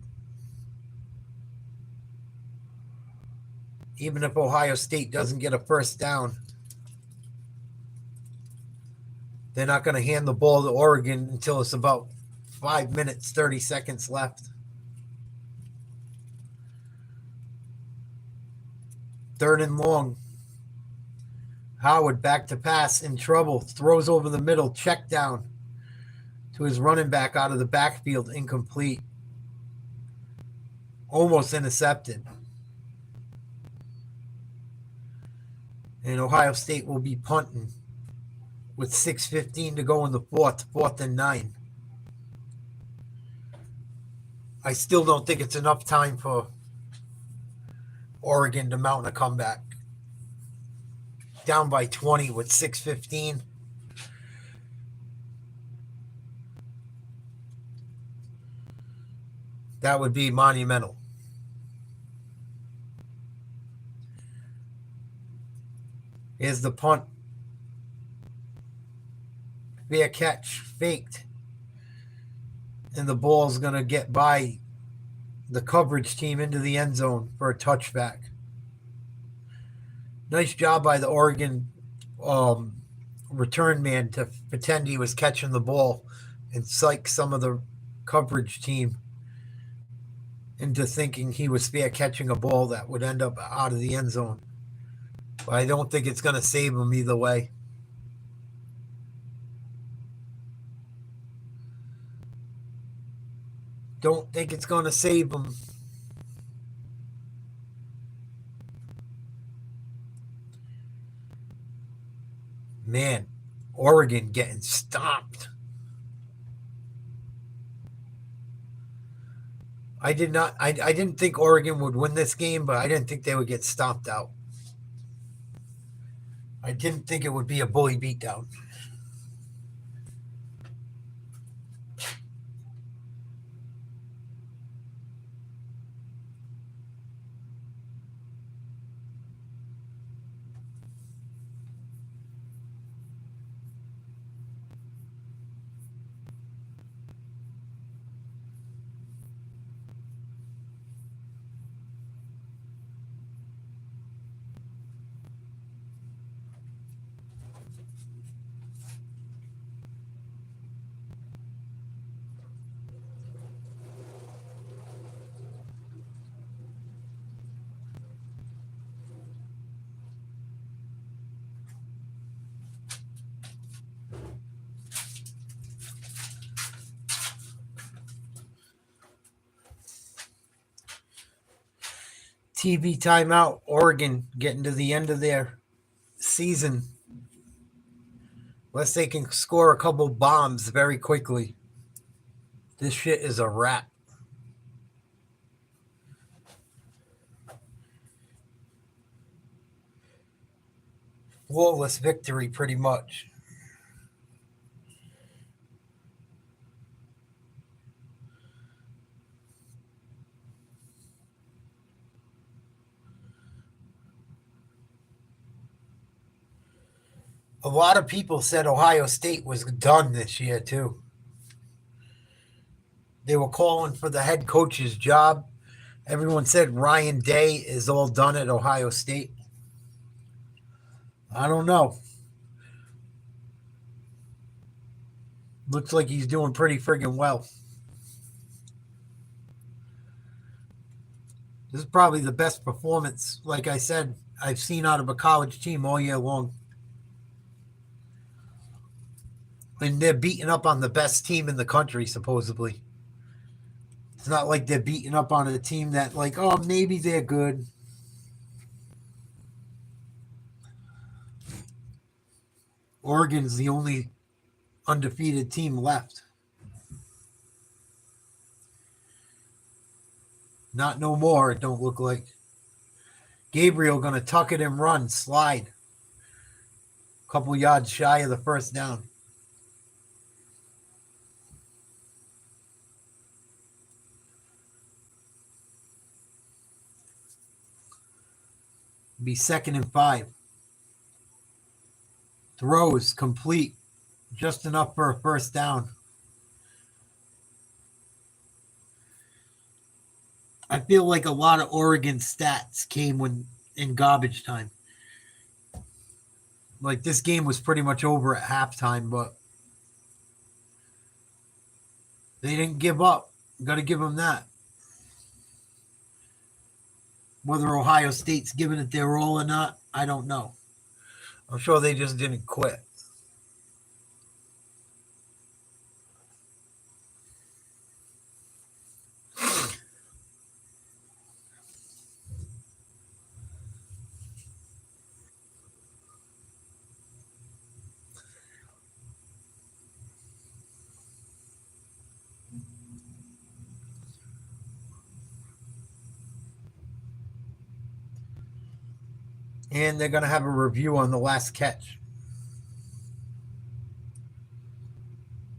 Speaker 9: Even if Ohio State doesn't get a first down, they're not going to hand the ball to Oregon until it's about 5 minutes, 30 seconds left. 3rd and long. Howard back to pass, in trouble, throws over the middle, check down to his running back out of the backfield, incomplete. Almost intercepted. And Ohio State will be punting with 6:15 to go in the 4th and 9. I still don't think it's enough time for Oregon to mount a comeback. Down by 20 with 6:15. That would be monumental. Here's the punt. Fair catch, faked. And the ball's going to get by the coverage team into the end zone for a touchback. Nice job by the Oregon return man to pretend he was catching the ball and psych some of the coverage team into thinking he was fair catching a ball that would end up out of the end zone. But I don't think it's going to save him either way. Don't think it's going to save him. Man, Oregon getting stomped. I didn't think Oregon would win this game, but I didn't think they would get stomped out. I didn't think it would be a bully beatdown. TV timeout. Oregon getting to the end of their season. Unless they can score a couple bombs very quickly. This shit is a wrap. Flawless victory, pretty much. A lot of people said Ohio State was done this year, too. They were calling for the head coach's job. Everyone said Ryan Day is all done at Ohio State. I don't know. Looks like he's doing pretty friggin' well. This is probably the best performance, like I said, I've seen out of a college team all year long. And they're beating up on the best team in the country, supposedly. It's not like they're beating up on a team that, like, oh, maybe they're good. Oregon's the only undefeated team left. Not no more, it don't look like. Gabriel going to tuck it and run, slide. Couple yards shy of the first down. Be 2nd and 5. Throws complete. Just enough for a first down. I feel like a lot of Oregon stats came when in garbage time. Like this game was pretty much over at halftime, but they didn't give up. Got to give them that. Whether Ohio State's giving it their all or not, I don't know. I'm sure they just didn't quit. And they're going to have a review on the last catch.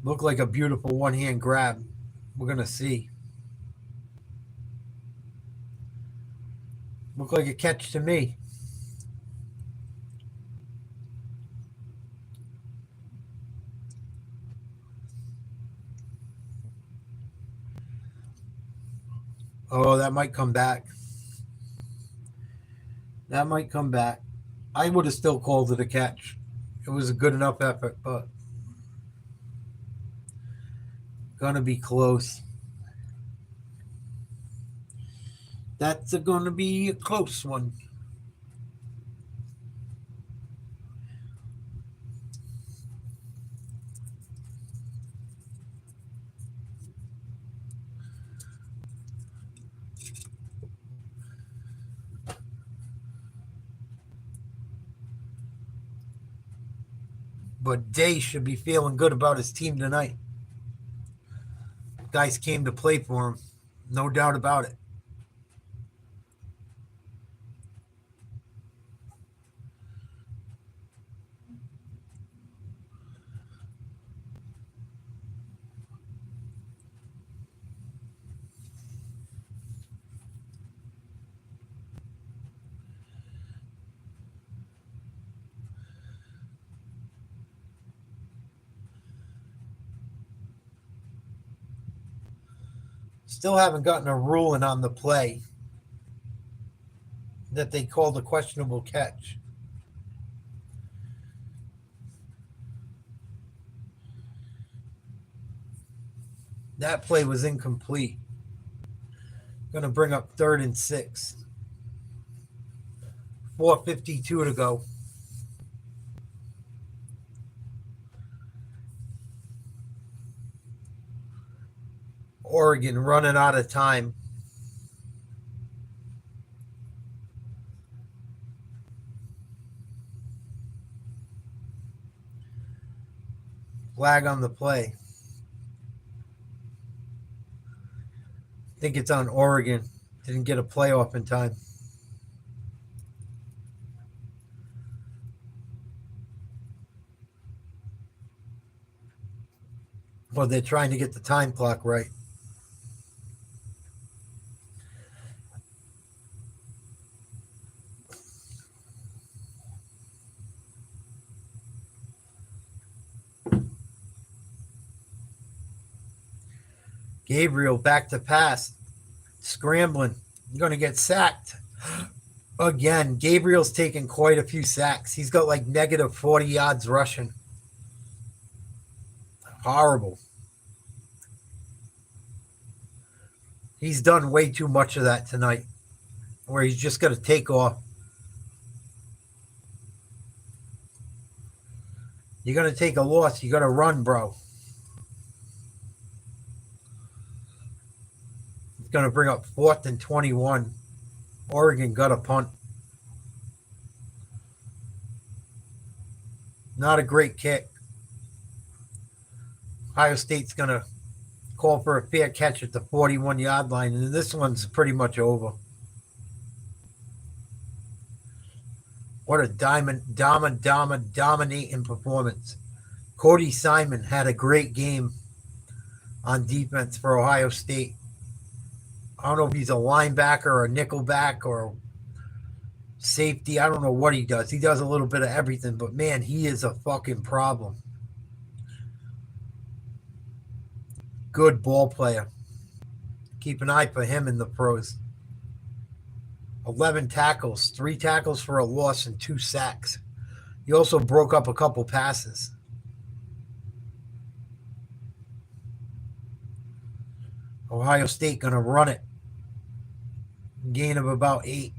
Speaker 9: Looked like a beautiful one-hand grab. We're going to see. Looked like a catch to me. Oh, that might come back. That might come back. I would have still called it a catch. It was a good enough effort, but gonna be close. That's gonna be a close one. But Day should be feeling good about his team tonight. Guys came to play for him. No doubt about it. Still haven't gotten a ruling on the play that they called a questionable catch. That play was incomplete. Going to bring up 3rd and 6. 4:52 to go. Oregon running out of time. Flag on the play. I think it's on Oregon. Didn't get a playoff in time. Well, they're trying to get the time clock right. Gabriel back to pass. Scrambling. You're going to get sacked. Again, Gabriel's taken quite a few sacks. He's got like negative 40 yards rushing. Horrible. He's done way too much of that tonight, where he's just going to take off. You're going to take a loss. You got to run, bro. It's going to bring up 4th and 21. Oregon got a punt. Not a great kick. Ohio State's going to call for a fair catch at the 41-yard line, and this one's pretty much over. What a dominating performance. Cody Simon had a great game on defense for Ohio State. I don't know if he's a linebacker or a nickelback or safety. I don't know what he does. He does a little bit of everything, but man, he is a fucking problem. Good ball player. Keep an eye for him in the pros. 11 tackles, 3 tackles for a loss, and 2 sacks. He also broke up a couple passes. Ohio State going to run it. Gain of about 8.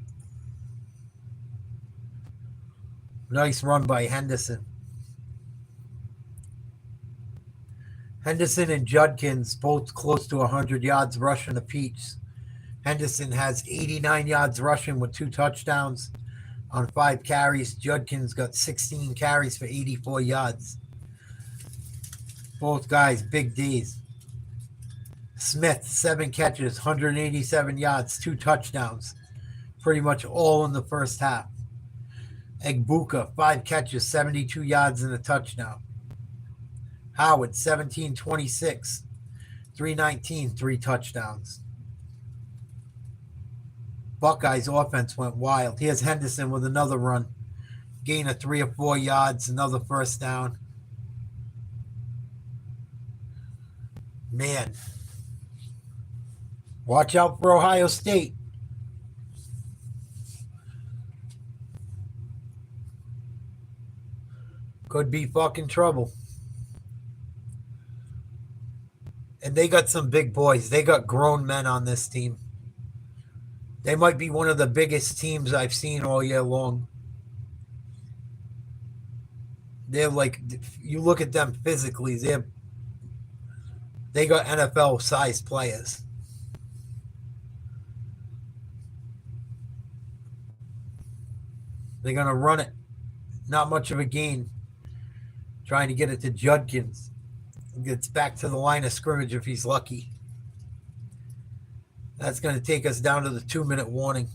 Speaker 9: Nice run by Henderson. Henderson and Judkins both close to 100 yards rushing apiece. Henderson has 89 yards rushing with 2 touchdowns on 5 carries. Judkins got 16 carries for 84 yards. Both guys, big D's. Smith, 7 catches, 187 yards, 2 touchdowns. Pretty much all in the first half. Egbuka, 5 catches, 72 yards and a touchdown. Howard, 17-26, 319, 3 touchdowns. Buckeyes offense went wild. Here's Henderson with another run. Gain of 3 or 4 yards, another first down. Man. Watch out for Ohio State. Could be fucking trouble. And they got some big boys. They got grown men on this team. They might be one of the biggest teams I've seen all year long. They're like, you look at them physically, they got NFL-sized players. They're going to run it. Not much of a gain. Trying to get it to Judkins. Gets back to the line of scrimmage if he's lucky. That's going to take us down to the 2-minute warning.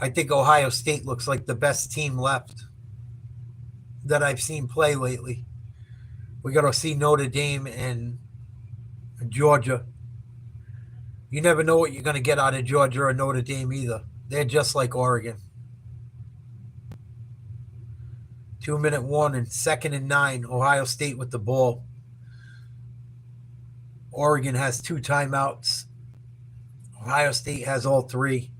Speaker 9: I think Ohio State looks like the best team left that I've seen play lately. We got to see Notre Dame and Georgia. You never know what you're going to get out of Georgia or Notre Dame either. They're just like Oregon. 2-minute warning, 2nd and 9. Ohio State with the ball. Oregon has 2 timeouts. Ohio State has all 3.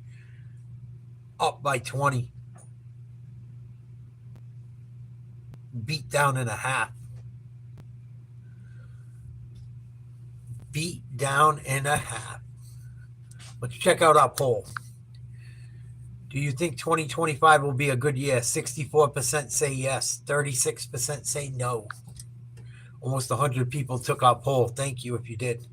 Speaker 9: Up by 20. Beat down and a half. Beat down and a half. Let's check out our poll. Do you think 2025 will be a good year? 64% say yes. 36% say no. Almost 100 people took our poll. Thank you if you did.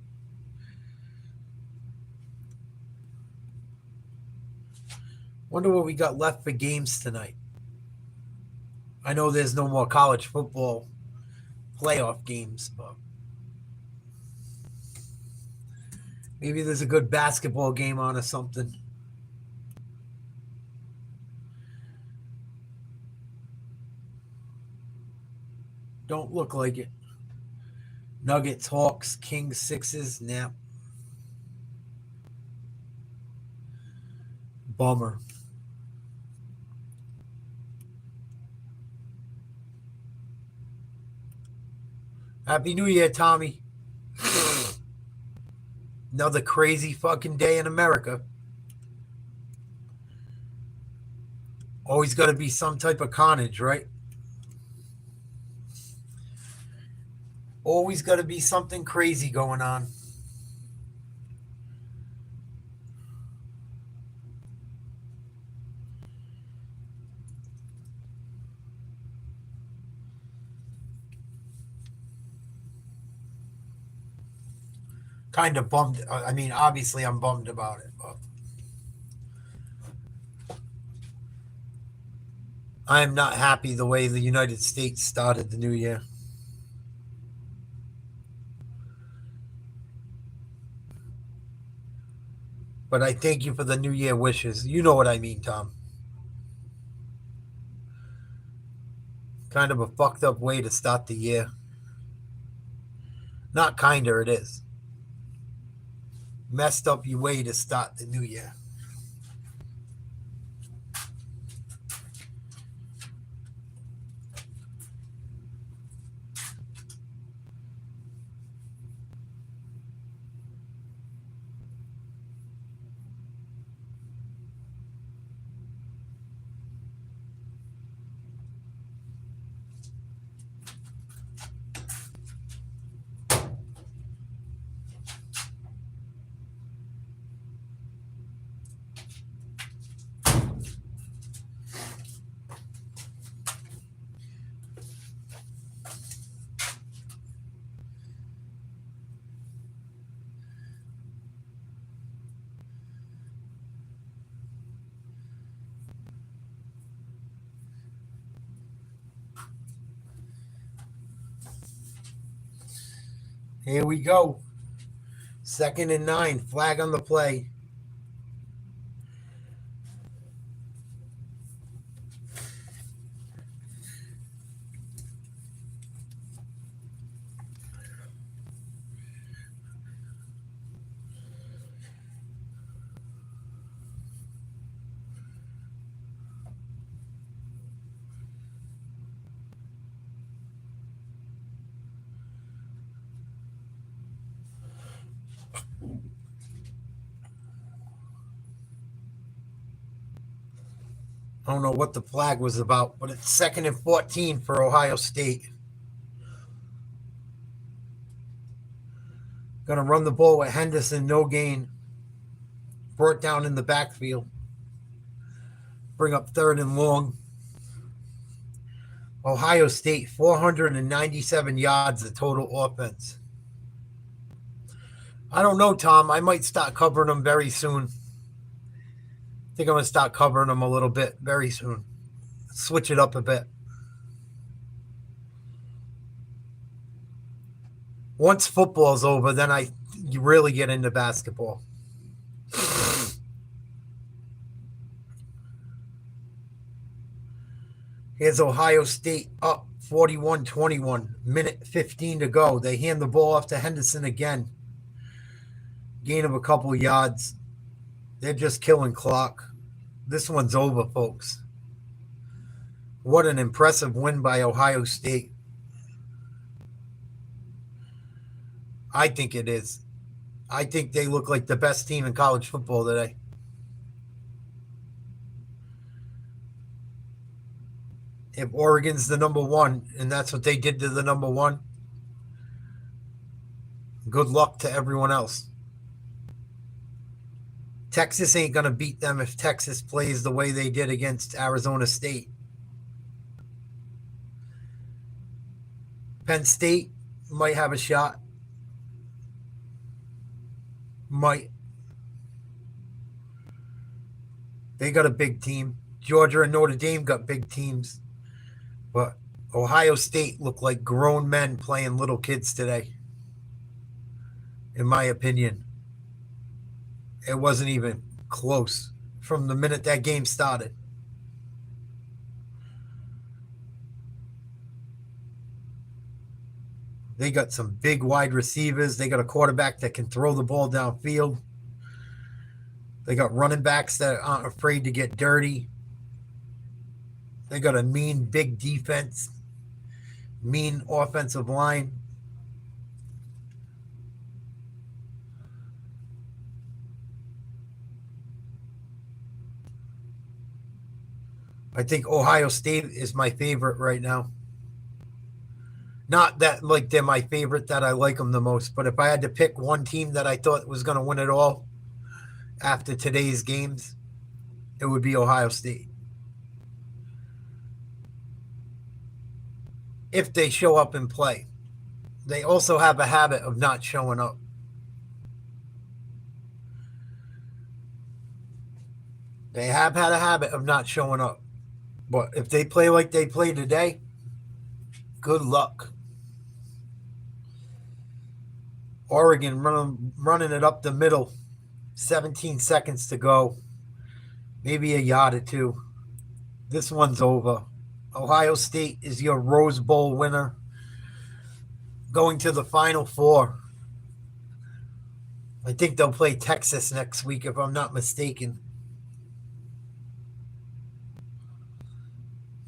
Speaker 9: Wonder what we got left for games tonight. I know there's no more college football playoff games, but maybe there's a good basketball game on or something. Don't look like it. Nuggets, Hawks, Kings, Sixers, Bummer. Happy New Year, Tommy. Another crazy fucking day in America. Always got to be some type of carnage, right? Always got to be something crazy going on. Kind of bummed. I mean, obviously I'm bummed about it, but I am not happy the way the United States started the new year. But I thank you for the New Year wishes. You know what I mean, Tom. Kind of a fucked up way to start the year. Not kinder, it is. Messed up your way to start the new year. Here we go. 2nd and 9. Flag on the play. I don't know what the flag was about, but it's 2nd and 14 for Ohio State. Gonna run the ball with Henderson, no gain. Brought down in the backfield. Bring up 3rd and long. Ohio State, 497 yards of total offense. I don't know, Tom. I might start covering them very soon. I think I'm going to start covering them a little bit very soon. Switch it up a bit. Once football's over, then you really get into basketball. Here's Ohio State up 41-21. Minute 15 to go. They hand the ball off to Henderson again. Gain of a couple yards. They're just killing clock. This one's over, folks. What an impressive win by Ohio State. I think it is. I think they look like the best team in college football today. If Oregon's the number one, and that's what they did to the number one, good luck to everyone else. Texas ain't going to beat them if Texas plays the way they did against Arizona State. Penn State might have a shot. Might. They got a big team. Georgia and Notre Dame got big teams. But Ohio State looked like grown men playing little kids today, in my opinion. It wasn't even close from the minute that game started. They got some big wide receivers. They got a quarterback that can throw the ball downfield. They got running backs that aren't afraid to get dirty. They got a mean, big defense, mean offensive line. I think Ohio State is my favorite right now. Not that like they're my favorite, that I like them the most, but if I had to pick one team that I thought was going to win it all after today's games, it would be Ohio State. If they show up and play. They also have a habit of not showing up. They have had a habit of not showing up. But if they play like they play today, good luck. Oregon running it up the middle. 17 seconds to go. Maybe a yard or two. This one's over. Ohio State is your Rose Bowl winner. Going to the Final Four. I think they'll play Texas next week, if I'm not mistaken.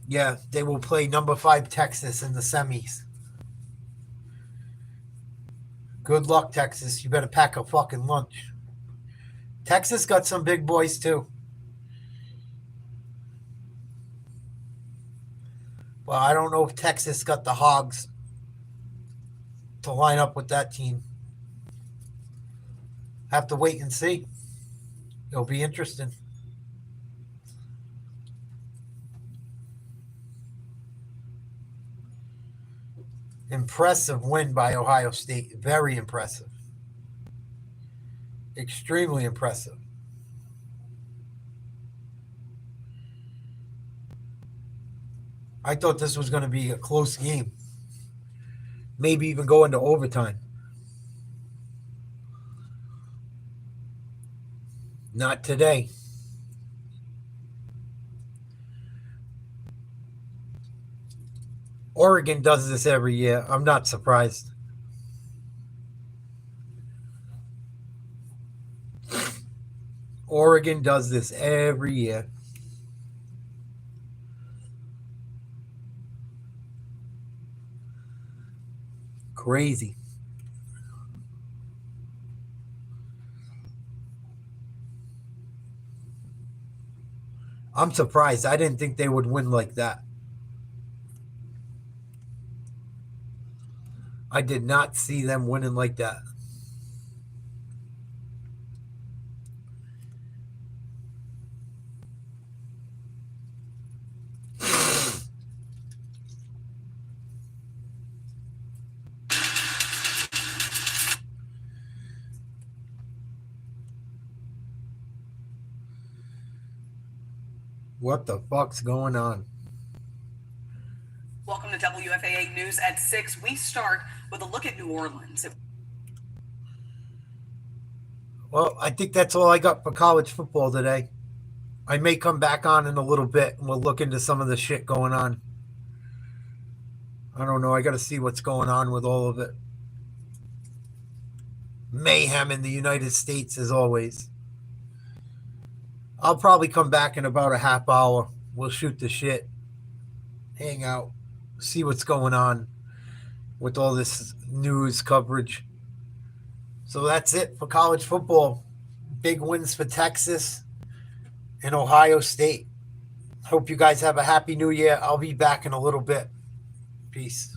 Speaker 9: Yeah, they will play number 5 Texas in the semis. Good luck, Texas. You better pack a fucking lunch. Texas got some big boys, too. Well, I don't know if Texas got the Hogs to line up with that team. Have to wait and see. It'll be interesting. Impressive win by Ohio State. Very impressive. Extremely impressive. I thought this was going to be a close game. Maybe even go into overtime. Not today. Oregon does this every year. I'm not surprised. Oregon does this every year. Crazy. I'm surprised. I didn't think they would win like that. I did not see them winning like that. What the fuck's going on?
Speaker 18: Welcome to WFAA News at 6. We start with a look at New Orleans.
Speaker 9: Well, I think that's all I got for college football today. I may come back on in a little bit and we'll look into some of the shit going on. I don't know. I got to see what's going on with all of it. Mayhem in the United States, as always. I'll probably come back in about a half hour. We'll shoot the shit. Hang out. See what's going on with all this news coverage. So that's it for college football. Big wins for Texas and Ohio State. Hope you guys have a happy new year. I'll be back in a little bit. Peace.